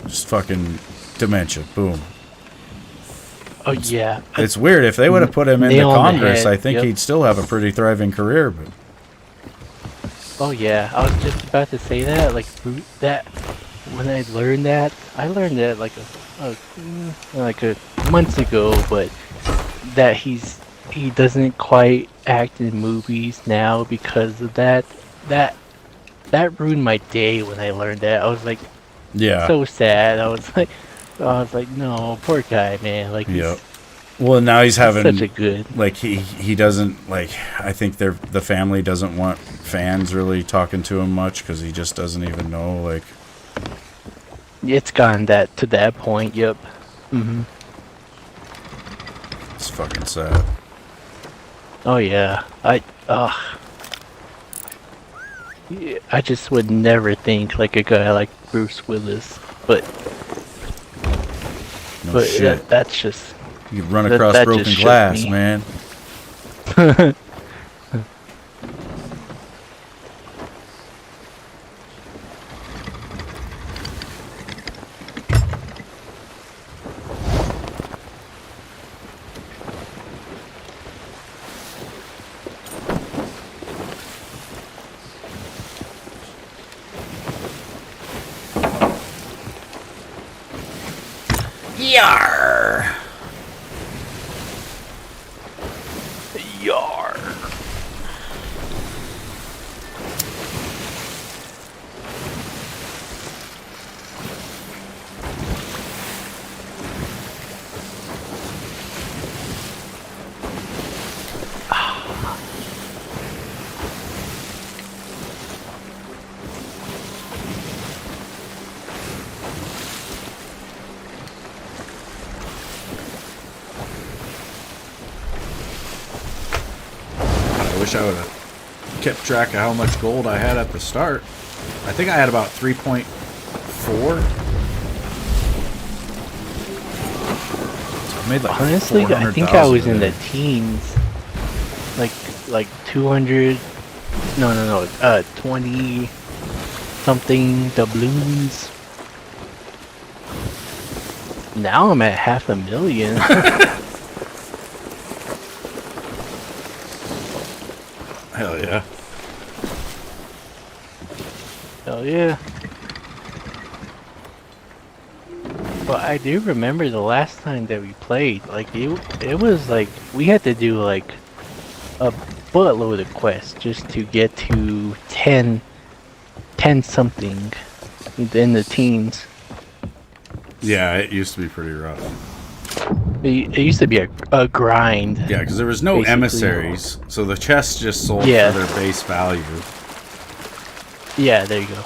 Just fucking dementia, boom. Oh yeah, it's weird. If they would have put him into Congress, I think yep. he'd still have a pretty thriving career. But oh yeah, I was just about to say that. Like that, when I learned that like a months ago. But that he doesn't quite act in movies now because of that. That ruined my day when I learned that. I was like, yeah, so sad. I was like, no, poor guy, man. Like, yep. Well, now he's having such a good. Like he doesn't like. I think the family doesn't want fans really talking to him much because he just doesn't even know. Like, it's gone to that point. Yep. Mhm. It's fucking sad. Oh yeah, I just would never think like a guy like Bruce Willis, but Shit. That's just you run across that broken just glass, me. man. Yar. Yar. I wish I would have kept track of how much gold I had at the start. I think I had about 3.4. So I made like Honestly, I think I was in the teens, like 200. No, 20 something doubloons. Now I'm at 500,000. Hell yeah. Hell yeah. But I do remember the last time that we played, like it was like we had to do like a buttload of quests just to get to 10 something in the teens. Yeah, it used to be pretty rough. It used to be a grind. Yeah, because there was no basically. emissaries, so the chests just sold for their base value. Yeah, there you go.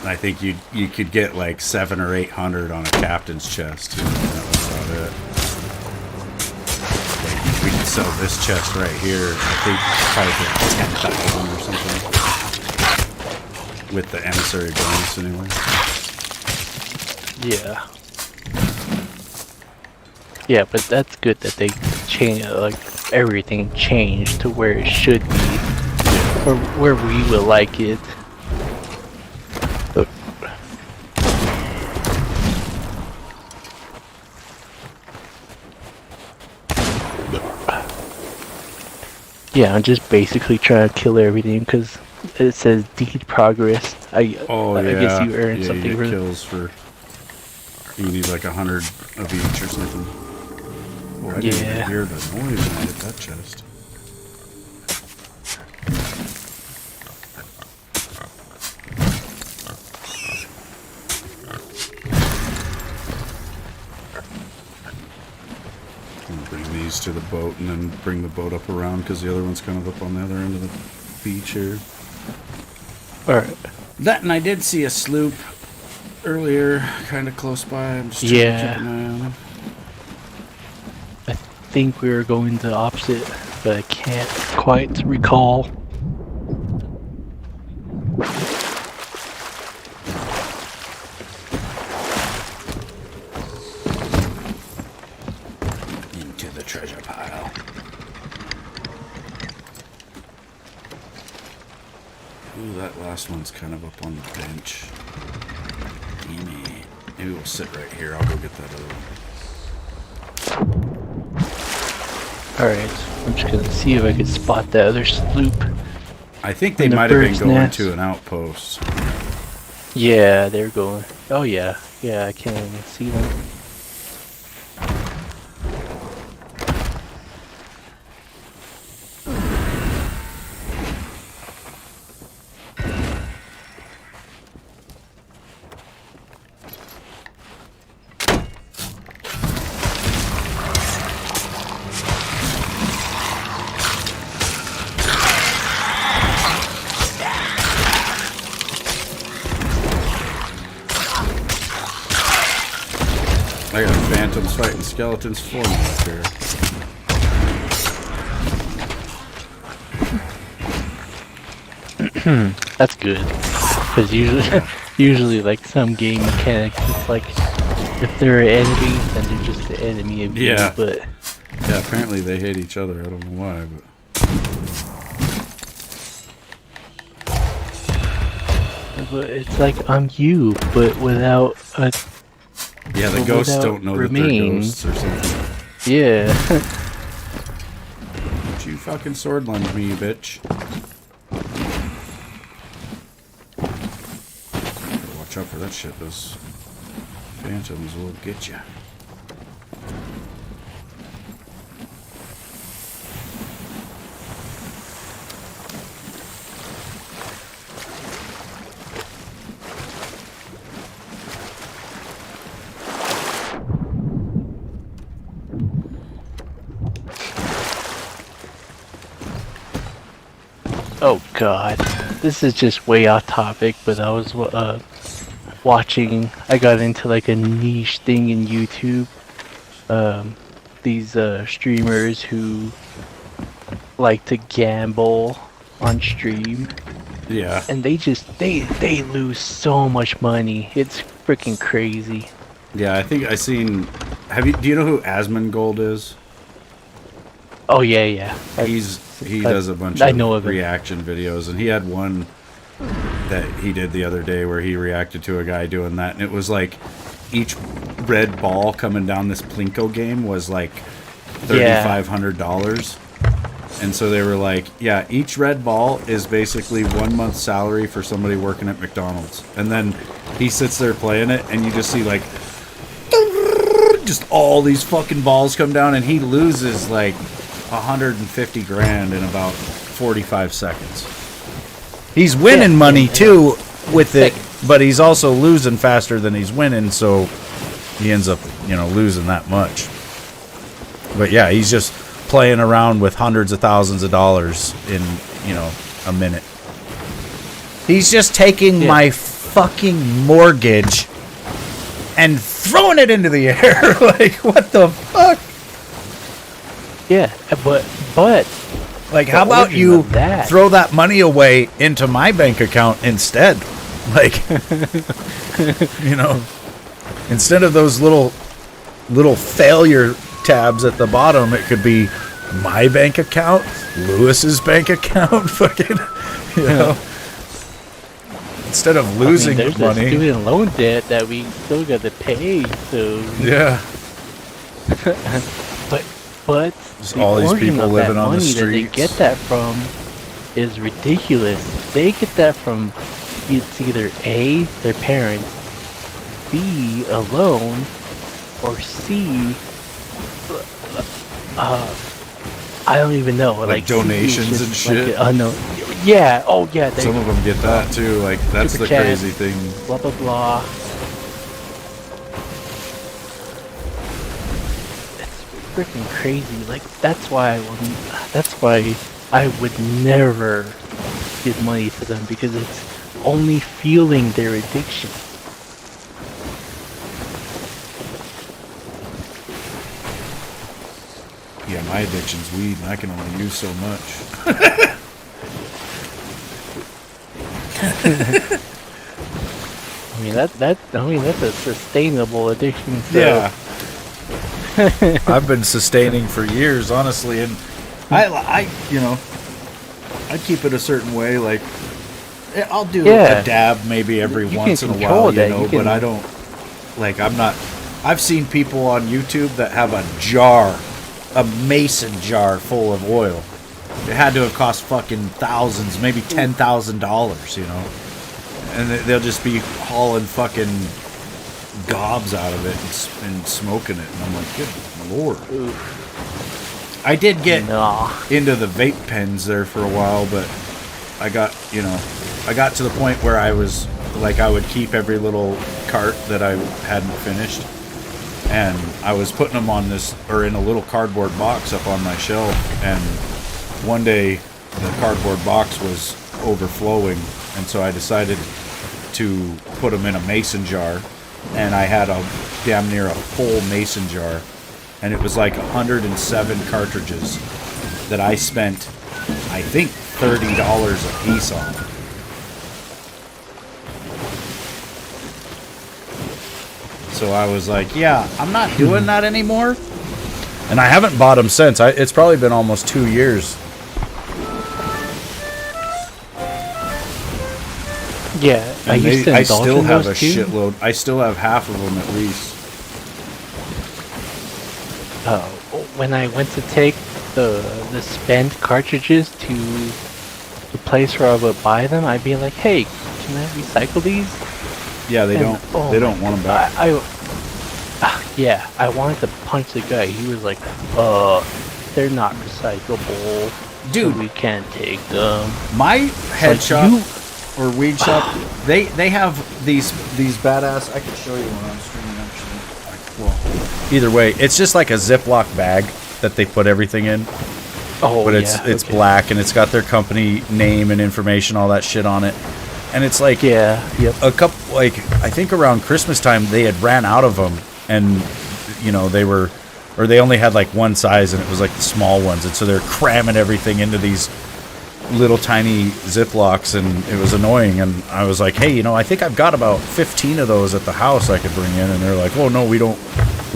I think you could get like 700 or 800 on a captain's chest. And that was about it. Like, we could sell this chest right here. I think probably for 10,000 or something. With the emissary bonus anyway. Yeah. Yeah, but that's good that they change, like everything changed to where it should be, or where we will like it. Yeah, I'm just basically trying to kill everything because it says deed progress. I guess you earned something. You get kills for. You need like 100 of each or something. Oh, I didn't even hear the noise when I hit that chest. I'm gonna bring these to the boat and then bring the boat up around because the other one's kind of up on the other end of the beach here. Alright. That, and I did see a sloop earlier, kind of close by. I'm just trying to keep an eye on him. I think we were going the opposite, but I can't quite recall. Into the treasure pile. Ooh, that last one's kind of up on the bench. Gimme. Maybe we'll sit right here. I'll go get that other one. Alright, I'm just gonna see if I can spot that other sloop. I think they And the might have been bird's going nest. to an outpost. Yeah, they're going. Oh yeah, yeah, I can't even see them. I got phantoms fighting skeletons for me up here. That's good. Because usually, usually like some game mechanics, it's like if they're enemies, then they're just the enemy of you. Yeah. But Yeah, apparently they hate each other. I don't know why, but it's like I'm you, but without a yeah, the But ghosts without don't know that remains. they're ghosts or something. yeah. Don't you fucking sword lunge me, you bitch. Gotta watch out for that shit. Those phantoms will get you. Oh god, this is just way off topic, but I was watching. I got into like a niche thing in YouTube. These streamers who like to gamble on stream, Yeah. and they lose so much money. It's freaking crazy. Yeah, I think I seen. Do you know who Asmongold is? Oh yeah, yeah. He does a bunch I know of of him. reaction videos, and he had one that he did the other day where he reacted to a guy doing that, and it was like each red ball coming down this Plinko game was like $3,500. And so they were like, yeah, each red ball is basically 1 month's salary for somebody working at McDonald's. And then he sits there playing it, and you just see like just all these fucking balls come down, and he loses like 150 grand in about 45 seconds. He's winning Yeah, money yeah, too with it, but he's also losing faster than he's winning, so he ends up, losing that much. But yeah, he's just playing around with hundreds of thousands of dollars in, a minute. He's just taking my fucking mortgage and throwing it into the air. Like, what the fuck? Yeah, but Like, how the about origin you of that- throw that money away into my bank account instead? Like, instead of those little failure tabs at the bottom, it could be my bank account, Lewis's bank account, fucking, Instead of losing there's money. a student loan debt that we still got to pay. So, Yeah. but the all these origin people of living that on the money that they streets. get that from is ridiculous. They get that from it's either A, their parents, B, a loan, or C, I don't even know. Like C is donations just and like shit? an unknown. Yeah. Oh yeah. Some of them get that too. Like, that's Super the chat. crazy thing. Blah blah blah. It's freaking crazy. Like that's why I would never give money to them, because it's only fueling their addiction. Yeah, my addiction's weed, and I can only use so much. I mean that's a sustainable addiction. So. Yeah. I've been sustaining for years, honestly, and I keep it a certain way. Like, I'll do Yeah. a dab maybe every You once can in a control while, that. but I don't, like, I'm not, I've seen people on YouTube that have a mason jar full of oil. It had to have cost fucking thousands, maybe $10,000, and they'll just be hauling fucking gobs out of it and smoking it, and I'm like, good lord. I did get into the vape pens there for a while, but I got to the point where I was like, I would keep every little cart that I hadn't finished, and I was putting them in a little cardboard box up on my shelf, and one day the cardboard box was overflowing, and so I decided to put them in a mason jar, and I had damn near a full mason jar, and it was like 107 cartridges that I spent, I think, $30 a piece on. So I was like, yeah, I'm not doing that anymore. I haven't bought them since. It's probably been almost 2 years. Yeah, I And used to I indulge still in have a those too. shitload. I still have half of them at least. When I went to take the spent cartridges to the place where I would buy them, I'd be like, "Hey, can I recycle these?" Yeah, they And, don't. They don't want them back. I wanted to punch the guy. He was like, they're not recyclable, Dude. so we can't take them." My head Like, shop you- or weed shop, they have these badass. I can show you one on stream actually. Well, Either way, it's just like a Ziploc bag that they put everything in, Oh, but it's okay. black and it's got their company name and information, all that shit on it. And it's like Yeah, yep. a couple, like I think around Christmas time they had ran out of them, and they only had like one size, and it was like the small ones, and so they're cramming everything into these little tiny Ziplocs, and it was annoying. And I was like, hey, I think I've got about 15 of those at the house I could bring in, and they're like, oh no, we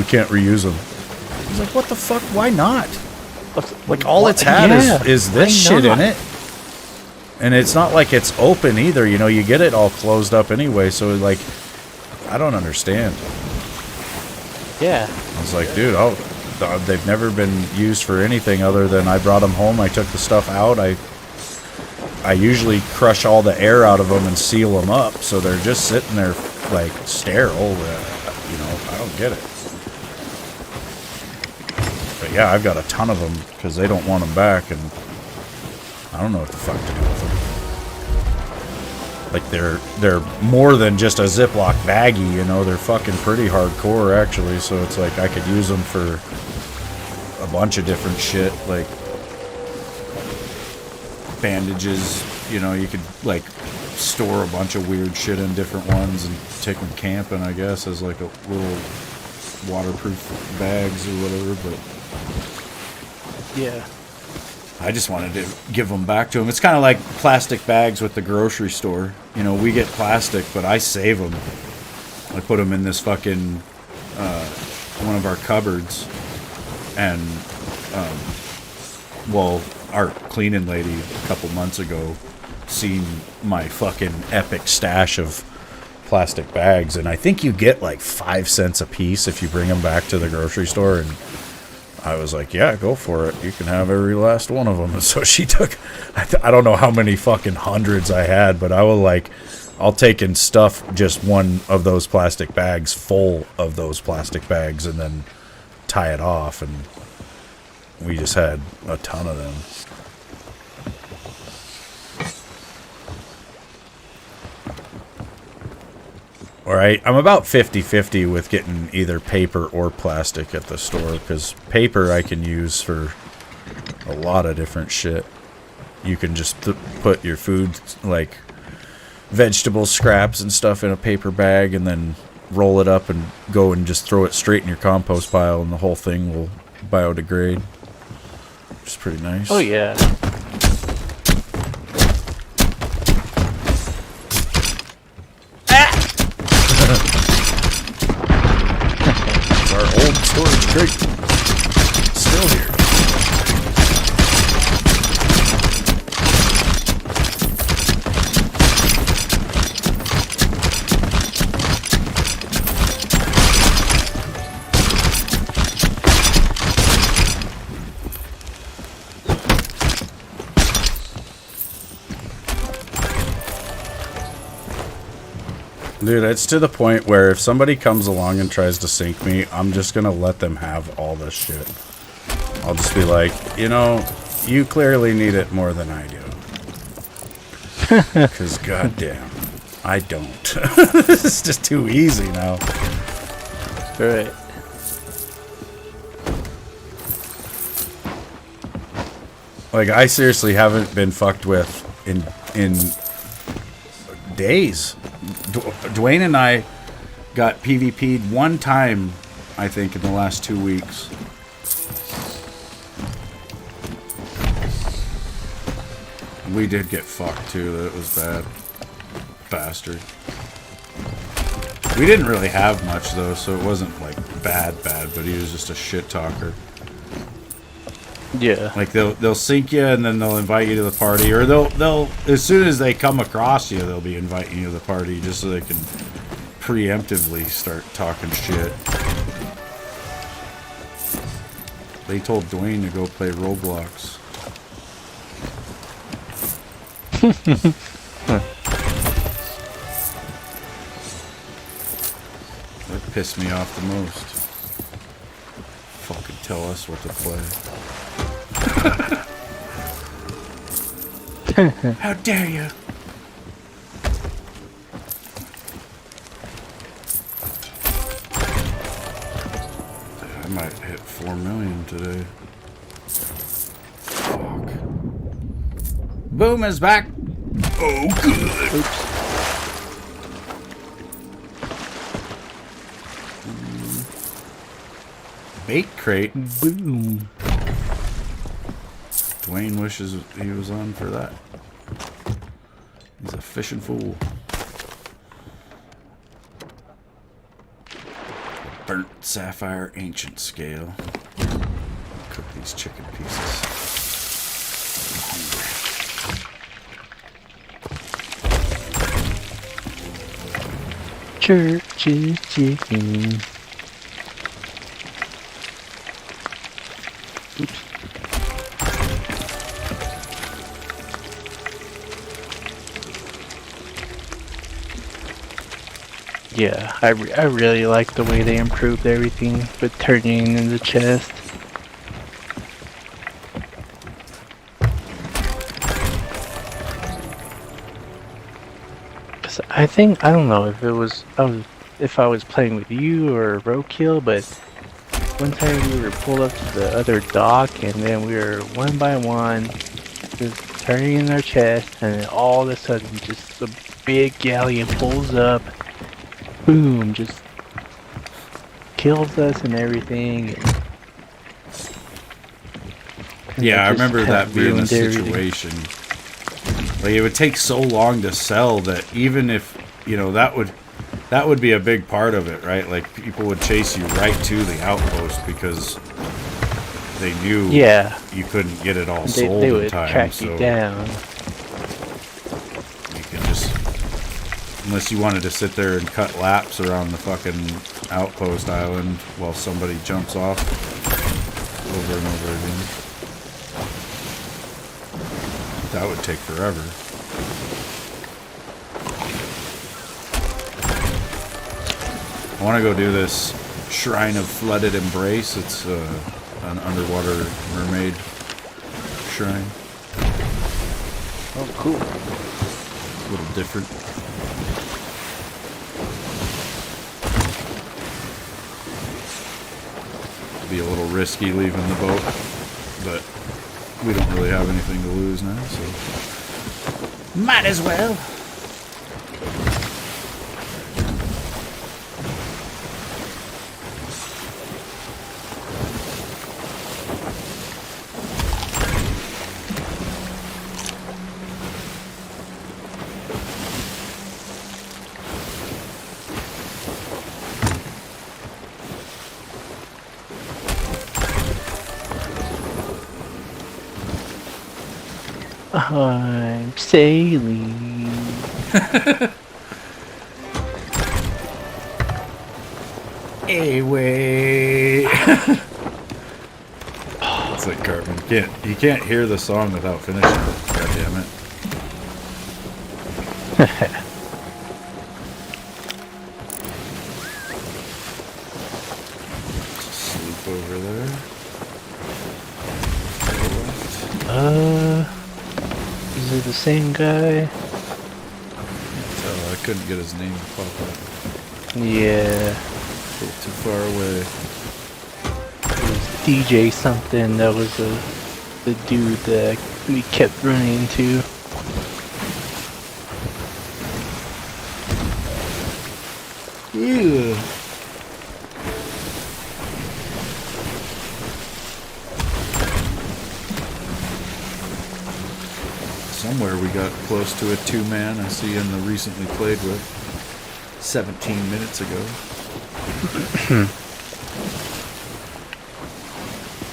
can't reuse them. I was like, what the fuck? Why not? Like all it's had is this why shit in not? it. And it's not like it's open either, you get it all closed up anyway, so like, I don't understand. Yeah. I was like, dude, they've never been used for anything other than I brought them home, I took the stuff out, I usually crush all the air out of them and seal them up, so they're just sitting there like sterile. I don't get it. But yeah, I've got a ton of them because they don't want them back, and I don't know what the fuck to do with them. Like they're more than just a Ziploc baggie, they're fucking pretty hardcore actually. So it's like I could use them for a bunch of different shit, like bandages. You could like store a bunch of weird shit in different ones and take them camping, I guess, as like a little waterproof bags or whatever. But Yeah. I just wanted to give them back to them. It's kind of like plastic bags with the grocery store. We get plastic, but I save them. I put them in this fucking one of our cupboards, and our cleaning lady a couple months ago seen my fucking epic stash of plastic bags, and I think you get like 5 cents a piece if you bring them back to the grocery store. And I was like, yeah, go for it. You can have every last one of them. And so she took, I don't know how many fucking hundreds I had, but I'll take and stuff just one of those plastic bags full of those plastic bags and then tie it off. And we just had a ton of them. All right, I'm about 50-50 with getting either paper or plastic at the store, because paper I can use for a lot of different shit. You can just put your food, like vegetable scraps and stuff, in a paper bag and then roll it up and go and just throw it straight in your compost pile, and the whole thing will biodegrade. which is pretty nice. Oh yeah. It's our old storage crate. Still here. Dude, it's to the point where if somebody comes along and tries to sink me, I'm just gonna let them have all this shit. I'll just be like, you know, you clearly need it more than I do. Because goddamn, I don't. It's just too easy now. Right. Like, I seriously haven't been fucked with in days. Dwayne and I got PvP'd one time, I think, in the last 2 weeks. We did get fucked too. That was bad. Bastard. We didn't really have much though, so it wasn't like bad, but he was just a shit talker. Yeah. Like they'll sink you and then they'll invite you to the party, or they'll as soon as they come across you, they'll be inviting you to the party just so they can preemptively start talking shit. They told Dwayne to go play Roblox. That pissed me off the most. Fucking tell us what to play. How dare you? I might hit 4 million today. Fuck. Boom is back. Oh, good. Oops. Bait crate. Boom. Dwayne wishes he was on for that. He's a fishing fool. Burnt sapphire ancient scale. Cook these chicken pieces. Church's chicken. Oops. Yeah, I really like the way they improved everything with turning in the chest. I think, I don't know if it was, if I was playing with you or Roadkill, but one time we were pulled up to the other dock and then we were one by one just turning in our chest, and then all of a sudden just a big galleon pulls up, boom, just kills us and everything. And Yeah, I just remember kinda that being the ruined everything. situation. Like, it would take so long to sell that even if, you know, that would be a big part of it, right? Like, people would chase you right to the outpost because they knew you couldn't get it all sold They in would time. track So you down. you could just, unless you wanted to sit there and cut laps around the fucking outpost island while somebody jumps off over and over again. That would take forever. I want to go do this Shrine of Flooded Embrace. It's an underwater mermaid shrine. Oh, cool. A little different. Be a little risky leaving the boat, but we don't really have anything to lose now, so might as well. I'm sailing. Away. It's like Cartman. You can't hear the song without finishing it. God damn it. Sleep over there. Is it the same guy? I couldn't get his name to pop up. Yeah. A little too far away. It was DJ something. That was the dude that we kept running into. Ew. Somewhere we got close to a 2-man I see in the recently played with 17 minutes ago.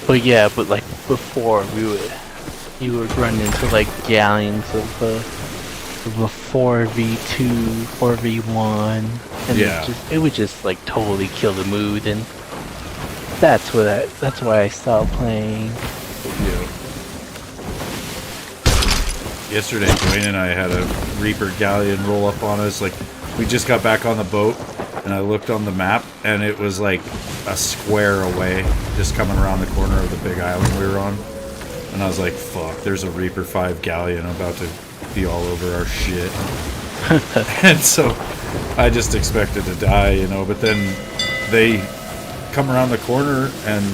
But yeah, but like before you would run into like galleons of a 4v2, 4v1, and Yeah. it would just like totally kill the mood, and that's why I stopped playing. Yeah. Yesterday, Dwayne and I had a Reaper galleon roll up on us. Like, we just got back on the boat, and I looked on the map, and it was like a square away, just coming around the corner of the big island we were on. And I was like, fuck, there's a Reaper 5 galleon about to be all over our shit. And so I just expected to die, you know, but then they come around the corner, and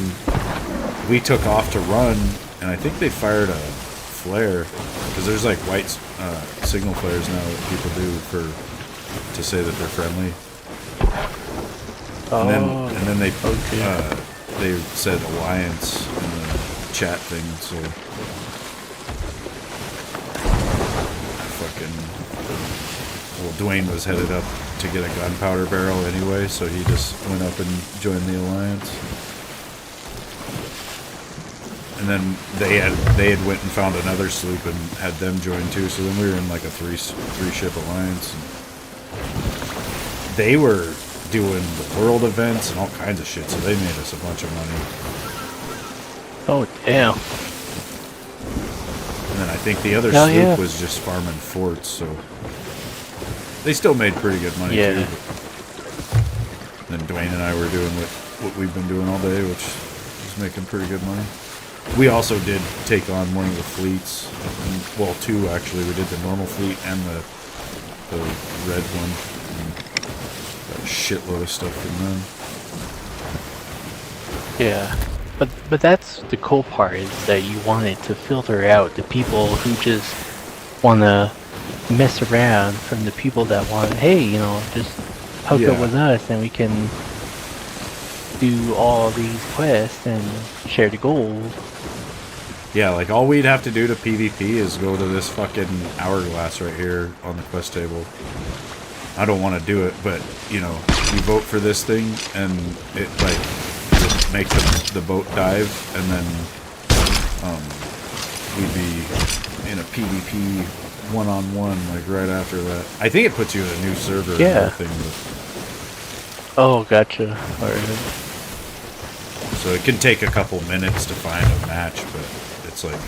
we took off to run, and I think they fired a flare, because there's like white signal flares now that people do to say that they're friendly. Oh, And then they okay. they said alliance in the chat thing, so well, Dwayne was headed up to get a gunpowder barrel anyway, so he just went up and joined the alliance. And then they had went and found another sloop and had them join too. So then we were in like a three ship alliance. And they were doing the world events and all kinds of shit. So they made us a bunch of money. Oh damn! And then I think the other Hell sloop yeah. was just farming forts. So they still made pretty good money Yeah. too. But then Dwayne and I were doing what we've been doing all day, which is making pretty good money. We also did take on one of the fleets. Well, two actually. We did the normal fleet and the red one. And got a shitload of stuff from them. Yeah, but that's the cool part, is that you wanted to filter out the people who just want to mess around from the people that want, hey, you know, just hook up Yeah. with us and we can do all these quests and share the gold. Yeah, like all we'd have to do to PvP is go to this fucking hourglass right here on the quest table. I don't want to do it, but you know, you vote for this thing and it like would make the boat dive, and then we'd be in a PvP one-on-one like right after that. I think it puts you in a new server and Yeah. everything, but Oh, gotcha. Alright. so it can take a couple minutes to find a match, but it's like,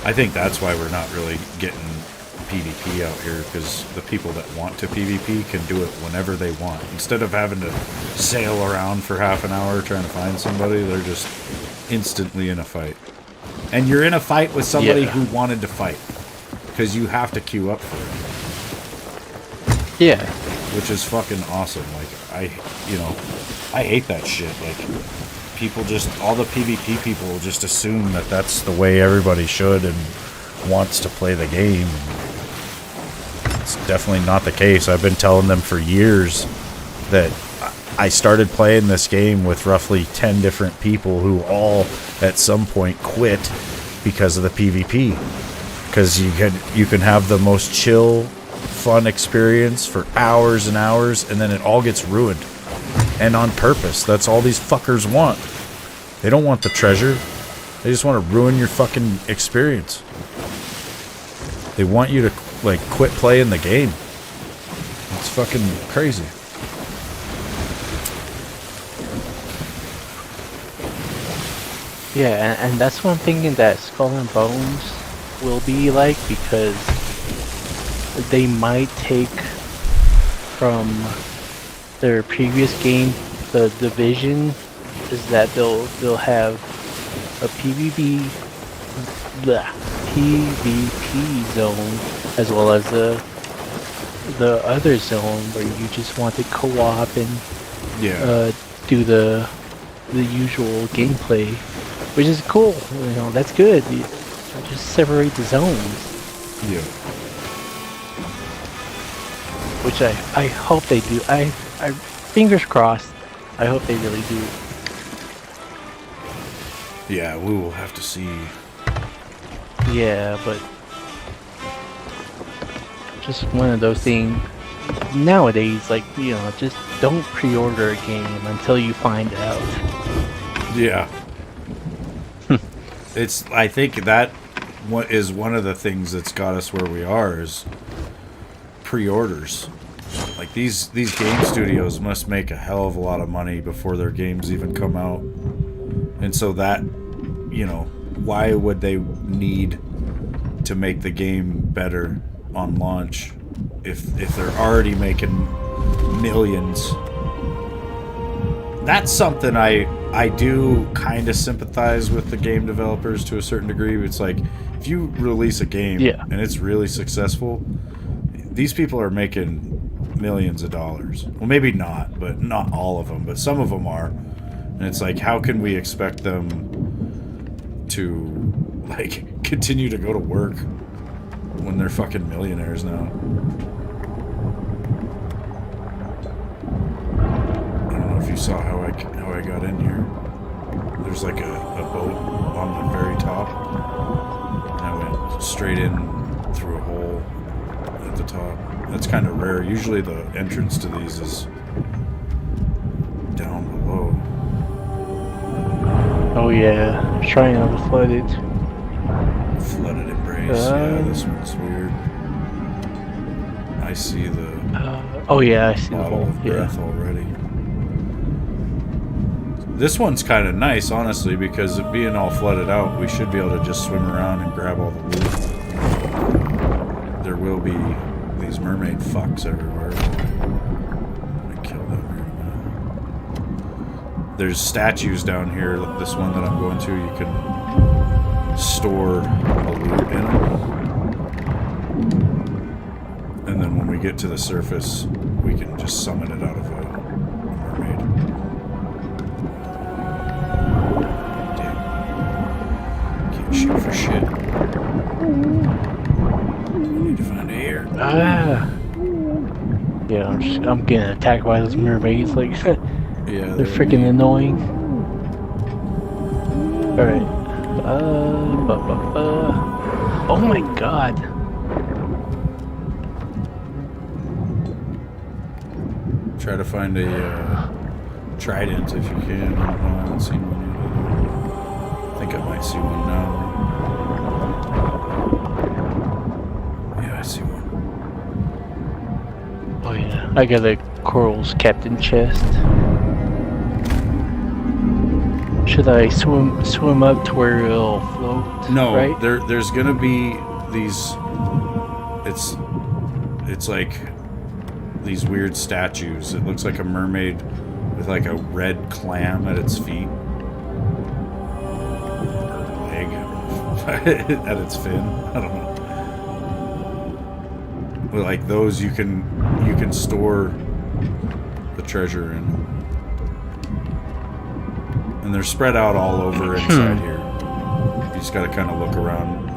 I think that's why we're not really getting PvP out here, because the people that want to PvP can do it whenever they want. Instead of having to sail around for half an hour trying to find somebody, they're just instantly in a fight. And you're in a fight with somebody Yeah. who wanted to fight, because you have to queue up for it. Yeah. Which is fucking awesome. Like, I hate that shit. Like, people just, all the PvP people just assume that that's the way everybody should and wants to play the game. It's definitely not the case. I've been telling them for years that I started playing this game with roughly 10 different people who all at some point quit because of the PvP. Because you can have the most chill, fun experience for hours and hours, and then it all gets ruined. And on purpose. That's all these fuckers want. They don't want the treasure. They just want to ruin your fucking experience. They want you to like quit playing the game. It's fucking crazy. Yeah, and that's what I'm thinking that Skull and Bones will be like, because they might take from their previous game, the Division, is that they'll have a PvP zone, as well as the other zone where you just want to co-op and do the usual gameplay, which is cool. You know, that's good. You just separate the zones. Yeah. Which I hope they do. I fingers crossed. I hope they really do. Yeah, we will have to see. Yeah, but just one of those things. Nowadays, like, you know, just don't pre-order a game until you find out. Yeah. I think that is one of the things that's got us where we are is pre-orders. Like these game studios must make a hell of a lot of money before their games even come out. And so that, you know, why would they need to make the game better on launch if they're already making millions? That's something I do kind of sympathize with the game developers to a certain degree. It's like, if you release a game and it's really successful, these people are making millions of dollars. Well, maybe not, but not all of them, but some of them are. And it's like, how can we expect them to, like, continue to go to work when they're fucking millionaires now? I don't know if you saw how I got in here. There's like a boat on the very top, and I went straight in through a hole at the top. That's kind of rare. Usually the entrance to these is down below. Oh yeah, trying to flood it. Flooded embrace. Yeah, this one's weird. I see the oh yeah, I see the bottle hole. of breath already. This one's kind of nice, honestly, because it being all flooded out, we should be able to just swim around and grab all the loot. There will be these mermaid fucks everywhere. I'm gonna kill them here in a minute. There's statues down here. This one that I'm going to, you can store a loot in them. And then when we get to the surface, we can just summon it out of a mermaid. Shoot for shit. I need to find air. Yeah, I'm getting attacked by those mermaids. Like, yeah, they're freaking annoying. All right. Oh my god. Try to find a trident if you can. I haven't seen one yet. I think I might see one now. Yeah, I see one. Oh yeah, I got a Coral's captain chest. Should I swim up to where it'll float? No, right? there's gonna be these. It's like these weird statues. It looks like a mermaid with like a red clam at its feet. At its fin. I don't know. But like those, you can store the treasure in, and they're spread out all over inside here. You just got to kind of look around.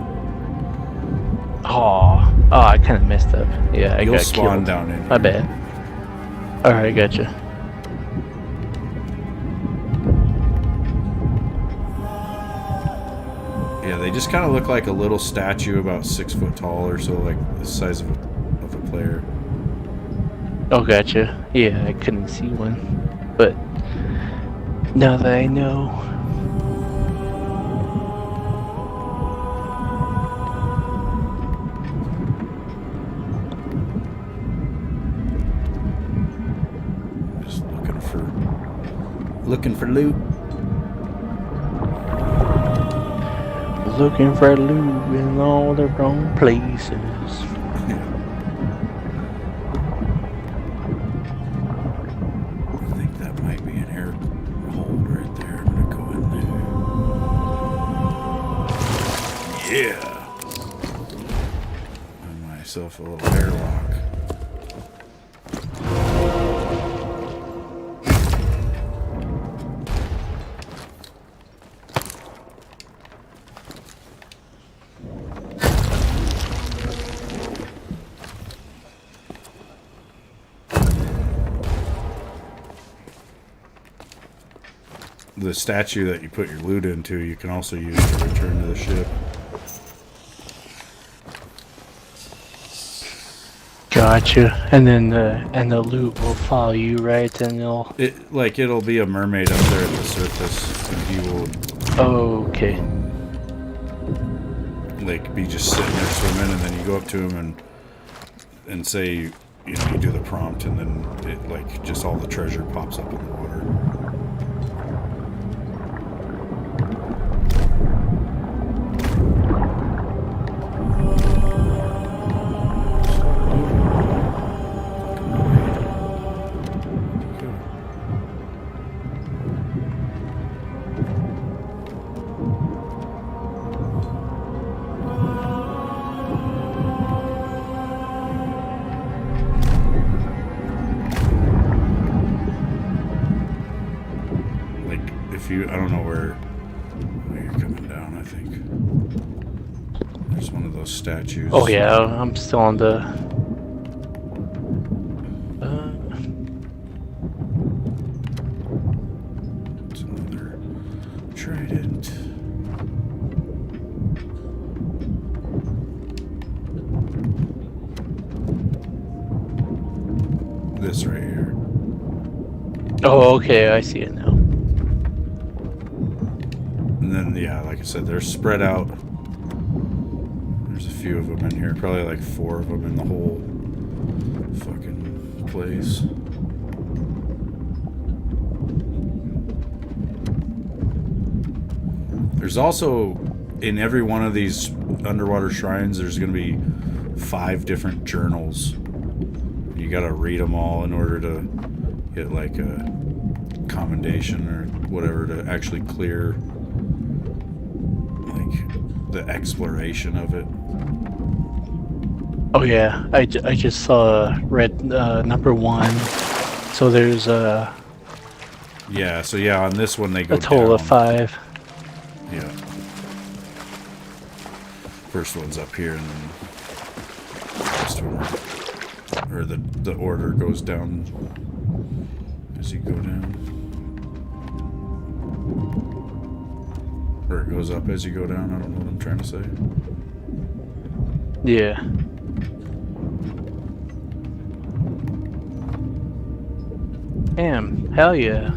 Oh, I kind of messed up. Yeah, I You'll got spawn killed. down in here. My bad. All right, gotcha. Yeah, they just kind of look like a little statue about 6 foot tall or so, like the size of a player. Oh, gotcha. Yeah, I couldn't see one, but now that I know. Looking for loot. Looking for loot in all the wrong places. I think that might be an air hold right there. I'm gonna go in there. Yeah. Find myself a little airlock. The statue that you put your loot into, you can also use to return to the ship. Gotcha. And then the loot will follow you, right? And It'll be a mermaid up there at the surface, and he will okay. like be just sitting there swimming, and then you go up to him and say, you do the prompt, and then it like just all the treasure pops up in the water. I don't know where you're coming down, I think. There's one of those statues. Oh yeah, I'm still on the It's another trident. This right here. Oh, okay, I see it now. And then, yeah, like I said, they're spread out. There's a few of them in here. Probably like 4 of them in the whole fucking place. There's also, in every one of these underwater shrines, there's going to be 5 different journals. You got to read them all in order to get like a commendation or whatever to actually clear the exploration of it. Oh yeah, I just saw red number 1. So there's Yeah, so yeah, on this one they go a total down. of 5. Yeah. First one's up here, and then this one, or the order goes down as you go down. Or it goes up as you go down. I don't know what I'm trying to say. Yeah. Damn, hell yeah.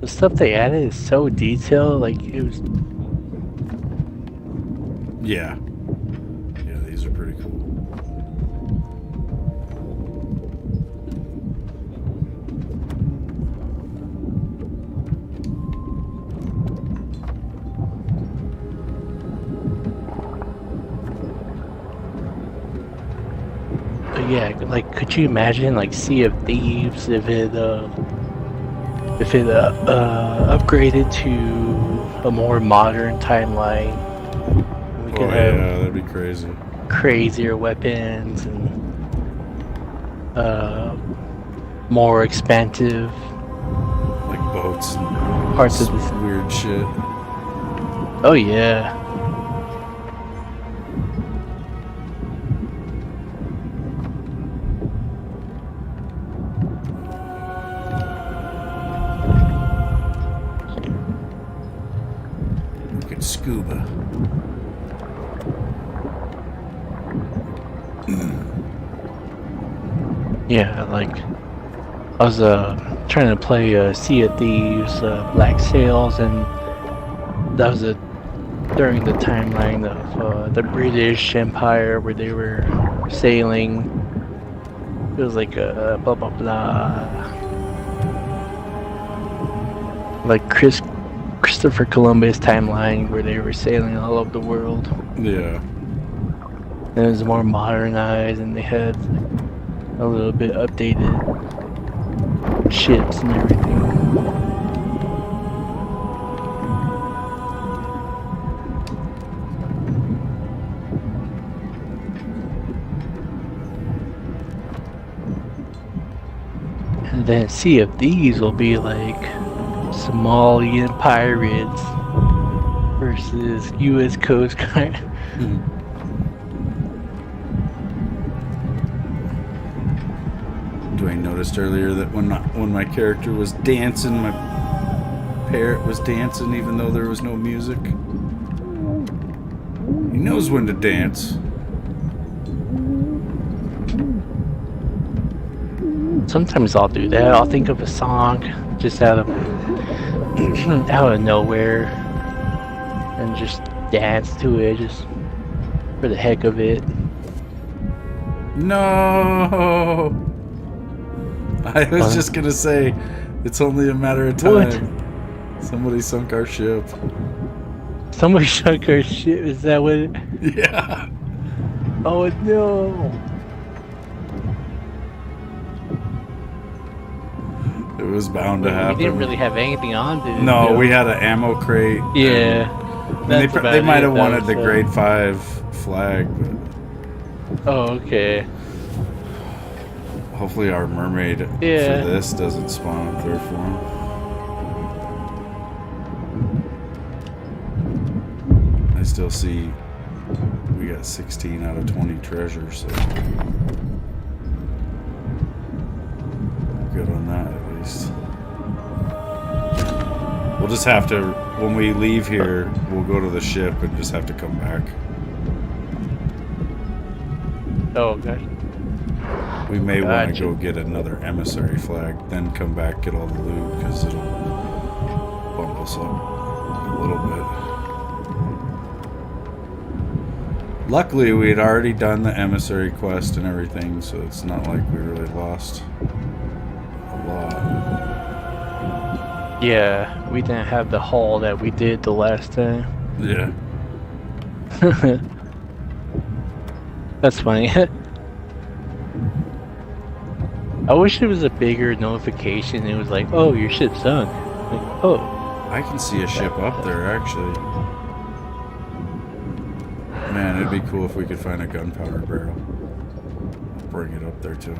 The stuff they added is so detailed, like it was. Yeah. Yeah, these are pretty cool. Yeah, like could you imagine like Sea of Thieves if it upgraded to a more modern timeline? We could have that'd be crazy. crazier weapons and more expansive Like boats and parts of this. weird shit. Oh yeah. Look at scuba. Yeah, like I was trying to play Sea of Thieves, Black Sails, and that was during the timeline of the British Empire where they were sailing. It was like blah blah blah. Like Christopher Columbus timeline where they were sailing all over the world. Yeah. And it was more modernized, and they had a little bit updated ships and everything. And then Sea of Thieves will be like Somalian pirates versus U.S. Coast Guard. Dwayne noticed earlier that when my character was dancing, my parrot was dancing even though there was no music. He knows when to dance. Sometimes I'll do that. I'll think of a song just out of out of nowhere and just dance to it just for the heck of it. No! I was just gonna say, it's only a matter of time. What? Somebody sunk our ship. Somebody sunk our ship. Is that what it? Yeah. Oh no! It was bound to happen. We didn't really have anything on, did No, we had an ammo crate. Yeah. And they might have wanted the grade 5 flag, but Oh, okay. hopefully our mermaid for this doesn't spawn up there for him. I still see we got 16 out of 20 treasures, so good on that at least. We'll just have to, when we leave here, we'll go to the ship and just have to come back. Oh, gosh. We may want to go get another emissary flag, then come back, get all the loot, because it'll bump us up a little bit. Luckily, we had already done the emissary quest and everything, so it's not like we really lost a lot. Yeah, we didn't have the haul that we did the last time. Yeah. That's funny. I wish it was a bigger notification. It was like, oh, your ship's sunk. Like, oh. I can see a ship up there, actually. Man, it'd be cool if we could find a gunpowder barrel. Bring it up there, too.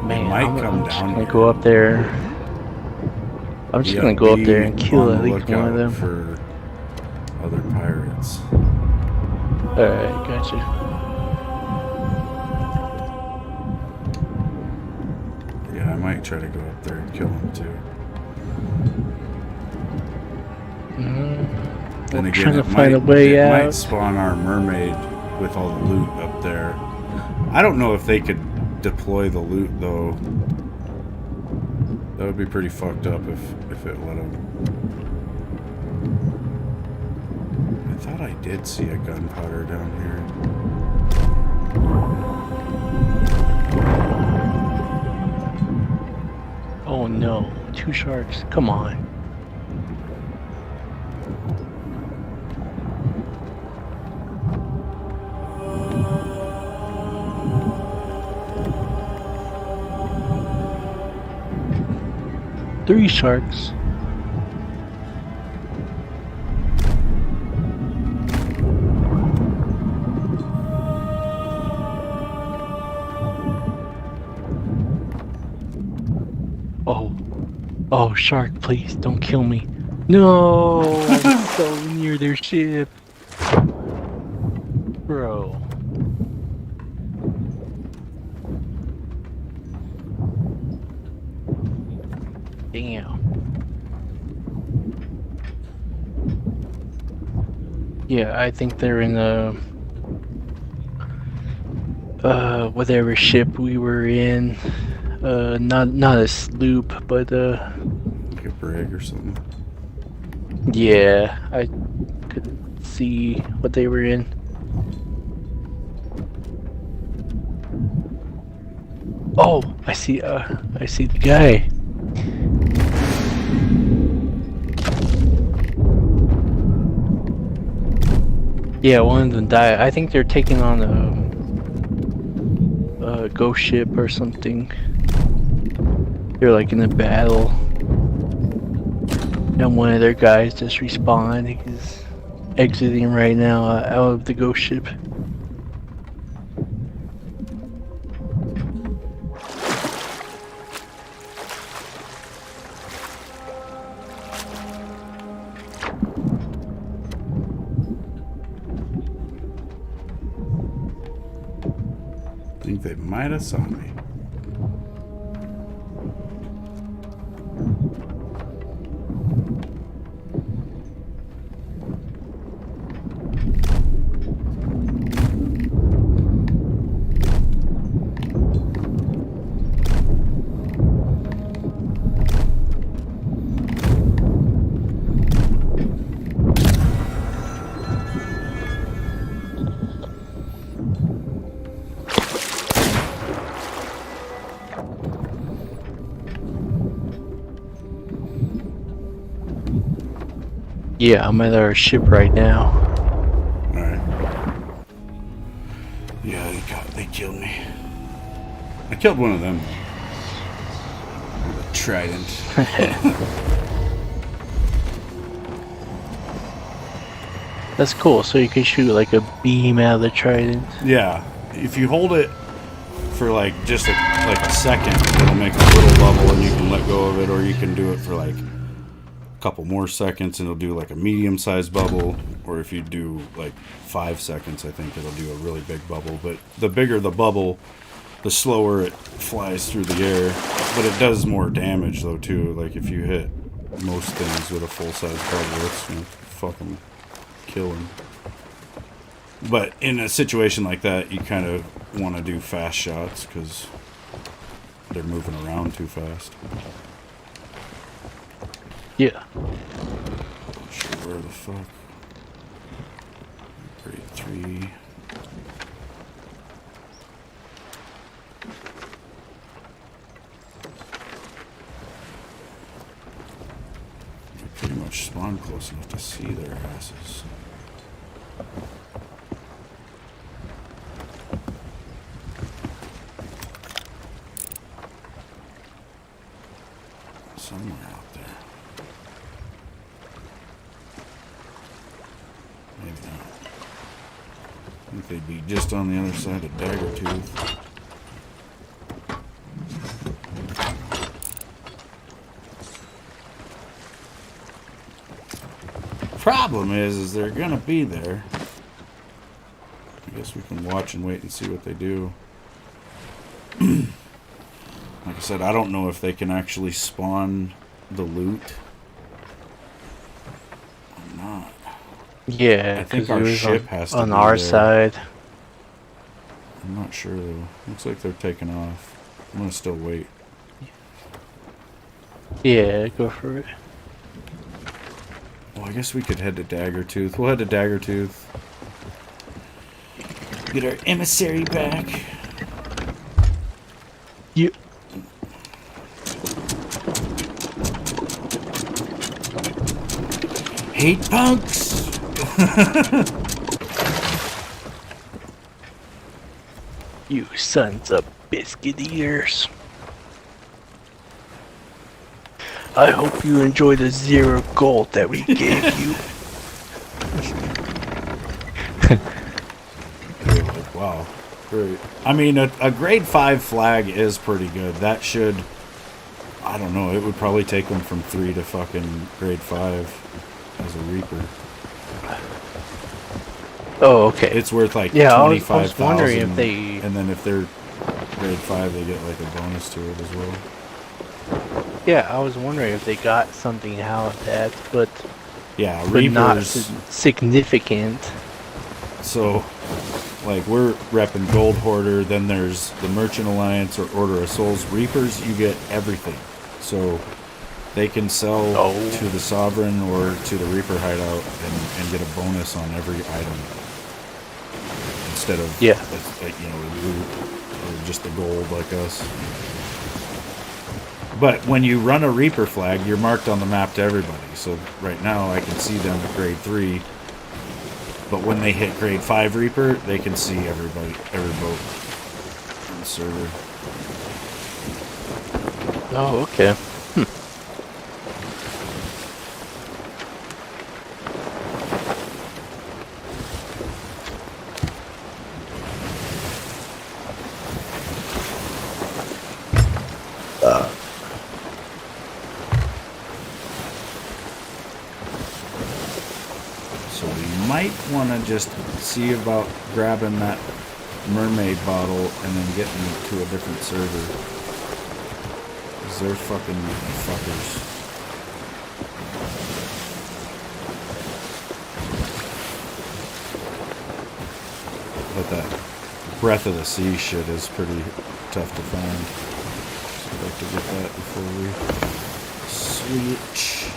Man, I'm just gonna go up there. I'm just gonna go up there and kill at least one of them. For other pirates. Alright, gotcha. Yeah, I might try to go up there and kill them too. Then again, trying to find a way out. It might spawn our mermaid with all the loot up there. I don't know if they could deploy the loot though. That would be pretty fucked up if it let them. I thought I did see a gunpowder down here. Oh no, 2 sharks. Come on. Three sharks. Oh, shark, please don't kill me. No, I'm so near their ship. Bro. Damn. Yeah, I think they're in the whatever ship we were in. Not a sloop, but like a brig or something. Yeah, I could see what they were in. Oh, I see the guy. Yeah, one of them died. I think they're taking on a ghost ship or something. They're like in a battle. And one of their guys just respawned. He's exiting right now out of the ghost ship. I think they might have saw me. Yeah, I'm at our ship right now. Alright. Yeah, they killed me. I killed one of them. With a trident. That's cool. So you can shoot like a beam out of the trident. Yeah. If you hold it for like just like a second, it'll make a little bubble and you can let go of it, or you can do it for like couple more seconds and it'll do like a medium-sized bubble, or if you do like 5 seconds, I think it'll do a really big bubble. But the bigger the bubble, the slower it flies through the air, but it does more damage though too. Like if you hit most things with a full-size bubble, it's gonna fucking kill them. But in a situation like that, you kind of want to do fast shots because they're moving around too fast. Yeah. Not sure where the fuck. Grade 3. I pretty much spawned close enough to see their asses. Somewhere out there. Maybe not. I think they'd be just on the other side of Daggertooth. Problem is they're gonna be there. I guess we can watch and wait and see what they do. Like I said, I don't know if they can actually spawn the loot or not. Yeah, I think 'cause our it was ship has to on be our there. side. I'm not sure though. Looks like they're taking off. I'm gonna still wait. Yeah, go for it. Well, I guess we could head to Daggertooth. We'll head to Daggertooth. Get our emissary back. You. Hate punks! You sons of biscuit eaters. I hope you enjoy the 0 gold that we gave you. Wow. Great. I mean, a grade 5 flag is pretty good. That should... I don't know. It would probably take them from 3 to fucking grade 5 as a Reaper. Oh, okay. It's worth like Yeah, I was 25,000. wondering if they... And then if they're grade 5, they get like a bonus to it as well. Yeah, I was wondering if they got something out of that, but Yeah, but not Reapers. significant. So, like, we're repping Gold Hoarder, then there's the Merchant Alliance or Order of Souls. Reapers, you get everything. So, they can sell to the Sovereign or to the Reaper hideout and get a bonus on every item. Instead of, Yeah. you know, loot. Or just the gold like us. But when you run a Reaper flag, you're marked on the map to everybody. So right now I can see them at grade 3. But when they hit grade 5 Reaper, they can see everybody, every boat on the server. Oh, okay. So we might want to just see about grabbing that mermaid bottle and then getting it to a different server. Because they're fucking fuckers. But that Breath of the Sea shit is pretty tough to find. So I'd like to get that before we switch.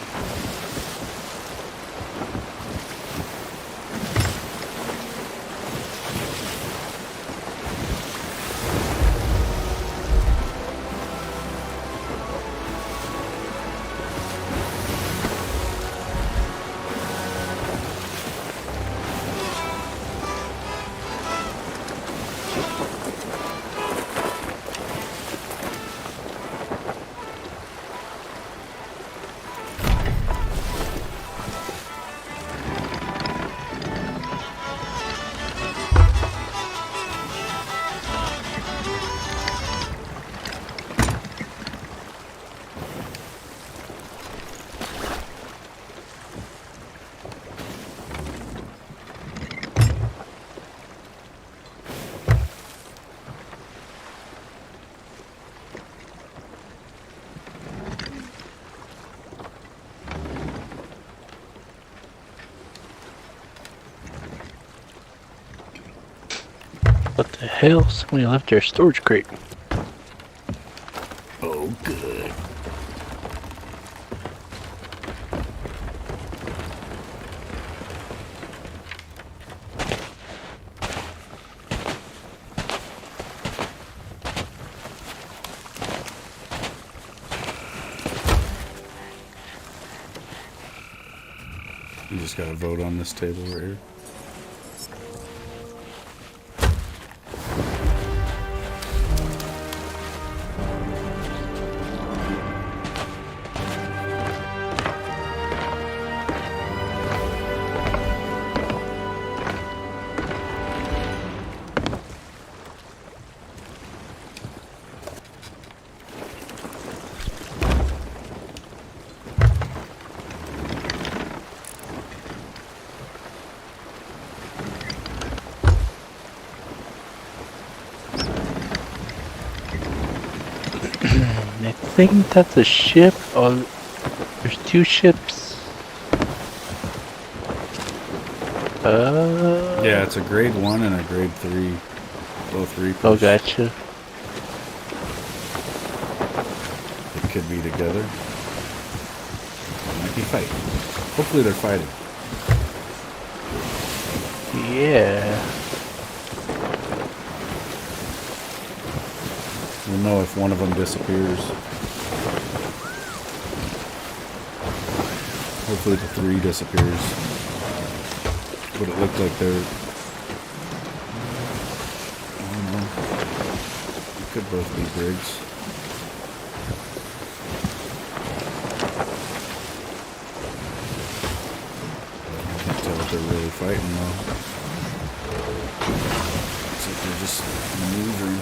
What the hell? Somebody left their storage crate. Oh, good. You just gotta vote on this table right here. I think that's a ship. Oh, there's 2 ships. Yeah, it's a grade 1 and a grade 3. Both Reapers. Oh, gotcha. They could be together. They might be fighting. Hopefully they're fighting. Yeah. We'll know if one of them disappears. Hopefully the 3 disappears. But it looked like they're... I don't know. It could both be Briggs. I can't tell if they're really fighting though. Looks like they're just maneuvering.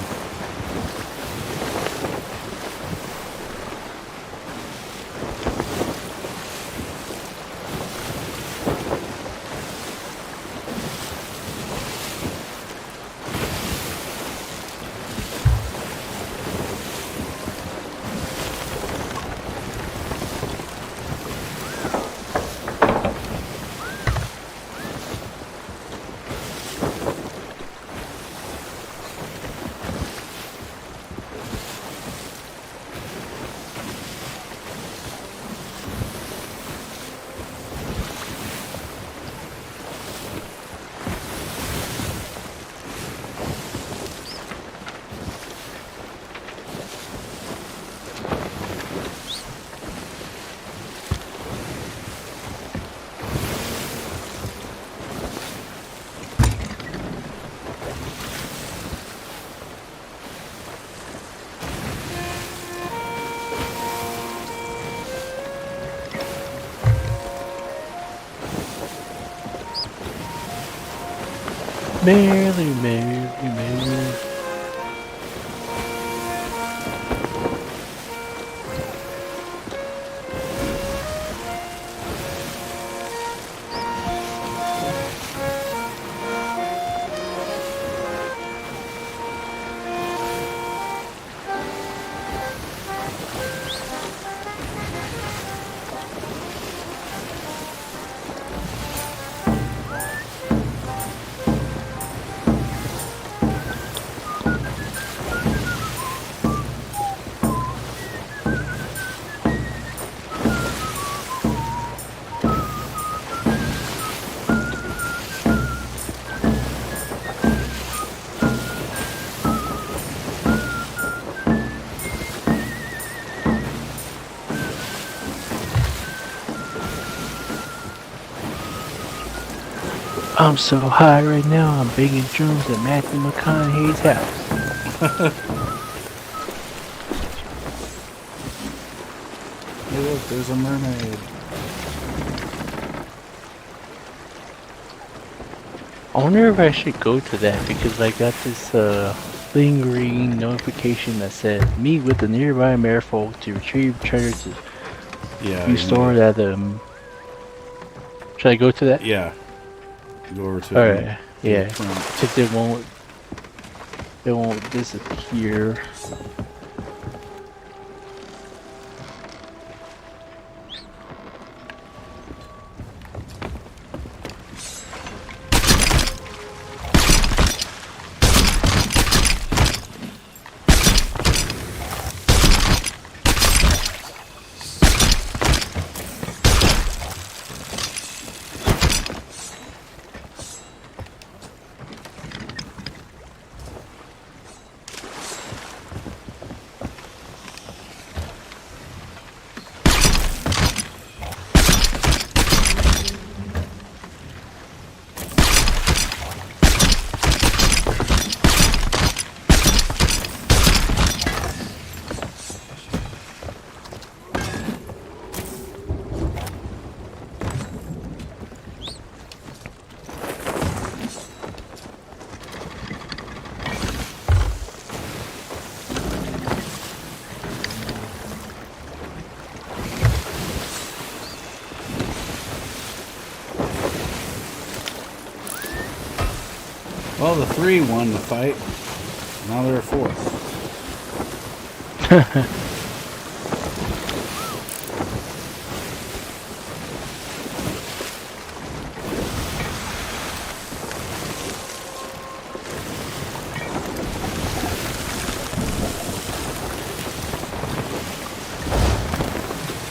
Merrily, merrily, merrily. I'm so high right now, I'm banging drums at Matthew McConaughey's house. Hey, look, there's a mermaid. I wonder if I should go to that because I got this lingering notification that said meet with the nearby merfolk to retrieve treasure to Yeah. be stored at Should I go to that? Yeah. Go over to Alright, yeah. front. Because it won't disappear. Well, the 3 won the fight. Now they're 4.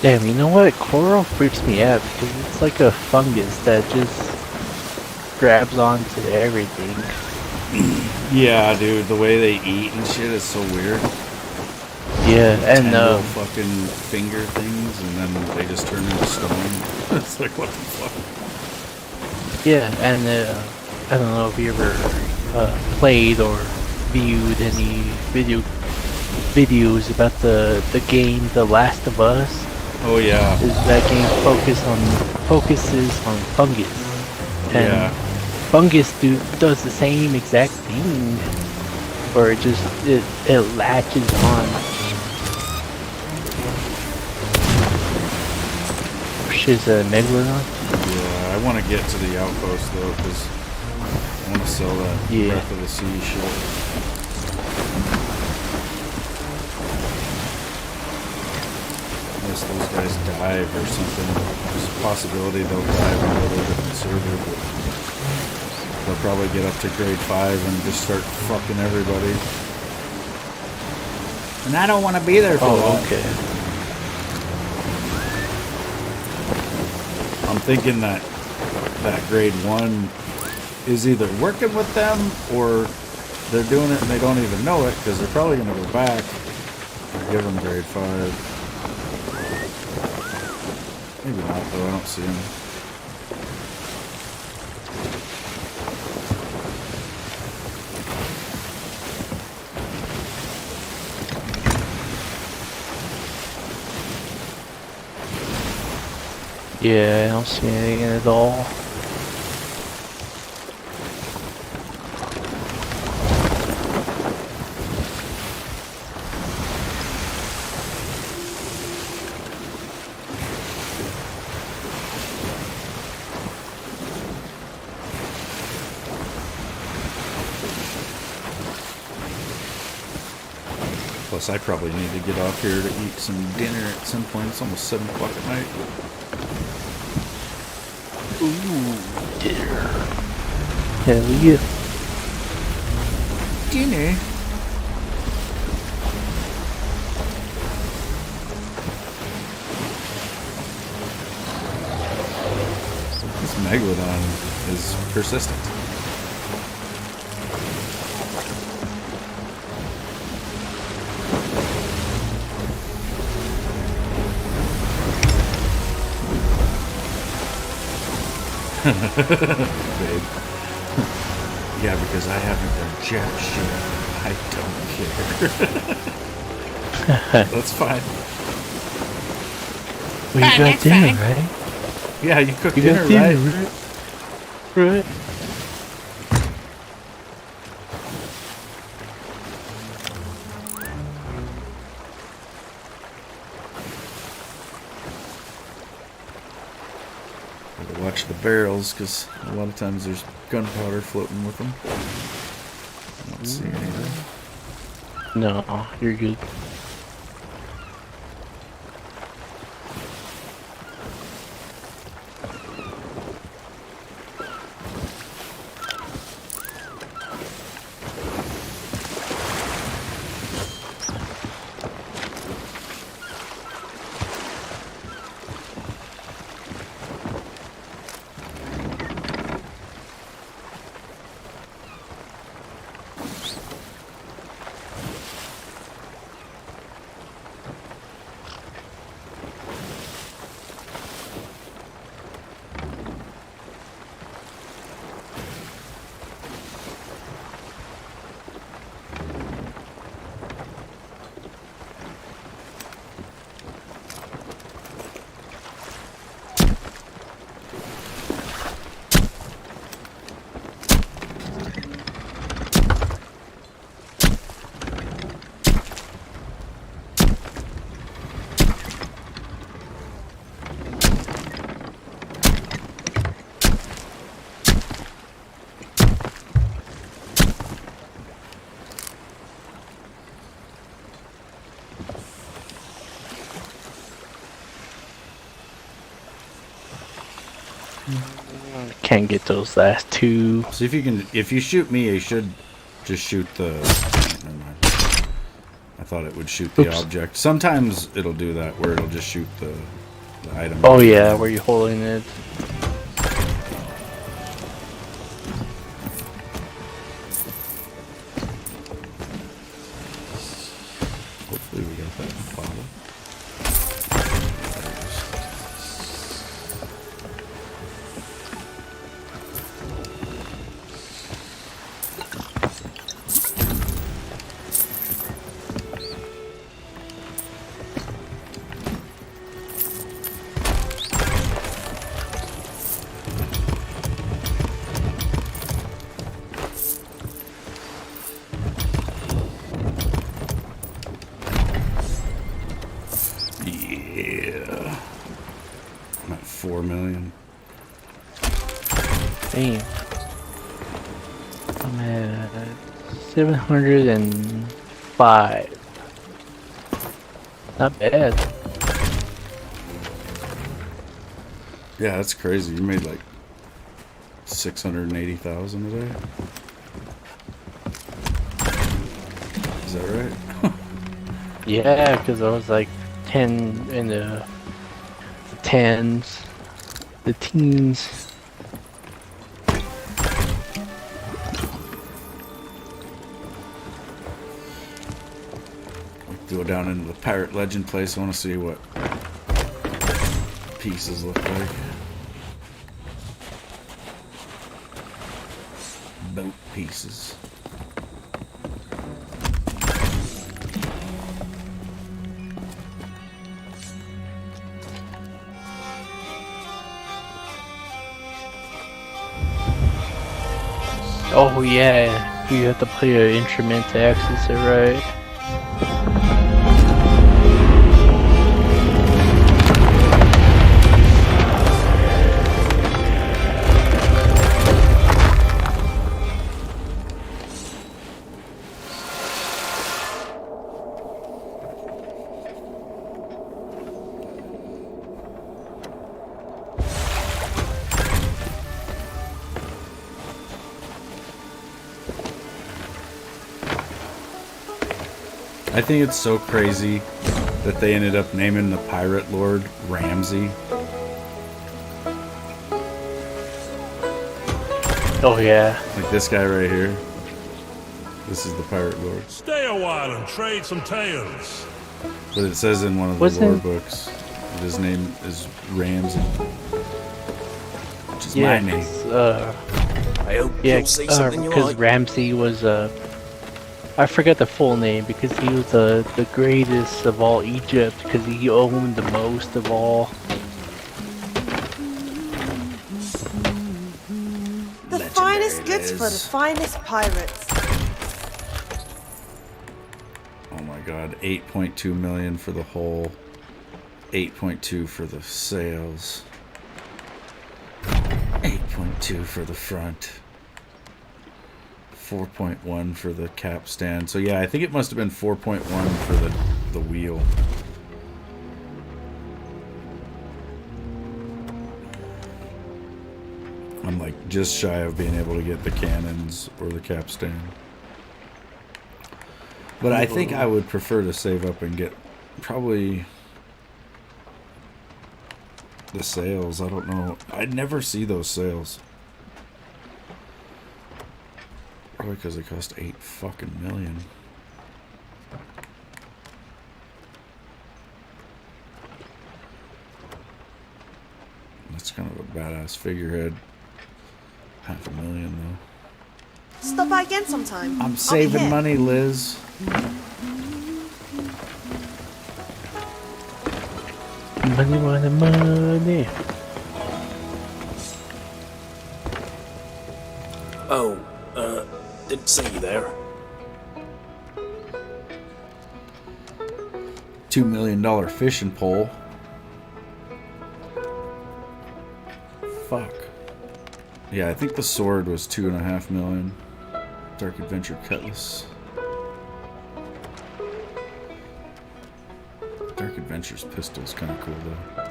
Damn, you know what? Coral freaks me out because it's like a fungus that just grabs onto everything. Yeah, dude, the way they eat and shit is so weird. Yeah, and Little fucking finger things, and then they just turn into stone. It's like, what the fuck? yeah, and I don't know if you ever played or viewed any videos about the game The Last of Us. Oh yeah. Is that game focuses on fungus, and Yeah. fungus does the same exact thing, or it latches on. Shit's a megalodon. Yeah, I want to get to the outpost though, because I want to sell that Breath of the Sea shit. Unless those guys dive or something. There's a possibility they'll dive and go to a different server, but they'll probably get up to grade 5 and just start fucking everybody. And I don't want to be there for that. Okay. I'm thinking that grade 1 is either working with them or they're doing it and they don't even know it because they're probably going to go back and give them grade 5. Maybe not though, I don't see them. Yeah, I don't see anything at all. Plus, I probably need to get off here to eat some dinner at some point. It's almost 7 o'clock at night. Ooh, dinner. Hell yeah. Dinner? This Megalodon is persistent. Babe. Yeah, because I haven't done jack shit. I don't care. That's fine. Well, you got dinner, right? Yeah, you cooked You dinner, got dinner, right? right? Gotta watch the barrels, because a lot of times there's gunpowder floating with them. I don't see anything. No, you're good. Can't get those last two. See if you can. If you shoot me, you should just shoot the. Never mind. I thought it would shoot the Oops. object. Sometimes it'll do that, where it'll just shoot the item. Oh yeah, where you holding it? Hopefully we got that in the bottle. Yeah. I'm at 4 million. Damn. I'm at 705. Not bad. Yeah, that's crazy. You made like 680,000 a day. Is that right? Yeah, because I was like 10 in the tens, the teens. Go down into the Pirate Legend place. I want to see what pieces look like. Boat pieces. Oh yeah, you have to play an instrument to access it, right? I think it's so crazy that they ended up naming the pirate lord Ramsey. Oh yeah. Like this guy right here. This is the pirate lord. Stay a while and trade some tales. But it says in one of the lore books that his name is Ramsey. Which is my name. I hope you'll see something you because like. Ramsey was I forget the full name because he was the greatest of all Egypt because he owned the most of all. The finest goods for the finest pirates. Oh my god, 8.2 million for the whole, 8.2 for the sails, 8.2 for the front, 4.1 for the capstan. So yeah, I think it must have been 4.1 for the wheel. I'm like just shy of being able to get the cannons or the capstan. But I think I would prefer to save up and get probably the sails. I don't know. I'd never see those sails. Probably because they cost 8 fucking million. That's kind of a badass figurehead. $500,000 though. Stop by again sometime. I'm saving money, Liz. Money, money, money. Oh, didn't see you there. $2 million fishing pole. Fuck. Yeah, I think the sword was $2.5 million. Dark Adventure Cutlass. Dark Adventure's pistol is kind of cool though.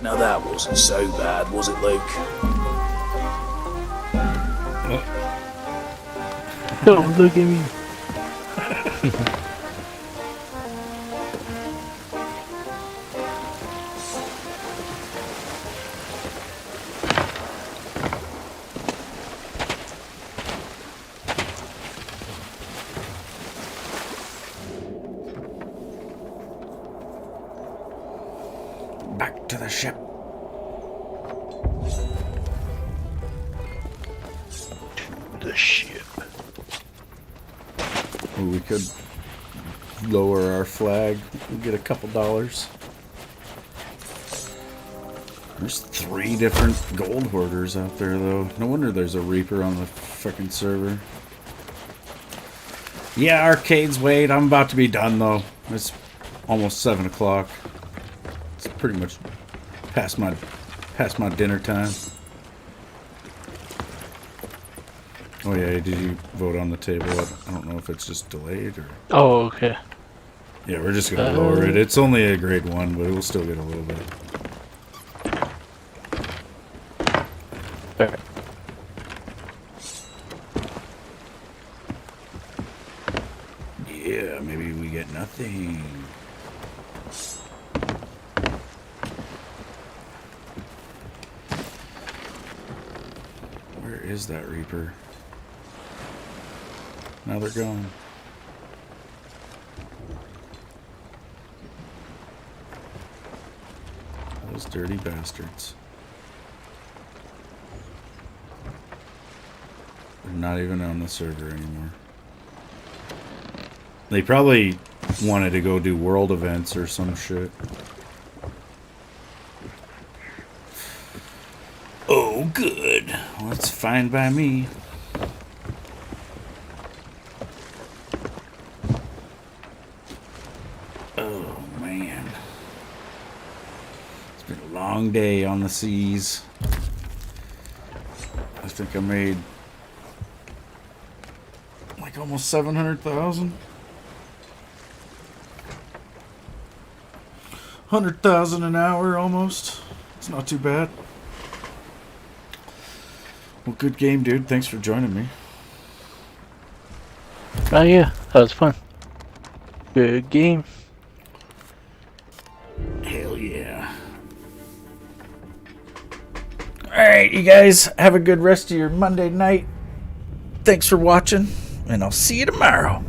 Now that wasn't so bad, was it, Luke? Don't look at me. Back to the ship. The ship. Ooh, we could lower our flag and get a couple dollars. There's 3 different gold hoarders out there, though. No wonder there's a Reaper on the fucking server. Yeah, arcades, wait. I'm about to be done, though. It's almost 7 o'clock. It's pretty much past my dinner time. Oh yeah, did you vote on the table? I don't know if it's just delayed or... Oh, okay. Yeah, we're just gonna lower it. It's only a grade 1, but it will still get a little bit. Alright. Yeah, maybe we get nothing. is that Reaper? Now they're gone. Those dirty bastards. They're not even on the server anymore. They probably wanted to go do world events or some shit. Oh, good. Well, that's fine by me. Oh, man. It's been a long day on the seas. I think I made like almost 700,000. 100,000 an hour almost. It's not too bad. Well, good game, dude. Thanks for joining me. Oh yeah, that was fun. Good game. Hell yeah. Alright, you guys have a good rest of your Monday night. Thanks for watching, and I'll see you tomorrow.